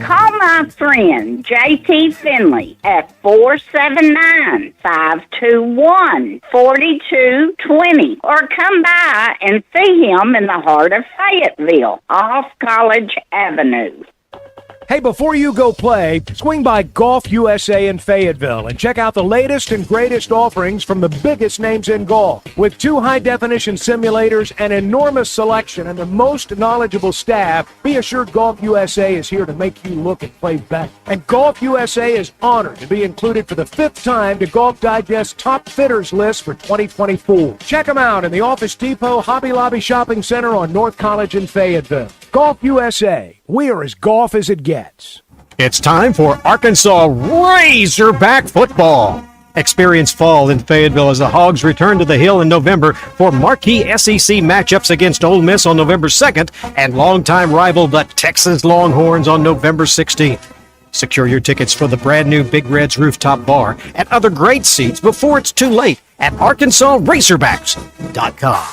[SPEAKER 21] Call my friend J.T. Finley at 479-521-4220 or come by and see him in the heart of Fayetteville off College Avenue.
[SPEAKER 17] Hey, before you go play, swing by Golf USA in Fayetteville and check out the latest and greatest offerings from the biggest names in golf. With 2 high-definition simulators, an enormous selection, and the most knowledgeable staff, be assured Golf USA is here to make you look and play better. And Golf USA is honored to be included for the 5th time to Golf Digest's Top Fitters list for 2024. Check them out in the Office Depot Hobby Lobby Shopping Center on North College in Fayetteville. Golf USA. We are as golf as it gets.
[SPEAKER 22] It's time for Arkansas Razorback football. Experience fall in Fayetteville as the Hogs return to the Hill in November for marquee SEC matchups against Ole Miss on November 2nd and longtime rival the Texas Longhorns on November 16th. Secure your tickets for the brand new Big Red's rooftop bar and other great seats before it's too late at ArkansasRazorbacks.com.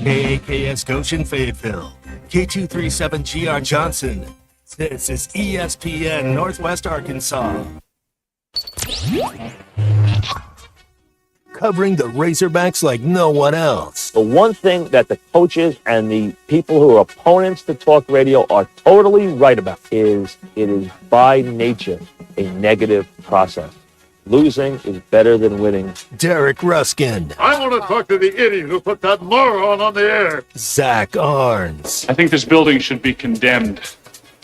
[SPEAKER 6] KAKS Goshen Fayetteville, K237GR Johnson. This is ESPN Northwest Arkansas. Covering the Razorbacks like no one else.
[SPEAKER 23] The one thing that the coaches and the people who are opponents to talk radio are totally right about is it is by nature a negative process. Losing is better than winning.
[SPEAKER 6] Derek Ruscin.
[SPEAKER 29] I want to talk to the idiot who put that moron on the air.
[SPEAKER 6] Zach Arns.
[SPEAKER 30] I think this building should be condemned.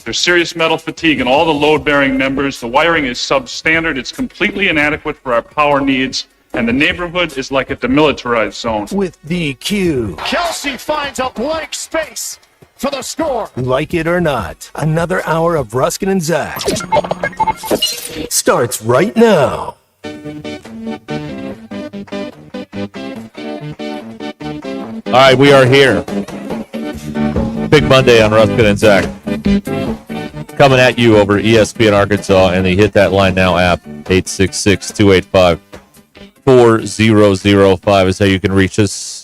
[SPEAKER 30] There's serious metal fatigue in all the load-bearing members. The wiring is substandard. It's completely inadequate for our power needs. And the neighborhood is like a demilitarized zone.
[SPEAKER 6] With DQ.
[SPEAKER 22] Kelsey finds a blank space for the score.
[SPEAKER 6] Like it or not, another hour of Ruscin and Zach starts right now.
[SPEAKER 1] All right, we are here. Big Monday on Ruscin and Zach. coming at you over ESPN Arkansas and the Hit That Line Now app. 866-285-4005 is how you can reach us.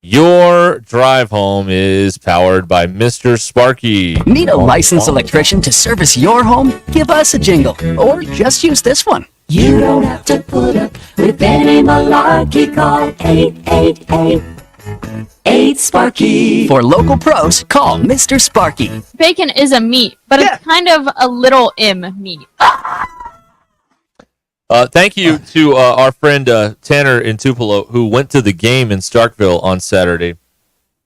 [SPEAKER 1] Your drive home is powered by Mr. Sparky.
[SPEAKER 2] Need a licensed electrician to service your home? Give us a jingle, or just use this one.
[SPEAKER 4] You don't have to put up with any malarkey. Call 888-8-SPARKY.
[SPEAKER 2] For local pros, call Mr. Sparky.
[SPEAKER 3] Bacon is a meat, but it's kind of a little meat.
[SPEAKER 1] Thank you to our friend Tanner in Tupelo, who went to the game in Starkville on Saturday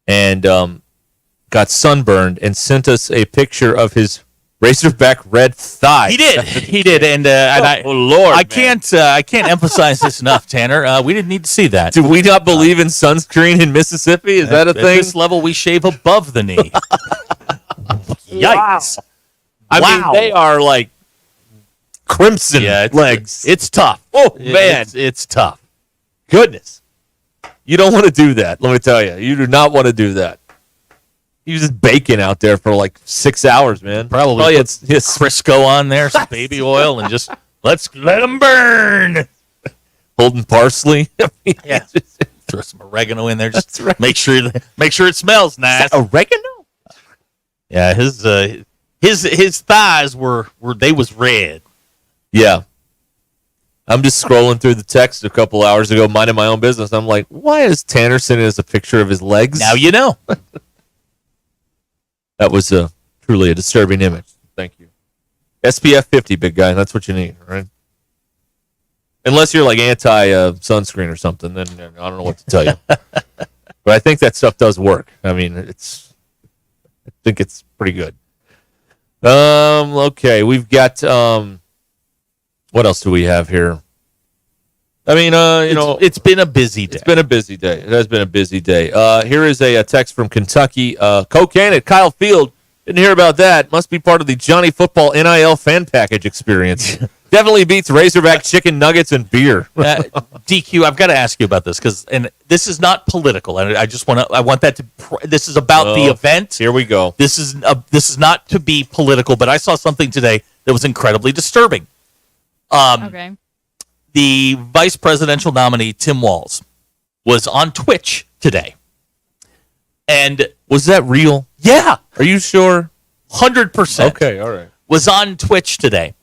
[SPEAKER 1] and got sunburned and sent us a picture of his Razorback red thigh.
[SPEAKER 11] He did, and
[SPEAKER 1] Lord,
[SPEAKER 11] I can't emphasize this enough, Tanner. We didn't need to see that.
[SPEAKER 1] Do we not believe in sunscreen in Mississippi? Is that a thing?
[SPEAKER 11] At this level, we shave above the knee. Yikes!
[SPEAKER 1] I mean, they are like crimson legs.
[SPEAKER 11] It's tough.
[SPEAKER 1] Oh man,
[SPEAKER 11] it's tough.
[SPEAKER 1] Goodness, you don't want to do that. Let me tell you, you do not want to do that. He was just baking out there for like 6 hours, man.
[SPEAKER 11] Probably it's Crisco on there, some baby oil, and just let them burn.
[SPEAKER 1] Holding parsley.
[SPEAKER 11] Yeah, throw some oregano in there. Just make sure it smells nice.
[SPEAKER 1] Oregano.
[SPEAKER 11] Yeah, his thighs were red.
[SPEAKER 1] Yeah. I'm just scrolling through the text a couple hours ago, minding my own business. I'm like, why is Tanner sending us a picture of his legs?
[SPEAKER 11] Now you know.
[SPEAKER 1] That was truly a disturbing image. Thank you. SPF 50, big guy. That's what you need, right? Unless you're like anti-sunscreen or something, then I don't know what to tell you. But I think that stuff does work. I mean, I think it's pretty good. Okay, we've got what else do we have here? I mean,
[SPEAKER 11] it's been a busy day.
[SPEAKER 1] It's been a busy day. It has been a busy day. Here is a text from Kentucky. Cocaine at Kyle Field. Didn't hear about that. Must be part of the Johnny Football NIL fan package experience. Definitely beats Razorback chicken nuggets and beer.
[SPEAKER 11] DQ, I've got to ask you about this and this is not political. And I want that to. This is about the event.
[SPEAKER 1] Here we go.
[SPEAKER 11] This is not to be political, but I saw something today that was incredibly disturbing.
[SPEAKER 3] Okay.
[SPEAKER 11] The vice presidential nominee, Tim Walz, was on Twitch today. And
[SPEAKER 1] was that real?
[SPEAKER 11] Yeah.
[SPEAKER 1] Are you sure?
[SPEAKER 11] 100%.
[SPEAKER 1] Okay, all right.
[SPEAKER 11] Was on Twitch today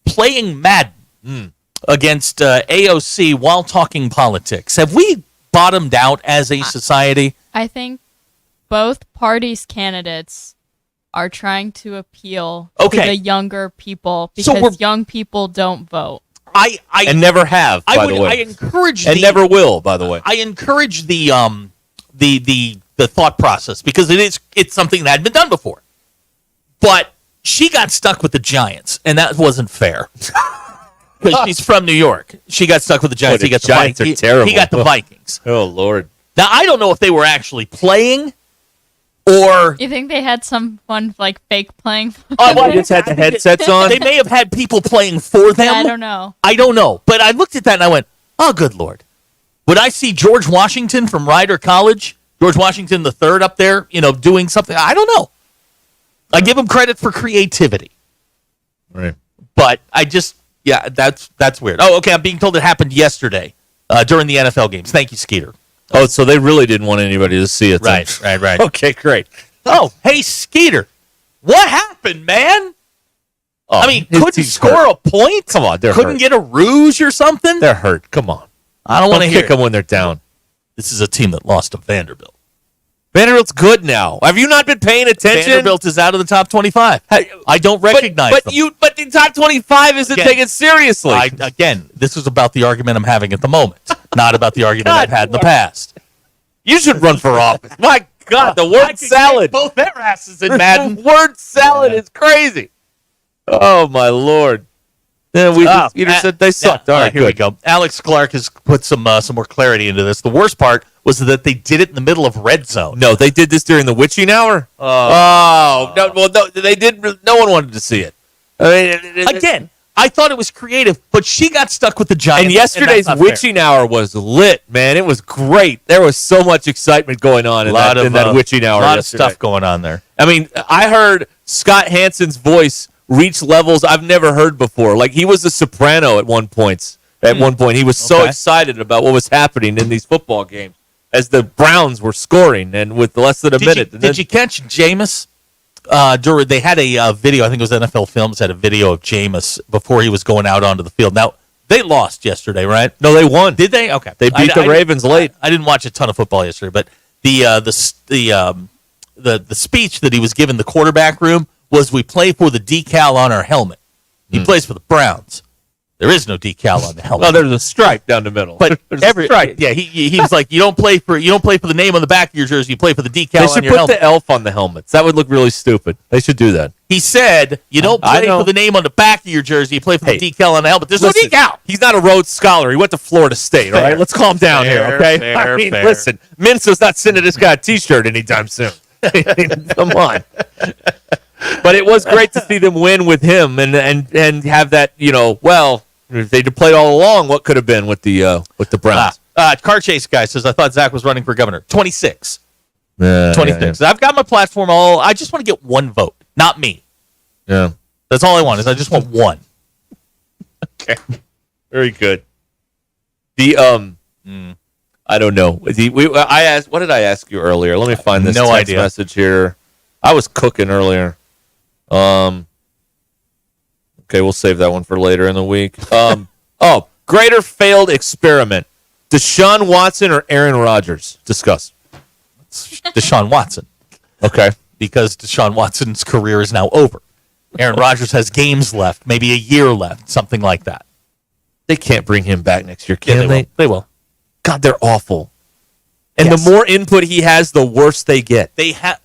[SPEAKER 11] playing Madden against AOC while talking politics. Have we bottomed out as a society?
[SPEAKER 3] I think both parties' candidates are trying to appeal to the younger people because young people don't vote.
[SPEAKER 1] And never have, by the way.
[SPEAKER 11] I encourage
[SPEAKER 1] and never will, by the way.
[SPEAKER 11] I encourage the thought process because it's something that had been done before. But she got stuck with the Giants, and that wasn't fair. Because she's from New York. She got stuck with the Giants.
[SPEAKER 1] The Giants are terrible.
[SPEAKER 11] He got the Vikings.
[SPEAKER 1] Oh, Lord.
[SPEAKER 11] Now, I don't know if they were actually playing or...
[SPEAKER 3] You think they had someone, like, playing?
[SPEAKER 1] They just had the headsets on?
[SPEAKER 11] They may have had people playing for them.
[SPEAKER 3] I don't know.
[SPEAKER 11] I don't know. But I looked at that and I went, oh, good Lord. Would I see George Washington from Rider College, George Washington III up there, doing something? I don't know. I give him credit for creativity.
[SPEAKER 1] Right.
[SPEAKER 11] But I just, that's weird. Oh, okay, I'm being told it happened yesterday during the NFL games. Thank you, Skeeter.
[SPEAKER 1] Oh, so they really didn't want anybody to see it.
[SPEAKER 11] Right.
[SPEAKER 1] Okay, great.
[SPEAKER 11] Oh, hey, Skeeter. What happened, man?
[SPEAKER 1] Oh,
[SPEAKER 11] I mean, couldn't score a point?
[SPEAKER 1] Come on, they're
[SPEAKER 11] couldn't
[SPEAKER 1] hurt.
[SPEAKER 11] Get a rouge or something?
[SPEAKER 1] They're hurt. Come on.
[SPEAKER 11] I don't want to
[SPEAKER 1] kick them when they're down.
[SPEAKER 11] This is a team that lost to Vanderbilt.
[SPEAKER 1] Vanderbilt's good now. Have you not been paying attention?
[SPEAKER 11] Vanderbilt is out of the top 25. I don't recognize them.
[SPEAKER 1] But the top 25 isn't taken seriously.
[SPEAKER 11] Again, this is about the argument I'm having at the moment, not about the argument I've had in the past.
[SPEAKER 1] You should run for office. My God, the word salad.
[SPEAKER 11] Both their asses in Madden.
[SPEAKER 1] The word salad is crazy. Oh, my Lord. Yeah, Peter said they sucked. All right,
[SPEAKER 11] here we go. Alex Clark has put some more clarity into this. The worst part was that they did it in the middle of red zone.
[SPEAKER 1] No, they did this during the witching hour. No, they did. No one wanted to see it. I mean,
[SPEAKER 11] again, I thought it was creative, but she got stuck with the Giants.
[SPEAKER 1] And yesterday's witching hour was lit, man. It was great. There was so much excitement going on in that witching hour.
[SPEAKER 11] A lot of stuff going on there.
[SPEAKER 1] I mean, I heard Scott Hansen's voice reach levels I've never heard before. Like, he was a soprano at one point. He was so excited about what was happening in these football games as the Browns were scoring and with less than a minute.
[SPEAKER 11] Did you catch Jameis? They had a video, I think it was NFL Films, had a video of Jameis before he was going out onto the field. Now, they lost yesterday, right?
[SPEAKER 1] No, they won.
[SPEAKER 11] Did they? Okay.
[SPEAKER 1] They beat the Ravens late.
[SPEAKER 11] I didn't watch a ton of football yesterday, but the speech that he was given the quarterback room was, we play for the decal on our helmet. He plays for the Browns. There is no decal on the helmet.
[SPEAKER 1] Well, there's a stripe down the middle.
[SPEAKER 11] But he was like, you don't play for the name on the back of your jersey. You play for the decal on your helmet.
[SPEAKER 1] They should put the elf on the helmets. That would look really stupid. They should do that.
[SPEAKER 11] He said, you don't play for the name on the back of your jersey. You play for the decal on the helmet. There's no decal.
[SPEAKER 1] He's not a Rhodes Scholar. He went to Florida State. All right, let's calm down here. Okay, listen, Minsa's not sending this guy a T-shirt anytime soon. Come on. But it was great to see them win with him and have that. If they'd played all along, what could have been with the Browns?
[SPEAKER 11] Car Chase guy says, I thought Zach was running for governor. 26.
[SPEAKER 1] 26.
[SPEAKER 11] I've got my platform all. I just want to get one vote, not me.
[SPEAKER 1] Yeah.
[SPEAKER 11] That's all I want, is I just want one.
[SPEAKER 1] Okay. Very good. I don't know. I asked. What did I ask you earlier? Let me find this text message here. I was cooking earlier. Okay, we'll save that one for later in the week. Greater failed experiment: Deshaun Watson or Aaron Rodgers? Discuss.
[SPEAKER 11] Deshaun Watson.
[SPEAKER 1] Okay.
[SPEAKER 11] Because Deshaun Watson's career is now over. Aaron Rodgers has games left, maybe a year left, something like that.
[SPEAKER 1] They can't bring him back next year, can they?
[SPEAKER 11] They will.
[SPEAKER 1] God, they're awful. And the more input he has, the worse they get.
[SPEAKER 11] He's
[SPEAKER 1] the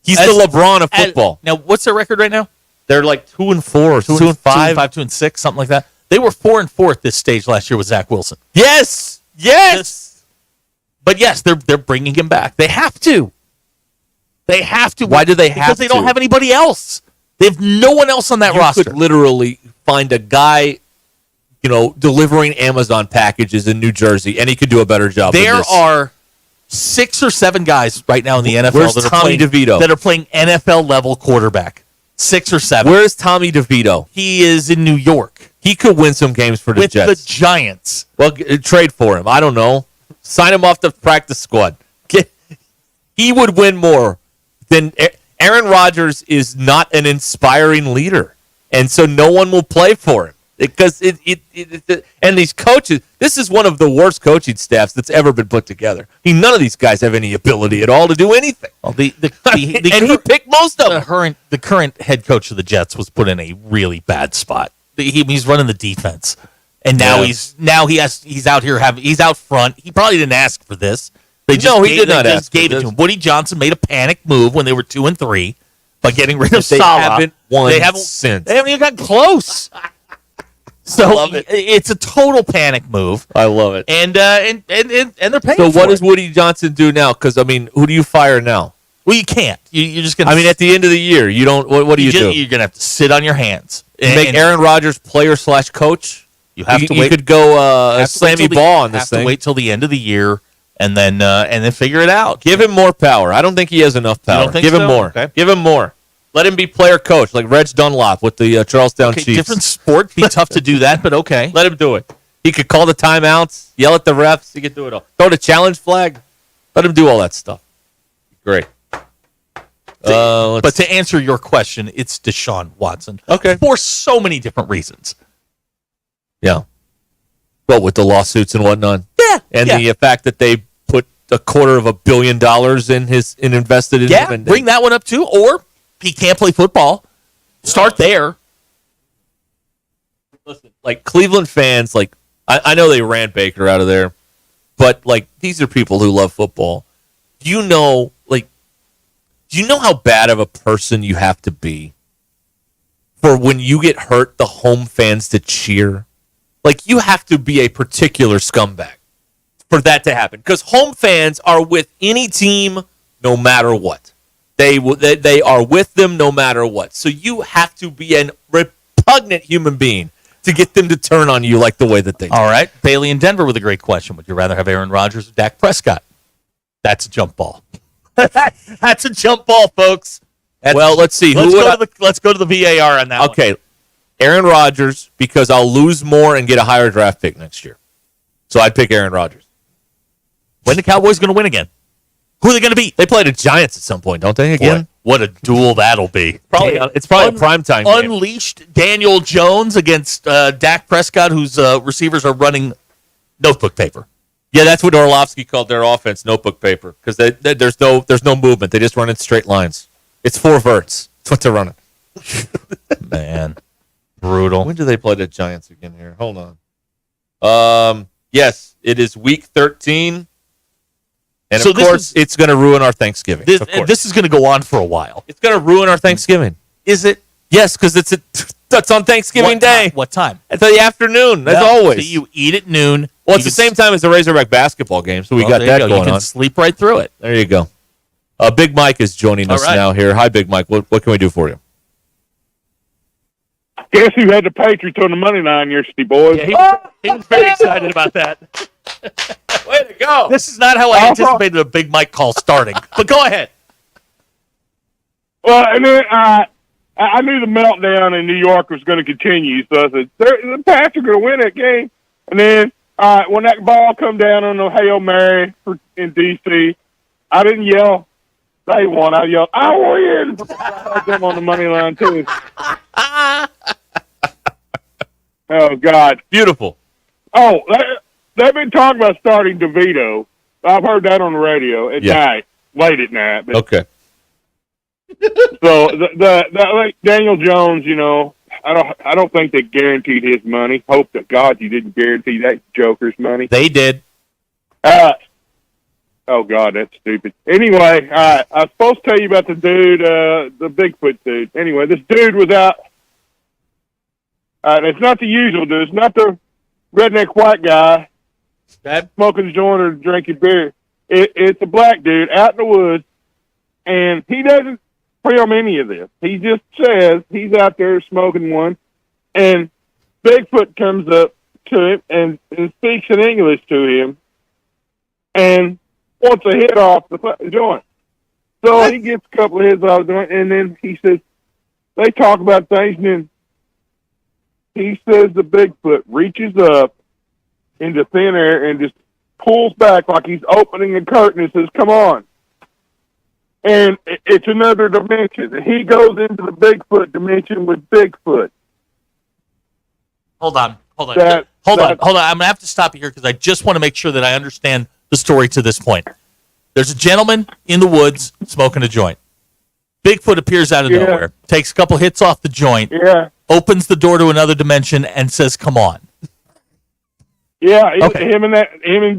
[SPEAKER 1] LeBron of football.
[SPEAKER 11] Now, what's their record right now?
[SPEAKER 1] They're like 2-4, 2-5,
[SPEAKER 11] 2-6, something like that. They were 4-4 at this stage last year with Zach Wilson.
[SPEAKER 1] Yes.
[SPEAKER 11] But yes, they're bringing him back. They have to. They have to.
[SPEAKER 1] Why do they have to?
[SPEAKER 11] Because they don't have anybody else. They have no one else on that roster.
[SPEAKER 1] You could literally find a guy, delivering Amazon packages in New Jersey, and he could do a better job.
[SPEAKER 11] There are 6 or 7 guys right now in the NFL that are playing NFL level quarterback. 6 or 7.
[SPEAKER 1] Where's Tommy DeVito?
[SPEAKER 11] He is in New York.
[SPEAKER 1] He could win some games for the Jets.
[SPEAKER 11] With the Giants.
[SPEAKER 1] Well, trade for him. I don't know. Sign him off the practice squad. He would win more than Aaron Rodgers is not an inspiring leader, and so no one will play for him because and these coaches. This is one of the worst coaching staffs that's ever been put together. None of these guys have any ability at all to do anything.
[SPEAKER 11] Well,
[SPEAKER 1] and he picked most of them.
[SPEAKER 11] The current head coach of the Jets was put in a really bad spot. He's running the defense, and now he's out here he's out front. He probably didn't ask for this. He did not ask. Gave it to him. Woody Johnson made a panic move when they were 2-3 by getting rid of Salah.
[SPEAKER 1] They haven't since.
[SPEAKER 11] They haven't even gotten close. So it's a total panic move.
[SPEAKER 1] I love it.
[SPEAKER 11] And they're paying.
[SPEAKER 1] So
[SPEAKER 11] for
[SPEAKER 1] what
[SPEAKER 11] it.
[SPEAKER 1] does Woody Johnson do now? Because who do you fire now?
[SPEAKER 11] Well, you can't. You're just gonna.
[SPEAKER 1] At the end of the year, you don't. What do you do?
[SPEAKER 11] You're gonna have to sit on your hands.
[SPEAKER 1] Make Aaron Rodgers player/coach.
[SPEAKER 11] You have to wait.
[SPEAKER 1] You could go Sammy Ball on this thing.
[SPEAKER 11] Have to wait till the end of the year. And then figure it out.
[SPEAKER 1] Give him more power. I don't think he has enough power.
[SPEAKER 11] You don't think
[SPEAKER 1] Give him
[SPEAKER 11] so?
[SPEAKER 1] more.
[SPEAKER 11] Okay.
[SPEAKER 1] Give him more. Let him be player coach like Reg Dunlop with the Charlestown Chiefs.
[SPEAKER 11] Different sport. Be tough to do that, but okay.
[SPEAKER 1] Let him do it. He could call the timeouts, yell at the refs. He could do it all. Throw the challenge flag. Let him do all that stuff. Great.
[SPEAKER 11] But to answer your question, it's Deshaun Watson.
[SPEAKER 1] Okay.
[SPEAKER 11] For so many different reasons.
[SPEAKER 1] Yeah. Well, with the lawsuits and whatnot.
[SPEAKER 11] Yeah.
[SPEAKER 1] And the fact that they put $250 million in invested in him.
[SPEAKER 11] Yeah, bring that one up too. Or he can't play football. Start there.
[SPEAKER 1] Listen, like Cleveland fans, like I know they ran Baker out of there, but like these are people who love football. Do you know how bad of a person you have to be for when you get hurt, the home fans to cheer? Like you have to be a particular scumbag for that to happen, because home fans are with any team no matter what. They are with them no matter what. So you have to be an repugnant human being to get them to turn on you like the way that they do.
[SPEAKER 11] All right. Bailey in Denver with a great question. Would you rather have Aaron Rodgers or Dak Prescott? That's a jump ball.
[SPEAKER 1] That's a jump ball, folks. Well, let's see.
[SPEAKER 11] Let's go to the VAR on that one.
[SPEAKER 1] Okay, Aaron Rodgers, because I'll lose more and get a higher draft pick next year. So I'd pick Aaron Rodgers.
[SPEAKER 11] When the Cowboys going to win again? Who are they going to beat?
[SPEAKER 1] They play the Giants at some point, don't they? Again,
[SPEAKER 11] Boy, what a duel that'll be!
[SPEAKER 1] It's probably a primetime game.
[SPEAKER 11] Unleashed Daniel Jones against Dak Prescott, whose receivers are running notebook paper.
[SPEAKER 1] Yeah, that's what Orlovsky called their offense, notebook paper, because there's no movement. They just run in straight lines. It's 4 verts. That's what they're running.
[SPEAKER 11] Man, brutal.
[SPEAKER 1] When do they play the Giants again here? Hold on. Yes, it is week 13. And
[SPEAKER 11] So
[SPEAKER 1] of
[SPEAKER 11] this
[SPEAKER 1] course, it's going to ruin our Thanksgiving.
[SPEAKER 11] This is going to go on for a while.
[SPEAKER 1] It's going to ruin our Thanksgiving.
[SPEAKER 11] Is it?
[SPEAKER 1] Yes, because that's on Thanksgiving Day.
[SPEAKER 11] What time?
[SPEAKER 1] At the afternoon, as always.
[SPEAKER 11] So you eat at noon.
[SPEAKER 1] Well, it's the same time as the Razorback basketball game, so we got that going on.
[SPEAKER 11] You can sleep right through it.
[SPEAKER 1] There you go. Big Mike is joining us now here. Hi, Big Mike. What can we do for you?
[SPEAKER 10] Guess who had the Patriots on the money line yesterday, boys?
[SPEAKER 11] Yeah, he was very excited about that.
[SPEAKER 1] Way to go.
[SPEAKER 11] This is not how I anticipated a Big Mike call starting, but go ahead.
[SPEAKER 10] Well, and then I knew the meltdown in New York was going to continue, so I said, the Pats are going to win that game. And then when that ball come down on the Hail Mary in D.C., I didn't yell, they won. I yelled, I win! I had them on the money line, too. Oh, God.
[SPEAKER 1] Beautiful.
[SPEAKER 10] Oh, they've been talking about starting DeVito. I've heard that on the radio at night, late at night. But,
[SPEAKER 1] okay.
[SPEAKER 10] So like Daniel Jones, you know, I don't think they guaranteed his money. Hope to God you didn't guarantee that joker's money.
[SPEAKER 11] They did.
[SPEAKER 10] Oh God, that's stupid. Anyway, I was supposed to tell you about the dude, the Bigfoot dude. Anyway, this dude was out. It's not the usual dude. It's not the redneck white guy smoking a joint or drinking beer. It's a black dude out in the woods, and he doesn't film any of this. He just says he's out there smoking one, and Bigfoot comes up to him and speaks in English to him and wants a hit off the joint. So he gets a couple of hits off the joint, and then he says, they talk about things, and then he says the Bigfoot reaches up into thin air and just pulls back like he's opening a curtain and says, come on. And it's another dimension. He goes into the Bigfoot dimension with Bigfoot.
[SPEAKER 11] Hold on. Hold on. I'm going to have to stop you here because I just want to make sure that I understand the story to this point. There's a gentleman in the woods smoking a joint. Bigfoot appears out of nowhere, takes a couple hits off the joint, opens the door to another dimension, and says, come on.
[SPEAKER 10] Yeah, him and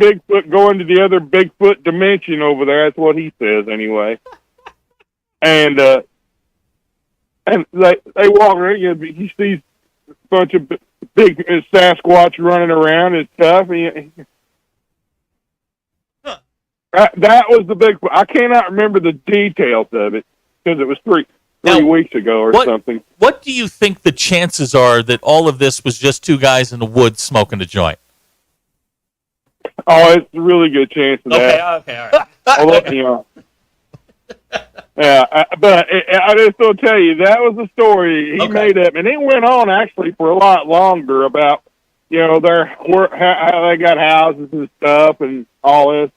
[SPEAKER 10] Bigfoot go into the other Bigfoot dimension over there. That's what he says anyway. And they walk around. He sees a bunch of big Sasquatch running around and stuff. That was the Bigfoot. I cannot remember the details of it because it was three weeks ago or something.
[SPEAKER 11] What do you think the chances are that all of this was just two guys in the woods smoking a joint?
[SPEAKER 10] Oh, it's a really good chance of that.
[SPEAKER 11] Okay, all right.
[SPEAKER 10] Although, but I just will tell you, that was the story he made up. And it went on, actually, for a lot longer about, how they got houses and stuff and all this.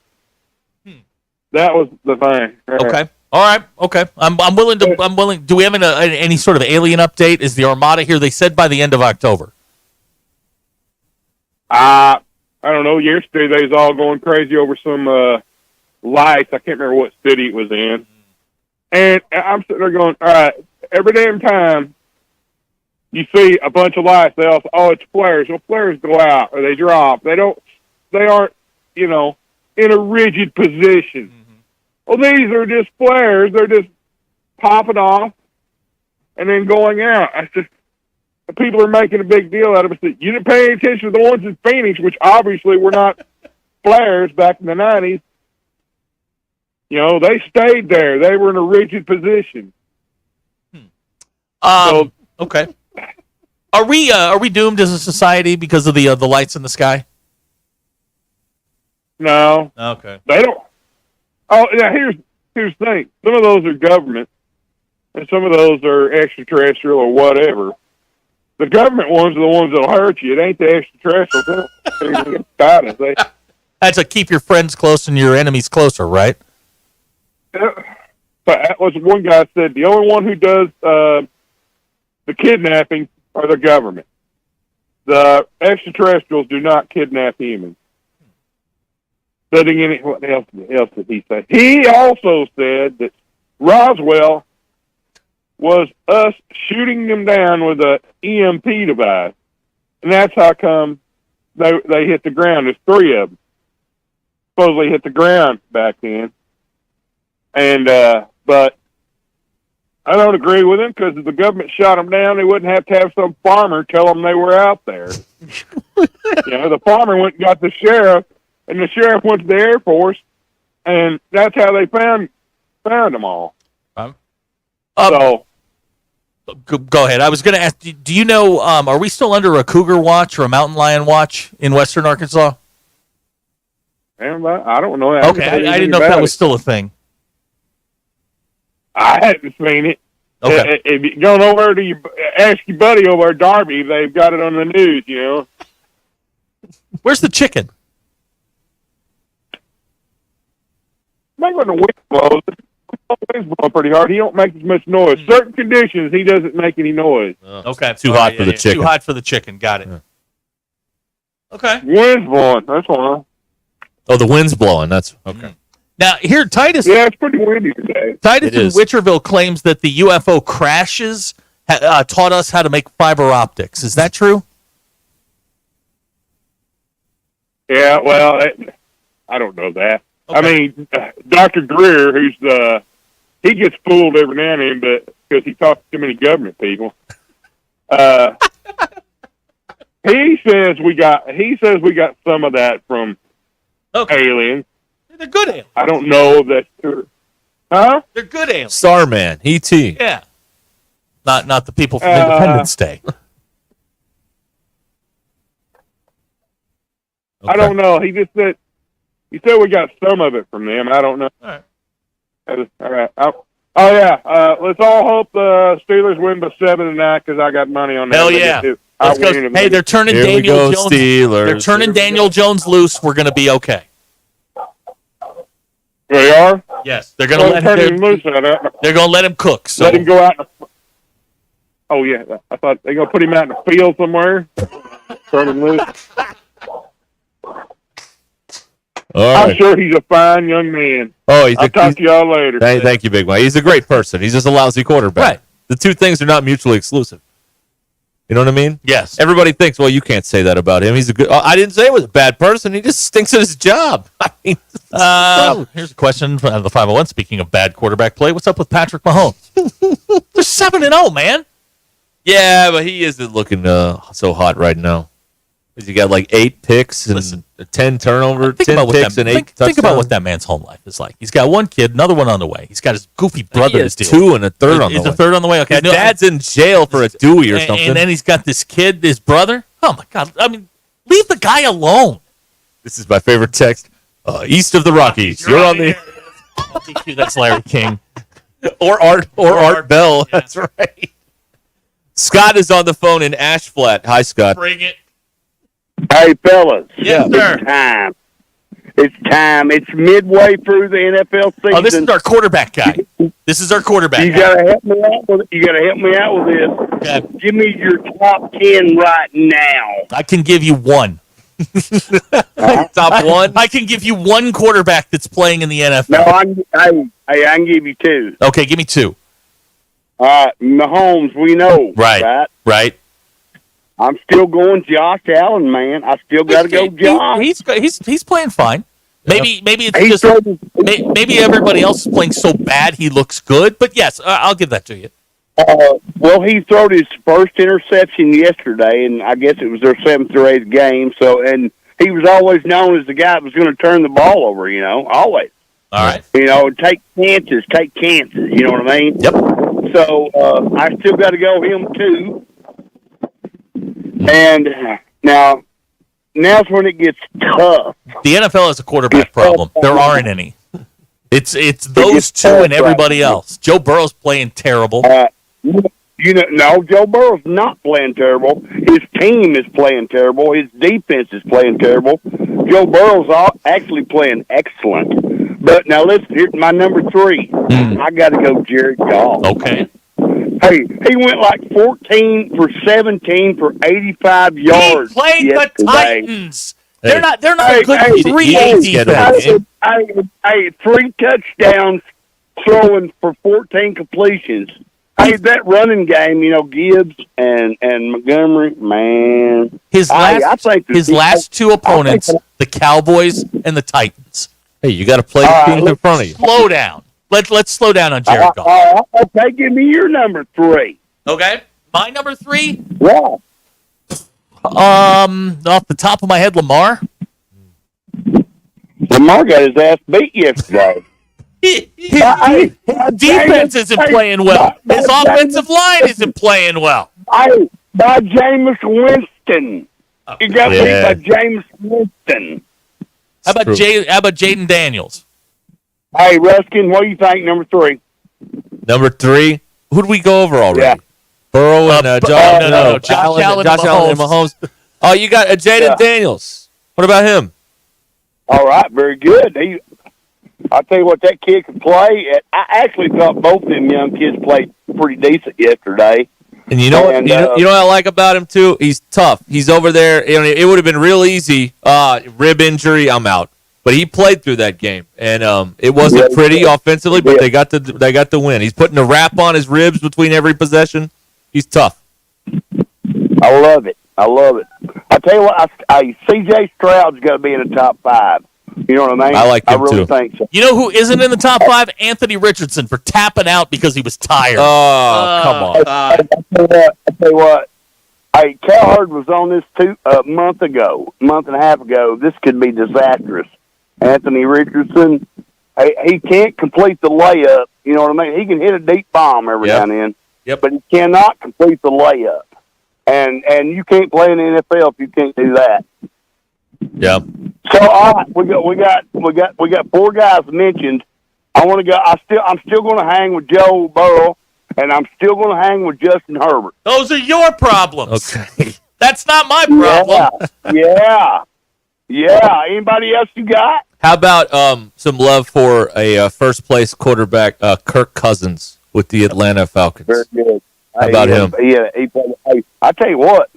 [SPEAKER 10] That was the thing.
[SPEAKER 11] Okay. All right. Okay. I'm willing. Do we have any sort of alien update? Is the Armada here? They said by the end of October.
[SPEAKER 10] I don't know. Yesterday they was all going crazy over some lights. I can't remember what city it was in. And I'm sitting there going, all right, every damn time you see a bunch of lights, they all say, oh, it's flares. Well, flares go out or they drop. They aren't, in a rigid position. Well, these are just flares. They're just popping off and then going out. I said, people are making a big deal out of it. You didn't pay any attention to the ones in Phoenix, which obviously were not flares back in the 90s. They stayed there. They were in a rigid position.
[SPEAKER 11] Okay. Are we doomed as a society because of the lights in the sky?
[SPEAKER 10] No.
[SPEAKER 11] Okay.
[SPEAKER 10] They don't. Oh, yeah, here's the thing. Some of those are government. and some of those are extraterrestrial or whatever. The government ones are the ones that'll hurt you. It ain't the extraterrestrials.
[SPEAKER 11] That's like keep your friends close and your enemies closer, right?
[SPEAKER 10] But that was one guy said the only one who does the kidnapping are the government. The extraterrestrials do not kidnap humans. What else did he say? He also said that Roswell was us shooting them down with a EMP device, and that's how come they hit the ground. There's 3 of them. Supposedly hit the ground back then, and but I don't agree with him because if the government shot them down, they wouldn't have to have some farmer tell them they were out there. The farmer went and got the sheriff, and the sheriff went to the Air Force, and that's how they found them all. So.
[SPEAKER 11] Go ahead. I was going to ask, do you know, are we still under a cougar watch or a mountain lion watch in western Arkansas?
[SPEAKER 10] I don't know.
[SPEAKER 11] Okay, I didn't know if that was still a thing.
[SPEAKER 10] I hadn't seen it.
[SPEAKER 11] Okay.
[SPEAKER 10] If you go over to ask your buddy over at Darby, they've got it on the news,
[SPEAKER 11] Where's the chicken?
[SPEAKER 10] Maybe when the wind blows, it's blowing pretty hard. He don't make as much noise. Certain conditions, he doesn't make any noise.
[SPEAKER 11] Okay.
[SPEAKER 1] Too hot for the chicken.
[SPEAKER 11] Too hot for the chicken. Got it.
[SPEAKER 1] Yeah.
[SPEAKER 11] Okay.
[SPEAKER 10] Wind's blowing. That's why.
[SPEAKER 1] Oh, the wind's blowing. That's okay.
[SPEAKER 11] Now, here, Titus.
[SPEAKER 10] Yeah, it's pretty windy today.
[SPEAKER 11] Titus in Witcherville claims that the UFO crashes taught us how to make fiber optics. Is that true?
[SPEAKER 10] Yeah, well, I don't know that. Okay. I mean, Dr. Greer, he gets fooled every now and then, but because he talks to too many government people. He says we got some of that from aliens.
[SPEAKER 11] They're good aliens.
[SPEAKER 10] I don't know if that's true. Huh?
[SPEAKER 11] They're good aliens.
[SPEAKER 1] Starman, E.T.
[SPEAKER 11] Yeah. Not the people from Independence Day.
[SPEAKER 10] Okay. I don't know. He said we got some of it from them. I don't know.
[SPEAKER 11] All right.
[SPEAKER 10] All right. Let's all hope the Steelers win by 7 tonight because I got money on that.
[SPEAKER 11] Hell yeah. Let's go. Hey, they're turning Daniel Jones.
[SPEAKER 1] Steelers.
[SPEAKER 11] They're turning Daniel Jones loose. We're going to be okay.
[SPEAKER 10] They are?
[SPEAKER 11] Yes. They're going to let him
[SPEAKER 10] loose.
[SPEAKER 11] They're going to let him cook. So.
[SPEAKER 10] Let him go out. Oh, yeah. I thought they're going to put him out in the field somewhere. Turn him loose.
[SPEAKER 1] Right.
[SPEAKER 10] I'm sure he's a fine young man.
[SPEAKER 1] Oh,
[SPEAKER 10] I'll talk to y'all later.
[SPEAKER 1] Thank you, Big Mike. He's a great person. He's just a lousy quarterback.
[SPEAKER 11] Right.
[SPEAKER 1] The two things are not mutually exclusive. You know what I mean?
[SPEAKER 11] Yes.
[SPEAKER 1] Everybody thinks, well, you can't say that about him. He's a good. I didn't say he was a bad person. He just stinks at his job. I mean,
[SPEAKER 11] here's a question from the 501. Speaking of bad quarterback play, what's up with Patrick Mahomes? They're 7-0, man.
[SPEAKER 1] Yeah, but he isn't looking so hot right now. He got like 8 picks and 10 turnovers, 10 picks and 8 touchdowns.
[SPEAKER 11] Think about what that man's home life is like. He's got one kid, another one on the way. He's got his goofy brother.
[SPEAKER 1] He has 2 and a third on the way.
[SPEAKER 11] Is a third on the way? Okay,
[SPEAKER 1] his dad's in jail for a Dewey or something.
[SPEAKER 11] And then he's got this kid, his brother. Oh my God! I mean, leave the guy alone.
[SPEAKER 1] This is my favorite text. East of the Rockies, you're on the.
[SPEAKER 11] That's Larry King
[SPEAKER 1] or Art Bell. Yeah. That's right. Scott is on the phone in Ashflat. Hi, Scott.
[SPEAKER 11] Bring it.
[SPEAKER 9] Hey, fellas.
[SPEAKER 11] Yes, sir.
[SPEAKER 9] It's time. It's midway through the NFL season.
[SPEAKER 11] Oh, this is our quarterback guy. This is our quarterback.
[SPEAKER 9] You gotta help me out with it. You gotta help me out with this.
[SPEAKER 11] Okay.
[SPEAKER 9] Give me your top 10 right now.
[SPEAKER 11] I can give you one.
[SPEAKER 1] Top one?
[SPEAKER 11] I can give you one quarterback that's playing in the NFL.
[SPEAKER 9] No, I can give you 2.
[SPEAKER 11] Okay, give me 2.
[SPEAKER 9] Mahomes, we know.
[SPEAKER 11] Right.
[SPEAKER 9] I'm still going Josh Allen, man. I still got to go Josh.
[SPEAKER 11] He's playing fine. Maybe it's just maybe everybody else is playing so bad he looks good. But yes, I'll give that to you.
[SPEAKER 9] Well, he threw his first interception yesterday, and I guess it was their 7th or 8th game. So, and he was always known as the guy that was going to turn the ball over. Always.
[SPEAKER 11] All right.
[SPEAKER 9] Take chances. You know what I mean?
[SPEAKER 11] Yep.
[SPEAKER 9] So I still got to go him too. And now's when it gets tough.
[SPEAKER 11] The NFL has a quarterback problem. There aren't any. It's those two and everybody else. Joe Burrow's playing terrible.
[SPEAKER 9] No, Joe Burrow's not playing terrible. His team is playing terrible. His defense is playing terrible. Joe Burrow's actually playing excellent. But now listen, here's my number 3. I got to go Jared Goff.
[SPEAKER 11] Okay.
[SPEAKER 9] Hey, he went like 14 for 17 for 85 yards.
[SPEAKER 11] He played
[SPEAKER 9] yesterday.
[SPEAKER 11] the Titans. They're not a good 3-8 defense.
[SPEAKER 9] Hey, 3 touchdowns, throwing for 14 completions. Hey, that running game, Gibbs and Montgomery, man.
[SPEAKER 11] His last 2 opponents, the Cowboys and the Titans.
[SPEAKER 1] Hey, you got to play the teams in front of you.
[SPEAKER 11] Slow down. Let's slow down on Jared Goff.
[SPEAKER 9] Okay, give me your number 3.
[SPEAKER 11] Okay, my number 3.
[SPEAKER 9] Yeah.
[SPEAKER 11] Off the top of my head, Lamar.
[SPEAKER 9] Lamar got his ass beat yesterday.
[SPEAKER 11] His defense isn't playing well. His offensive line isn't playing well.
[SPEAKER 9] Hey, by Jameis Winston. He got beat by Jameis Winston.
[SPEAKER 11] How about Jaden Daniels?
[SPEAKER 9] Hey, Ruscin, what do you think, number 3?
[SPEAKER 1] Number 3? Who did we go over already?
[SPEAKER 9] Yeah.
[SPEAKER 1] Burrow and Josh Allen and Mahomes. Oh, you got Jaden Daniels. What about him?
[SPEAKER 9] All right, very good. I'll tell you what, that kid can play. I actually thought both of them young kids played pretty decent yesterday.
[SPEAKER 1] And you know what I like about him too? He's tough. He's over there. It would have been real easy. Rib injury, I'm out. But he played through that game, and it wasn't pretty offensively, but they got the win. He's putting a wrap on his ribs between every possession. He's tough.
[SPEAKER 9] I love it. I tell you what, C.J. Stroud's got to be in the top 5. You know what I mean?
[SPEAKER 1] I like him
[SPEAKER 9] really
[SPEAKER 1] too.
[SPEAKER 9] Think so.
[SPEAKER 11] You know who isn't in the top 5? Anthony Richardson for tapping out because he was tired.
[SPEAKER 1] Oh, come on.
[SPEAKER 9] I tell you what. Hey, Cowherd was on this month and a half ago. This could be disastrous. Anthony Richardson, he can't complete the layup. You know what I mean? He can hit a deep bomb every now and then.
[SPEAKER 1] Yep.
[SPEAKER 9] But he cannot complete the layup. And you can't play in the NFL if you can't do that.
[SPEAKER 1] Yeah.
[SPEAKER 9] So all right, we got 4 guys mentioned. I want to go. I'm still going to hang with Joe Burrow, and I'm still going to hang with Justin Herbert.
[SPEAKER 11] Those are your problems.
[SPEAKER 1] Okay.
[SPEAKER 11] That's not my problem.
[SPEAKER 9] Yeah. Anybody else you got?
[SPEAKER 1] How about some love for a first place quarterback, Kirk Cousins, with the Atlanta Falcons?
[SPEAKER 9] Very good.
[SPEAKER 1] How about him?
[SPEAKER 9] Yeah, I tell you what,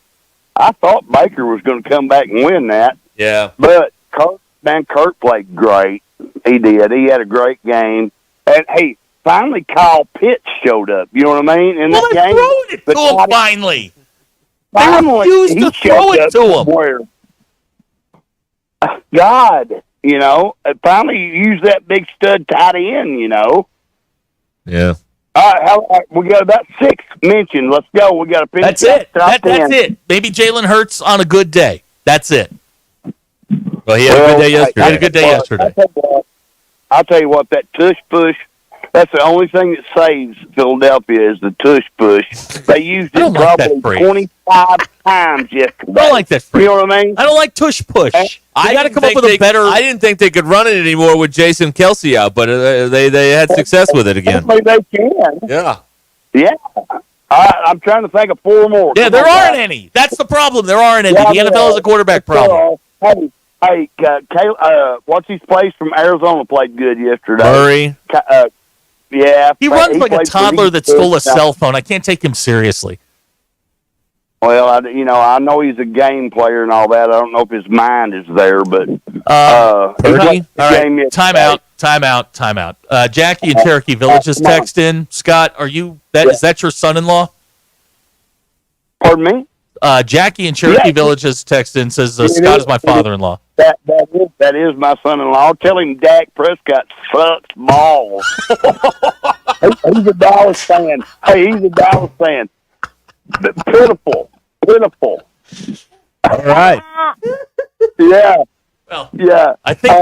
[SPEAKER 9] I thought Baker was going to come back and win that.
[SPEAKER 1] Yeah.
[SPEAKER 9] But Kirk played great. He did. He had a great game. And, hey, finally Kyle Pitts showed up. You know what I mean? In that game.
[SPEAKER 11] Throwing it to him finally.
[SPEAKER 9] They
[SPEAKER 11] refused to throw it to him.
[SPEAKER 9] God, finally use that big stud tight end,
[SPEAKER 1] Yeah.
[SPEAKER 9] All right, we got about 6 mentioned. Let's go. We got to finish.
[SPEAKER 11] That's it. That's it. Maybe Jalen Hurts on a good day. That's it.
[SPEAKER 1] Well, he had a good day yesterday.
[SPEAKER 9] I'll tell you what, that tush push, that's the only thing that saves Philadelphia is the tush push. They used it probably 25 times yesterday.
[SPEAKER 11] I don't like that phrase.
[SPEAKER 9] You know what I mean?
[SPEAKER 11] I don't like tush push. I got to come up with a better.
[SPEAKER 1] I didn't think they could run it anymore with Jason Kelsey out, but they had success with it again.
[SPEAKER 9] They can.
[SPEAKER 1] Yeah.
[SPEAKER 9] Yeah. I'm trying to think of 4 more.
[SPEAKER 11] Yeah, there aren't any. That's the problem. There aren't any. The NFL is a quarterback problem.
[SPEAKER 9] Hey, what's his place from Arizona played good yesterday?
[SPEAKER 1] Murray.
[SPEAKER 9] Yeah.
[SPEAKER 11] He runs like a toddler that stole a cell phone. I can't take him seriously.
[SPEAKER 9] Well, I know he's a game player and all that. I don't know if his mind is there, but
[SPEAKER 1] Purdy.
[SPEAKER 11] All right, time out. Jackie in Cherokee Village is texting. Scott, is that your son-in-law?
[SPEAKER 9] Pardon me?
[SPEAKER 11] Jackie in Cherokee Village is texting. Says Scott is my father-in-law.
[SPEAKER 9] That is my son-in-law. Tell him Dak Prescott sucks balls. He's a Dallas fan. Hey, he's a Dallas fan. But pitiful.
[SPEAKER 1] All right.
[SPEAKER 9] Yeah.
[SPEAKER 11] Well,
[SPEAKER 9] yeah.
[SPEAKER 11] I think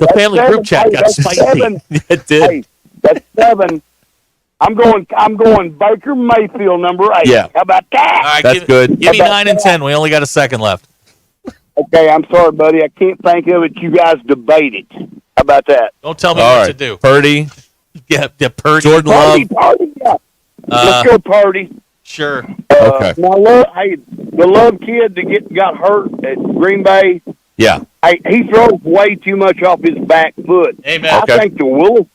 [SPEAKER 11] the family group chat got spicy.
[SPEAKER 1] It did.
[SPEAKER 9] Hey, that's 7. I'm going Baker Mayfield number 8.
[SPEAKER 1] Yeah.
[SPEAKER 9] How about that?
[SPEAKER 11] All right,
[SPEAKER 1] That's good.
[SPEAKER 11] Give me 9 and 10. We only got a second left.
[SPEAKER 9] Okay, I'm sorry, buddy. I can't think of it. You guys debate it. How about that?
[SPEAKER 11] Don't tell me
[SPEAKER 1] All
[SPEAKER 11] what
[SPEAKER 1] right.
[SPEAKER 11] to do.
[SPEAKER 1] Purdy.
[SPEAKER 11] Yeah, Purdy.
[SPEAKER 1] Jordan Love.
[SPEAKER 9] Party, yeah. Let's go Purdy.
[SPEAKER 11] Sure.
[SPEAKER 1] Okay.
[SPEAKER 9] Now, look, hey, the Love kid that got hurt at Green Bay,
[SPEAKER 1] Yeah.
[SPEAKER 9] he throws way too much off his back foot.
[SPEAKER 11] Amen.
[SPEAKER 9] I
[SPEAKER 1] Okay.
[SPEAKER 9] think the Willis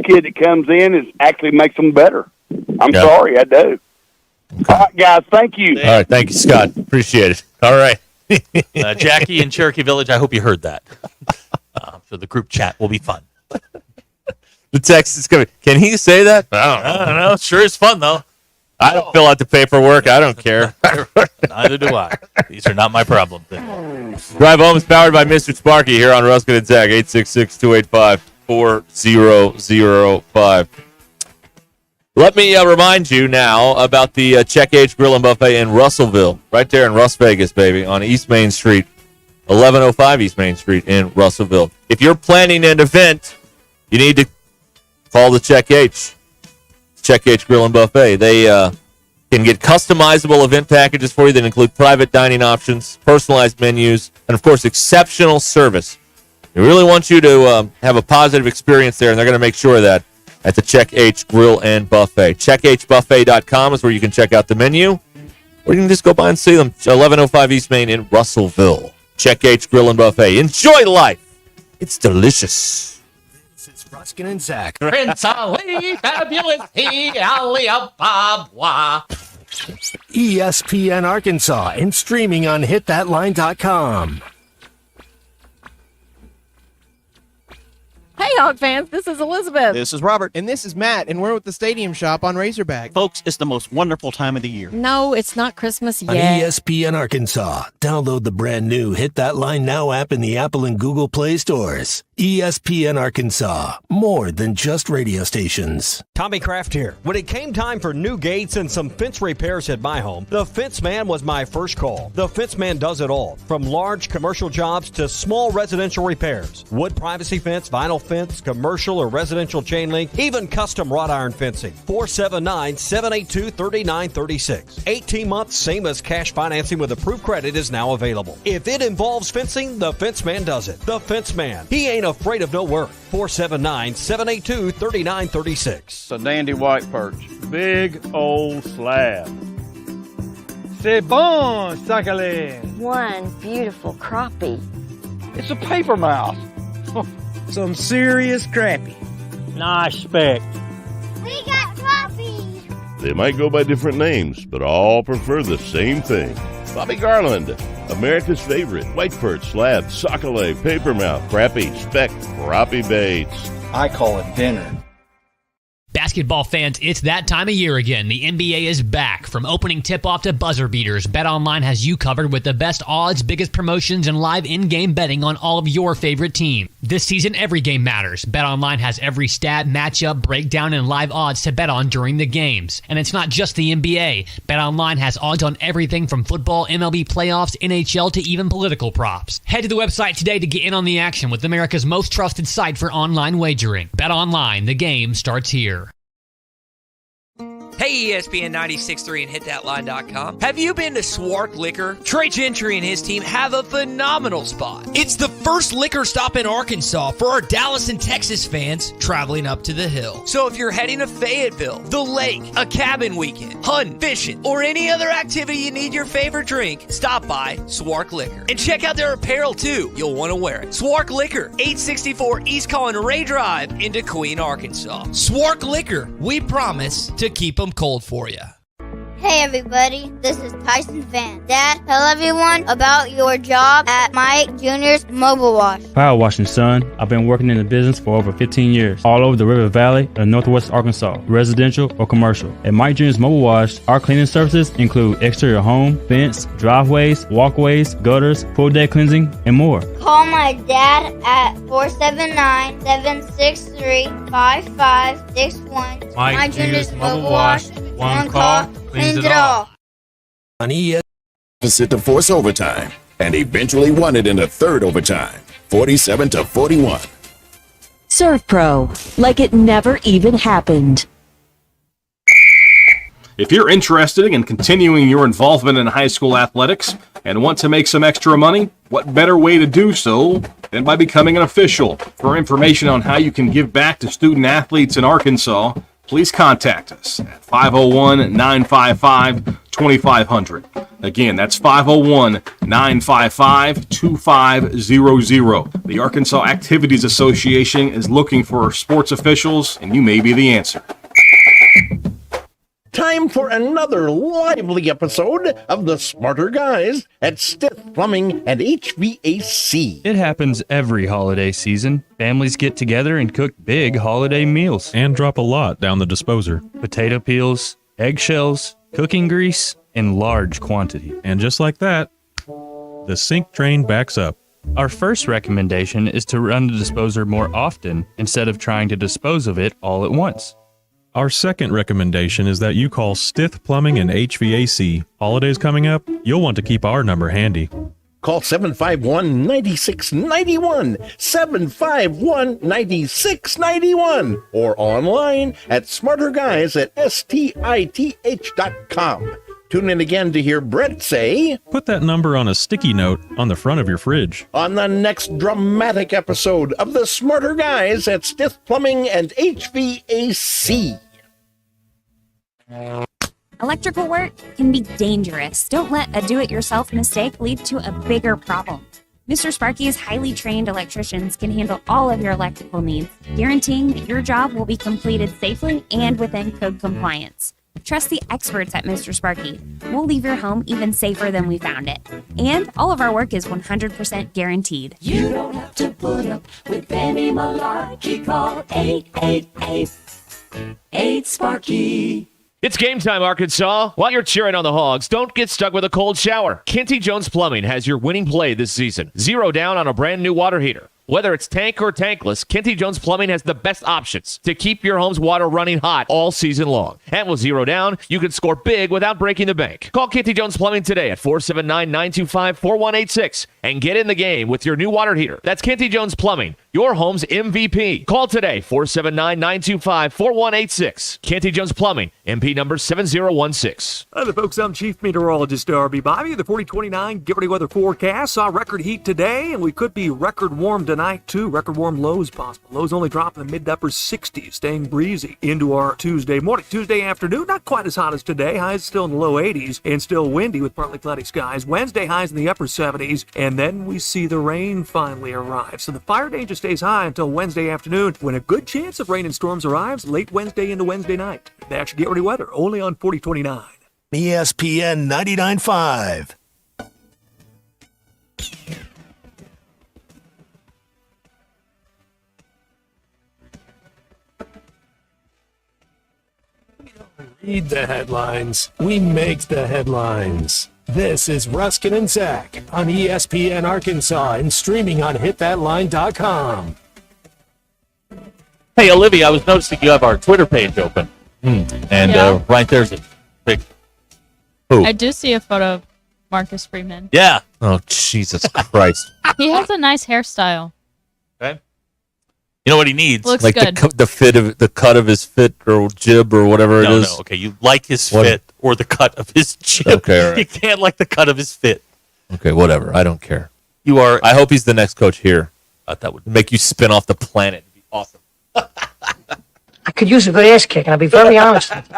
[SPEAKER 9] kid that comes in actually makes them better. I'm
[SPEAKER 1] Yeah.
[SPEAKER 9] sorry, I do. All right, guys, thank you.
[SPEAKER 1] All right. Thank you, Scott. Appreciate it. All right.
[SPEAKER 11] Jackie in Cherokee Village, I hope you heard that. So the group chat will be fun.
[SPEAKER 1] The text is coming. Can he say that?
[SPEAKER 11] I don't know. Sure is fun, though.
[SPEAKER 1] I don't fill out the paperwork. I don't care.
[SPEAKER 11] Neither do I. These are not my problem.
[SPEAKER 1] Drive Home is powered by Mr. Sparky here on Ruscin and Zach, 866-285-4005. Let me remind you now about the Check Age Grill and Buffet in Russellville, right there in Russ Vegas, baby, on East Main Street, 1105 East Main Street in Russellville. If you're planning an event, you need to call the Check H. Check H Grill and Buffet. They can get customizable event packages for you that include private dining options, personalized menus, and, of course, exceptional service. They really want you to have a positive experience there, and they're going to make sure of that at the Check H Grill and Buffet. CheckHBuffet.com is where you can check out the menu, or you can just go by and see them. 1105 East Main in Russellville. Check H Grill and Buffet. Enjoy life. It's delicious.
[SPEAKER 6] It's Ruscin and Zach.
[SPEAKER 11] Prince Ali, fabulous he, Ali Ababa.
[SPEAKER 6] ESPN Arkansas and streaming on hitthatline.com.
[SPEAKER 5] Hey, Hawk fans, this is Elizabeth.
[SPEAKER 12] This is Robert. And this is Matt, and we're at the Stadium Shop on Razorback.
[SPEAKER 13] Folks, it's the most wonderful time of the year.
[SPEAKER 5] No, it's not Christmas
[SPEAKER 6] On
[SPEAKER 5] yet.
[SPEAKER 6] ESPN Arkansas, download the brand new Hit That Line Now app in the Apple and Google Play stores. ESPN Arkansas, more than just radio stations.
[SPEAKER 16] Tommy Kraft here. When it came time for new gates and some fence repairs at my home, the Fence Man was my first call. The Fence Man does it all, from large commercial jobs to small residential repairs. Wood privacy fence, vinyl fence, commercial or residential chain link, even custom wrought iron fencing. 479-782-3936. 18 months, same as cash financing with approved credit is now available. If it involves fencing, the Fence Man does it. The Fence Man. He ain't afraid of no work. 479-782-3936.
[SPEAKER 19] It's a dandy white perch. Big old slab. C'est bon, sacale.
[SPEAKER 24] One beautiful crappie.
[SPEAKER 19] It's a paper mouse.
[SPEAKER 12] Some serious crappie.
[SPEAKER 19] Nice speck.
[SPEAKER 24] We got crappies.
[SPEAKER 25] They might go by different names, but all prefer the same thing. Bobby Garland, America's favorite, white perch, slab, sockeye, papermouth, crappie, speck, crappie baits.
[SPEAKER 19] I call it dinner.
[SPEAKER 26] Basketball fans, it's that time of year again. The NBA is back. From opening tip-off to buzzer beaters, BetOnline has you covered with the best odds, biggest promotions, and live in-game betting on all of your favorite teams. This season, every game matters. BetOnline has every stat, matchup, breakdown, and live odds to bet on during the games. And it's not just the NBA. BetOnline has odds on everything from football, MLB playoffs, NHL, to even political props. Head to the website today to get in on the action with America's most trusted site for online wagering. BetOnline, the game starts here.
[SPEAKER 27] Hey, ESPN 96.3 and hitthatline.com. Have you been to Swark Liquor? Trey Gentry and his team have a phenomenal spot. It's the first liquor stop in Arkansas for our Dallas and Texas fans traveling up to the hill. So if you're heading to Fayetteville, the lake, a cabin weekend, hunting, fishing, or any other activity you need your favorite drink, stop by Swark Liquor. And check out their apparel too. You'll want to wear it. Swark Liquor, 864 East Collin Ray Drive in Queen, Arkansas. Swark Liquor, we promise to keep them cold for you.
[SPEAKER 28] Hey everybody, this is Tyson Van. Dad, tell everyone about your job at Mike Jr.'s Mobile Wash.
[SPEAKER 31] Power washing, son. I've been working in the business for over 15 years, all over the River Valley and Northwest Arkansas, residential or commercial. At Mike Jr.'s Mobile Wash, our cleaning services include exterior home, fence, driveways, walkways, gutters, pool deck cleansing, and more.
[SPEAKER 28] Call my dad at 479-763-5561.
[SPEAKER 31] Mike
[SPEAKER 28] Jr.'s Mobile Wash. One call, cleans it all.
[SPEAKER 6] On ESPN.
[SPEAKER 32] Deficit to force overtime and eventually won it in the third overtime, 47-41.
[SPEAKER 33] Serve Pro, like it never even happened.
[SPEAKER 7] If you're interested in continuing your involvement in high school athletics and want to make some extra money, what better way to do so than by becoming an official? For information on how you can give back to student athletes in Arkansas, please contact us at 501-955-2500. Again, that's 501-955-2500. The Arkansas Activities Association is looking for sports officials, and you may be the answer.
[SPEAKER 8] Time for another lively episode of the Smarter Guys at Stith Plumbing and HVAC.
[SPEAKER 31] It happens every holiday season. Families get together and cook big holiday meals.
[SPEAKER 14] And drop a lot down the disposer.
[SPEAKER 31] Potato peels, eggshells, cooking grease in large quantity.
[SPEAKER 14] And just like that, the sink drain backs up.
[SPEAKER 31] Our first recommendation is to run the disposer more often instead of trying to dispose of it all at once.
[SPEAKER 14] Our second recommendation is that you call Stith Plumbing and HVAC. Holidays coming up, you'll want to keep our number handy.
[SPEAKER 8] Call 751-9691, 751-9691, or online at smarterguys@stith.com. Tune in again to hear Brett say,
[SPEAKER 14] "Put that number on a sticky note on the front of your fridge."
[SPEAKER 8] On the next dramatic episode of the Smarter Guys at Stith Plumbing and HVAC.
[SPEAKER 15] Electrical work can be dangerous. Don't let a do-it-yourself mistake lead to a bigger problem. Mr. Sparky's highly trained electricians can handle all of your electrical needs, guaranteeing that your job will be completed safely and within code compliance. Trust the experts at Mr. Sparky. We'll leave your home even safer than we found it. And all of our work is 100% guaranteed.
[SPEAKER 4] You don't have to put up with any malarkey. Call 888-8-SPARKY.
[SPEAKER 17] It's game time, Arkansas. While you're cheering on the Hogs, don't get stuck with a cold shower. Kenty Jones Plumbing has your winning play this season. 0 down on a brand new water heater. Whether it's tank or tankless, Kenty Jones Plumbing has the best options to keep your home's water running hot all season long. And with 0 down, you can score big without breaking the bank. Call Kenty Jones Plumbing today at 479-925-4186 and get in the game with your new water heater. That's Kenty Jones Plumbing, your home's MVP. Call today, 479-925-4186. Kenty Jones Plumbing, MP number 7016.
[SPEAKER 18] Hi there, folks. I'm Chief Meteorologist Darby Bobby. The 4029 Get Ready Weather forecast saw record heat today, and we could be record warm tonight, too. Record warm lows possible. Lows only drop in the mid to upper 60s, staying breezy into our Tuesday morning. Tuesday afternoon, not quite as hot as today. Highs still in the low 80s and still windy with partly cloudy skies. Wednesday, highs in the upper 70s, and then we see the rain finally arrive. So the fire danger stays high until Wednesday afternoon, when a good chance of rain and storms arrives late Wednesday into Wednesday night. That's your Get Ready Weather, only on 4029.
[SPEAKER 6] ESPN 99.5.
[SPEAKER 20] Read the headlines. We make the headlines. This is Ruscin and Zach on ESPN Arkansas and streaming on hitthatline.com.
[SPEAKER 1] Hey, Olivia, I was noticing you have our Twitter page open. And right there's a big... Who?
[SPEAKER 3] I do see a photo of Marcus Freeman.
[SPEAKER 1] Yeah. Oh, Jesus Christ.
[SPEAKER 3] He has a nice hairstyle.
[SPEAKER 1] Okay.
[SPEAKER 11] You know what he needs?
[SPEAKER 3] Looks
[SPEAKER 1] like
[SPEAKER 3] good.
[SPEAKER 1] the cut of his fit or jib or whatever it is.
[SPEAKER 11] No, okay. You like his fit or the cut of his jib.
[SPEAKER 1] Okay, all right.
[SPEAKER 11] You can't like the cut of his fit.
[SPEAKER 1] Okay, whatever. I don't care.
[SPEAKER 11] You are.
[SPEAKER 1] I hope he's the next coach here.
[SPEAKER 11] That would
[SPEAKER 1] make you spin off the planet. It'd be awesome.
[SPEAKER 21] I could use a good ass kick, and I'll be very honest with you.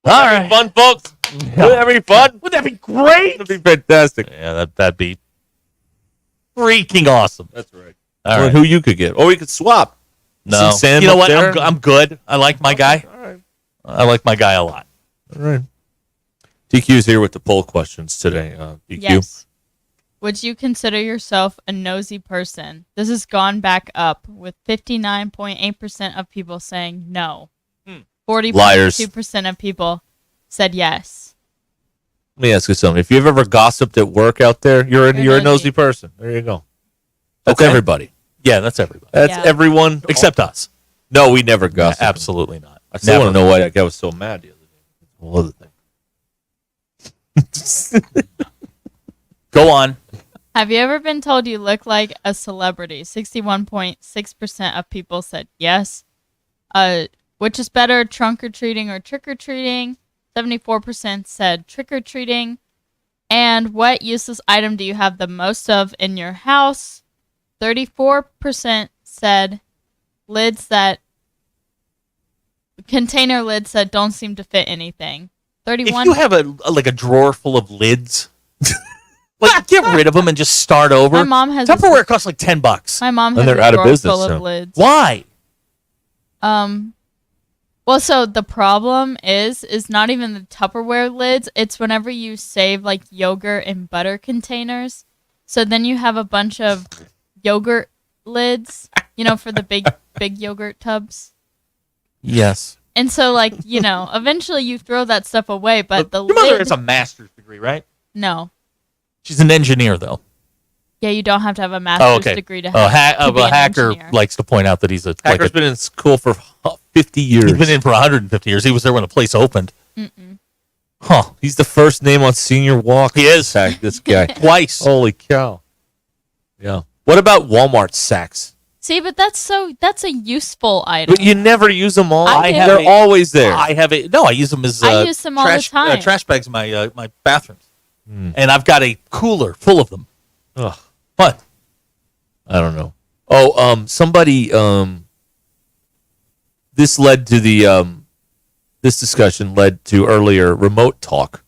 [SPEAKER 1] All right. Fun, folks. Would that be fun?
[SPEAKER 11] Would that be great?
[SPEAKER 1] That'd be fantastic.
[SPEAKER 11] Yeah, that'd be freaking awesome.
[SPEAKER 1] That's right.
[SPEAKER 11] All
[SPEAKER 1] Or
[SPEAKER 11] right.
[SPEAKER 1] who you could get. Or we could swap.
[SPEAKER 11] No.
[SPEAKER 1] See Sam
[SPEAKER 11] You know
[SPEAKER 1] up
[SPEAKER 11] what?
[SPEAKER 1] there?
[SPEAKER 11] I'm good. I like my guy.
[SPEAKER 1] All right.
[SPEAKER 11] I like my guy a lot.
[SPEAKER 1] All right. DQ's here with the poll questions today. DQ.
[SPEAKER 3] Yes. Would you consider yourself a nosy person? This has gone back up with 59.8% of people saying no. 40.2% of people said yes.
[SPEAKER 1] Let me ask you something. If you've ever gossiped at work out there, you're a nosy person. There you go. That's
[SPEAKER 11] Okay.
[SPEAKER 1] everybody.
[SPEAKER 11] Yeah, that's everybody.
[SPEAKER 1] That's everyone
[SPEAKER 11] Except us.
[SPEAKER 1] No, we never gossip.
[SPEAKER 11] Absolutely not.
[SPEAKER 1] I still
[SPEAKER 11] Never.
[SPEAKER 1] want to know why that guy was so mad the other day. That's a whole other thing.
[SPEAKER 11] Go on.
[SPEAKER 3] Have you ever been told you look like a celebrity? 61.6% of people said yes. Which is better, trunk or treating or trick or treating? 74% said trick or treating. And what useless item do you have the most of in your house? 34% said container lids that don't seem to fit anything. 31.
[SPEAKER 11] If you have a drawer full of lids, like get rid of them and just start over.
[SPEAKER 3] My mom has
[SPEAKER 11] Tupperware costs like $10.
[SPEAKER 3] My mom
[SPEAKER 1] And
[SPEAKER 3] has
[SPEAKER 1] they're
[SPEAKER 3] a
[SPEAKER 1] out of
[SPEAKER 3] drawer
[SPEAKER 1] business,
[SPEAKER 3] full
[SPEAKER 1] so.
[SPEAKER 3] of lids.
[SPEAKER 11] Why?
[SPEAKER 3] Well, so the problem is not even the Tupperware lids. It's whenever you save like yogurt and butter containers. So then you have a bunch of yogurt lids, for the big yogurt tubs.
[SPEAKER 11] Yes.
[SPEAKER 3] And so eventually you throw that stuff away, but the
[SPEAKER 11] Your mother
[SPEAKER 3] lid,
[SPEAKER 11] has a master's degree, right?
[SPEAKER 3] no.
[SPEAKER 11] She's an engineer, though.
[SPEAKER 3] Yeah, you don't have to have a master's degree to have
[SPEAKER 11] a hacker likes to point out that he's
[SPEAKER 1] Hacker's been in school for 50 years.
[SPEAKER 11] He's been in for 150 years. He was there when the place opened.
[SPEAKER 3] Mm-mm.
[SPEAKER 11] Huh.
[SPEAKER 1] He's the first name on Senior Walk.
[SPEAKER 11] He is.
[SPEAKER 1] This guy.
[SPEAKER 11] Twice.
[SPEAKER 1] Holy cow. Yeah. What about Walmart sacks?
[SPEAKER 3] See, but that's a useful item.
[SPEAKER 1] But you never use them all.
[SPEAKER 3] I have
[SPEAKER 1] They're
[SPEAKER 3] a-
[SPEAKER 1] always there.
[SPEAKER 11] I have a no. I use them as
[SPEAKER 3] I use them all the time.
[SPEAKER 11] trash bags in my bathrooms, and I've got a cooler full of them.
[SPEAKER 1] Ugh.
[SPEAKER 11] What?
[SPEAKER 1] I don't know. Oh, somebody. This led to this discussion led to earlier remote talk,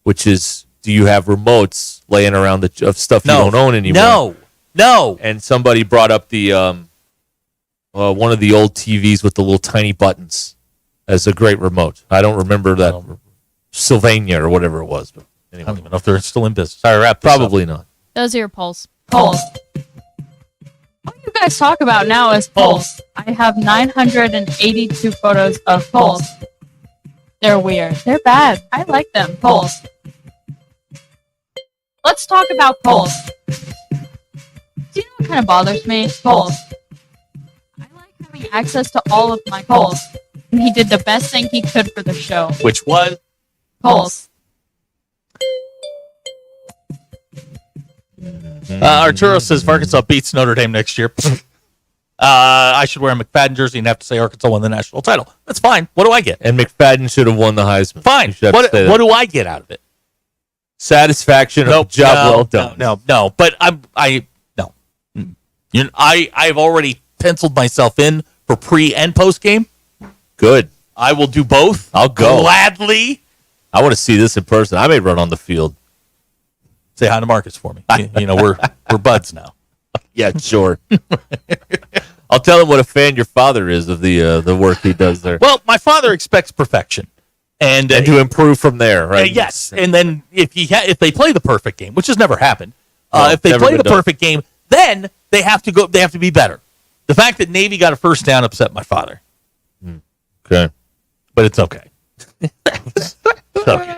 [SPEAKER 1] which is, do you have remotes laying around of stuff you don't own anymore?
[SPEAKER 11] No.
[SPEAKER 1] And somebody brought up the one of the old TVs with the little tiny buttons as a great remote. I don't remember that Sylvania or whatever it was, but anyway.
[SPEAKER 11] I don't even know if they're still in business. Sorry, wrap this
[SPEAKER 1] Probably
[SPEAKER 11] up.
[SPEAKER 1] not.
[SPEAKER 3] Those are your polls. Polls. What you guys talk about now is polls. I have 982 photos of polls. They're weird. They're bad. I like them. Polls. Let's talk about polls. Do you know what kind of bothers me? Polls. I like having access to all of my polls. And he did the best thing he could for the show.
[SPEAKER 11] Which was?
[SPEAKER 3] Polls.
[SPEAKER 11] Arturo says if Arkansas beats Notre Dame next year, I should wear a McFadden jersey and have to say Arkansas won the national title. That's fine. What do I get?
[SPEAKER 1] And McFadden should have won the Heisman.
[SPEAKER 11] Fine. What do I get out of it?
[SPEAKER 1] Satisfaction of job well done.
[SPEAKER 11] No. But no. I've already penciled myself in for pre and post game.
[SPEAKER 1] Good.
[SPEAKER 11] I will do both.
[SPEAKER 1] I'll go
[SPEAKER 11] gladly.
[SPEAKER 1] I want to see this in person. I may run on the field.
[SPEAKER 11] Say hi to Marcus for me. We're buds now.
[SPEAKER 1] Yeah, sure. I'll tell him what a fan your father is of the work he does there.
[SPEAKER 11] Well, my father expects perfection, and
[SPEAKER 1] to improve from there, right?
[SPEAKER 11] Yes, and then if they play the perfect game, which has never happened,
[SPEAKER 1] No,
[SPEAKER 11] if they
[SPEAKER 1] never
[SPEAKER 11] play the
[SPEAKER 1] been done.
[SPEAKER 11] perfect game, then they have to go. They have to be better. The fact that Navy got a first down upset my father.
[SPEAKER 1] Okay,
[SPEAKER 11] but it's okay.
[SPEAKER 1] It's okay.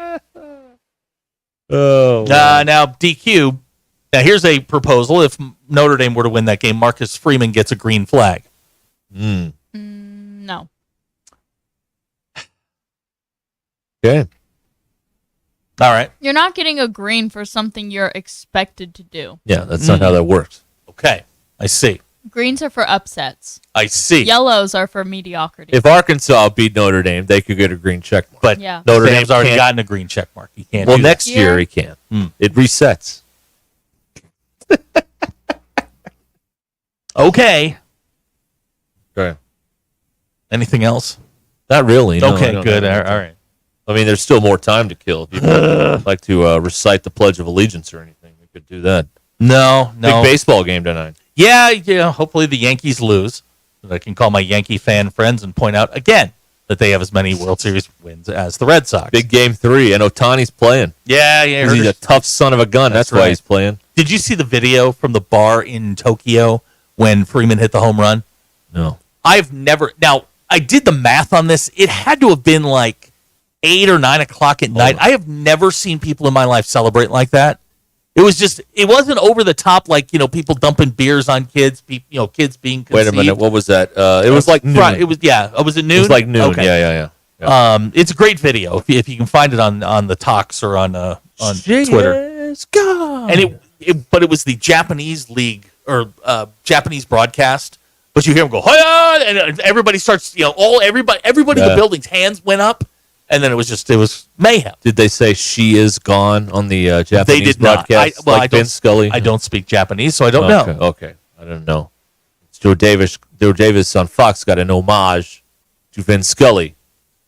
[SPEAKER 1] Oh.
[SPEAKER 11] Now DQ. Now here's a proposal: if Notre Dame were to win that game, Marcus Freeman gets a green flag.
[SPEAKER 3] No.
[SPEAKER 1] Okay.
[SPEAKER 11] All right.
[SPEAKER 3] You're not getting a green for something you're expected to do.
[SPEAKER 1] Yeah, that's not how that works.
[SPEAKER 11] Okay, I see.
[SPEAKER 3] Greens are for upsets.
[SPEAKER 11] I see.
[SPEAKER 3] Yellows are for mediocrity.
[SPEAKER 1] If Arkansas beat Notre Dame, they could get a green check mark.
[SPEAKER 11] But
[SPEAKER 3] Yeah.
[SPEAKER 11] Notre
[SPEAKER 1] Sam's
[SPEAKER 11] Dame's already
[SPEAKER 1] can't-
[SPEAKER 11] gotten a green check mark. He can't.
[SPEAKER 1] Well,
[SPEAKER 11] do
[SPEAKER 1] next
[SPEAKER 11] that.
[SPEAKER 1] year he can. It resets.
[SPEAKER 11] Okay.
[SPEAKER 1] Okay.
[SPEAKER 11] Anything else?
[SPEAKER 1] Not really. No,
[SPEAKER 11] Okay,
[SPEAKER 1] I don't
[SPEAKER 11] good.
[SPEAKER 1] know.
[SPEAKER 11] All right.
[SPEAKER 1] I mean, there's still more time to kill. If you'd like to recite the Pledge of Allegiance or anything, we could do that.
[SPEAKER 11] No.
[SPEAKER 1] Big baseball game tonight.
[SPEAKER 11] Yeah. Hopefully the Yankees lose, so that I can call my Yankee fan friends and point out again that they have as many World Series wins as the Red Sox.
[SPEAKER 1] Big game 3, and Ohtani's playing.
[SPEAKER 11] Yeah.
[SPEAKER 1] He's a tough son of a gun. That's why
[SPEAKER 11] right.
[SPEAKER 1] he's playing.
[SPEAKER 11] Did you see the video from the bar in Tokyo when Freeman hit the home run?
[SPEAKER 1] No.
[SPEAKER 11] I've never. Now, I did the math on this. It had to have been like 8 or 9 o'clock at night. I have never seen people in my life celebrate like that. It wasn't over the top like, people dumping beers on kids, kids being conceived.
[SPEAKER 1] Wait a minute. What was that? It was like noon.
[SPEAKER 11] Was it noon?
[SPEAKER 1] It was like noon.
[SPEAKER 11] Okay.
[SPEAKER 1] Yeah.
[SPEAKER 11] It's a great video if you can find it on the talks or on Twitter.
[SPEAKER 1] Go.
[SPEAKER 11] And but it was the Japanese league or Japanese broadcast But you hear him go, "Hi-ya!" and everybody starts, everybody in the building's hands went up, and then it was mayhem.
[SPEAKER 1] Did they say she is gone on the Japanese
[SPEAKER 11] They did
[SPEAKER 1] broadcast?
[SPEAKER 11] not.
[SPEAKER 1] Vince Scully?
[SPEAKER 11] I don't speak Japanese, so I don't know.
[SPEAKER 1] Okay, I don't know. Joe Davis on Fox got an homage to Vince Scully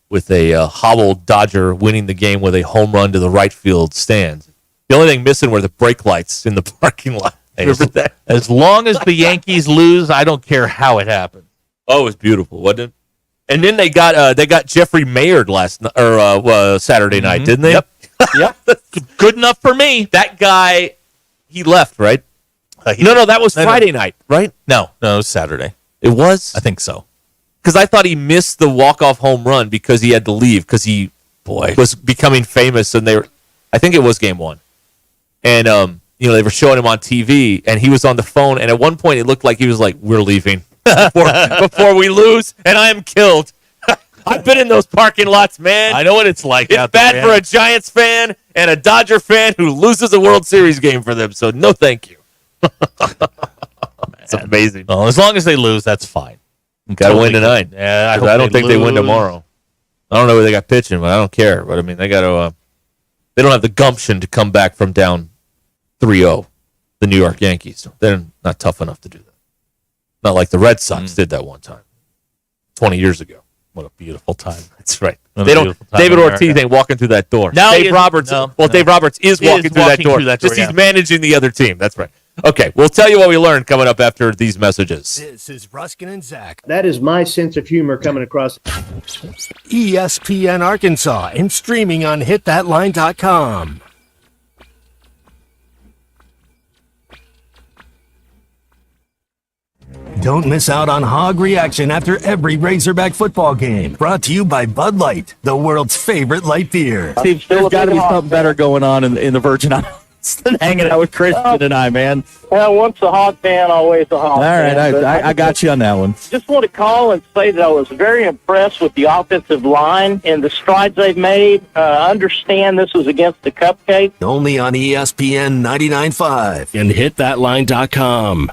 [SPEAKER 1] with a hobbled Dodger winning the game with a home run to the right field stands. The only thing missing were the brake lights in the parking lot. Remember that?
[SPEAKER 11] As long as the Yankees lose, I don't care how it happened.
[SPEAKER 1] Oh, it was beautiful, wasn't it? And then they got Jeffrey Mayered Saturday night, didn't they?
[SPEAKER 11] Yep. Good enough for me.
[SPEAKER 1] That guy, he left, right? No, that was Friday night, right?
[SPEAKER 11] No, it was Saturday.
[SPEAKER 1] It was?
[SPEAKER 11] I think so.
[SPEAKER 1] Because I thought he missed the walk-off home run because he had to leave because he was becoming famous, and I think it was game 1. And they were showing him on TV, and he was on the phone, and at one point it looked like he was like, "We're leaving before we lose, and I am killed." I've been in those parking lots, man.
[SPEAKER 11] I know what it's like.
[SPEAKER 1] It's bad for a Giants fan and a Dodger fan who loses a World Series game for them, so no thank you. It's amazing.
[SPEAKER 11] Well, as long as they lose, that's fine.
[SPEAKER 1] Got to win tonight.
[SPEAKER 11] Yeah,
[SPEAKER 1] I don't think they win tomorrow. I don't know who they got pitching, but I don't care. But I mean, they got to. They don't have the gumption to come back from down 3-0. The New York Yankees. They're not tough enough to do that. Not like the Red Sox did that one time, 20 years ago.
[SPEAKER 11] What a beautiful time.
[SPEAKER 1] That's right. David Ortiz ain't walking through that door.
[SPEAKER 11] No,
[SPEAKER 1] Dave Roberts. Dave Roberts is walking through that door.
[SPEAKER 11] Just
[SPEAKER 1] he's managing the other team. That's right. Okay, we'll tell you what we learned coming up after these messages.
[SPEAKER 6] This is Ruscin and Zach.
[SPEAKER 2] That is my sense of humor coming across.
[SPEAKER 6] ESPN Arkansas and streaming on hitthatline.com. Don't miss out on hog reaction after every Razorback football game. Brought to you by Bud Light, the world's favorite light beer.
[SPEAKER 5] Steve, there's got to be something better going on in the Virgin Islands than hanging out with Christian and I, man.
[SPEAKER 9] Well, once a hog fan, always a hog fan.
[SPEAKER 5] All right, I got you on that one.
[SPEAKER 9] Just want to call and say that I was very impressed with the offensive line and the strides they've made. Understand this was against the Cupcake.
[SPEAKER 6] Only on ESPN 99.5 and hitthatline.com.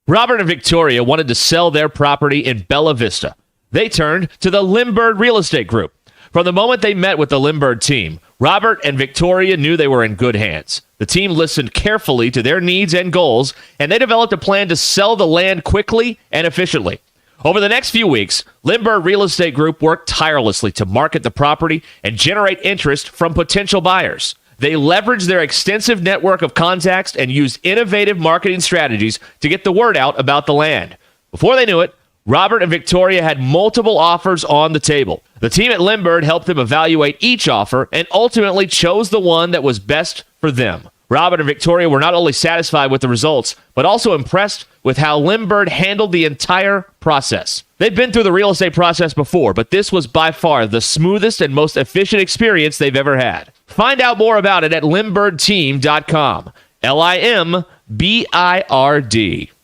[SPEAKER 17] Robert and Victoria wanted to sell their property in Bella Vista. They turned to the Limbird Real Estate Group. From the moment they met with the Limbird team, Robert and Victoria knew they were in good hands. The team listened carefully to their needs and goals, and they developed a plan to sell the land quickly and efficiently. Over the next few weeks, Limbird Real Estate Group worked tirelessly to market the property and generate interest from potential buyers. They leveraged their extensive network of contacts and used innovative marketing strategies to get the word out about the land. Before they knew it, Robert and Victoria had multiple offers on the table. The team at Limbird helped them evaluate each offer and ultimately chose the one that was best for them. Robert and Victoria were not only satisfied with the results, but also impressed with how Limbird handled the entire process. They've been through the real estate process before, but this was by far the smoothest and most efficient experience they've ever had. Find out more about it at limbirdteam.com. LIMBIRD.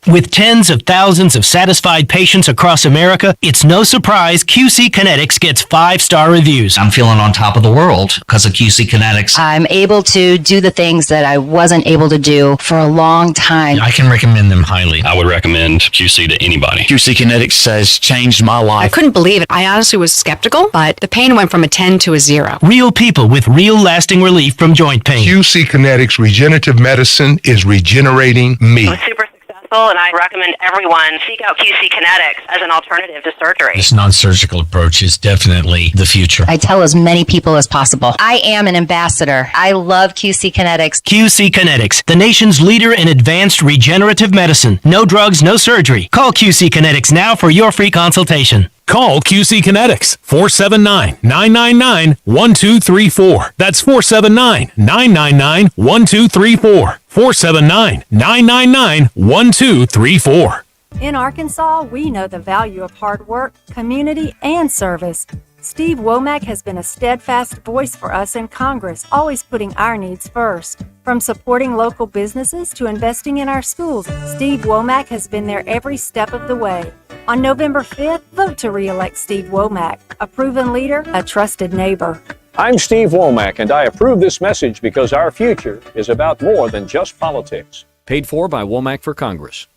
[SPEAKER 10] With tens of thousands of satisfied patients across America, it's no surprise QC Kinetics gets 5-star reviews.
[SPEAKER 12] I'm feeling on top of the world because of QC Kinetics.
[SPEAKER 13] I'm able to do the things that I wasn't able to do for a long time.
[SPEAKER 12] I can recommend them highly.
[SPEAKER 16] I would recommend QC to anybody.
[SPEAKER 12] QC Kinetics has changed my life.
[SPEAKER 22] I couldn't believe it. I honestly was skeptical, but the pain went from a 10 to a 0.
[SPEAKER 10] Real people with real lasting relief from joint pain.
[SPEAKER 23] QC Kinetics Regenerative Medicine is regenerating me.
[SPEAKER 13] I'm super successful, and I recommend everyone seek out QC Kinetics as an alternative to surgery.
[SPEAKER 12] This non-surgical approach is definitely the future.
[SPEAKER 13] I tell as many people as possible. I am an ambassador. I love QC Kinetics.
[SPEAKER 10] QC Kinetics, the nation's leader in advanced regenerative medicine. No drugs, no surgery. Call QC Kinetics now for your free consultation.
[SPEAKER 23] Call QC Kinetics, 479-999-1234. That's 479-999-1234. 479-999-1234.
[SPEAKER 25] In Arkansas, we know the value of hard work, community, and service. Steve Womack has been a steadfast voice for us in Congress, always putting our needs first. From supporting local businesses to investing in our schools, Steve Womack has been there every step of the way. On November 5th, vote to re-elect Steve Womack, a proven leader, a trusted neighbor.
[SPEAKER 26] I'm Steve Womack, and I approve this message because our future is about more than just politics.
[SPEAKER 27] Paid for by Womack for Congress.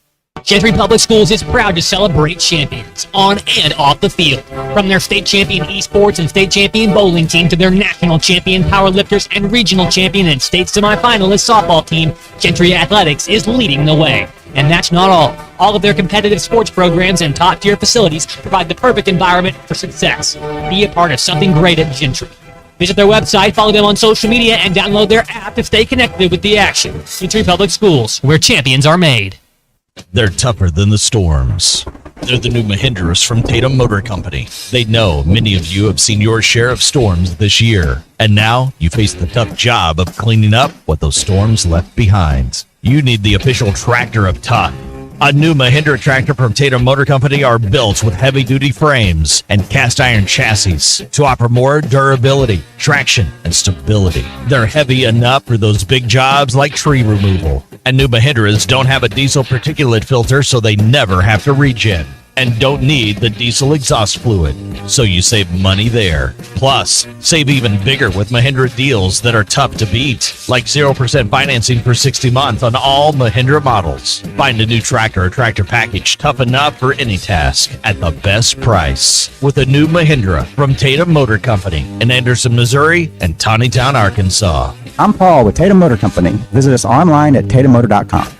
[SPEAKER 26] Gentry Public Schools is proud to celebrate champions on and off the field. From their state champion esports and state champion bowling team to their national champion powerlifters and regional champion and state semifinalist softball team, Gentry Athletics is leading the way. And that's not all. All of their competitive sports programs and top-tier facilities provide the perfect environment for success. Be a part of something great at Gentry. Visit their website, follow them on social media, and download their app to stay connected with the action. Gentry Public Schools, where champions are made.
[SPEAKER 4] They're tougher than the storms. They're the new Mahindras from Tatum Motor Company. They know many of you have seen your share of storms this year, and now you face the tough job of cleaning up what those storms left behind. You need the official tractor of tough. A new Mahindra tractor from Tatum Motor Company are built with heavy-duty frames and cast-iron chassis to offer more durability, traction, and stability. They're heavy enough for those big jobs like tree removal. And new Mahindras don't have a diesel particulate filter, so they never have to regen. And don't need the diesel exhaust fluid, so you save money there. Plus, save even bigger with Mahindra deals that are tough to beat, like 0% financing for 60 months on all Mahindra models. Find a new tractor or tractor package tough enough for any task at the best price with a new Mahindra from Tatum Motor Company in Anderson, Missouri and Tawnytown, Arkansas.
[SPEAKER 7] I'm Paul with Tatum Motor Company. Visit us online at tatummotor.com.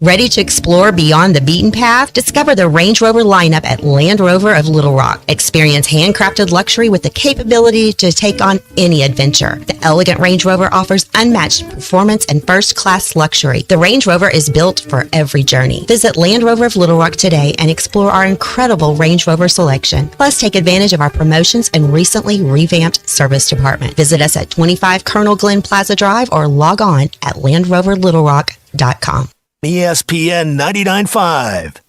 [SPEAKER 8] Ready to explore beyond the beaten path? Discover the Range Rover lineup at Land Rover of Little Rock. Experience handcrafted luxury with the capability to take on any adventure. The elegant Range Rover offers unmatched performance and first-class luxury. The Range Rover is built for every journey. Visit Land Rover of Little Rock today and explore our incredible Range Rover selection. Plus, take advantage of our promotions and recently revamped service department. Visit us at 25 Colonel Glenn Plaza Drive or log on at LandRoverLittleRock.com.
[SPEAKER 6] ESPN 99.5.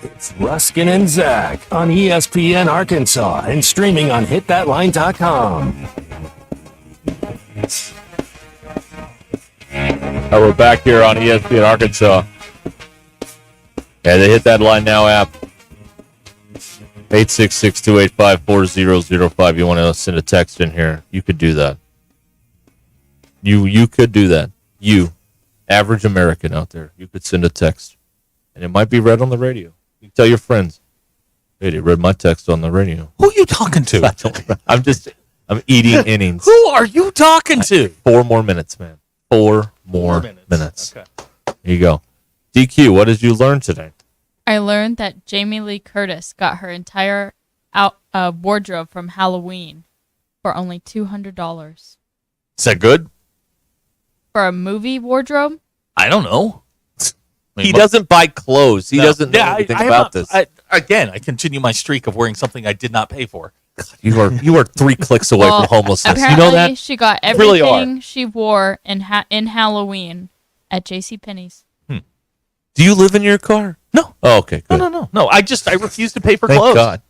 [SPEAKER 20] It's Ruscin and Zach on ESPN Arkansas and streaming on hitthatline.com.
[SPEAKER 1] We're back here on ESPN Arkansas. Yeah, the Hit That Line Now app. 866-285-4005. You want to send a text in here, you could do that. You could do that. You, average American out there, you could send a text. And it might be read on the radio. You can tell your friends, hey, they read my text on the radio.
[SPEAKER 11] Who are you talking to?
[SPEAKER 1] I'm eating innings.
[SPEAKER 11] Who are you talking to?
[SPEAKER 1] 4 more minutes, man. 4 more minutes. Okay. Here you go. DQ, what did you learn today?
[SPEAKER 3] I learned that Jamie Lee Curtis got her entire wardrobe from Halloween for only $200.
[SPEAKER 11] Is that good?
[SPEAKER 3] For a movie wardrobe?
[SPEAKER 11] I don't know.
[SPEAKER 1] He doesn't buy clothes. He doesn't know anything about this.
[SPEAKER 11] I continue my streak of wearing something I did not pay for.
[SPEAKER 1] God, you are 3 clicks away from homelessness. You know that?
[SPEAKER 3] She got everything she wore in Halloween at JCPenney's.
[SPEAKER 1] Do you live in your car?
[SPEAKER 11] No.
[SPEAKER 1] Oh, okay. Good.
[SPEAKER 11] No. I refuse to pay for
[SPEAKER 1] Thank
[SPEAKER 11] clothes.
[SPEAKER 1] God.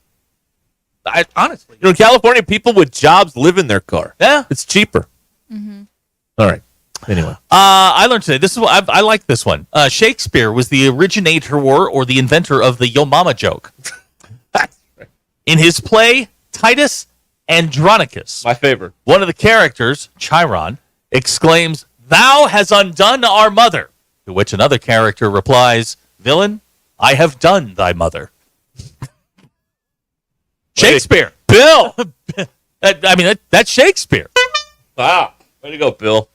[SPEAKER 11] Honestly,
[SPEAKER 1] in California, people with jobs live in their car.
[SPEAKER 11] Yeah,
[SPEAKER 1] it's cheaper.
[SPEAKER 3] Mm-hmm.
[SPEAKER 1] All right. Anyway,
[SPEAKER 11] I learned today. This is what I like. This one. Shakespeare was the originator or the inventor of the "Yo Mama" joke. In his play Titus Andronicus,
[SPEAKER 1] my favorite,
[SPEAKER 11] one of the characters, Chiron, exclaims, "Thou has undone our mother." To which another character replies, "Villain, I have done thy mother." Shakespeare.
[SPEAKER 1] Bill.
[SPEAKER 11] That's Shakespeare.
[SPEAKER 1] Wow. Way to go, Bill.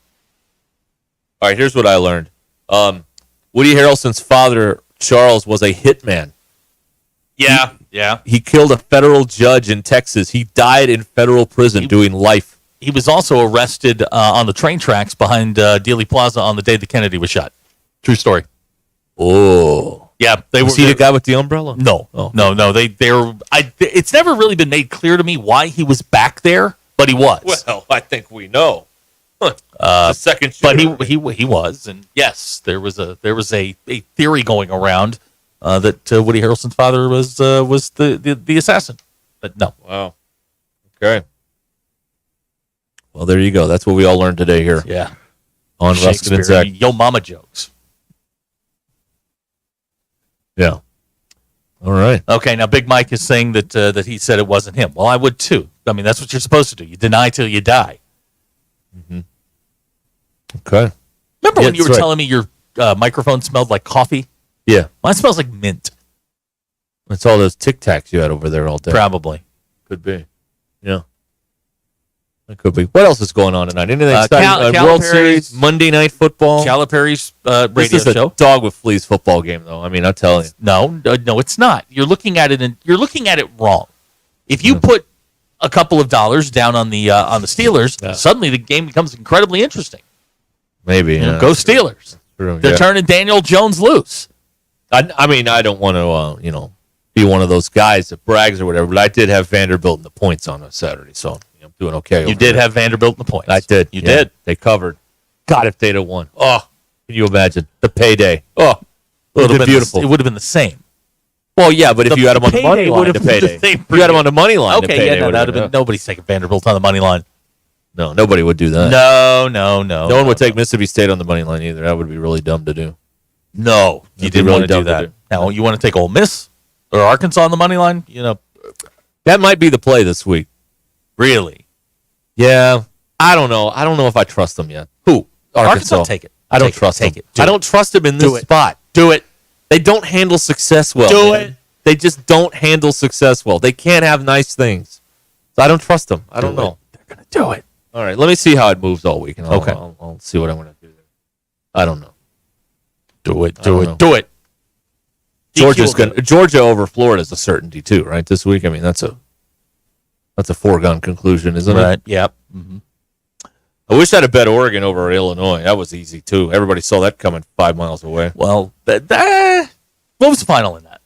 [SPEAKER 1] All right, here's what I learned. Woody Harrelson's father, Charles, was a hitman.
[SPEAKER 11] Yeah.
[SPEAKER 1] He killed a federal judge in Texas. He died in federal prison doing life.
[SPEAKER 11] He was also arrested on the train tracks behind Dealey Plaza on the day that Kennedy was shot. True story.
[SPEAKER 1] Oh.
[SPEAKER 11] Yeah,
[SPEAKER 1] was he the guy with the umbrella?
[SPEAKER 11] No.
[SPEAKER 1] Oh.
[SPEAKER 11] No. It's never really been made clear to me why he was back there, but he was.
[SPEAKER 1] Well, I think we know. The second shooter.
[SPEAKER 11] But he was, and yes, there was a theory going around that Woody Harrelson's father was the assassin, but no.
[SPEAKER 1] Wow. Okay. Well, there you go. That's what we all learned today here.
[SPEAKER 11] Yeah.
[SPEAKER 1] On Ruscin and Zach.
[SPEAKER 11] Yo Mama jokes.
[SPEAKER 1] Yeah. All right.
[SPEAKER 11] Okay, now Big Mike is saying that he said it wasn't him. Well, I would too. I mean, that's what you're supposed to do. You deny till you die.
[SPEAKER 1] Mm-hmm. Okay.
[SPEAKER 11] Remember when you were telling me your microphone smelled like coffee?
[SPEAKER 1] Yeah.
[SPEAKER 11] Mine smells like mint.
[SPEAKER 1] It's all those Tic Tacs you had over there all day.
[SPEAKER 11] Probably.
[SPEAKER 1] Could be. Yeah. That could be. What else is going on tonight? Anything exciting? World Series, Monday Night Football.
[SPEAKER 11] Calipari's radio
[SPEAKER 1] this is
[SPEAKER 11] show.
[SPEAKER 1] A dog with fleas football game, though. I mean, I'm telling you.
[SPEAKER 11] No, it's not. You're looking at it wrong. If you put a couple of dollars down on the Steelers, suddenly the game becomes incredibly interesting.
[SPEAKER 1] Maybe.
[SPEAKER 11] Go Steelers. They're turning Daniel Jones loose.
[SPEAKER 1] I mean, I don't want to, be one of those guys that brags or whatever, but I did have Vanderbilt in the points on a Saturday, so I'm doing okay.
[SPEAKER 11] You did have Vanderbilt in the points.
[SPEAKER 1] I did.
[SPEAKER 11] You did.
[SPEAKER 1] They covered. God, if they'd have won. Oh, can you imagine? The payday. Oh, it would have been beautiful.
[SPEAKER 11] It would have been the same.
[SPEAKER 1] Well, yeah, but if you had them on the money line to payday. If you had them on the money line to payday.
[SPEAKER 11] Okay, that would have been. Nobody's taking Vanderbilt on the money line.
[SPEAKER 1] No, nobody would do that.
[SPEAKER 11] No.
[SPEAKER 1] No one would take Mississippi State on the money line either. That would be really dumb to do.
[SPEAKER 11] No, you didn't want to do that. Now, you want to take Ole Miss or Arkansas on the money line?
[SPEAKER 1] That might be the play this week.
[SPEAKER 11] Really?
[SPEAKER 1] Yeah. I don't know. I don't know if I trust them yet. Who? Arkansas.
[SPEAKER 11] Take it.
[SPEAKER 1] I don't trust them. I don't trust them in this spot.
[SPEAKER 11] Do it.
[SPEAKER 1] They don't handle success well.
[SPEAKER 11] Do it.
[SPEAKER 1] They just don't handle success well. They can't have nice things. So I don't trust them. I don't know.
[SPEAKER 11] They're going to do it.
[SPEAKER 1] All right. Let me see how it moves all week. And
[SPEAKER 11] Okay.
[SPEAKER 1] I'll see what I'm going to do there. I don't know.
[SPEAKER 11] Do it.
[SPEAKER 1] Georgia over Florida is a certainty too, right? This week. I mean, that's a foregone conclusion, isn't it?
[SPEAKER 11] Right. Yep. Mm-hmm.
[SPEAKER 1] I wish I'd have bet Oregon over Illinois. That was easy too. Everybody saw that coming 5 miles away.
[SPEAKER 11] Well, what was the final in that?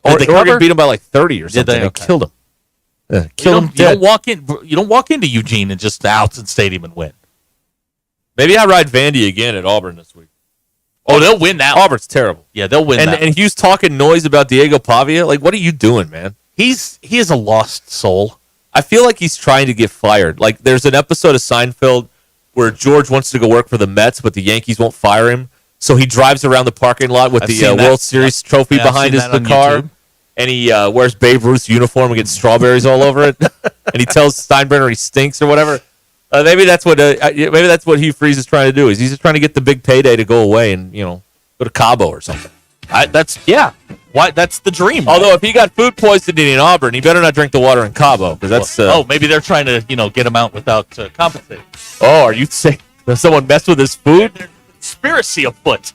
[SPEAKER 1] Oregon beat them by like 30 or something. They killed them. Yeah, killed them dead.
[SPEAKER 11] You don't walk into Eugene and just the Outson Stadium and win.
[SPEAKER 1] Maybe I ride Vandy again at Auburn this week.
[SPEAKER 11] Oh, they'll win that.
[SPEAKER 1] Auburn's terrible.
[SPEAKER 11] Yeah, they'll win that.
[SPEAKER 1] And Hugh's talking noise about Diego Pavia. Like, what are you doing, man?
[SPEAKER 11] He is a lost soul.
[SPEAKER 1] I feel like he's trying to get fired. Like, there's an episode of Seinfeld where George wants to go work for the Mets, but the Yankees won't fire him. So he drives around the parking lot with the World Series trophy behind the car, and he wears Babe Ruth's uniform and gets strawberries all over it. And he tells Steinbrenner he stinks or whatever. Maybe that's what Hugh Freeze is trying to do. He's just trying to get the big payday to go away and go to Cabo or something.
[SPEAKER 11] That's the dream.
[SPEAKER 1] Although if he got food poisoning in Auburn, he better not drink the water in Cabo because that's.
[SPEAKER 11] Maybe they're trying to get him out without compensating.
[SPEAKER 1] Oh, are you saying someone messed with his food?
[SPEAKER 11] Conspiracy afoot.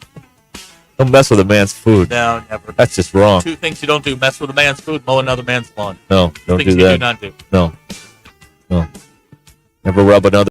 [SPEAKER 1] Don't mess with a man's food.
[SPEAKER 11] No, never.
[SPEAKER 1] That's just wrong.
[SPEAKER 11] 2 things you don't do: mess with a man's food, mow another man's lawn.
[SPEAKER 1] No, don't do that.
[SPEAKER 11] Things you do not do.
[SPEAKER 1] No. Never rub another